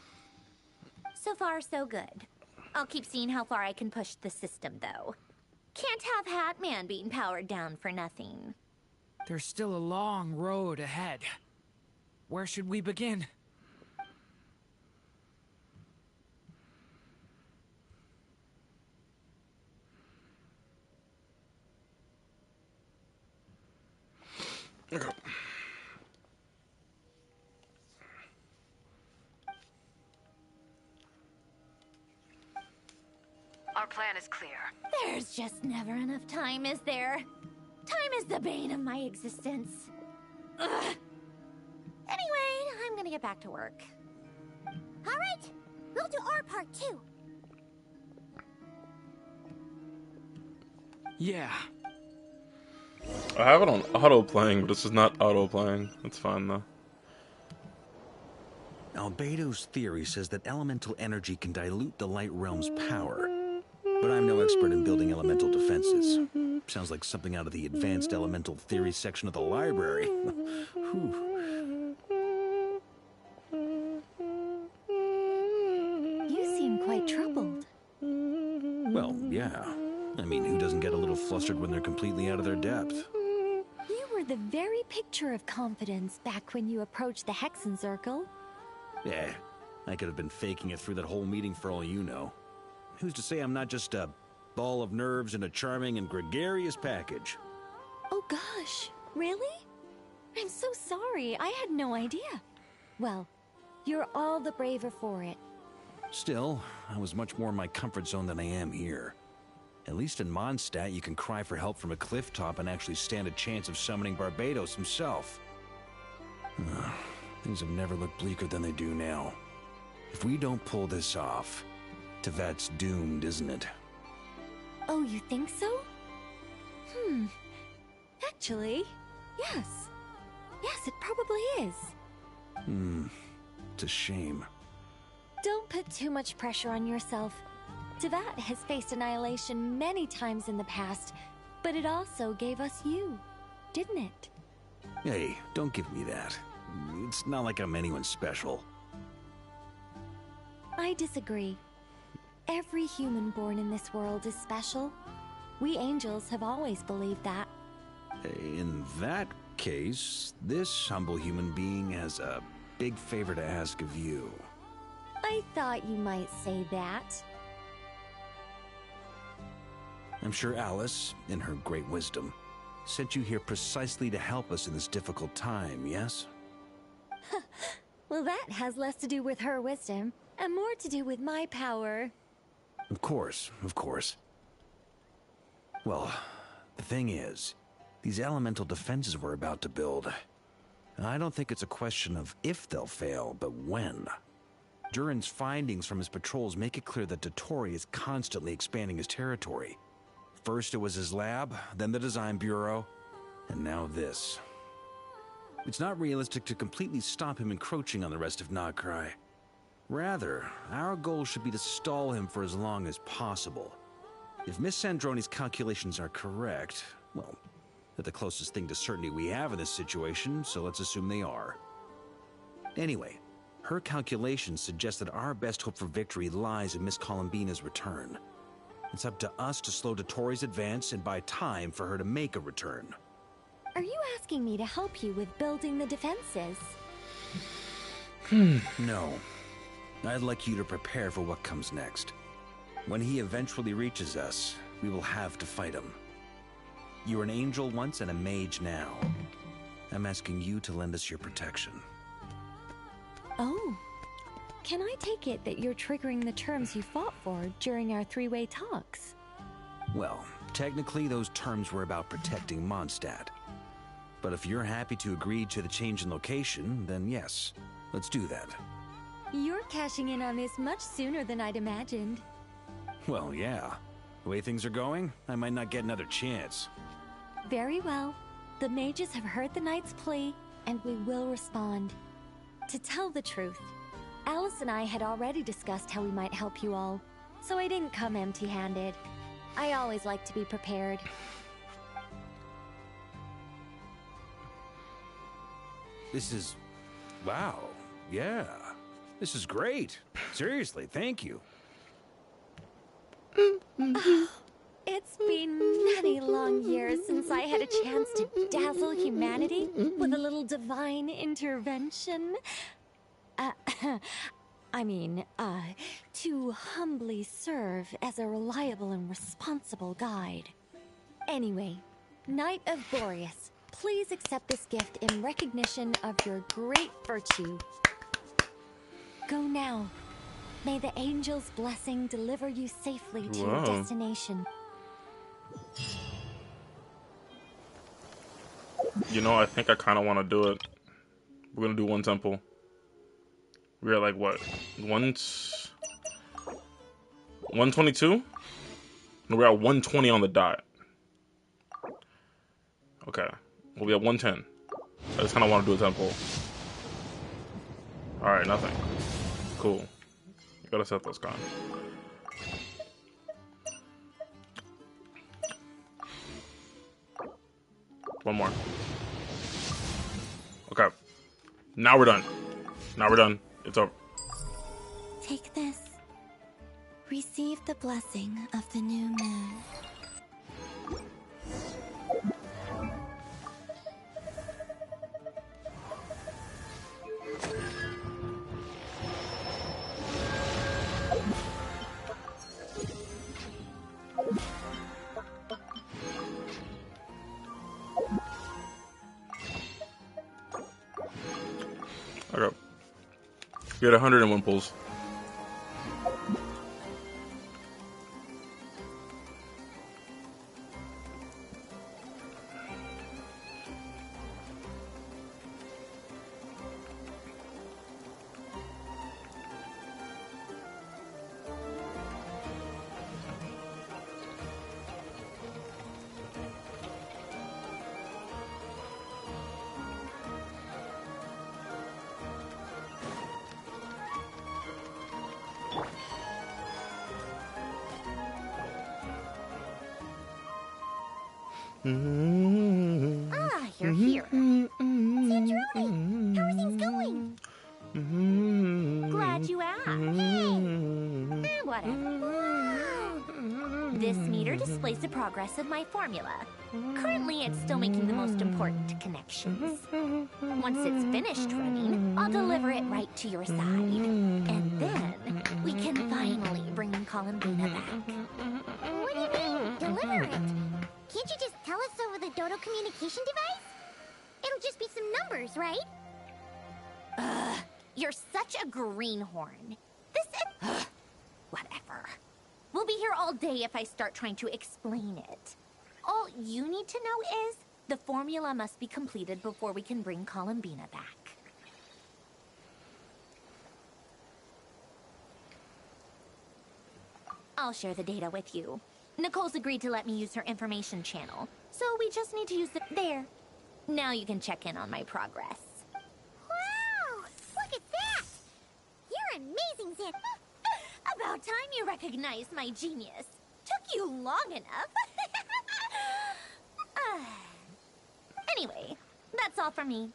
So far, so good. I'll keep seeing how far I can push the system, though. Can't have Hatman being powered down for nothing. There's still a long road ahead. Where should we begin? Okay. Our plan is clear. There's just never enough time, is there? Time is the bane of my existence. Ugh. Anyway, I'm gonna get back to work. All right, we'll do our part too. Yeah. I have it on auto playing, but this is not auto playing. It's fine though. Albedo's theory says that elemental energy can dilute the light realm's power, but I'm no expert in building elemental defenses. Sounds like something out of the Advanced Elemental Theory section of the library. Whew. You seem quite troubled. Well, yeah. I mean, who doesn't get a little flustered when they're completely out of their depth? You were the very picture of confidence back when you approached the Hexen Circle. Yeah, I could have been faking it through that whole meeting for all you know. Who's to say I'm not just a ball of nerves in a charming and gregarious package? Oh gosh, really? I'm so sorry, I had no idea. Well, you're all the braver for it. Still, I was much more in my comfort zone than I am here. At least in Mondstadt, you can cry for help from a cliff top and actually stand a chance of summoning Barbados himself. Things have never looked bleaker than they do now. If we don't pull this off, Tevat's doomed, isn't it? Oh, you think so? Actually, yes. Yes, it probably is. It's a shame. Don't put too much pressure on yourself. Tevat has faced annihilation many times in the past, but it also gave us you, didn't it? Hey, don't give me that. It's not like I'm anyone special. I disagree. Every human born in this world is special. We angels have always believed that. In that case, this humble human being has a big favor to ask of you. I thought you might say that. I'm sure Alice, in her great wisdom, sent you here precisely to help us in this difficult time, yes? Well, that has less to do with her wisdom, and more to do with my power. Of course, of course. Well, the thing is, these elemental defenses we're about to build, I don't think it's a question of if they'll fail, but when. Durin's findings from his patrols make it clear that Dottore is constantly expanding his territory. First it was his lab, then the design bureau, and now this. It's not realistic to completely stop him encroaching on the rest of Nagcry. Rather, our goal should be to stall him for as long as possible. If Miss Sandroni's calculations are correct, well, they're the closest thing to certainty we have in this situation, so let's assume they are. Anyway, her calculations suggest that our best hope for victory lies in Miss Columbina's return. It's up to us to slow Dottore's advance and buy time for her to make a return. Are you asking me to help you with building the defenses? No. I'd like you to prepare for what comes next. When he eventually reaches us, we will have to fight him. You were an angel once and a mage now. I'm asking you to lend us your protection. Oh. Can I take it that you're triggering the terms you fought for during our three-way talks? Well, technically those terms were about protecting Mondstadt. But if you're happy to agree to the change in location, then yes, let's do that. You're cashing in on this much sooner than I'd imagined. Well, yeah. The way things are going, I might not get another chance. Very well. The mages have heard the knight's plea, and we will respond. To tell the truth, Alice and I had already discussed how we might help you all, so I didn't come empty-handed. I always like to be prepared. This is... wow. Yeah. This is great. Seriously, thank you. It's been many long years since I had a chance to dazzle humanity with a little divine intervention. To humbly serve as a reliable and responsible guide. Anyway, Knight of Boreas, please accept this gift in recognition of your great virtue. Go now. May the angel's blessing deliver you safely to your destination. You know, I think I kind of want to do it. We're going to do one temple. We're at like what? 122? No, we're at 120 on the dot. Okay. We'll be at 110. I just kind of want to do a temple. Alright, nothing. Cool. You gotta set those guys. One more. Okay. Now we're done. Now we're done. It's over. Take this. Receive the blessing of the new moon. Okay. We had 101 pulls. Ah, you're here. Seems early. How are things going? Glad you asked. Whatever. This meter displays the progress of my formula. Currently, it's still making the most important connections. Once it's finished running, I'll deliver it right to your side. And then, we can finally bring Columbina back. What do you mean, deliver it? Can't you just tell us over the Dodo communication device? It'll just be some numbers, right? You're such a greenhorn. This is... Whatever. We'll be here all day if I start trying to explain it. All you need to know is the formula must be completed before we can bring Columbina back. I'll share the data with you. Nicole's agreed to let me use her information channel, so we just need to use the... There. Now you can check in on my progress. Wow! Look at that! You're amazing, Zip! About time you recognized my genius. Took you long enough. Anyway, that's all for me.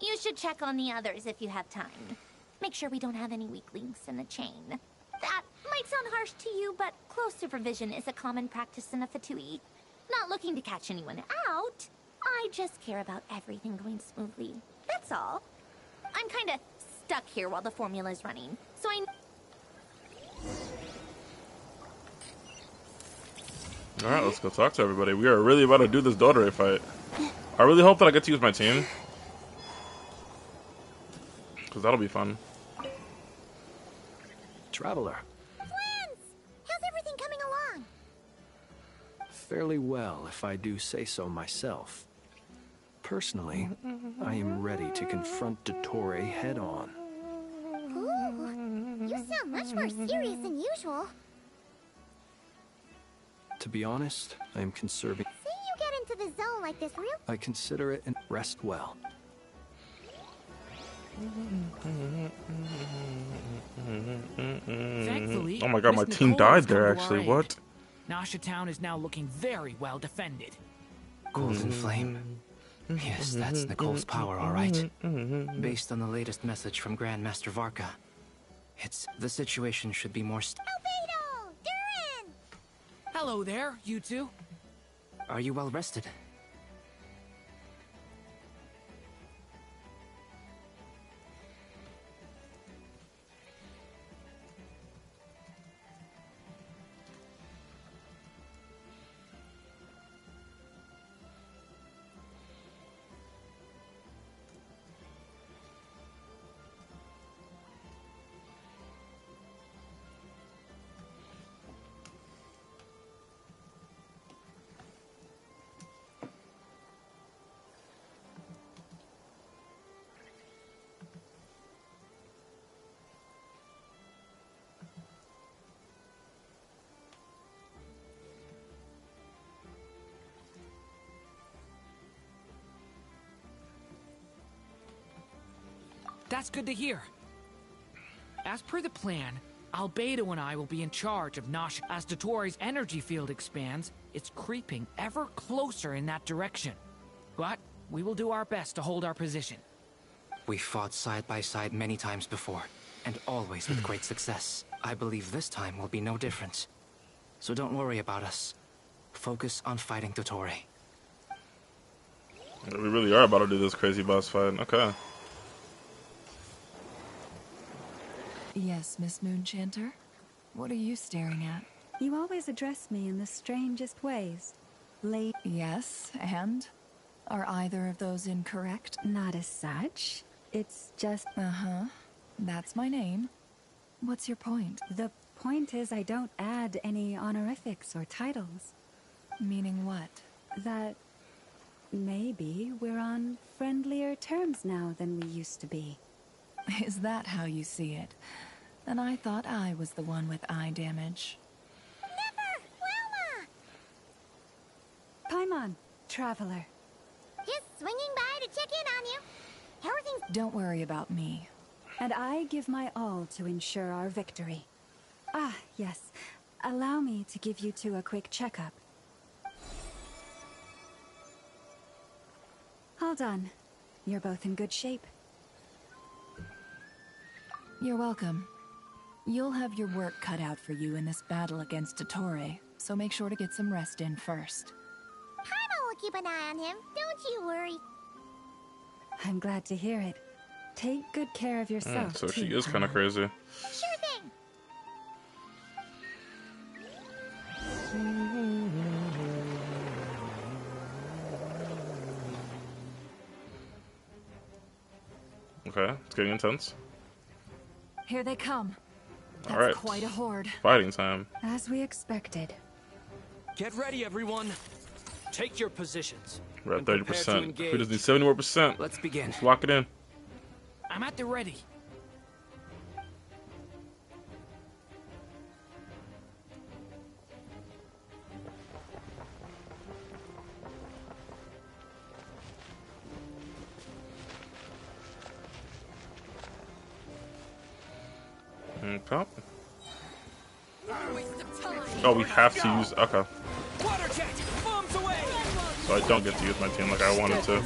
You should check on the others if you have time. Make sure we don't have any weak links in the chain. That might sound harsh to you, but close supervision is a common practice in a Fatui. Not looking to catch anyone out. I just care about everything going smoothly. That's all. I'm kinda stuck here while the formula's running, so Alright, let's go talk to everybody. We are really about to do this Dodore fight. I really hope that I get to use my team. Because that'll be fun. Traveler. Friends! How's everything coming along? Fairly well, if I do say so myself. Personally, I am ready to confront Dottore head-on. Ooh, you sound much more serious than usual. To be honest, I am conserving... Say you get into the zone like this real... I consider it and rest well. Thankfully, oh my god, my Miss team Nicole has died there come to our actually. aid. What? Nasha Town is now looking very well defended. Golden Flame. Yes, that's Nicole's power, all right. Based on the latest message from Grandmaster Varka, the situation should be more Albedo! Durin! Hello there, you two. Are you well rested? That's good to hear. As per the plan, Albedo and I will be in charge of Nasha. As Dottore's energy field expands, it's creeping ever closer in that direction. But we will do our best to hold our position. We fought side by side many times before, and always with great success. I believe this time will be no different. So don't worry about us. Focus on fighting Dottore. We really are about to do this crazy boss fight. Okay. Yes, Miss Moonchanter? What are you staring at? You always address me in the strangest ways. Yes, and? Are either of those incorrect? Not as such. It's just... Uh-huh. That's my name. What's your point? The point is I don't add any honorifics or titles. Meaning what? That maybe we're on friendlier terms now than we used to be. Is that how you see it? And I thought I was the one with eye damage. Never! Paimon, traveler. Just swinging by to check in on you. Everything's... Don't worry about me. And I give my all to ensure our victory. Ah, yes. Allow me to give you two a quick checkup. All done. You're both in good shape. You're welcome. You'll have your work cut out for you in this battle against Dottore, so make sure to get some rest in first. Paimon will keep an eye on him. Don't you worry. I'm glad to hear it. Take good care of yourself, So she too, is kind of crazy. Sure thing. Okay, it's getting intense. Here they come. That's All right. quite a horde. Fighting time. As we expected. Get ready, everyone. Take your positions. We're at and prepare to 30%. engage. We just need 70 more percent. Let's begin. Let's lock it in. I'm at the ready. Okay. Oh, we have to use... Okay. Water jet, bombs away. So I don't get to use my team like I wanted to.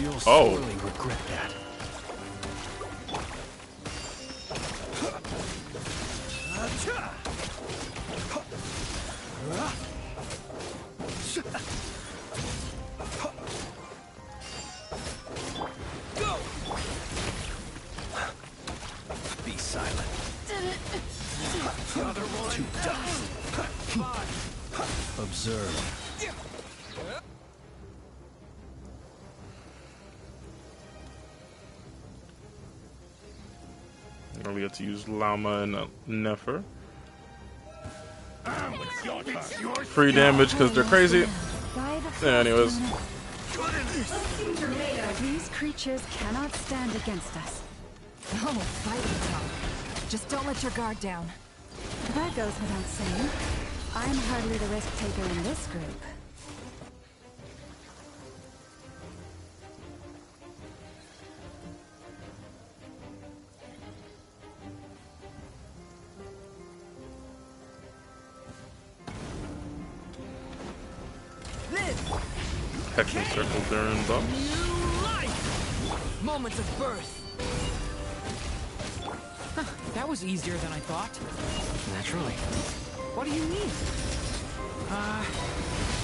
You'll Oh. sorely regret that. Go. Be silent. Another one. To die. Observe. We get to use Llama and Nefer. Free damage because they're crazy. Yeah, anyways. These creatures cannot stand against us. Oh, fighting talk. Just don't let your guard down. That goes without saying. I'm hardly the risk taker in this group. Hexing circle during buffs. New life. Moments of birth. Huh, that was easier than I thought. Naturally. What do you mean?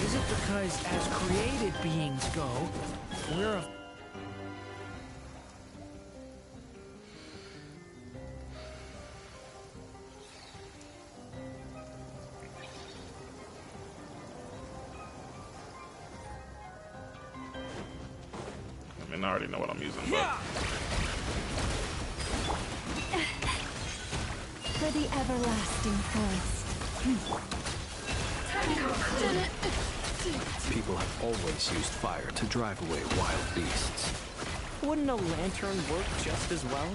Is it because as created beings go, we're a... I mean, I already know what I'm using, but... For the everlasting forest. People have always used fire to drive away wild beasts. Wouldn't a lantern work just as well?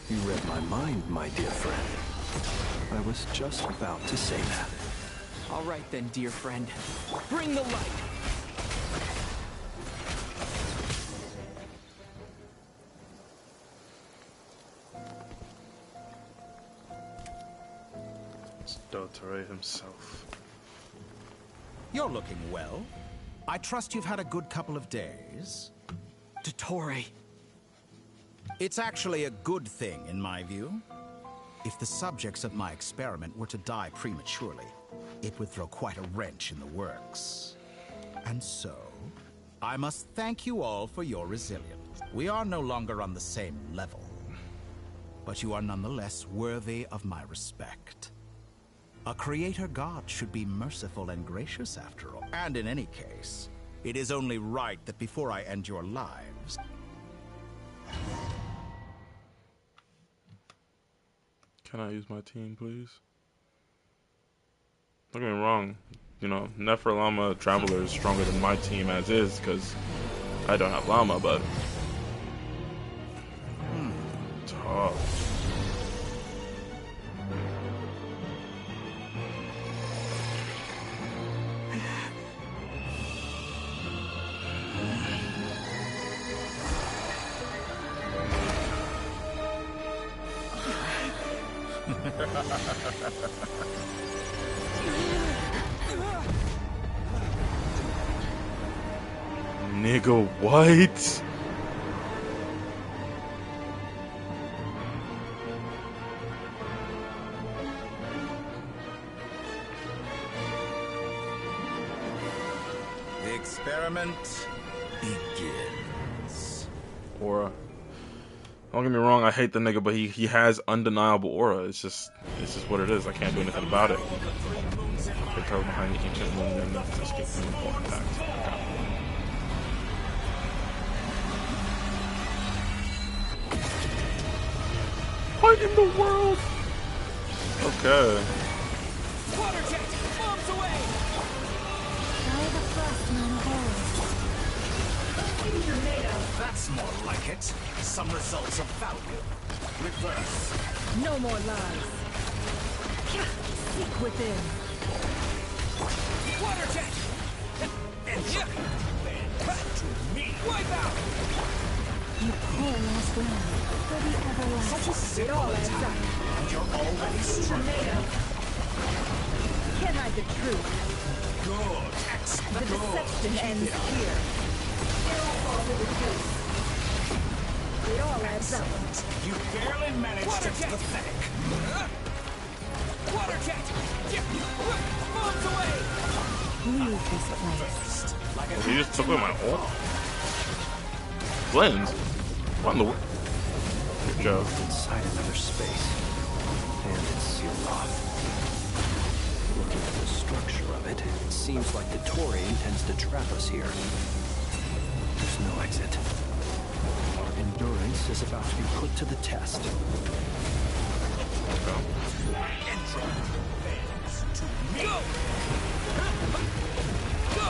You read my mind, my dear friend. I was just about to say that. All right then, dear friend. Bring the light. It's Dottore himself. You're looking well. I trust you've had a good couple of days. Dottore! It's actually a good thing, in my view. If the subjects of my experiment were to die prematurely, it would throw quite a wrench in the works. And so, I must thank you all for your resilience. We are no longer on the same level, but you are nonetheless worthy of my respect. A creator god should be merciful and gracious after all. And in any case, it is only right that before I end your lives... Can I use my team, please? Don't get me wrong. You know, Nefer Llama Traveler is stronger than my team as is, because I don't have Llama, but... tough. Nigga, what? The experiment begins. Aura. Don't get me wrong, I hate the nigga, but he has undeniable aura. It's just what it is. I can't do anything about it. The cover behind the ancient moon and nothing escaped from the full impact. What in the world? Okay. Water jet! Bombs away! Try the frost moon hold. That's more like it. Some results of value. Reverse. No more lies. Seek within. Water jet! To me! Wipe out! You pull last round for the everlasting. Sit all attack, and you're already struggling. Can't hide the truth. Good. The Excellent. deception ends here. It all adds up. You barely managed Water to jet! pathetic. Water jet! Bombs away! Leave this place. He just took away my aura. Blends? What in the world? Good job. Inside another space, and it's sealed off. Looking at the structure of it, it seems like the Dottore intends to trap us here. There's no exit. Our endurance is about to be put to the test. Intro. To me. Go! Go!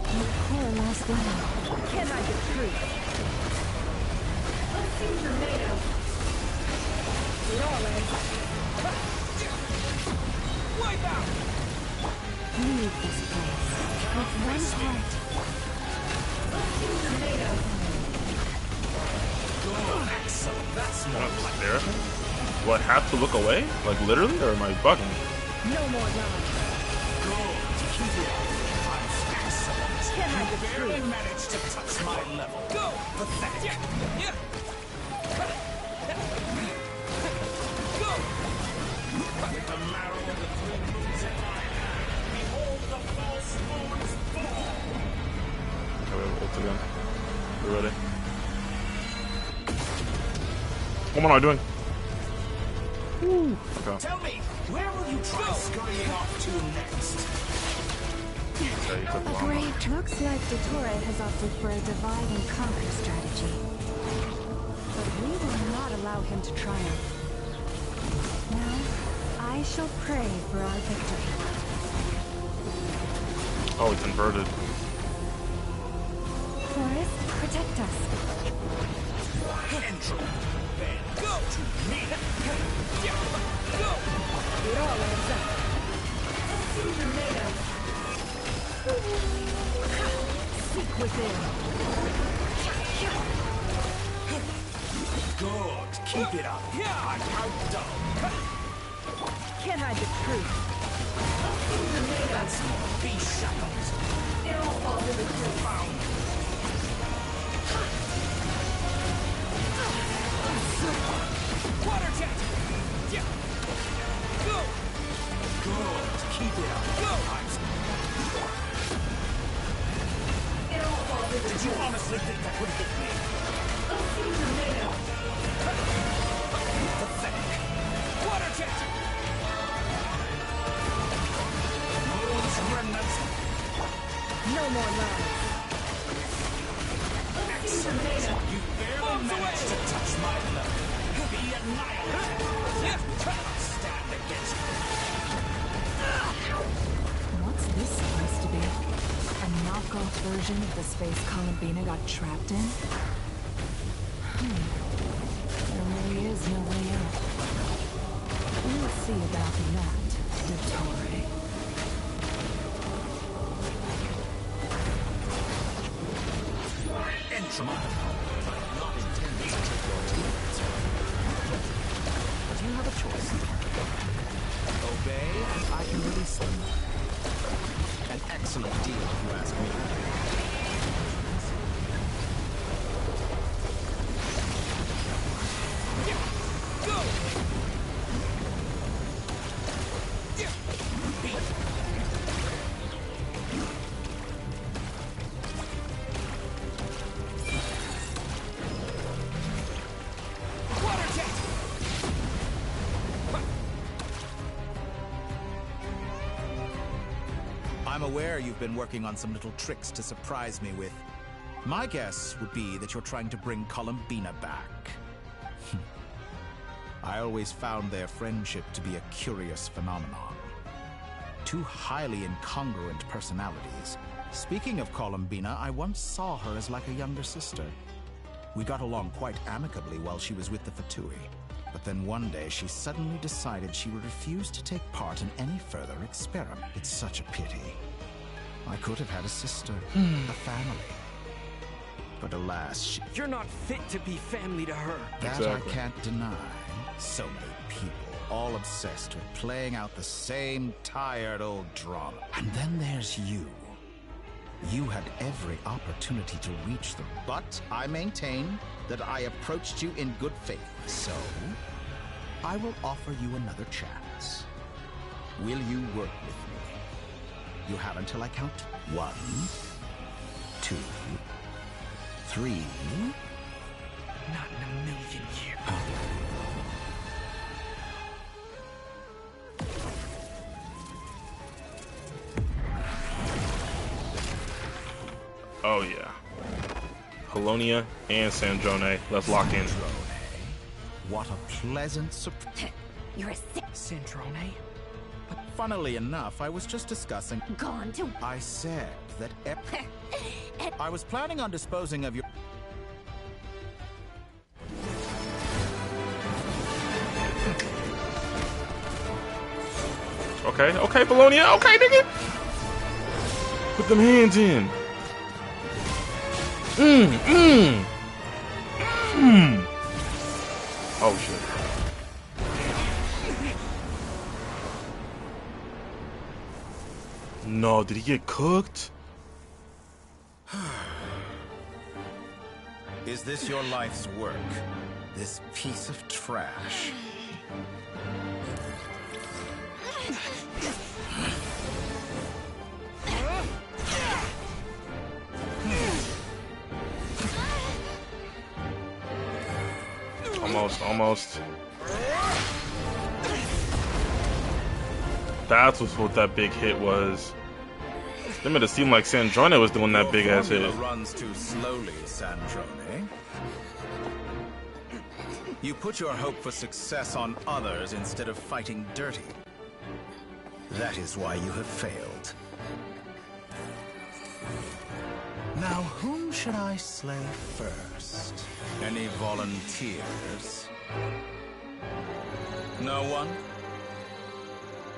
You pull last round. Can't hide the truth. Let's see what you're made of. It all adds up. Wipe out! Leave this place with one heart. Let's see what you're made of. Good. Excellent. That's more What, like stare at me? Do I have to look away? Like literally, or am I bugging? No more lies. good. Keep it up. I'm excellent. Can't hide the Barely truth. managed to touch my level. Go! Pathetic. Yeah! Go! With the marrow of the twin moons in my hand, behold the false moons fall. Okay, we have ult again. We ready? What am I doing? Woo. Okay. Tell me, where will you try scurrying off to next? Okay, you took the llama. Great. Looks like Dottore has opted for a divide and conquer strategy. But we will not allow him to triumph. Now, I shall pray for our victory. Oh, it's inverted. Forest, protect us. Intro. Go! To me! Yeah! Go! It all adds up. Seek within. Good. Keep it up. Yeah! I'm outdone. can't hide the truth. That's more beast shackles. It all falls into profound. Water jet! Yeah. Go! Good. Keep it up. Go! It all falls into. Did you honestly think that would hit me? Pathetic. Water jet! Moon's remnants. No more lies. Excellent. You barely managed to touch my blood. Be annihilated. Cannot stand against me. What's this supposed to be? A knockoff version of the space Columbina got trapped in? There really is no way out. We'll see about that, Dottore. Not intended to take your tears. But you have a choice. Obey, I can release them. An excellent deal, if you ask me. Go! Water jet! I'm aware you've been working on some little tricks to surprise me with. My guess would be that you're trying to bring Columbina back. I always found their friendship to be a curious phenomenon. Two highly incongruent personalities. Speaking of Columbina, I once saw her as like a younger sister. We got along quite amicably while she was with the Fatui. But then one day she suddenly decided she would refuse to take part in any further experiment. It's such a pity. I could have had a sister, a family. But alas, You're not fit to be family to her. that Exactly. I can't deny. So many people, all obsessed with playing out the same tired old drama. And then there's you. You had every opportunity to reach them, but I maintain that I approached you in good faith. So, I will offer you another chance. Will you work with me? You have until I count 1, 2, 3. Not in a million years. Oh yeah. Polonia and Sandrone. Let's lock in. What a pleasant surprise. You're a sick Sandrone? But funnily enough, I was just discussing. gone to. I said that I was planning on disposing of your. Okay, okay, Polonia. Okay, nigga. Put them hands in. Oh shit. No, did he get cooked? Is this your life's work? This piece of trash. Almost. That's what that big hit was. They made it seem like Sandrone was doing that big ass hit. Runs too slowly, Sandrone. You put your hope for success on others instead of fighting dirty. That is why you have failed. Now, whom should I slay first? Any volunteers? No one?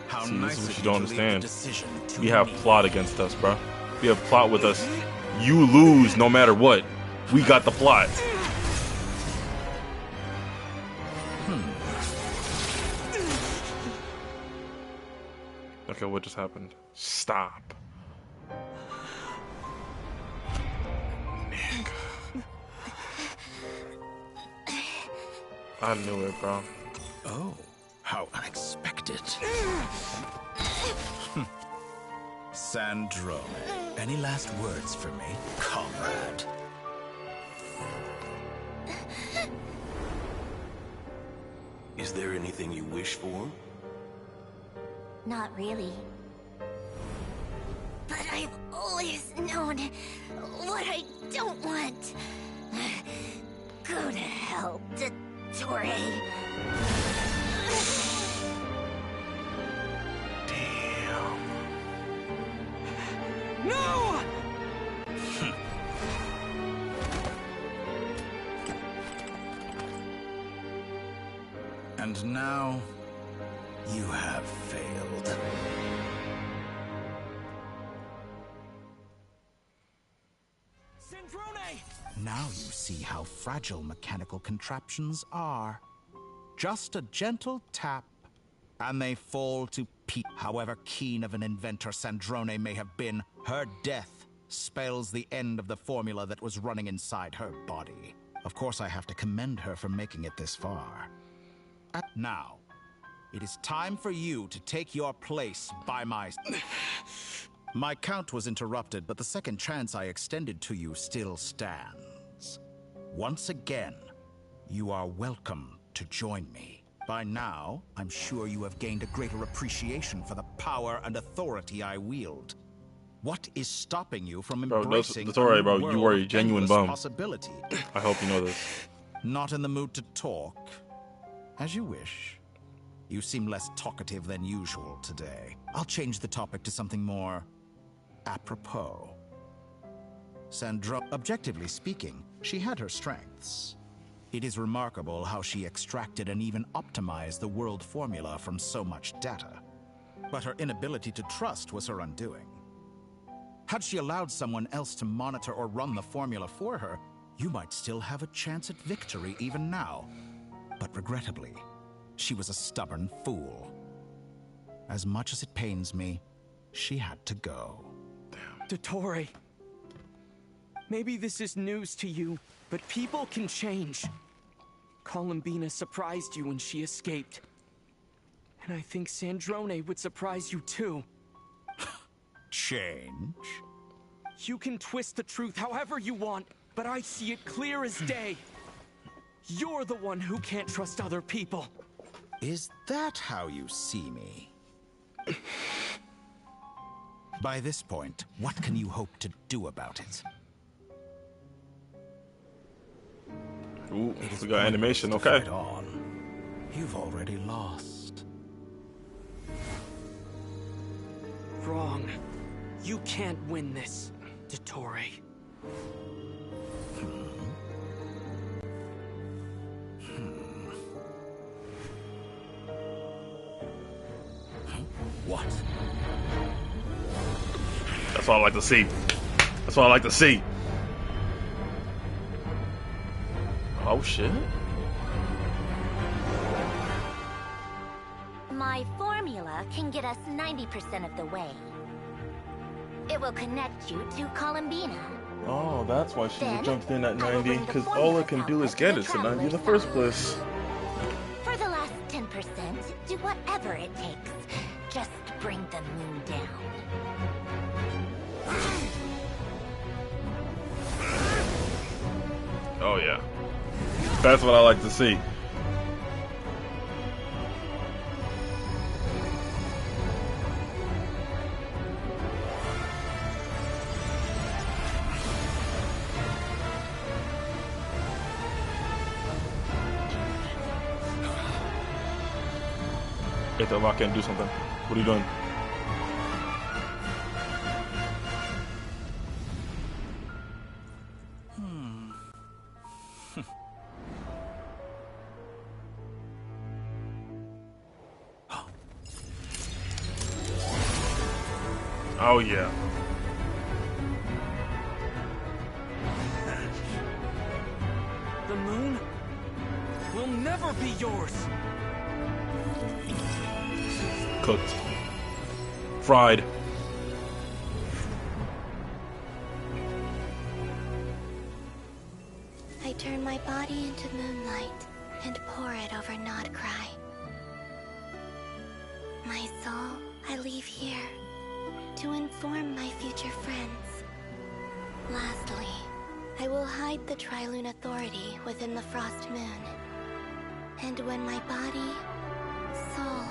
How See, nice this is what of you you don't to leave the understand. decision to We have me. plot against us, bro. We have plot with us. You lose no matter what. We got the plot. Okay, what just happened? Stop. Nick. I knew it, bro. Oh, how unexpected. Sandrone, any last words for me, comrade? Is there anything you wish for? Not really. But I've always known what I don't want. Go to hell, Dottore. No! And now, you have failed. Sandrone! Now you see how fragile mechanical contraptions are. Just a gentle tap, and they fall to pieces. However keen of an inventor Sandrone may have been, her death spells the end of the formula that was running inside her body. Of course, I have to commend her for making it this far. Now, it is time for you to take your place by my... My count was interrupted, but the second chance I extended to you still stands. Once again, you are welcome to join me. By now, I'm sure you have gained a greater appreciation for the power and authority I wield. What is stopping you from embracing that's alright, bro. You are a of genuine endless bum. possibility? I hope you know this. Not in the mood to talk? As you wish. You seem less talkative than usual today. I'll change the topic to something more apropos. Sandra, objectively speaking, she had her strengths. It is remarkable how she extracted and even optimized the world formula from so much data. But her inability to trust was her undoing. Had she allowed someone else to monitor or run the formula for her, you might still have a chance at victory even now. But regrettably, she was a stubborn fool. As much as it pains me, she had to go. Dottore, maybe this is news to you, but people can change. Columbina surprised you when she escaped. And I think Sandrone would surprise you too. Change? You can twist the truth however you want, but I see it clear as day. You're the one who can't trust other people. Is that how you see me? By this point, what can you hope to do about it? Ooh, we got animation, okay. On. You've already lost. Wrong. You can't win this, Dottore. What? That's what I like to see. That's what I like to see. Oh shit. My formula can get us 90% of the way. It will connect you to Columbina. Oh, that's why she Then, jumped in at I will 90, bring the because all formula it can do is outlet get to it the to 90 in the traveler's first place. For the last 10%, do whatever it takes. Just bring the moon down. Oh yeah. That's what I like to see. Hey, I can't do something. What are you doing? Oh yeah. The moon will never be yours. Cooked. fried. I turn my body into moonlight and pour it over Nodcry. My soul I leave here to inform my future friends. Lastly, I will hide the Trilune Authority within the Frost Moon. And when my body, soul,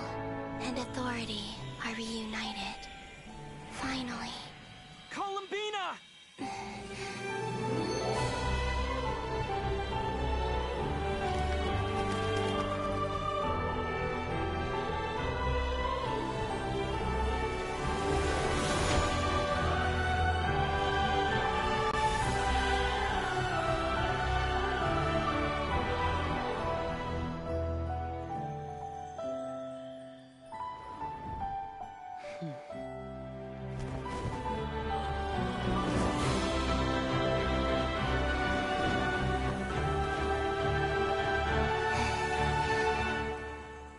and authority are reunited, finally... Columbina!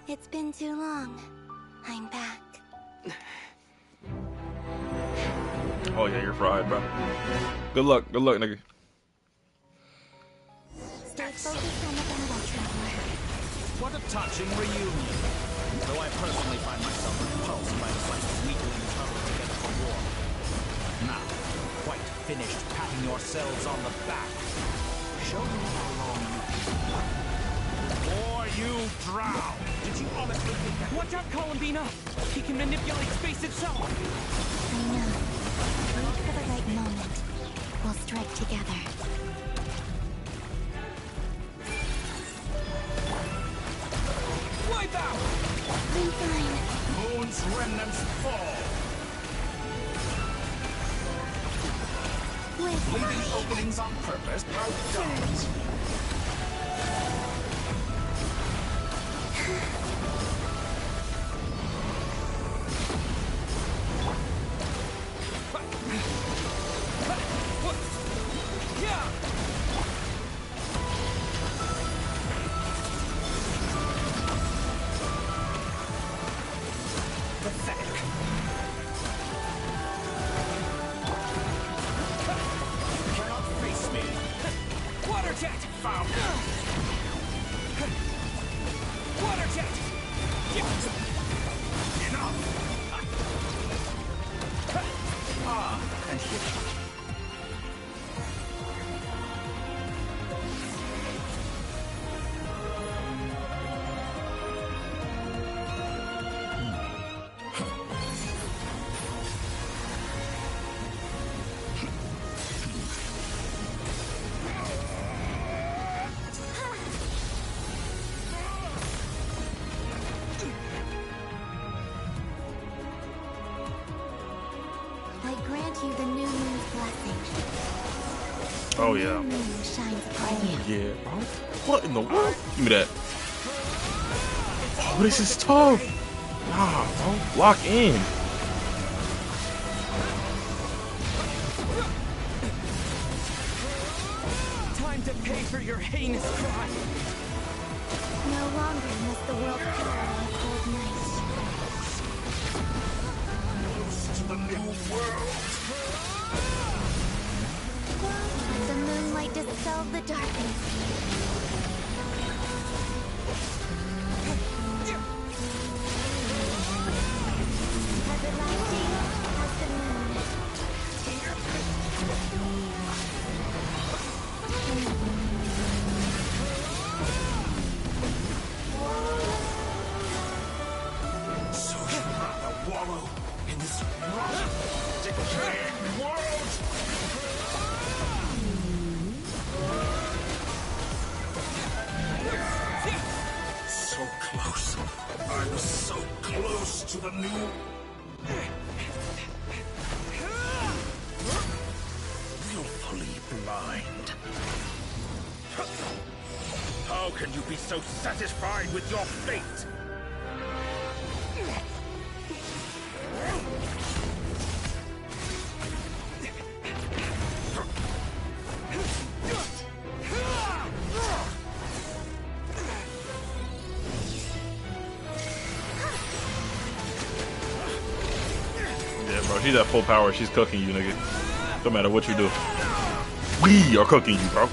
It's been too long. I'm back. Oh yeah, you're fried, bro. Good luck, nigga. Stay focused on the battle, Traveler. What a touching reunion. Though I personally find myself repulsed by the sight of weaklings huddled together for war. Now, quite finished patting yourselves on the back. Show me how long you can. Or you drown! Did you honestly think that? Watch out, Columbina! He can manipulate space itself! I know. Wait for the right moment. We'll strike together. Wipe out! I'm fine. Moon's remnants fall! Leaving openings on purpose outdoors. You the new moon's blessing. Oh The yeah. new moon shines upon you. Yeah, bro. What in the world? Give me that. Oh, this is tough. Nah, bro. Lock in. Time to pay for your heinous crime. No longer must the world cower on a cold night. To the new world. The moonlight dispels the darkness. Everlasting as the moon. So you'd rather wallow in this rotten, decaying world? So close. I was so close to the new... Willfully blind. How can you be so satisfied with your fate? Bro, she's at full power. She's cooking you, nigga. No matter what you do. We are cooking you, bro.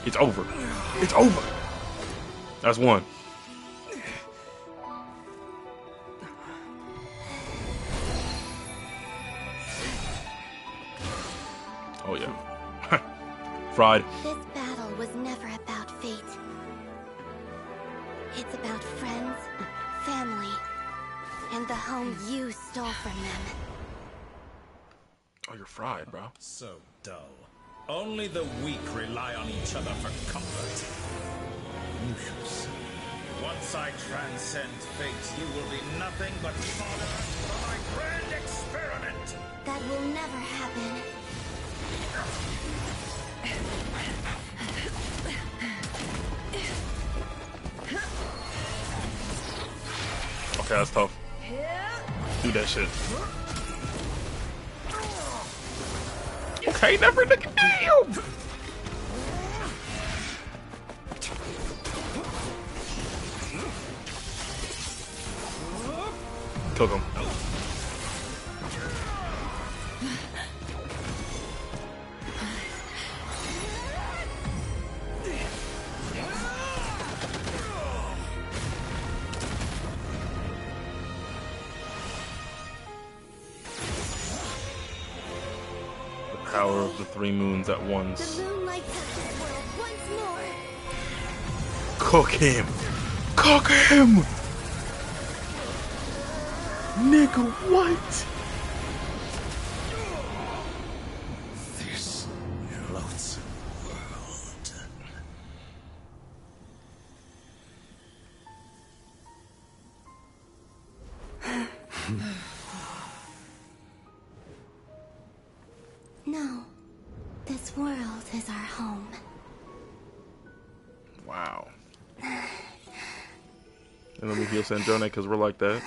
It's over. It's over. That's one. Oh, yeah. Fried. This battle was never about fate. It's about friends, family, and the home you stole from them. Oh, you're fried, bro. So dull. Only the weak rely on each other for comfort. You shall see. Once I transcend fate, you will be nothing but fodder for my grand experiment. That will never happen. Okay, that's tough. Do that shit. Okay, never nigga. Damn! Cook him. The power of the three moons at once. The moon lights up this world once more. Cook him! Cook him! Nigga, what? This loathsome world. No. This world is our home. Wow. And let me heal Sanjone because we're like that.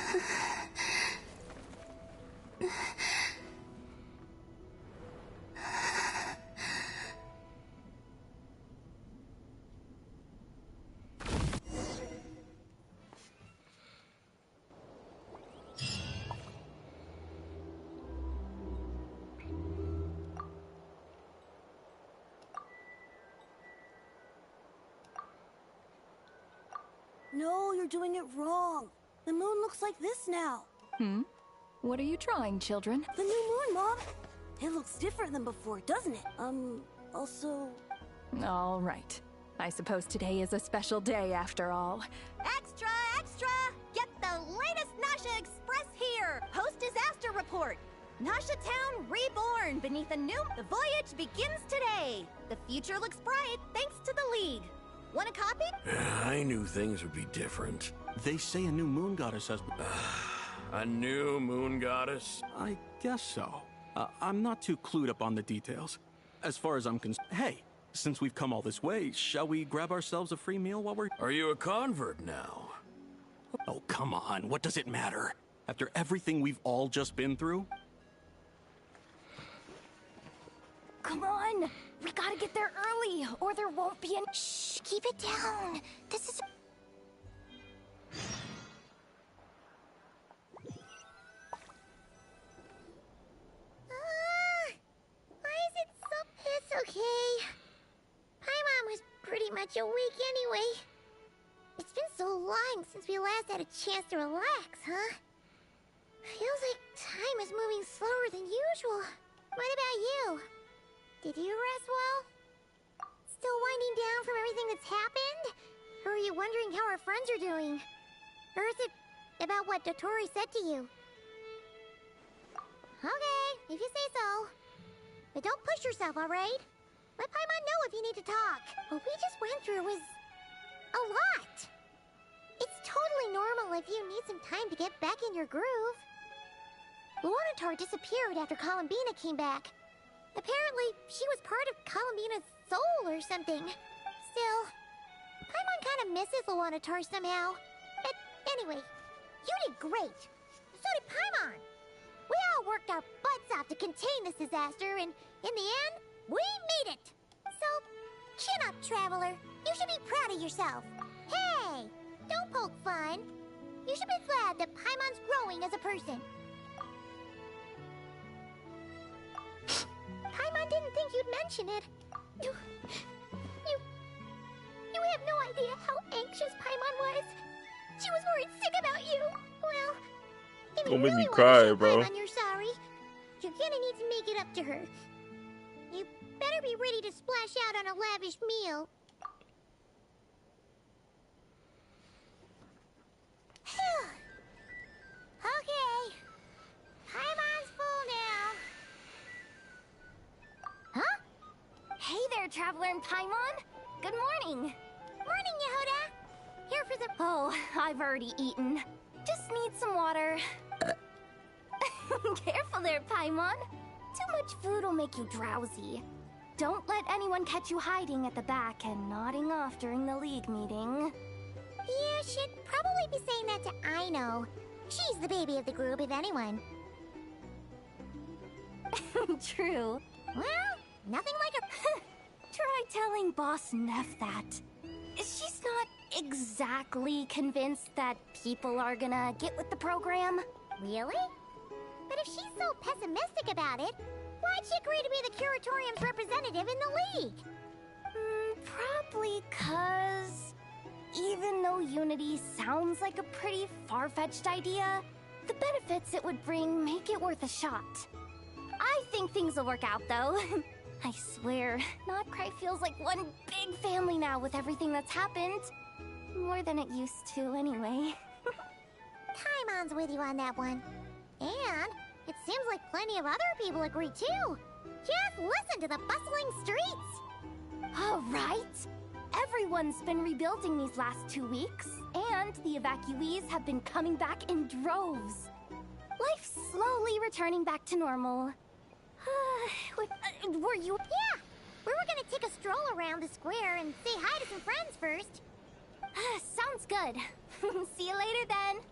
No, you're doing it wrong. The moon looks like this now. What are you trying, children? The new moon, Mom. It looks different than before, doesn't it? Also... All right. I suppose today is a special day after all. Extra, extra! Get the latest Nasha Express here! Post-disaster report! Nasha Town reborn beneath a new... The voyage begins today! The future looks bright thanks to the League. Want a copy? I knew things would be different. They say a new moon goddess has... A new moon goddess? I guess so. I'm not too clued up on the details. As far as I'm concerned... Hey, since we've come all this way, shall we grab ourselves a free meal while we're... Are you a convert now? Oh, come on. What does it matter? After everything we've all just been through? Come on! We gotta get there early, or there won't be any... Shh, keep it down. This is... Why is it so... It's okay. Paimon was pretty much awake anyway. It's been so long since we last had a chance to relax, huh? Feels like time is moving slower than usual. What about you? Did you rest well? Still winding down from everything that's happened? Or are you wondering how our friends are doing? Or is it about what Dotori said to you? Okay, if you say so. But don't push yourself, alright? Let Paimon know if you need to talk. What we just went through was... a lot. It's totally normal if you need some time to get back in your groove. Luanatar disappeared after Columbina came back. Apparently, she was part of Columbina's soul or something. Still, Paimon kind of misses Luanatar somehow. But anyway, you did great. So did Paimon. We all worked our butts off to contain this disaster, and in the end, we made it. So, chin up, Traveler. You should be proud of yourself. Hey, don't poke fun. You should be glad that Paimon's growing as a person. Paimon didn't think you'd mention it. You have no idea how anxious Paimon was. She was worried sick about you. Well, if you Don't make really me want cry, to show bro. Paimon you're sorry, you're gonna need to make it up to her. You better be ready to splash out on a lavish meal. Phew. Okay. Paimon's full now. Huh? Hey there, Traveler and Paimon. Good morning. Morning, Yehuda. Here for the... Oh, I've already eaten. Just need some water. Careful there, Paimon. Too much food will make you drowsy. Don't let anyone catch you hiding at the back and nodding off during the League meeting. Yeah, should probably be saying that to Aino. She's the baby of the group, if anyone. True. Well, nothing like a... Try telling Boss Neff that. She's not exactly convinced that people are gonna get with the program. Really? But if she's so pessimistic about it, why'd she agree to be the Curatorium's representative in the League? Probably 'cause even though Unity sounds like a pretty far-fetched idea, the benefits it would bring make it worth a shot. I think things will work out, though. I swear, Notcry feels like one big family now with everything that's happened. More than it used to, anyway. Paimon's with you on that one. And it seems like plenty of other people agree, too. Just listen to the bustling streets. All right. Everyone's been rebuilding these last 2 weeks, and the evacuees have been coming back in droves. Life's slowly returning back to normal. Were you... Yeah, we were gonna take a stroll around the square and say hi to some friends first. Sounds good. See you later, then.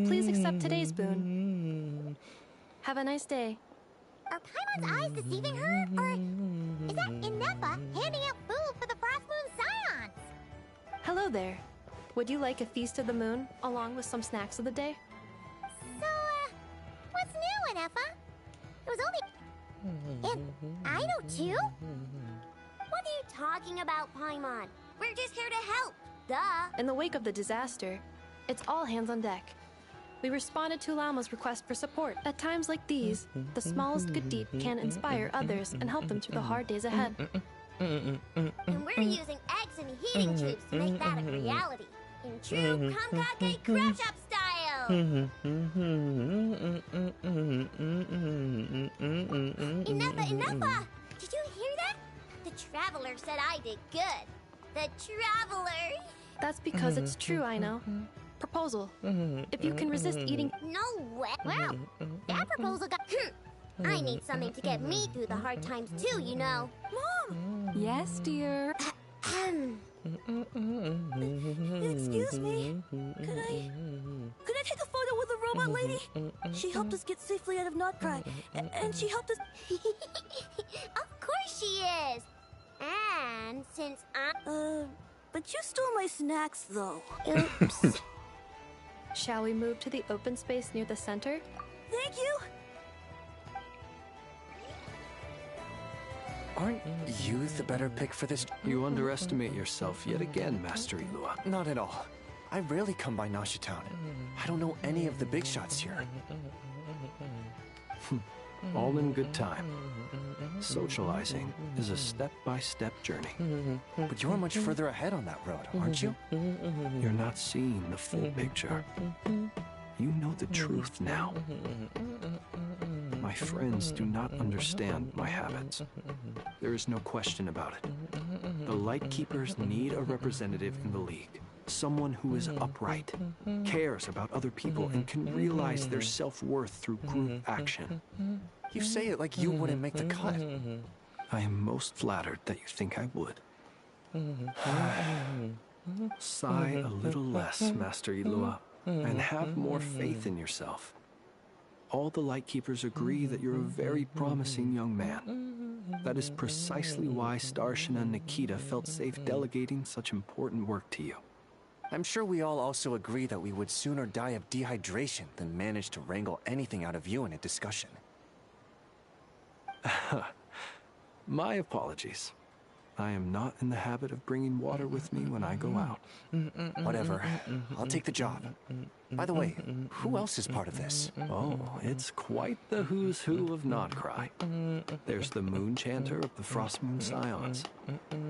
Please accept today's boon. Have a nice day. Are Paimon's eyes deceiving her? Or is that Inefa handing out food for the Frost Moon Scions? Hello there. Would you like a feast of the moon, along with some snacks of the day? So, what's new, Inefa? It was only... And I know too? What are you talking about, Paimon? We're just here to help. Duh. In the wake of the disaster, it's all hands on deck. We responded to Lama's request for support. At times like these, the smallest good deed can inspire others and help them through the hard days ahead. And we're using eggs and heating tubes to make that a reality. In true Kamkake Crash Up style! Enough! Did you hear that? The Traveler said I did good. The Traveler! That's because it's true, I know. Proposal. If you can resist eating... No way! Wow, that proposal got... I need something to get me through the hard times too, you know. Mom! Yes, dear. Excuse me? Could I take a photo with the robot lady? She helped us get safely out of Notcry, and she helped us... Of course she is! And since but you stole my snacks, though. Oops. Shall we move to the open space near the center? Thank you! Aren't you the better pick for this? You underestimate yourself yet again, Master Ilua. Not at all. I rarely come by Nashi Town. I don't know any of the big shots here. All in good time. Socializing is a step-by-step journey. But you're much further ahead on that road, aren't you? You're not seeing the full picture. You know the truth now. My friends do not understand my habits. There is no question about it. The Lightkeepers need a representative in the League. Someone who is upright, cares about other people, and can realize their self-worth through group action. You say it like you wouldn't make the cut. I am most flattered that you think I would. Sigh a little less, Master Ilua, and have more faith in yourself. All the Lightkeepers agree that you're a very promising young man. That is precisely why Starshin and Nikita felt safe delegating such important work to you. I'm sure we all also agree that we would sooner die of dehydration than manage to wrangle anything out of you in a discussion. My apologies. I am not in the habit of bringing water with me when I go out. Whatever. I'll take the job. By the way, who else is part of this? Oh, it's quite the who's who of Nodcry. There's the Moon Chanter of the Frost Moon Scions,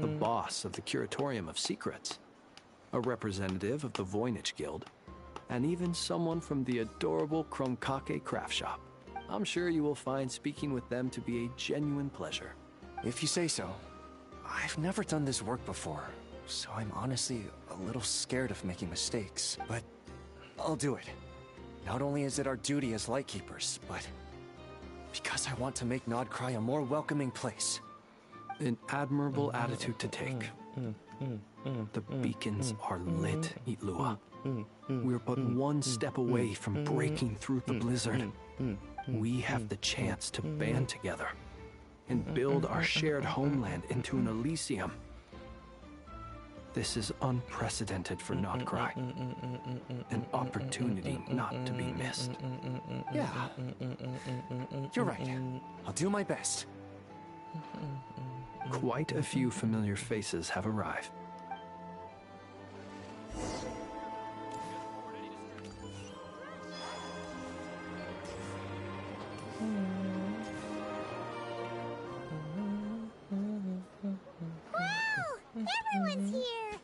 the boss of the Curatorium of Secrets, a representative of the Voynich Guild, and even someone from the adorable Kromkake craft shop. I'm sure you will find speaking with them to be a genuine pleasure. If you say so. I've never done this work before, so I'm honestly a little scared of making mistakes, but I'll do it. Not only is it our duty as Lightkeepers, but because I want to make Nodcry a more welcoming place. An admirable attitude to take. The beacons are lit, Ilua. We're but one step away from breaking through the blizzard. We have the chance to band together and build our shared homeland into an Elysium. This is unprecedented for Nodcry. An opportunity not to be missed. Yeah. You're right. I'll do my best. Quite a few familiar faces have arrived. Everyone's here!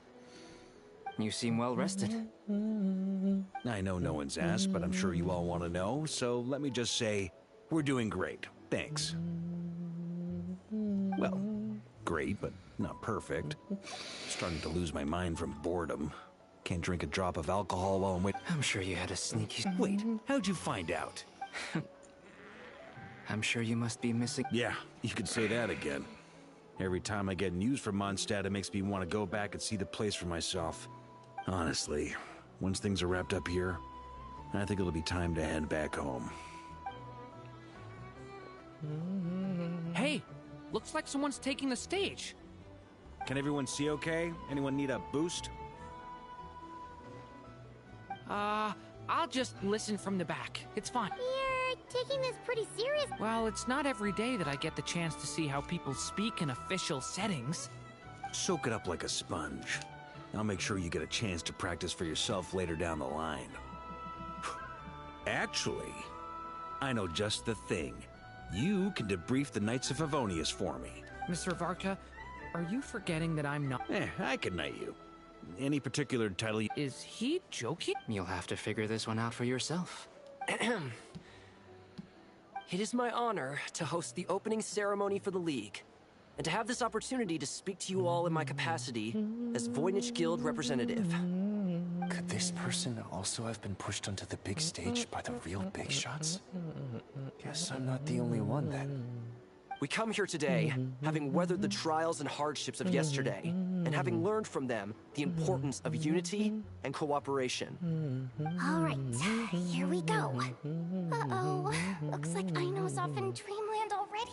You seem well rested. I know no one's asked, but I'm sure you all want to know, so let me just say, we're doing great. Thanks. Well, great, but not perfect. Starting to lose my mind from boredom. Can't drink a drop of alcohol while I'm waiting. I'm sure you had a sneaky... Wait, how'd you find out? I'm sure you must be missing... Yeah, you could say that again. Every time I get news from Mondstadt, it makes me want to go back and see the place for myself. Honestly, once things are wrapped up here, I think it'll be time to head back home. Hey, looks like someone's taking the stage. Can everyone see okay? Anyone need a boost? I'll just listen from the back. It's fine. You're taking this pretty serious. Well, it's not every day that I get the chance to see how people speak in official settings. Soak it up like a sponge. I'll make sure you get a chance to practice for yourself later down the line. Actually, I know just the thing. You can debrief the Knights of Favonius for me. Mr. Varka, are you forgetting that I'm not... I can knight you. Any particular title... Is he joking? You'll have to figure this one out for yourself. It is my honor to host the opening ceremony for the League, and to have this opportunity to speak to you all in my capacity as Voynich Guild representative. Could this person also have been pushed onto the big stage by the real big shots? Guess I'm not the only one then. We come here today, having weathered the trials and hardships of yesterday, and having learned from them the importance of unity and cooperation. All right, here we go. Uh-oh, looks like Aino's off in dreamland already.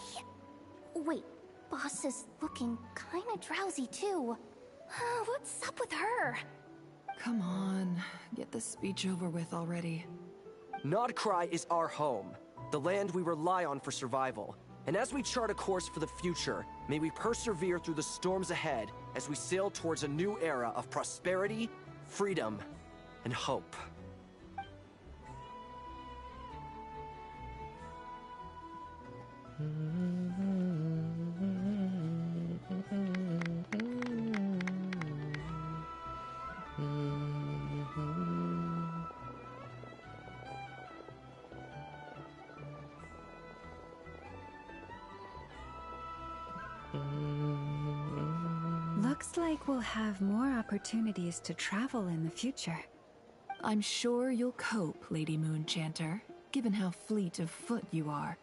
Wait, Boss is looking kinda drowsy too. What's up with her? Come on, get the speech over with already. Nodcry is our home, the land we rely on for survival. And as we chart a course for the future, may we persevere through the storms ahead as we sail towards a new era of prosperity, freedom, and hope. Looks like we'll have more opportunities to travel in the future. I'm sure you'll cope, Lady Moonchanter, given how fleet of foot you are.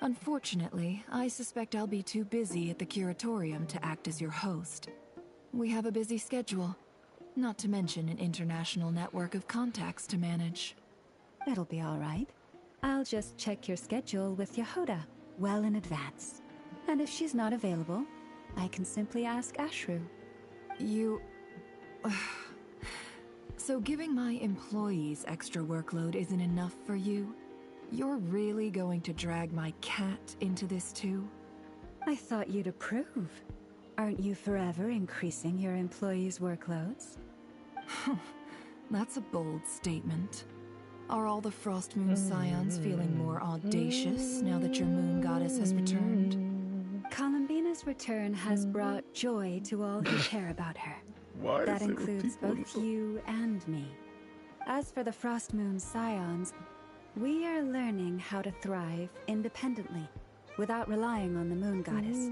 Unfortunately, I suspect I'll be too busy at the Curatorium to act as your host. We have a busy schedule. Not to mention an international network of contacts to manage. It'll be all right. I'll just check your schedule with Yehoda well in advance. And if she's not available, I can simply ask Ashru. You... So giving my employees extra workload isn't enough for you? You're really going to drag my cat into this too? I thought you'd approve. Aren't you forever increasing your employees' workloads? That's a bold statement. Are all the Frost Moon Scions feeling more audacious now that your moon goddess has returned? Columbina's return has brought joy to all who care about her. Why that is it with includes people both you and me. As for the Frost Moon Scions, we are learning how to thrive independently, without relying on the moon goddess.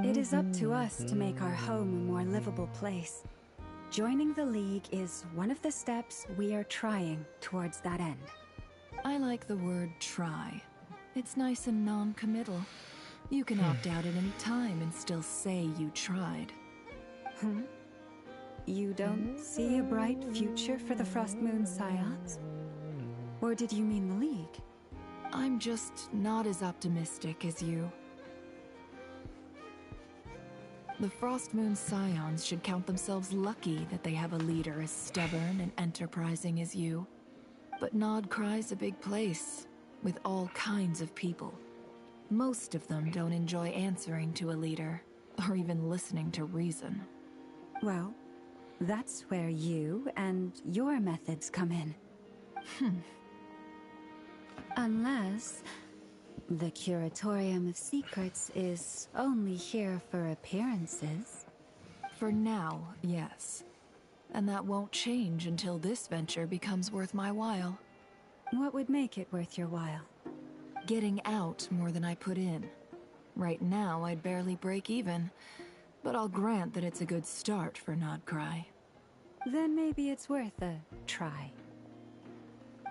It is up to us to make our home a more livable place. Joining the League is one of the steps we are trying towards that end. I like the word try. It's nice and non-committal. You can opt out at any time and still say you tried. You don't see a bright future for the Frost Moon Scions? Or did you mean the League? I'm just not as optimistic as you. The Frost Moon Scions should count themselves lucky that they have a leader as stubborn and enterprising as you. But Nodcry's a big place, with all kinds of people. Most of them don't enjoy answering to a leader, or even listening to reason. Well, that's where you and your methods come in. Unless the Curatorium of Secrets is only here for appearances. For now, yes. And that won't change until this venture becomes worth my while. What would make it worth your while? Getting out more than I put in. Right now, I'd barely break even, but I'll grant that it's a good start for Nodcry. Then maybe it's worth a try.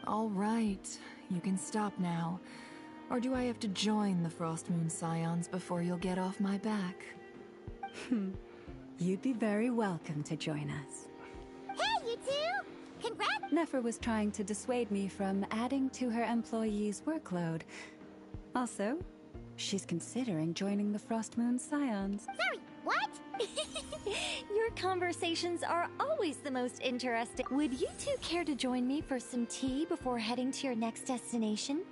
All right, you can stop now. Or do I have to join the Frost Moon Scions before you'll get off my back? You'd be very welcome to join us. Hey, you two! Congrats! Nefer was trying to dissuade me from adding to her employees' workload. Also, she's considering joining the Frost Moon Scions. Sorry, what? Your conversations are always the most interesting. Would you two care to join me for some tea before heading to your next destination?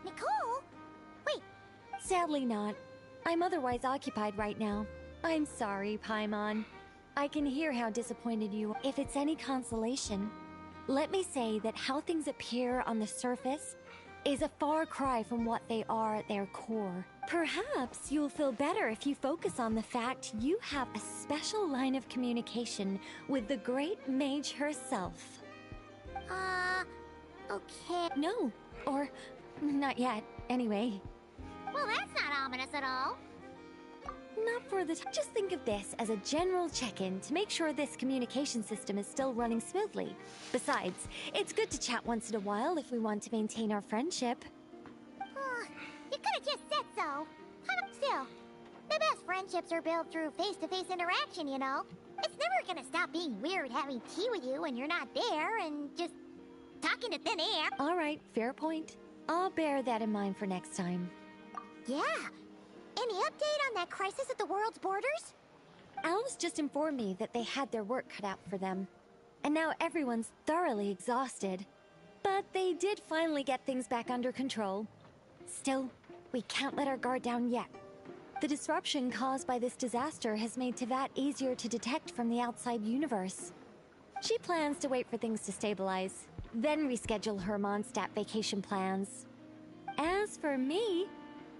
Nicole? Wait. Sadly not. I'm otherwise occupied right now. I'm sorry, Paimon. I can hear how disappointed you are. If it's any consolation, let me say that how things appear on the surface is a far cry from what they are at their core. Perhaps you'll feel better if you focus on the fact you have a special line of communication with the great mage herself. Okay. No, or not yet, anyway. Well, that's not ominous at all. Not for the time. Just think of this as a general check-in to make sure this communication system is still running smoothly. Besides, it's good to chat once in a while if we want to maintain our friendship. You could have just said so. Still, the best friendships are built through face-to-face interaction, you know? It's never gonna stop being weird having tea with you when you're not there and just talking to thin air. All right, fair point. I'll bear that in mind for next time. Yeah. Any update on that crisis at the world's borders? Elves just informed me that they had their work cut out for them. And now everyone's thoroughly exhausted. But they did finally get things back under control. Still, we can't let our guard down yet. The disruption caused by this disaster has made Tevat easier to detect from the outside universe. She plans to wait for things to stabilize, then reschedule her Mondstadt vacation plans. As for me,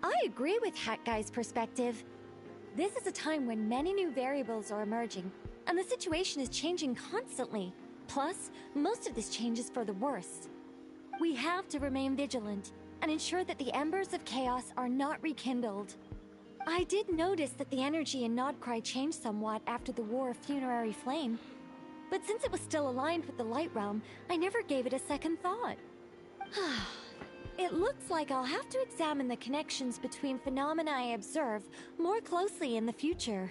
I agree with Hat Guy's perspective. This is a time when many new variables are emerging, and the situation is changing constantly. Plus, most of this change is for the worse. We have to remain vigilant and ensure that the embers of chaos are not rekindled. I did notice that the energy in Nodcry changed somewhat after the War of Funerary Flame, but since it was still aligned with the Light Realm, I never gave it a second thought. It looks like I'll have to examine the connections between phenomena I observe more closely in the future.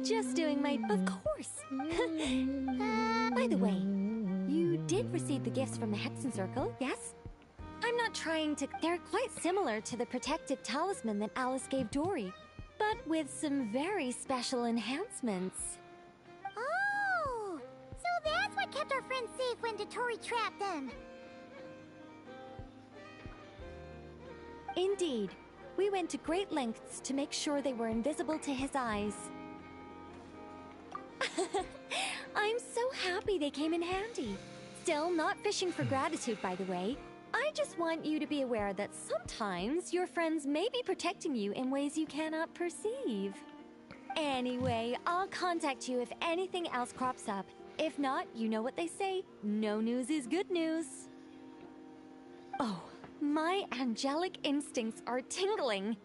Just doing my... Of course! By the way, you did receive the gifts from the Hexen Circle, yes? I'm not trying to... They're quite similar to the protective talisman that Alice gave Dory, but with some very special enhancements. Oh! So that's what kept our friends safe when Dotori trapped them. Indeed. We went to great lengths to make sure they were invisible to his eyes. I'm so happy they came in handy. Still, not fishing for gratitude, by the way. I just want you to be aware that sometimes your friends may be protecting you in ways you cannot perceive. Anyway, I'll contact you if anything else crops up. If not, you know what they say, no news is good news. Oh, my angelic instincts are tingling.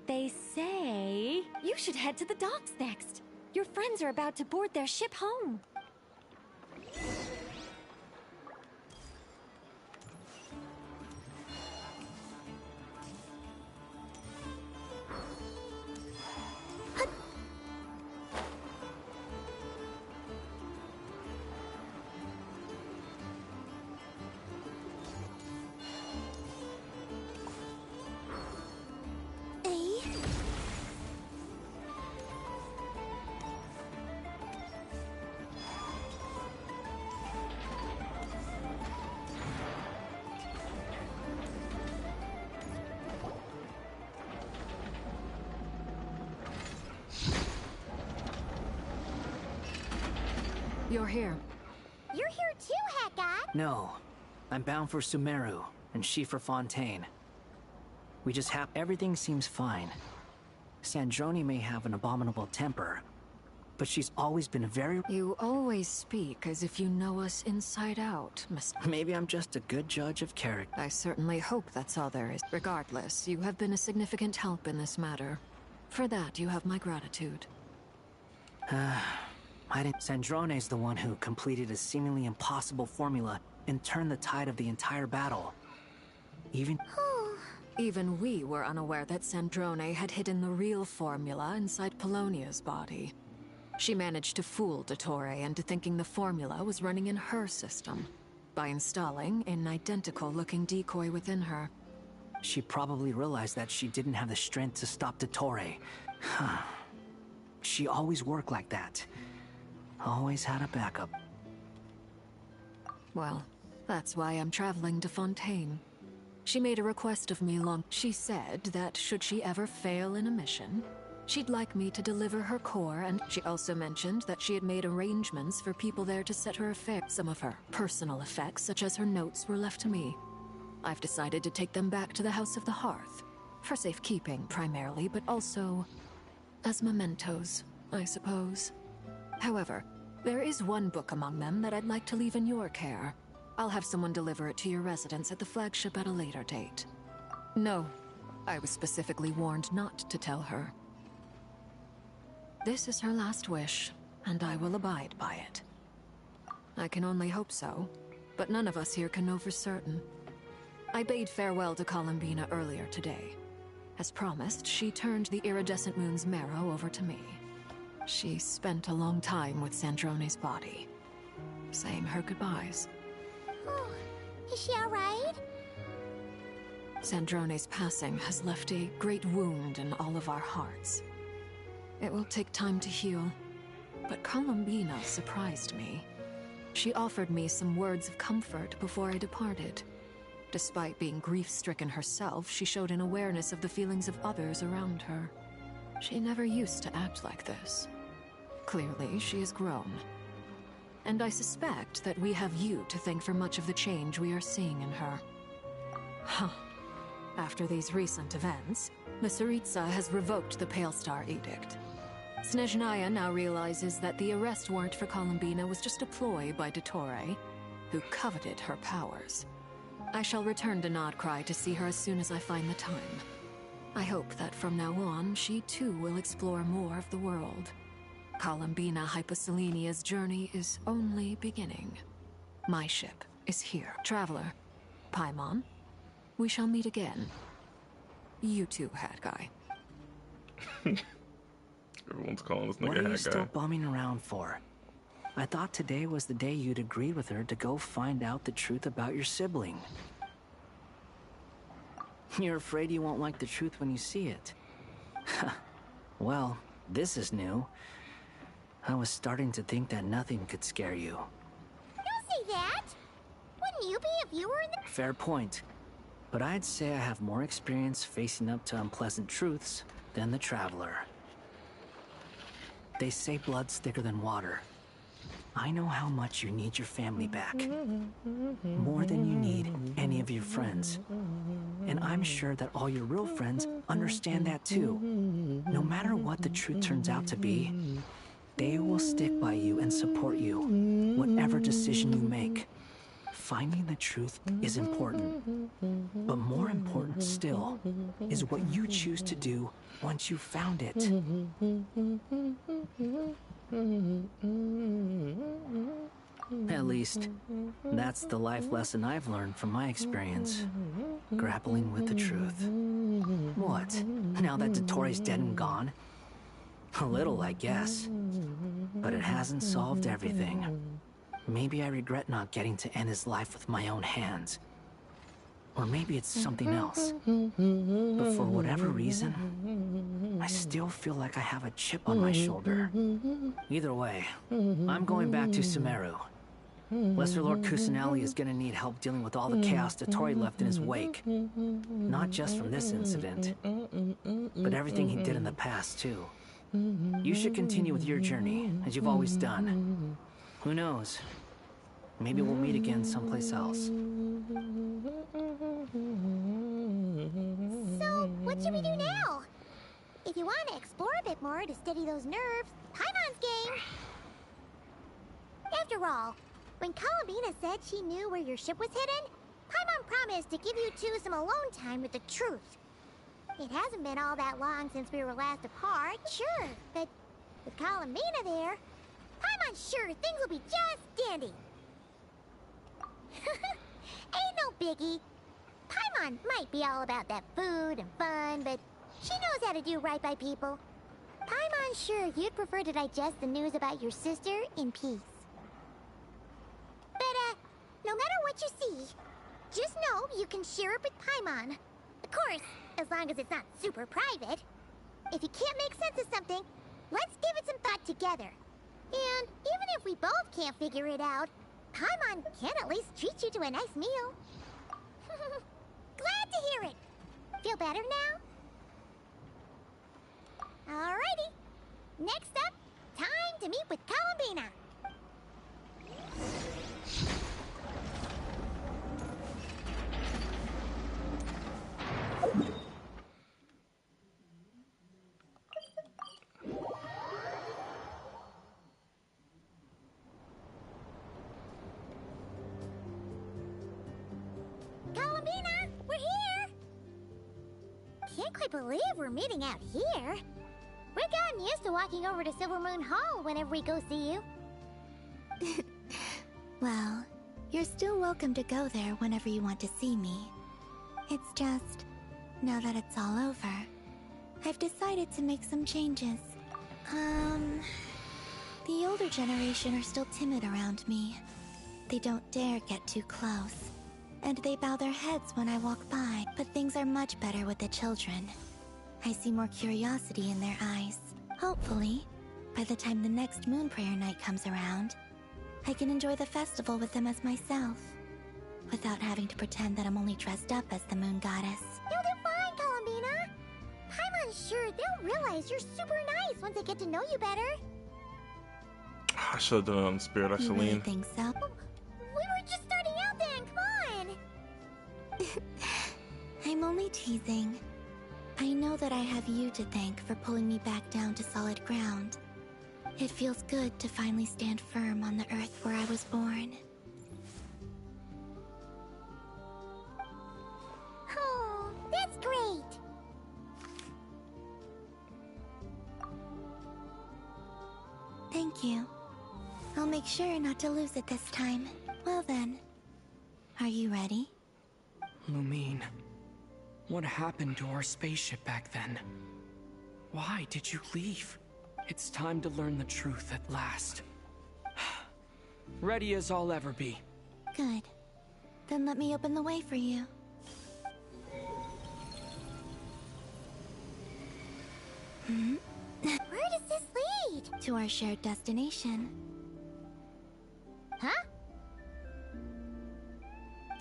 They say you should head to the docks next. Your friends are about to board their ship home. You're here. You're here too, Haggod! No. I'm bound for Sumeru, and she for Fontaine. We just have... Everything seems fine. Sandrone may have an abominable temper, but she's always been very... You always speak as if you know us inside out, Mr. Maybe I'm just a good judge of character. I certainly hope that's all there is. Regardless, you have been a significant help in this matter. For that, you have my gratitude. Sandrone's the one who completed a seemingly impossible formula and turned the tide of the entire battle. Even we were unaware that Sandrone had hidden the real formula inside Polonia's body. She managed to fool Dottore into thinking the formula was running in her system by installing an identical-looking decoy within her. She probably realized that she didn't have the strength to stop Dottore. She always worked like that. Always had a backup. Well, that's why I'm traveling to Fontaine. She made a request of me She said that should she ever fail in a mission, she'd like me to deliver her core, and she also mentioned that she had made arrangements for people there to set her affairs. Some of her personal effects, such as her notes, were left to me. I've decided to take them back to the House of the Hearth. For safekeeping, primarily, but also as mementos, I suppose. However, there is one book among them that I'd like to leave in your care. I'll have someone deliver it to your residence at the flagship at a later date. No, I was specifically warned not to tell her. This is her last wish, and I will abide by it. I can only hope so, but none of us here can know for certain. I bade farewell to Columbina earlier today. As promised, she turned the iridescent moon's marrow over to me. She spent a long time with Sandrone's body, saying her goodbyes. Oh, is she alright? Sandrone's passing has left a great wound in all of our hearts. It will take time to heal, but Columbina surprised me. She offered me some words of comfort before I departed. Despite being grief-stricken herself, she showed an awareness of the feelings of others around her. She never used to act like this. Clearly, she has grown. And I suspect that we have you to thank for much of the change we are seeing in her. Huh. After these recent events, the Tsaritsa has revoked the Pale Star Edict. Snezhnaya now realizes that the arrest warrant for Columbina was just a ploy by Dottore, who coveted her powers. I shall return to Nodcry to see her as soon as I find the time. I hope that from now on, she too will explore more of the world. Columbina Hyposelenia's journey is only beginning. My ship is here. Traveler, Paimon, we shall meet again. You too, Hat Guy. Everyone's calling this What nigga are you hat still guy. bumming around for? I thought today was the day you'd agreed with her to go find out the truth about your sibling. You're afraid you won't like the truth when you see it. Well, this is new. I was starting to think that nothing could scare you. Don't say that! Wouldn't you be if you were in the— Fair point. But I'd say I have more experience facing up to unpleasant truths than the Traveler. They say blood's thicker than water. I know how much you need your family back. More than you need any of your friends. And I'm sure that all your real friends understand that too. No matter what the truth turns out to be, they will stick by you and support you, whatever decision you make. Finding the truth is important. But more important still is what you choose to do once you've found it. At least, that's the life lesson I've learned from my experience. Grappling with the truth. What? Now that Dottoro's dead and gone? A little, I guess. But it hasn't solved everything. Maybe I regret not getting to end his life with my own hands. Or maybe it's something else. But for whatever reason, I still feel like I have a chip on my shoulder. Either way, I'm going back to Sumeru. Lesser Lord Kusanali is gonna need help dealing with all the chaos Dottori left in his wake. Not just from this incident, but everything he did in the past, too. You should continue with your journey, as you've always done. Who knows? Maybe we'll meet again someplace else. So, what should we do now? If you want to explore a bit more to steady those nerves, Paimon's game! After all, when Columbina said she knew where your ship was hidden, Paimon promised to give you two some alone time with the truth. It hasn't been all that long since we were last apart, sure, but with Columbina there, Paimon's sure things will be just dandy. Ain't no biggie. Paimon might be all about that food and fun, but she knows how to do right by people. Paimon's sure you'd prefer to digest the news about your sister in peace. But, no matter what you see, just know you can share it with Paimon. Of course, as long as it's not super private. If you can't make sense of something, let's give it some thought together. And even if we both can't figure it out, Paimon can at least treat you to a nice meal. Glad to hear it. Feel better now? Alrighty. Next up, time to meet with Columbina. Columbina, we're here! Can't quite believe we're meeting out here. We've gotten used to walking over to Silver Moon Hall whenever we go see you. Well, you're still welcome to go there whenever you want to see me. It's just, now that it's all over, I've decided to make some changes. The older generation are still timid around me. They don't dare get too close, and they bow their heads when I walk by. But things are much better with the children. I see more curiosity in their eyes. Hopefully, by the time the next Moon Prayer Night comes around, I can enjoy the festival with them as myself, without having to pretend that I'm only dressed up as the Moon Goddess. You'll do fine, Columbina. Paimon's sure they'll realize you're super nice once they get to know you better. I should have done it on Spirit of You Celine. really think so? We were just starting out then, come on! I'm only teasing. I know that I have you to thank for pulling me back down to solid ground. It feels good to finally stand firm on the earth where I was born. Oh, that's great! Thank you. I'll make sure not to lose it this time. Well then, are you ready? Lumine, what happened to our spaceship back then? Why did you leave? It's time to learn the truth at last. Ready as I'll ever be. Good. Then let me open the way for you. Where does this lead? To our shared destination. Huh?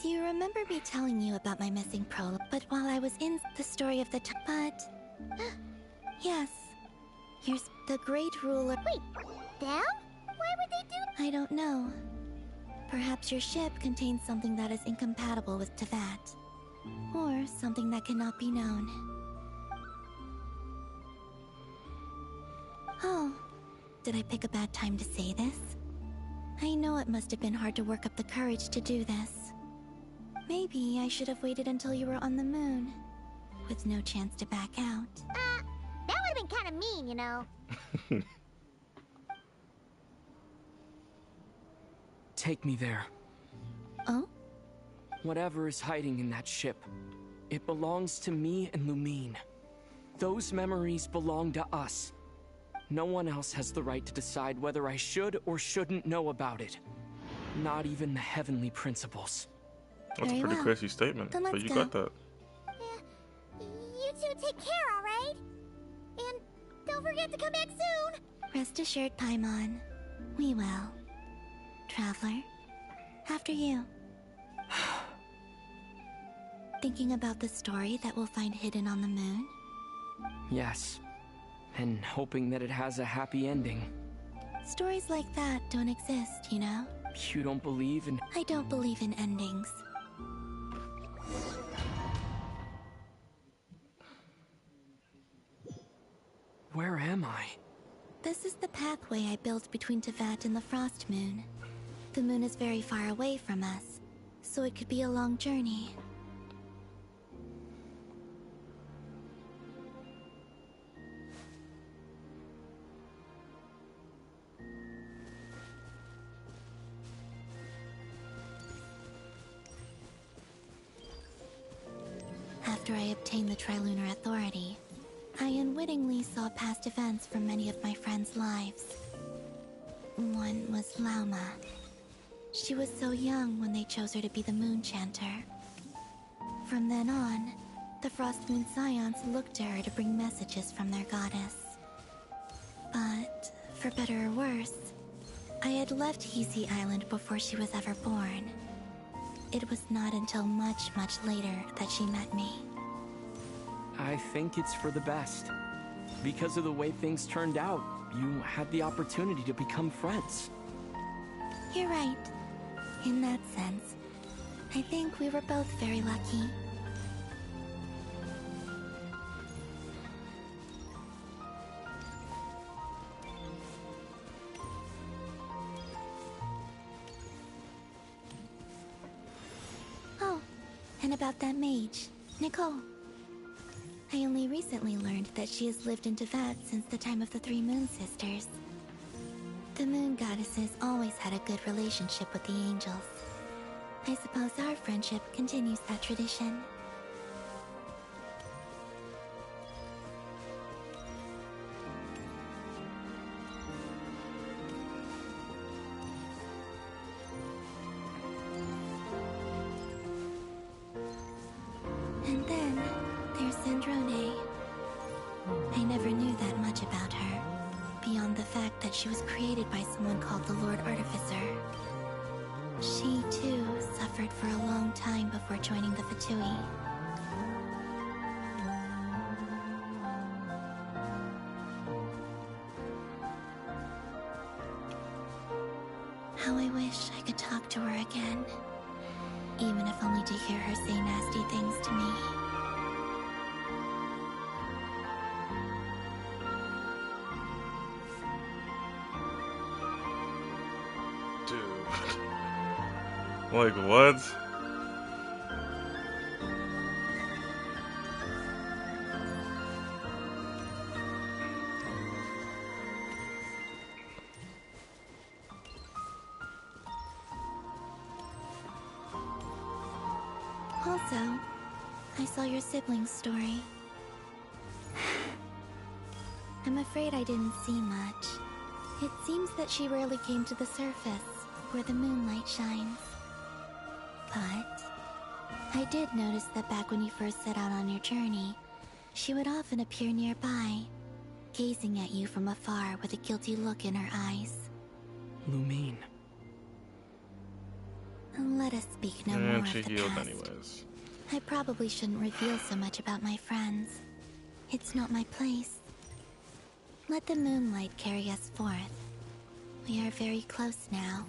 Do you remember me telling you about my missing prologue? But while I was in the story of the but... yes. Here's the great ruler... Wait, them? Why would they do... I don't know. Perhaps your ship contains something that is incompatible with Teyvat. Or something that cannot be known. Oh, did I pick a bad time to say this? I know it must have been hard to work up the courage to do this. Maybe I should have waited until you were on the moon, with no chance to back out. That would have been kind of mean, you know. Take me there. Oh? Whatever is hiding in that ship, it belongs to me and Lumine. Those memories belong to us. No one else has the right to decide whether I should or shouldn't know about it. Not even the heavenly principles. That's a pretty crazy statement, but you got that. You two take care, alright? And don't forget to come back soon! Rest assured, Paimon. We will. Traveler, after you. Thinking about the story that we'll find hidden on the moon? Yes. And hoping that it has a happy ending. Stories like that don't exist, you know? You don't believe in... I don't believe in endings. Where am I? This is the pathway I built between Teyvat and the Frost Moon. The moon is very far away from us, so it could be a long journey. After I obtained the Trilunar Authority, I unwittingly saw past events from many of my friends' lives. One was Lauma. She was so young when they chose her to be the Moon Chanter. From then on, the Frost Moon Scions looked to her to bring messages from their goddess. But, for better or worse, I had left Hisi Island before she was ever born. It was not until much, much later that she met me. I think it's for the best. Because of the way things turned out, you had the opportunity to become friends. You're right. In that sense, I think we were both very lucky. Oh, and about that mage, Nicole. I only recently learned that she has lived in Teyvat since the time of the Three Moon Sisters. The Moon Goddesses always had a good relationship with the angels. I suppose our friendship continues that tradition. And then, there's Sandrone. I never knew that much about her, beyond the fact that she was created by someone called the Lord Artificer. She, too, suffered for a long time before joining the Fatui. How I wish I could talk to her again, even if only to hear her say nasty things to me. Like, what? Also, I saw your sibling's story. I'm afraid I didn't see much. It seems that she rarely came to the surface, where the moonlight shines. But I did notice that back when you first set out on your journey, she would often appear nearby, gazing at you from afar with a guilty look in her eyes. Lumine. Let us speak no more And she of the healed past. anyways. I probably shouldn't reveal so much about my friends. It's not my place. Let the moonlight carry us forth. We are very close now.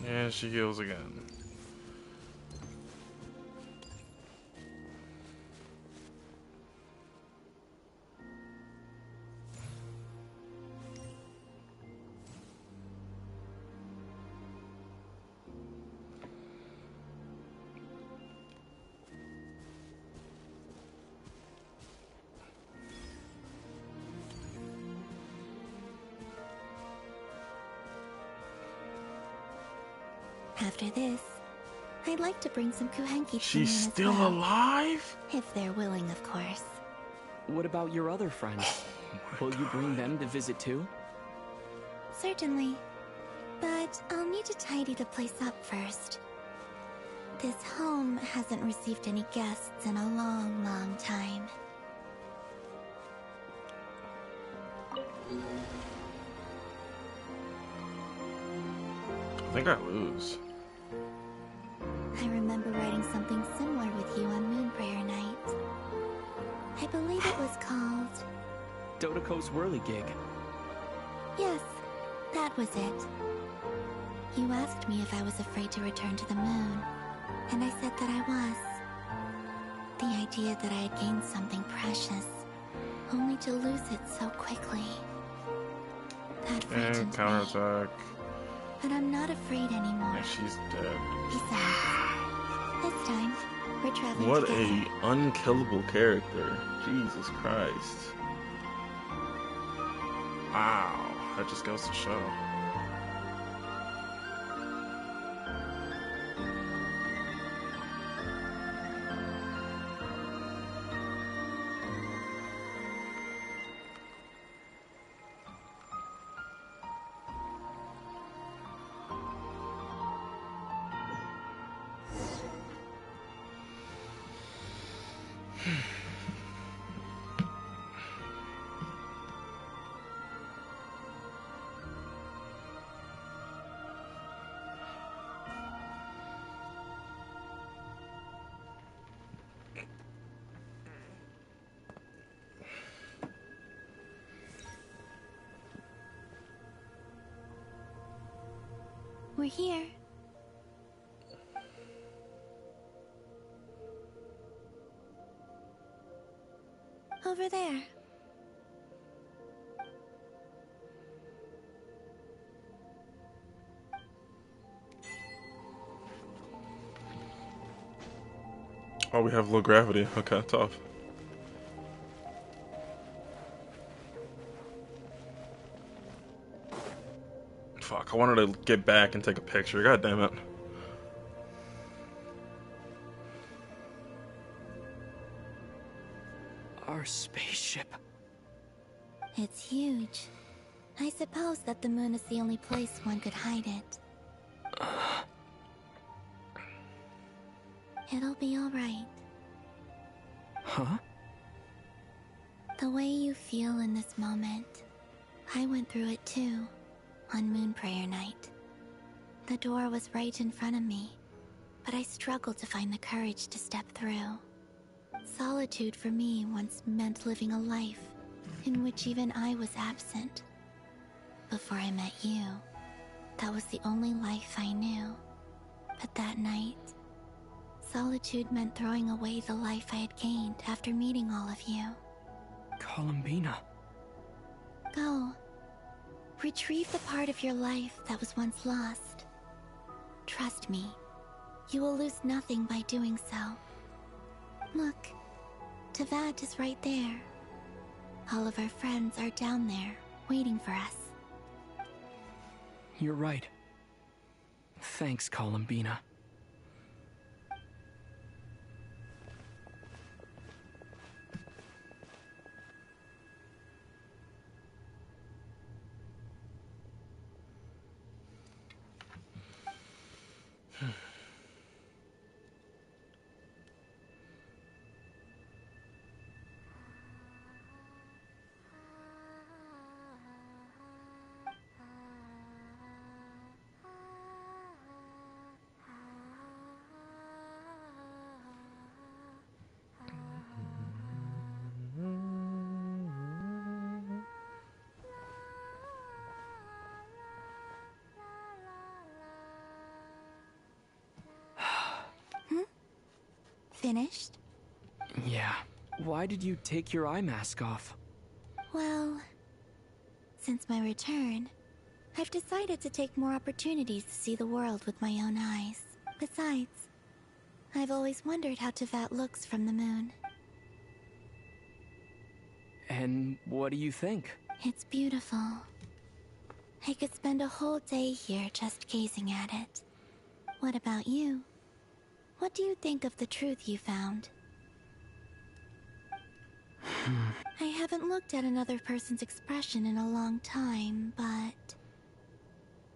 And she heals again. After this, I'd like to bring some Kuhenki to She's the moon still as well. alive? If they're willing, of course. What about your other friends? Will you bring them to visit too? Certainly. But I'll need to tidy the place up first. This home hasn't received any guests in a long, long time. I think I lose. I remember writing something similar with you on Moonprayer Night. I believe it was called... Dodoko's Whirligig. Yes, that was it. You asked me if I was afraid to return to the moon, and I said that I was. The idea that I had gained something precious, only to lose it so quickly. That frightened And me. counterattack. But I'm not afraid anymore. And she's dead. Besides, this time, we're traveling What together. a unkillable character. Jesus Christ. Wow. That just goes to show. We're here. Over there. Oh, we have low gravity. Okay, tough. Fuck, I wanted to get back and take a picture. God damn it. Our spaceship. It's huge. I suppose that the moon is the only place one could hide it. It'll be alright. Huh? The way you feel in this moment, I went through it too, on Moonprayer Night. The door was right in front of me, but I struggled to find the courage to step through. Solitude for me once meant living a life in which even I was absent. Before I met you, that was the only life I knew. But that night, solitude meant throwing away the life I had gained after meeting all of you. Columbina. Go. Retrieve the part of your life that was once lost. Trust me, you will lose nothing by doing so. Look, Tavad is right there. All of our friends are down there, waiting for us. You're right. Thanks, Columbina. Finished? Yeah. Why did you take your eye mask off? Well, since my return, I've decided to take more opportunities to see the world with my own eyes. Besides, I've always wondered how Tevat looks from the moon. And what do you think? It's beautiful. I could spend a whole day here just gazing at it. What about you? What do you think of the truth you found? I haven't looked at another person's expression in a long time, but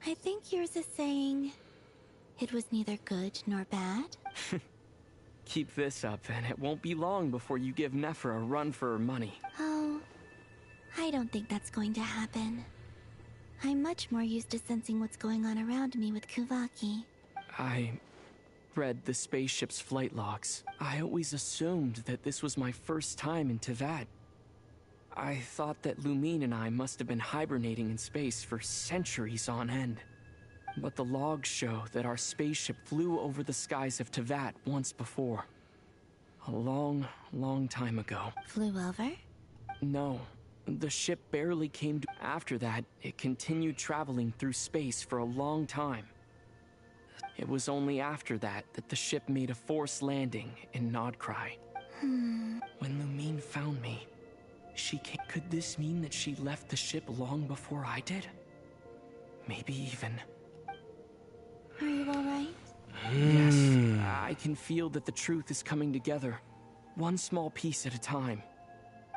I think yours is saying it was neither good nor bad. Keep this up, and it won't be long before you give Nephra a run for her money. Oh, I don't think that's going to happen. I'm much more used to sensing what's going on around me with Kuvaki. I read the spaceship's flight logs. I always assumed that this was my first time in Tevat. I thought that Lumine and I must have been hibernating in space for centuries on end. But the logs show that our spaceship flew over the skies of Tevat once before. A long, long time ago. Flew over? No. The ship barely came to... After that, it continued traveling through space for a long time. It was only after that that the ship made a forced landing in Nodcry. When Lumine found me, she came... Could this mean that she left the ship long before I did? Maybe even... Are you alright? Yes, I can feel that the truth is coming together, one small piece at a time.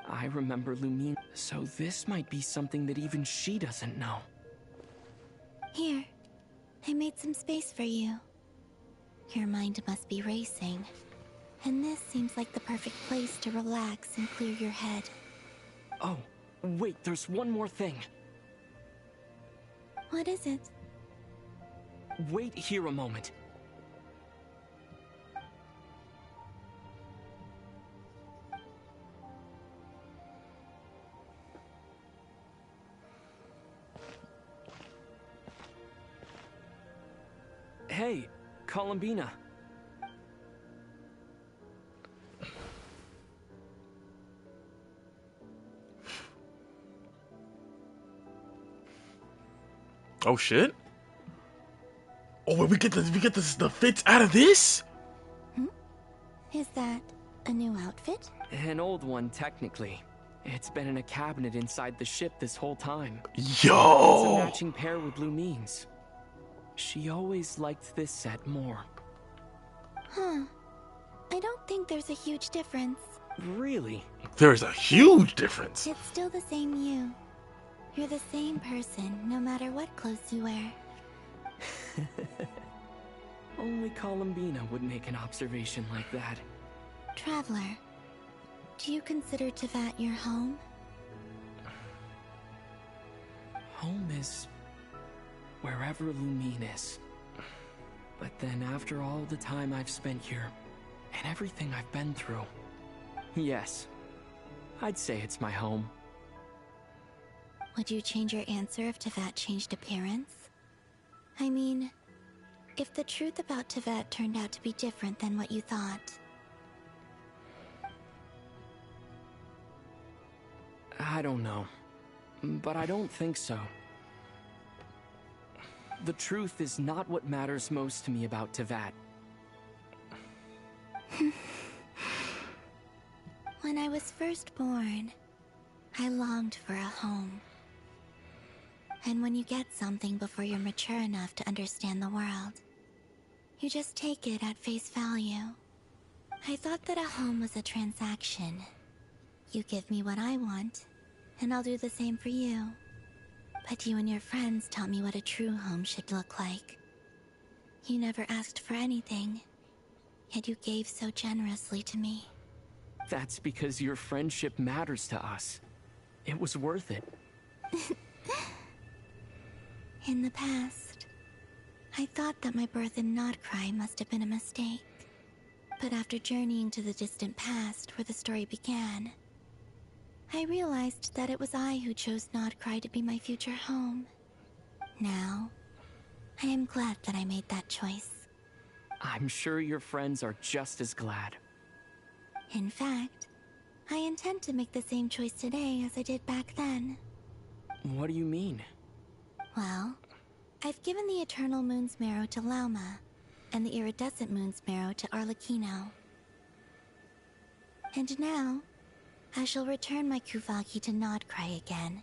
I remember Lumine, so this might be something that even she doesn't know. Here, I made some space for you. Your mind must be racing, and this seems like the perfect place to relax and clear your head. Oh, wait, there's one more thing. What is it? Wait here a moment. Hey, Columbina. Oh shit! Oh wait, we get the fits out of this? Is that a new outfit? An old one, technically. It's been in a cabinet inside the ship this whole time. Yo! It's a matching pair with Lumine's. She always liked this set more. Huh. I don't think there's a huge difference. Really? There's a huge difference. It's still the same you. You're the same person, no matter what clothes you wear. Only Columbina would make an observation like that. Traveler, do you consider Tevat your home? Home is wherever Lumine is. But then after all the time I've spent here, and everything I've been through, yes, I'd say it's my home. Would you change your answer if Tevat changed appearance? I mean, if the truth about Tevat turned out to be different than what you thought. I don't know, but I don't think so. The truth is not what matters most to me about Tevat. When I was first born, I longed for a home. And when you get something before you're mature enough to understand the world, you just take it at face value. I thought that a home was a transaction. You give me what I want, and I'll do the same for you. But you and your friends taught me what a true home should look like. You never asked for anything, yet you gave so generously to me. That's because your friendship matters to us. It was worth it. In the past, I thought that my birth in Nodcry must have been a mistake. But after journeying to the distant past where the story began, I realized that it was I who chose Nodcry to be my future home. Now, I am glad that I made that choice. I'm sure your friends are just as glad. In fact, I intend to make the same choice today as I did back then. What do you mean? Well, I've given the Eternal Moon's Marrow to Lauma, and the Iridescent Moon's Marrow to Arlecchino. And now, I shall return my Kuvaki to Nodcry again,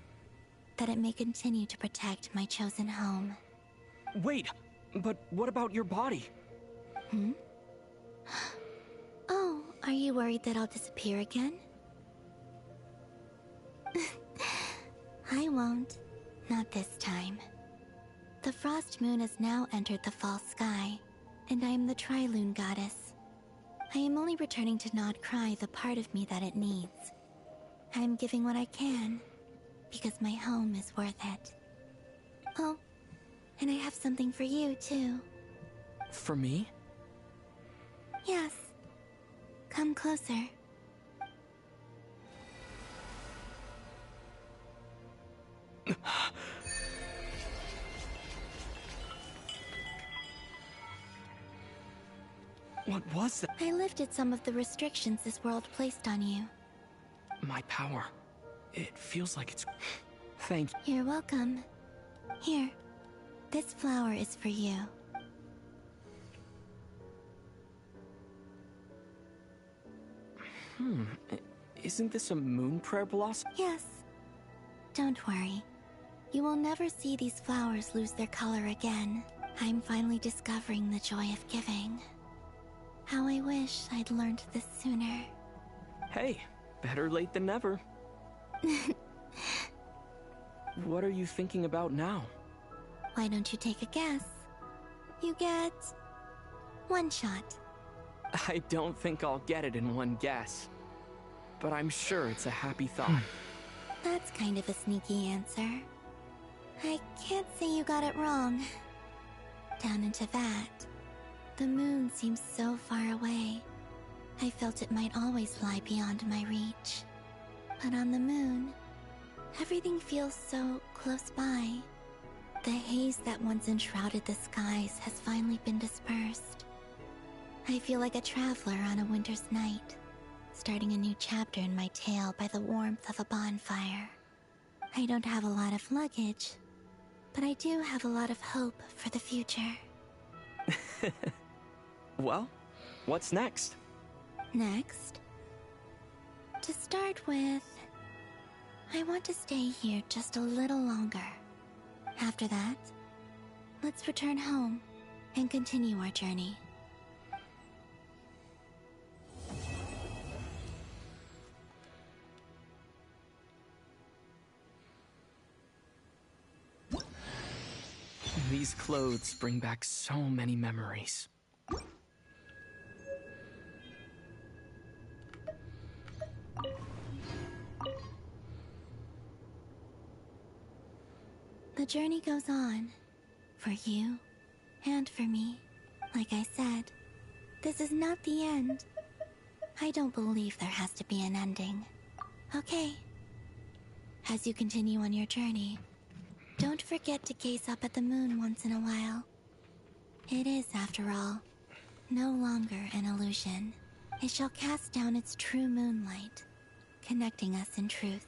that it may continue to protect my chosen home. Wait, but what about your body? Hmm? Oh, are you worried that I'll disappear again? I won't. Not this time. The Frost Moon has now entered the fall sky, and I am the Trilune Goddess. I am only returning to Nodcry the part of me that it needs. I am giving what I can, because my home is worth it. Oh, and I have something for you, too. For me? Yes. Come closer. What was that? I lifted some of the restrictions this world placed on you. My power. It feels like it's... Thank you. You're welcome. Here. This flower is for you. Isn't this a moon prayer blossom? Yes. Don't worry. You will never see these flowers lose their color again. I'm finally discovering the joy of giving. How I wish I'd learned this sooner. Hey, better late than never. What are you thinking about now? Why don't you take a guess? You get... one shot. I don't think I'll get it in one guess. But I'm sure it's a happy thought. That's kind of a sneaky answer. I can't say you got it wrong. Down into that, the moon seems so far away. I felt it might always lie beyond my reach. But on the moon, everything feels so close by. The haze that once enshrouded the skies has finally been dispersed. I feel like a traveler on a winter's night, starting a new chapter in my tale by the warmth of a bonfire. I don't have a lot of luggage, but I do have a lot of hope for the future. Well, what's next? Next? To start with, I want to stay here just a little longer. After that, let's return home and continue our journey. These clothes bring back so many memories. The journey goes on, for you and for me. Like I said, this is not the end. I don't believe there has to be an ending. Okay. As you continue on your journey, don't forget to gaze up at the moon once in a while. It is, after all, no longer an illusion. It shall cast down its true moonlight, connecting us in truth.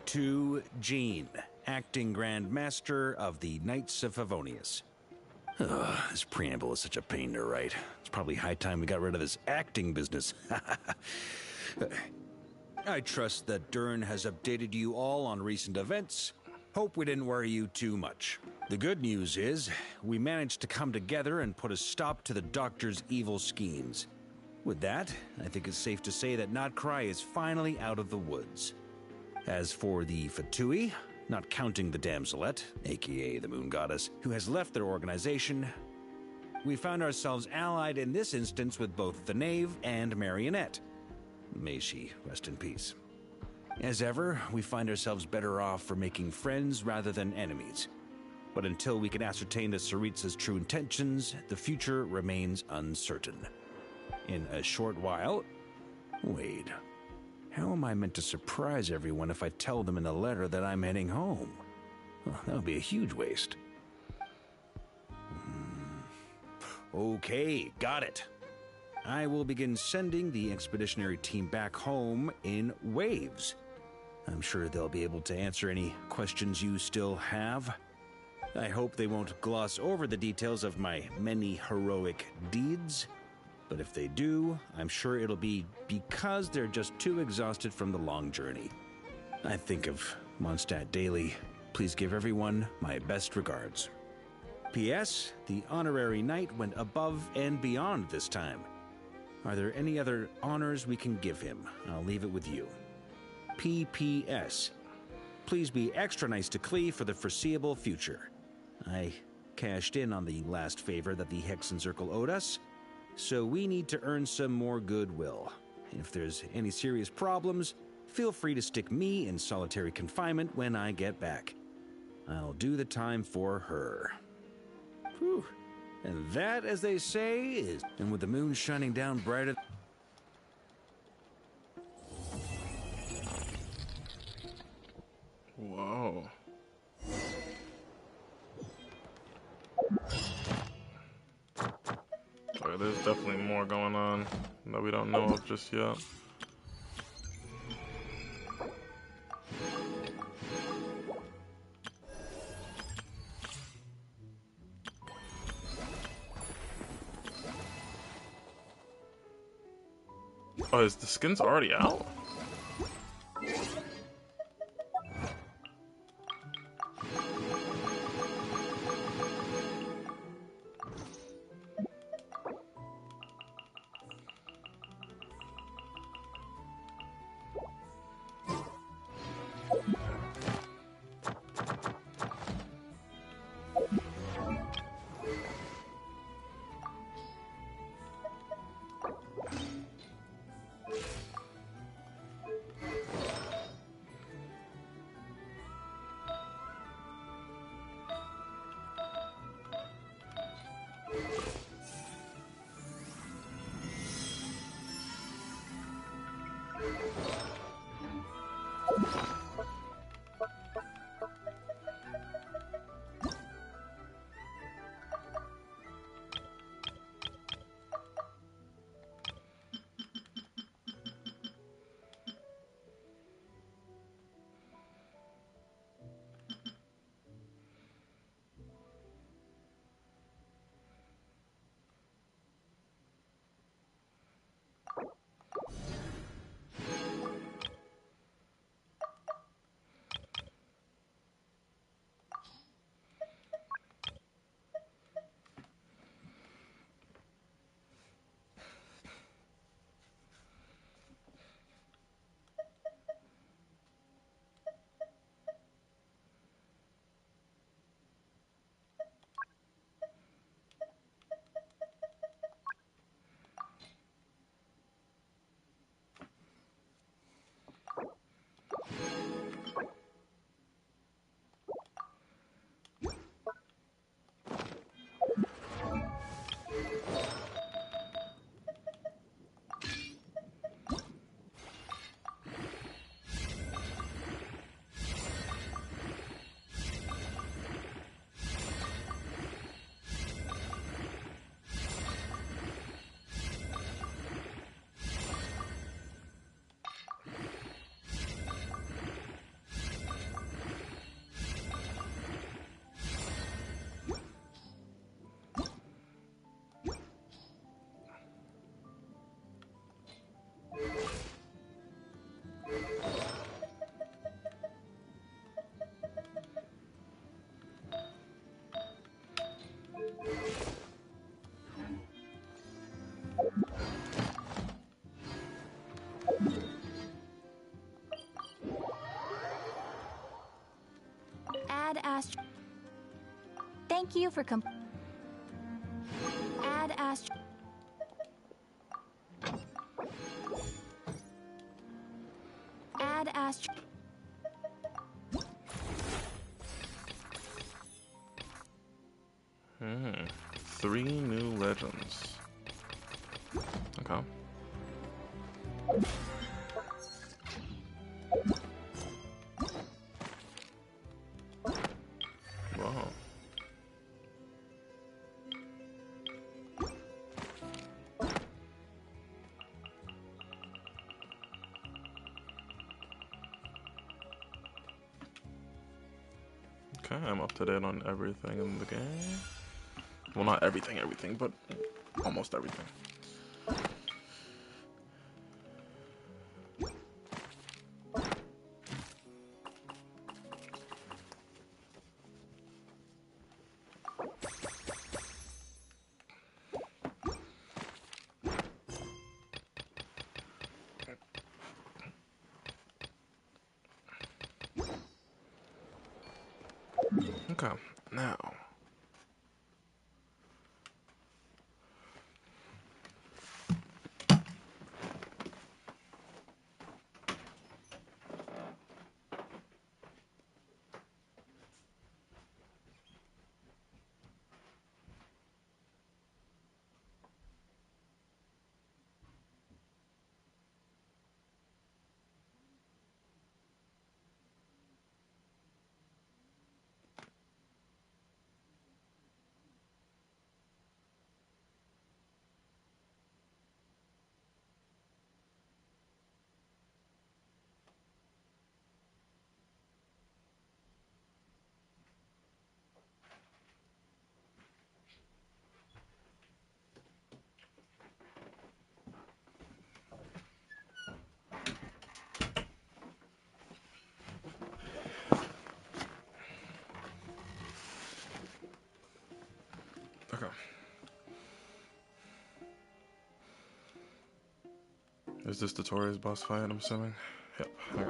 To Jean, acting Grand Master of the Knights of Favonius. This preamble is such a pain to write. It's probably high time we got rid of this acting business. I trust that Dern has updated you all on recent events. Hope we didn't worry you too much. The good news is, we managed to come together and put a stop to the Doctor's evil schemes. With that, I think it's safe to say that Notcry is finally out of the woods. As for the Fatui, not counting the Damselette, aka the Moon Goddess, who has left their organization, we found ourselves allied in this instance with both the Knave and Marionette. May she rest in peace. As ever, we find ourselves better off for making friends rather than enemies. But until we can ascertain the Tsaritsa's true intentions, the future remains uncertain. In a short while... Wait. How am I meant to surprise everyone if I tell them in the letter that I'm heading home? Well, that would be a huge waste. Okay, got it. I will begin sending the expeditionary team back home in waves. I'm sure they'll be able to answer any questions you still have. I hope they won't gloss over the details of my many heroic deeds. But if they do, I'm sure it'll be because they're just too exhausted from the long journey. I think of Mondstadt daily. Please give everyone my best regards. P.S. The honorary knight went above and beyond this time. Are there any other honors we can give him? I'll leave it with you. P.P.S. Please be extra nice to Klee for the foreseeable future. I cashed in on the last favor that the Hexen Circle owed us, so we need to earn some more goodwill. If there's any serious problems, feel free to stick me in solitary confinement when I get back. I'll do the time for her. Whew. And that, as they say, is... And with the moon shining down brighter... Whoa. Okay, there's definitely more going on that we don't know of just yet. Oh, is the skin's already out? Add Astro. Thank you for Add Astro. Add Astro. Hmm. 3 new legends. Okay. Wow. Okay, I'm up to date on everything in the game. Well, not everything, but almost everything. Okay, now. Okay. Is this the Torres boss fight, I'm assuming? Yep, okay.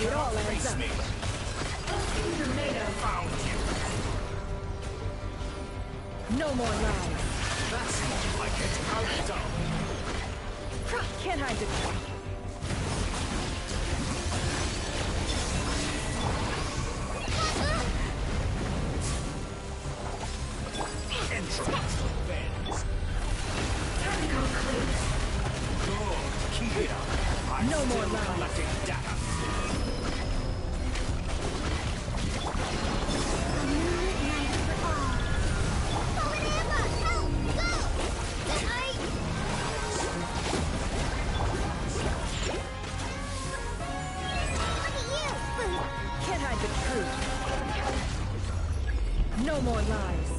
It all adds up. No more lies. That's more like it. How dumb. Can't hide the Entrance bends. Good. Keep it up. I'm no more still lies. collecting data. No more lies.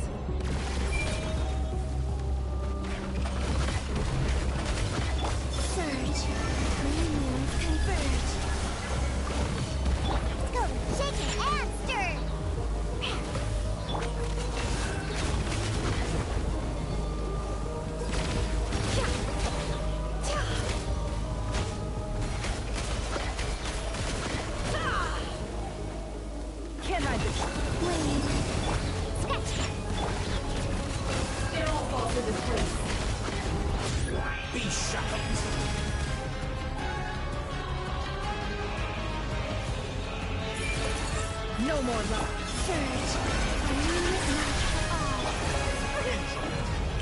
Surge. Green moon converge. Go, shaken and stirred. Can't hide the Blade. Scratch. It all falls into place. Be shackled. No more lies. Surge.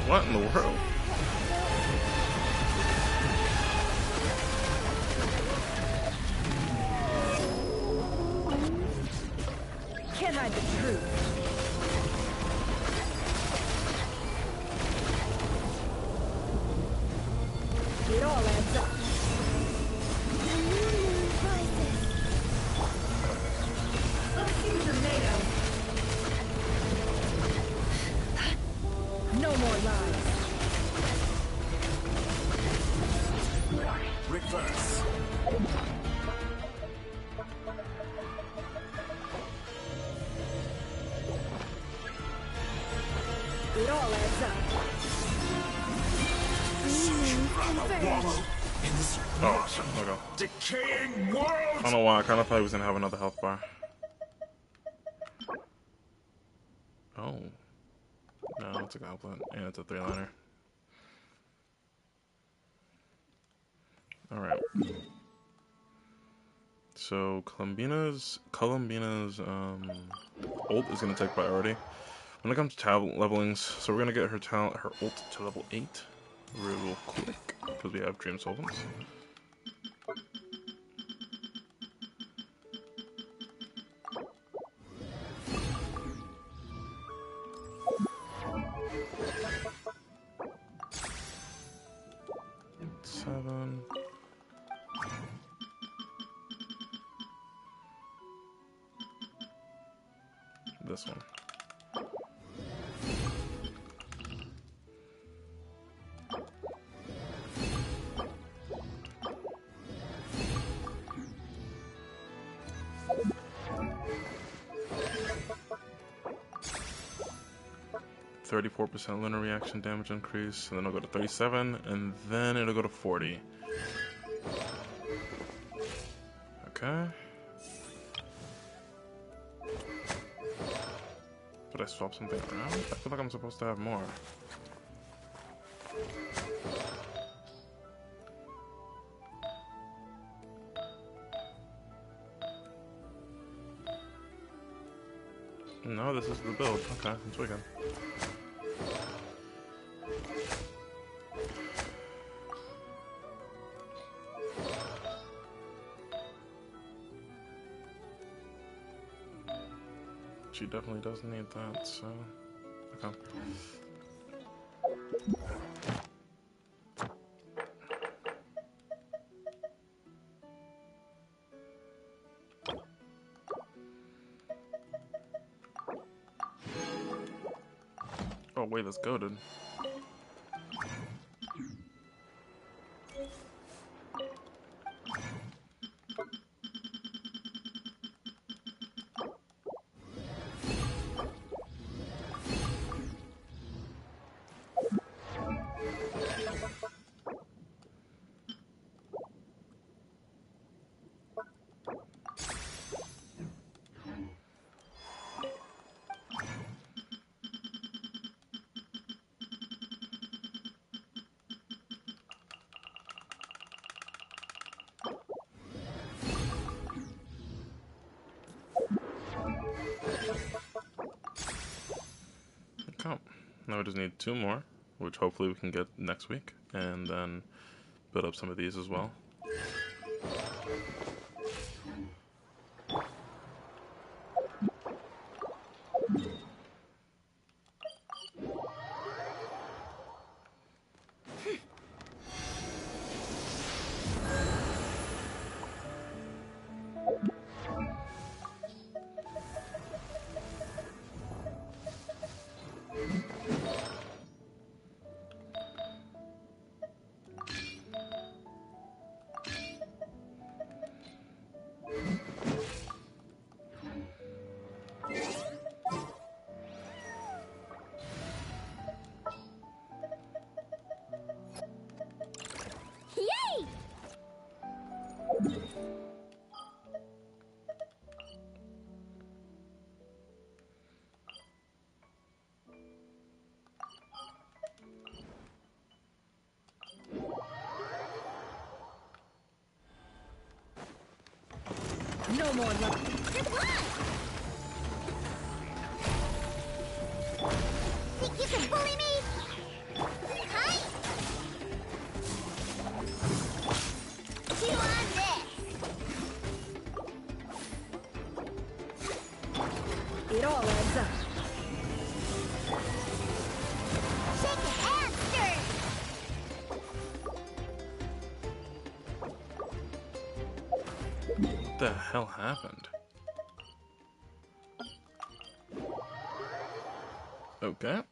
What in the world? Can't hide the truth. No more lies. Reverse. It all adds up. Oh, okay. Decaying world. I don't know why. I kind of thought he was gonna have another health bar. Oh. No, it's a goblet. And it's a 3-liner. Alright. So, Columbina's ult is going to take priority. When it comes to talent levelings, so we're going to get her ult to level 8 real quick, because we have Dream Solvents. This one. .34% lunar reaction damage increase, and then it'll go to 37, and then it'll go to 40. Okay. Did I swap something around? I feel like I'm supposed to have more. No, this is the build. Okay, it's wicked. She definitely does need that, so... Okay. Oh wait, let's go, dude. Okay. Now we just need 2 more, which hopefully we can get next week, and then build up some of these as well. Yay! No more love. Good luck! Think you can bully me? Hi! Chew on this! It all adds up. Shake it and stir! What the hell happened? Okay.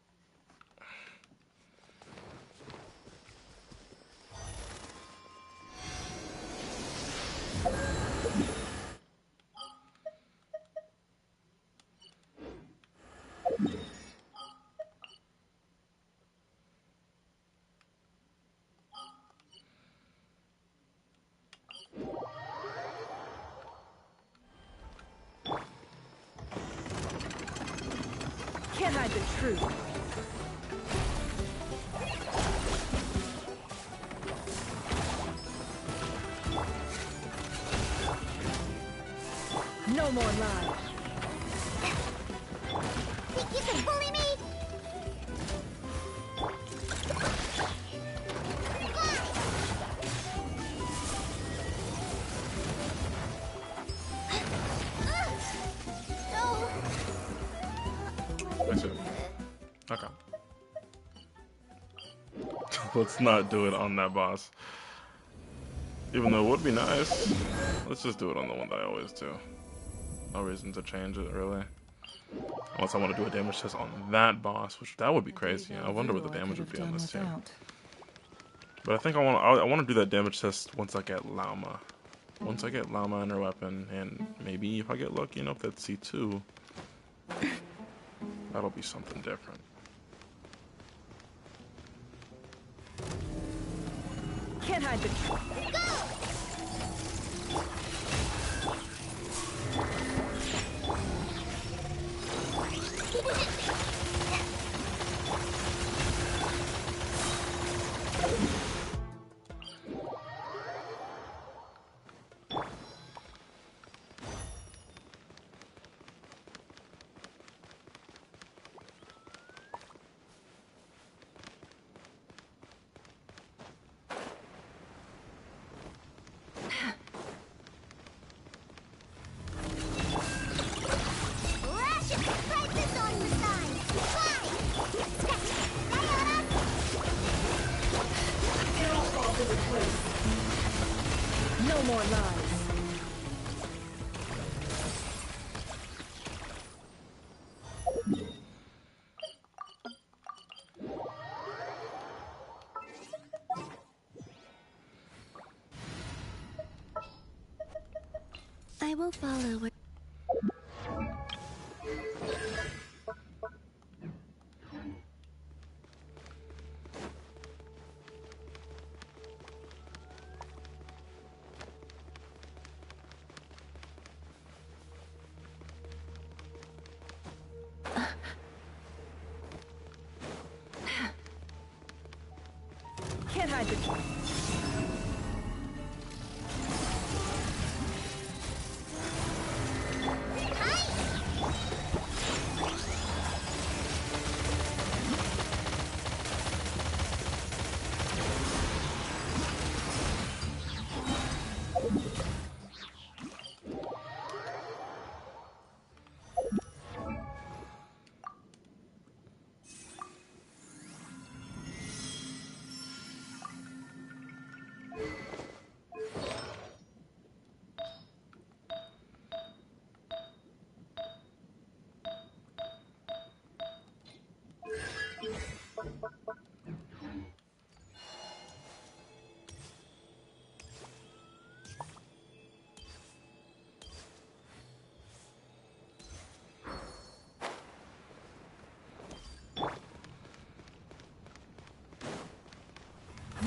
hide the truth. No more lies. Think you can bully me? I see. Okay. Let's not do it on that boss. Even though it would be nice. Let's just do it on the one that I always do. No reason to change it, really. Unless I want to do a damage test on that boss, which that would be crazy. I wonder what the damage would be on this team. But I think I want to do that damage test once I get Llama. Once I get Llama and her weapon, and maybe if I get lucky enough that C2, that'll be something different. Can't hide the truth. No more lies. I will follow where... Can't hide the truth.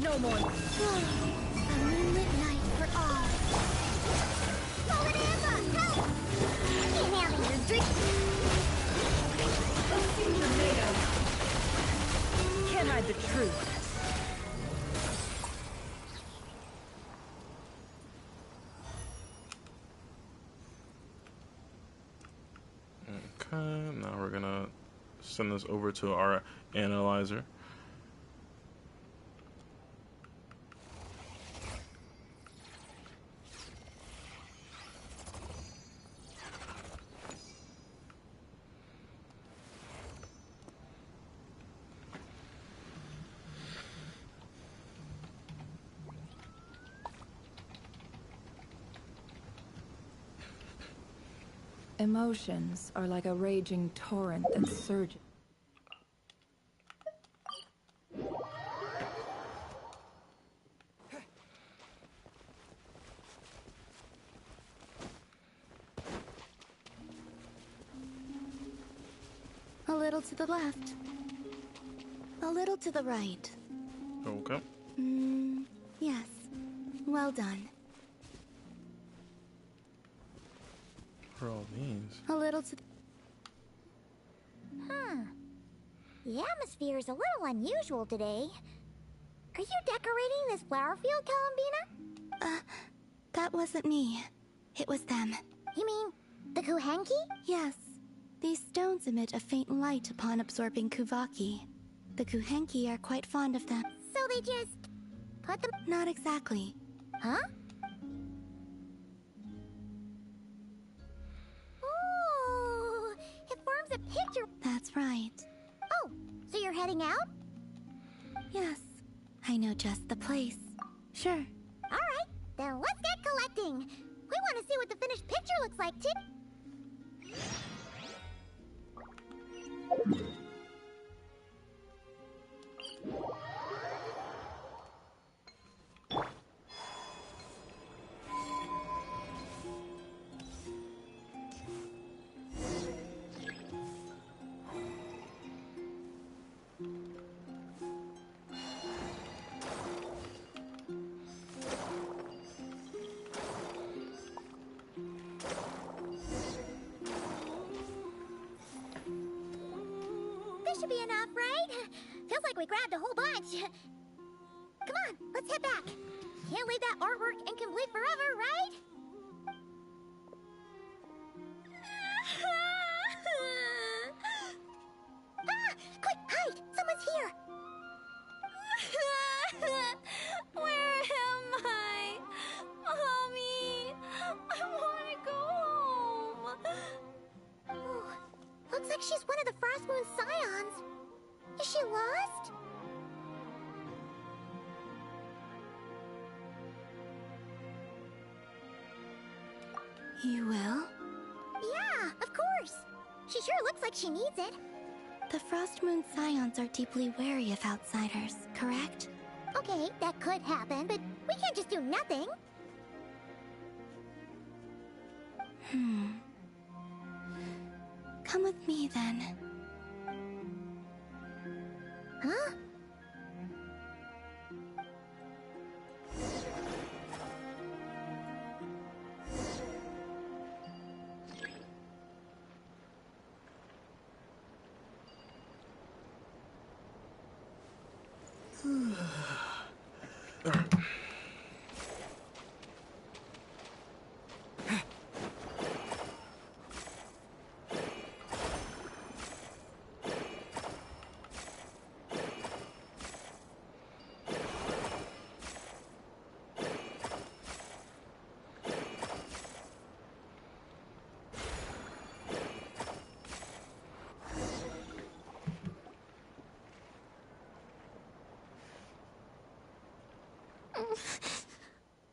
No more. A moonlit night for all. Columbina, help! I can't handle your drink. Can't hide the truth. Okay, now we're gonna send this over to our analyzer. Emotions are like a raging torrent that surges. A little to the left. A little to the right. Okay. Yes. Well done. For all these. A little to... The atmosphere is a little unusual today. Are you decorating this flower field, Columbina? That wasn't me. It was them. You mean the Kuhenki? Yes. These stones emit a faint light upon absorbing Kuvaki. The Kuhenki are quite fond of them. So they just put them... Not exactly. Huh? Ooh, it forms a picture. That's right. Oh, so you're heading out? Yes. I know just the place. Sure. Alright, then let's get collecting. We want to see what the finished picture looks like, too. This should be enough, right? Feels like we grabbed a whole bunch. Come on, let's head back. Can't leave that artwork incomplete forever, right? Ah! Quick, hide! Someone's here! Where am I? Mommy! I want to go home. Ooh, looks like she's one of the Frost Moon Scions. Is she lost? You will? Yeah, of course. She sure looks like she needs it. The Frost Moon Scions are deeply wary of outsiders, correct? Okay, that could happen, but we can't just do nothing. Come with me, then. Huh?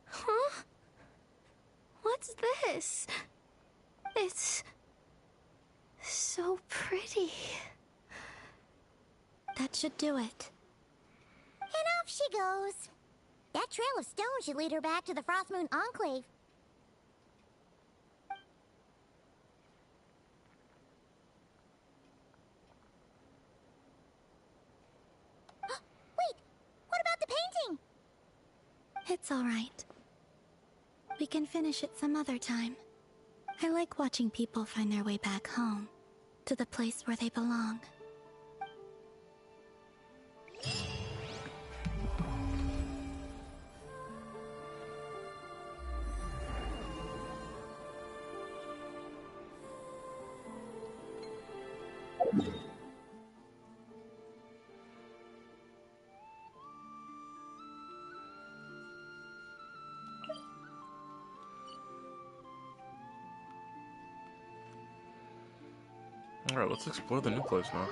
Huh? What's this? It's so pretty. That should do it. And off she goes. That trail of stone should lead her back to the Frost Moon Enclave. Wait! What about the painting? It's all right. We can finish it some other time. I like watching people find their way back home, to the place where they belong. Alright, let's explore the new place now.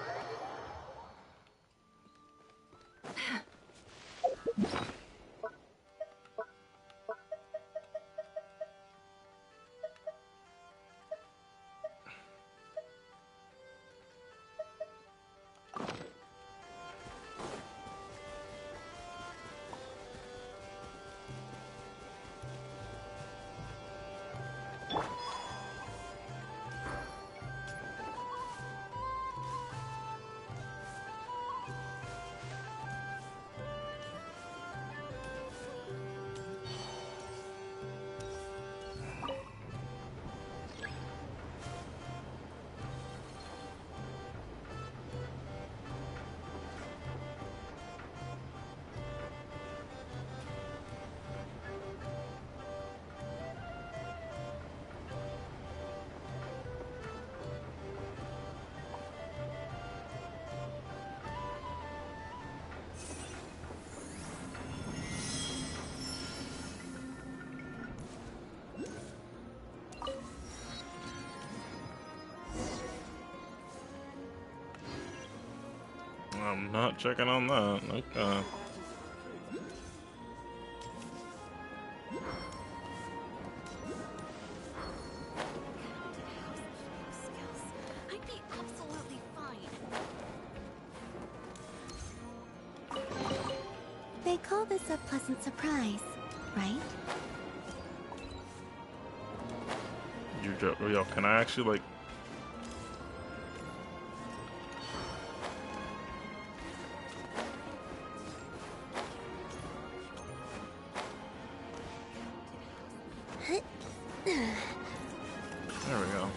I'm not checking on that. Okay. I'd be absolutely fine. They call this a pleasant surprise, right? Yo, can I actually like? There we go.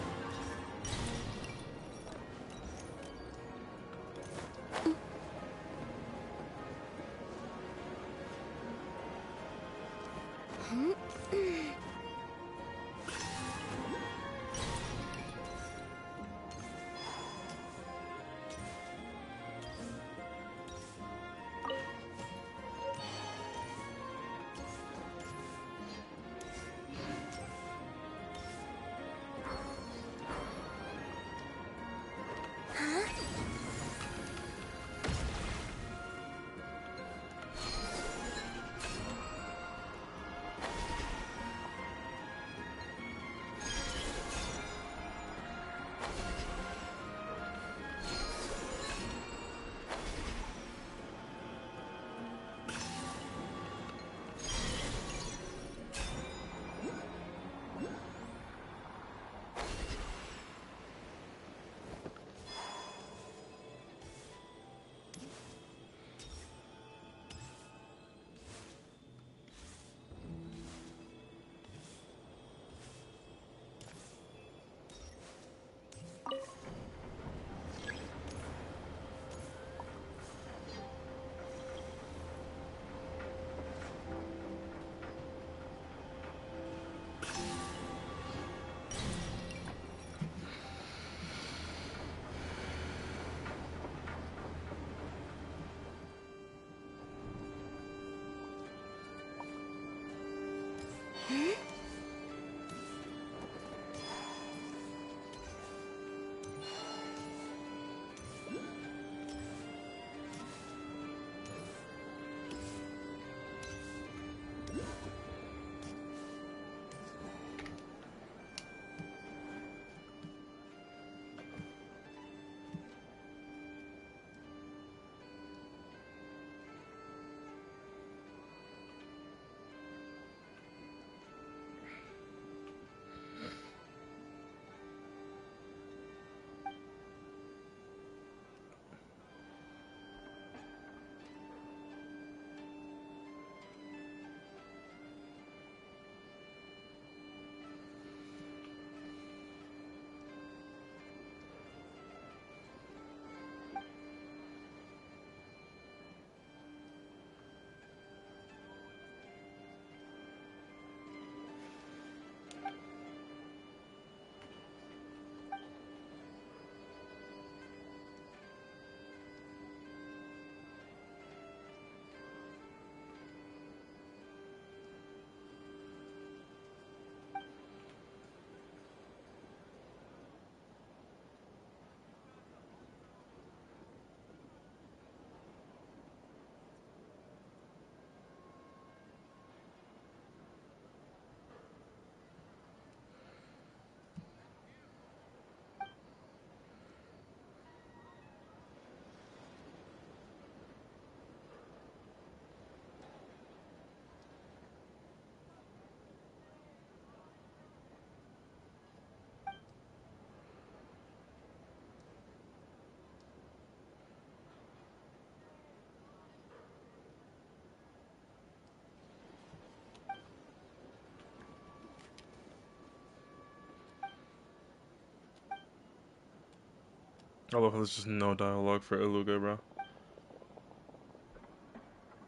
I love how there's just no dialogue for Iluga, bro.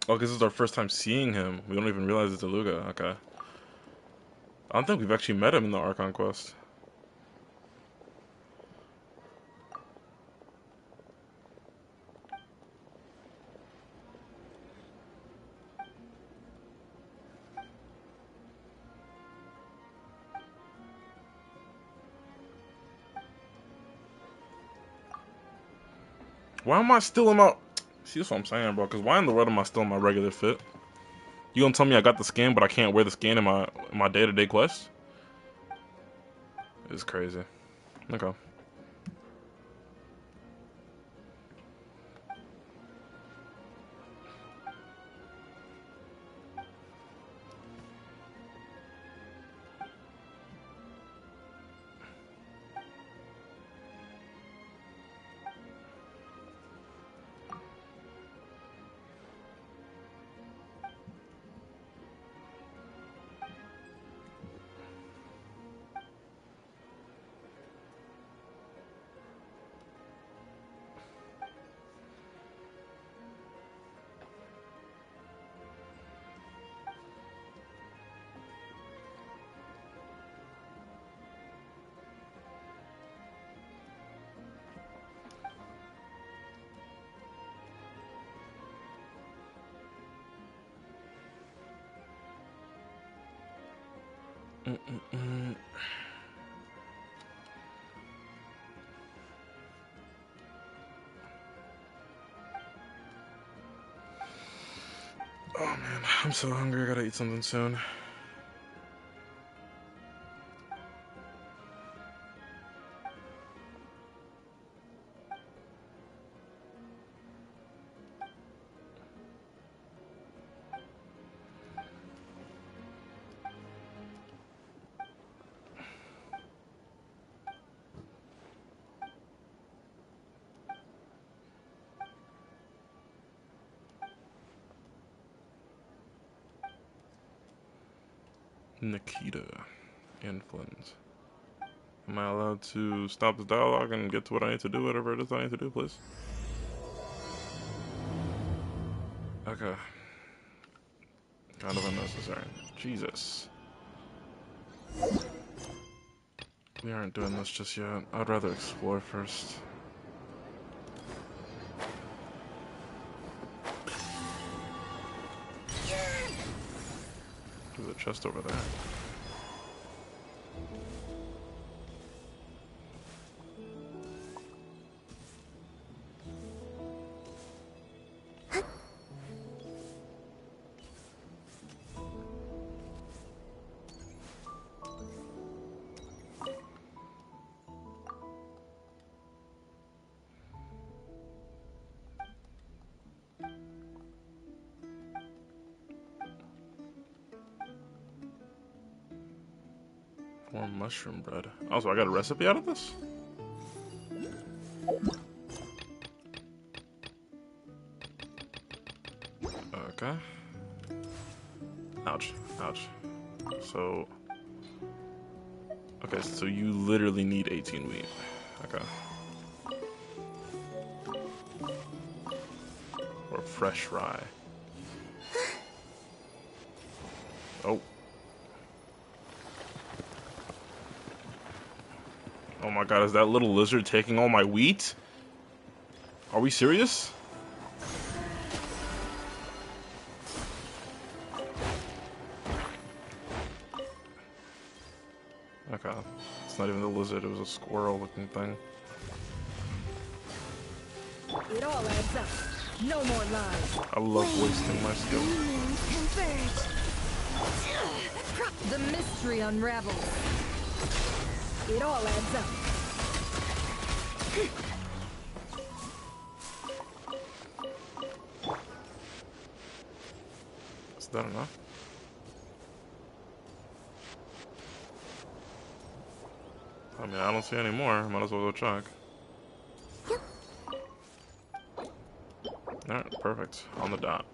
Oh, because this is our first time seeing him. We don't even realize it's Iluga. Okay. I don't think we've actually met him in the Archon quest. Why am I still in my... See, that's what I'm saying, bro. Because why in the world am I still in my regular fit? You gonna tell me I got the skin, but I can't wear the skin in my day-to-day quest? It's crazy. Okay. Oh man, I'm so hungry. I gotta eat something soon. Nikita and Flint. Am I allowed to stop the dialogue and get to what I need to do, whatever it is I need to do, please? Okay. Kind of unnecessary. Jesus. We aren't doing this just yet. I'd rather explore first. There's a chest over there. More mushroom bread. Also, I got a recipe out of this? Okay. Ouch. Ouch. So... Okay, so you literally need 18 wheat. Okay. Or fresh rye. Oh. Oh my god, is that little lizard taking all my wheat? Are we serious? Okay. It's not even the lizard, it was a squirrel looking thing. It all adds up. No more lies. I love wasting my skill. The mystery unravels. It all adds up. Is that enough? I mean, I don't see any more. Might as well go check. Alright, perfect. On the dot.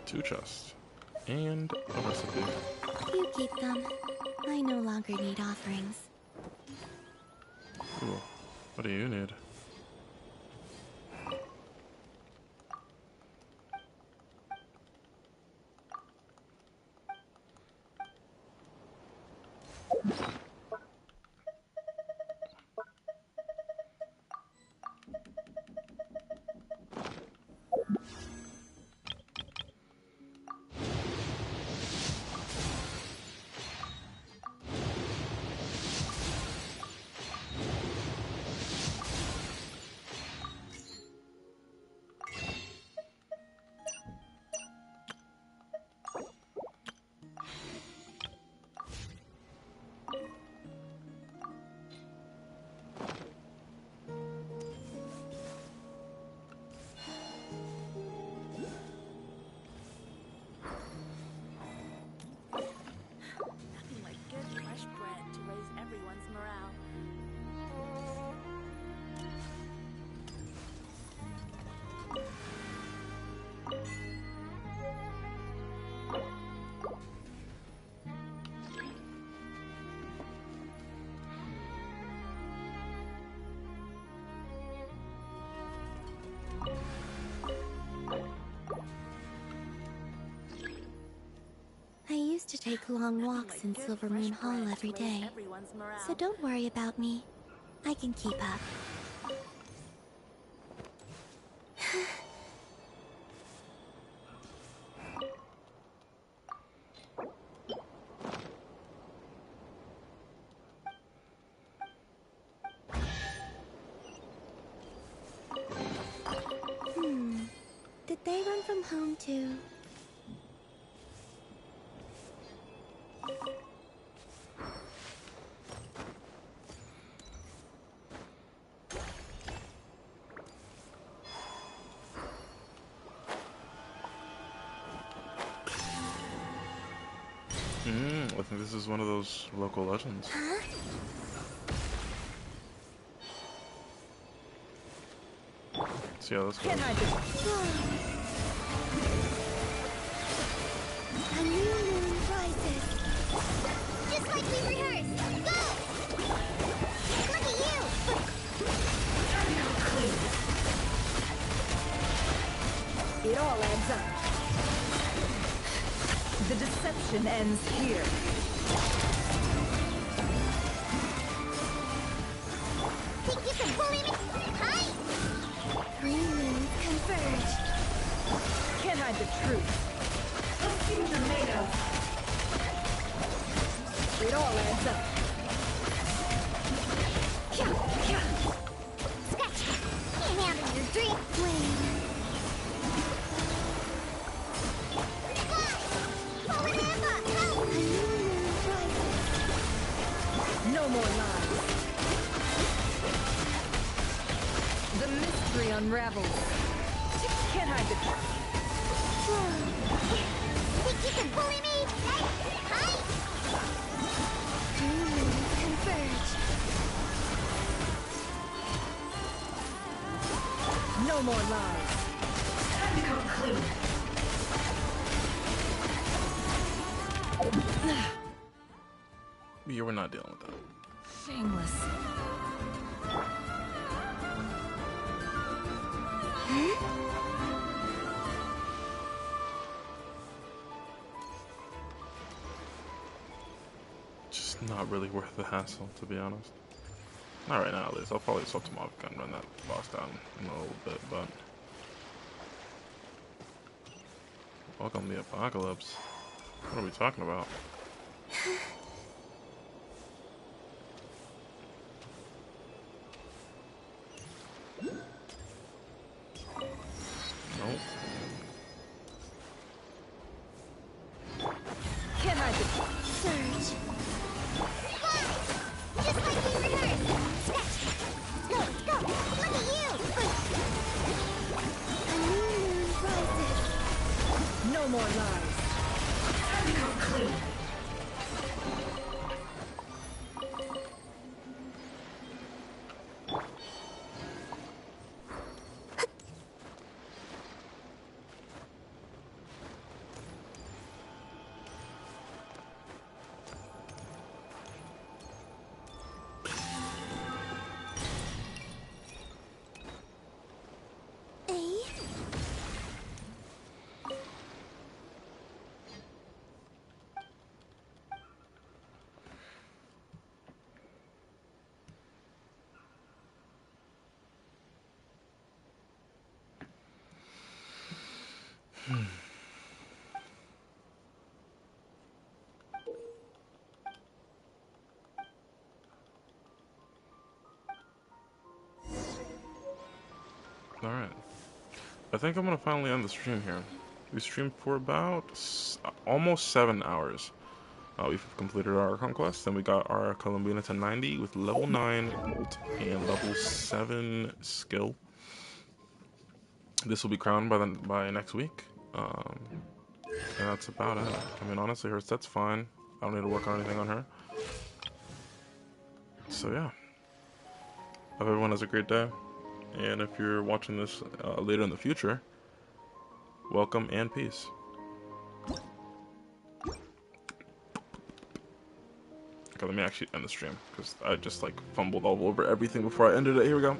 2 chests. And a recipe. You keep them. I no longer need offerings. Ooh. What do you need? to take long walks in Silver Moon Hall every day, so don't worry about me. I can keep up. Did they run from home too? I think this is one of those local legends. Huh? See how this goes. A new moon rises. Just like we rehearsed. Go! Look at you! It all adds up. The deception ends here. Think you can bully me? Hi! Three moons converge. Can't hide the truth. It all adds up. Scratch! Can't handle your dream. Wayne. No more lies. The mystery unravels. Can't hide the truth. Think you can bully me? Hi! Three moons converge. No more lies. Time to come clean. Yeah, we're not dealing with that. Shameless. Just not really worth the hassle, to be honest. Not right now, at least. I'll probably swap to Mavka and run that boss down in a little bit, but... Welcome the apocalypse. What are we talking about? Nope. Can't hide the Surge. Just like we rehearsed. Scratch! Go, go! Look at you! A new moon rises. No more lies. Time to come clean. Alright. I think I'm gonna finally end the stream here. We streamed for about almost 7 hours. We've completed our Archon-Quest, and we got our Columbina to 90 with level 9 ult and level 7 skill. This will be crowned by next week. And that's about it. I mean, honestly, her set's fine. I don't need to work on anything on her. So yeah. Hope everyone has a great day. And if you're watching this later in the future, welcome and peace. Okay, let me actually end the stream because I just like fumbled all over everything before I ended it. Here we go.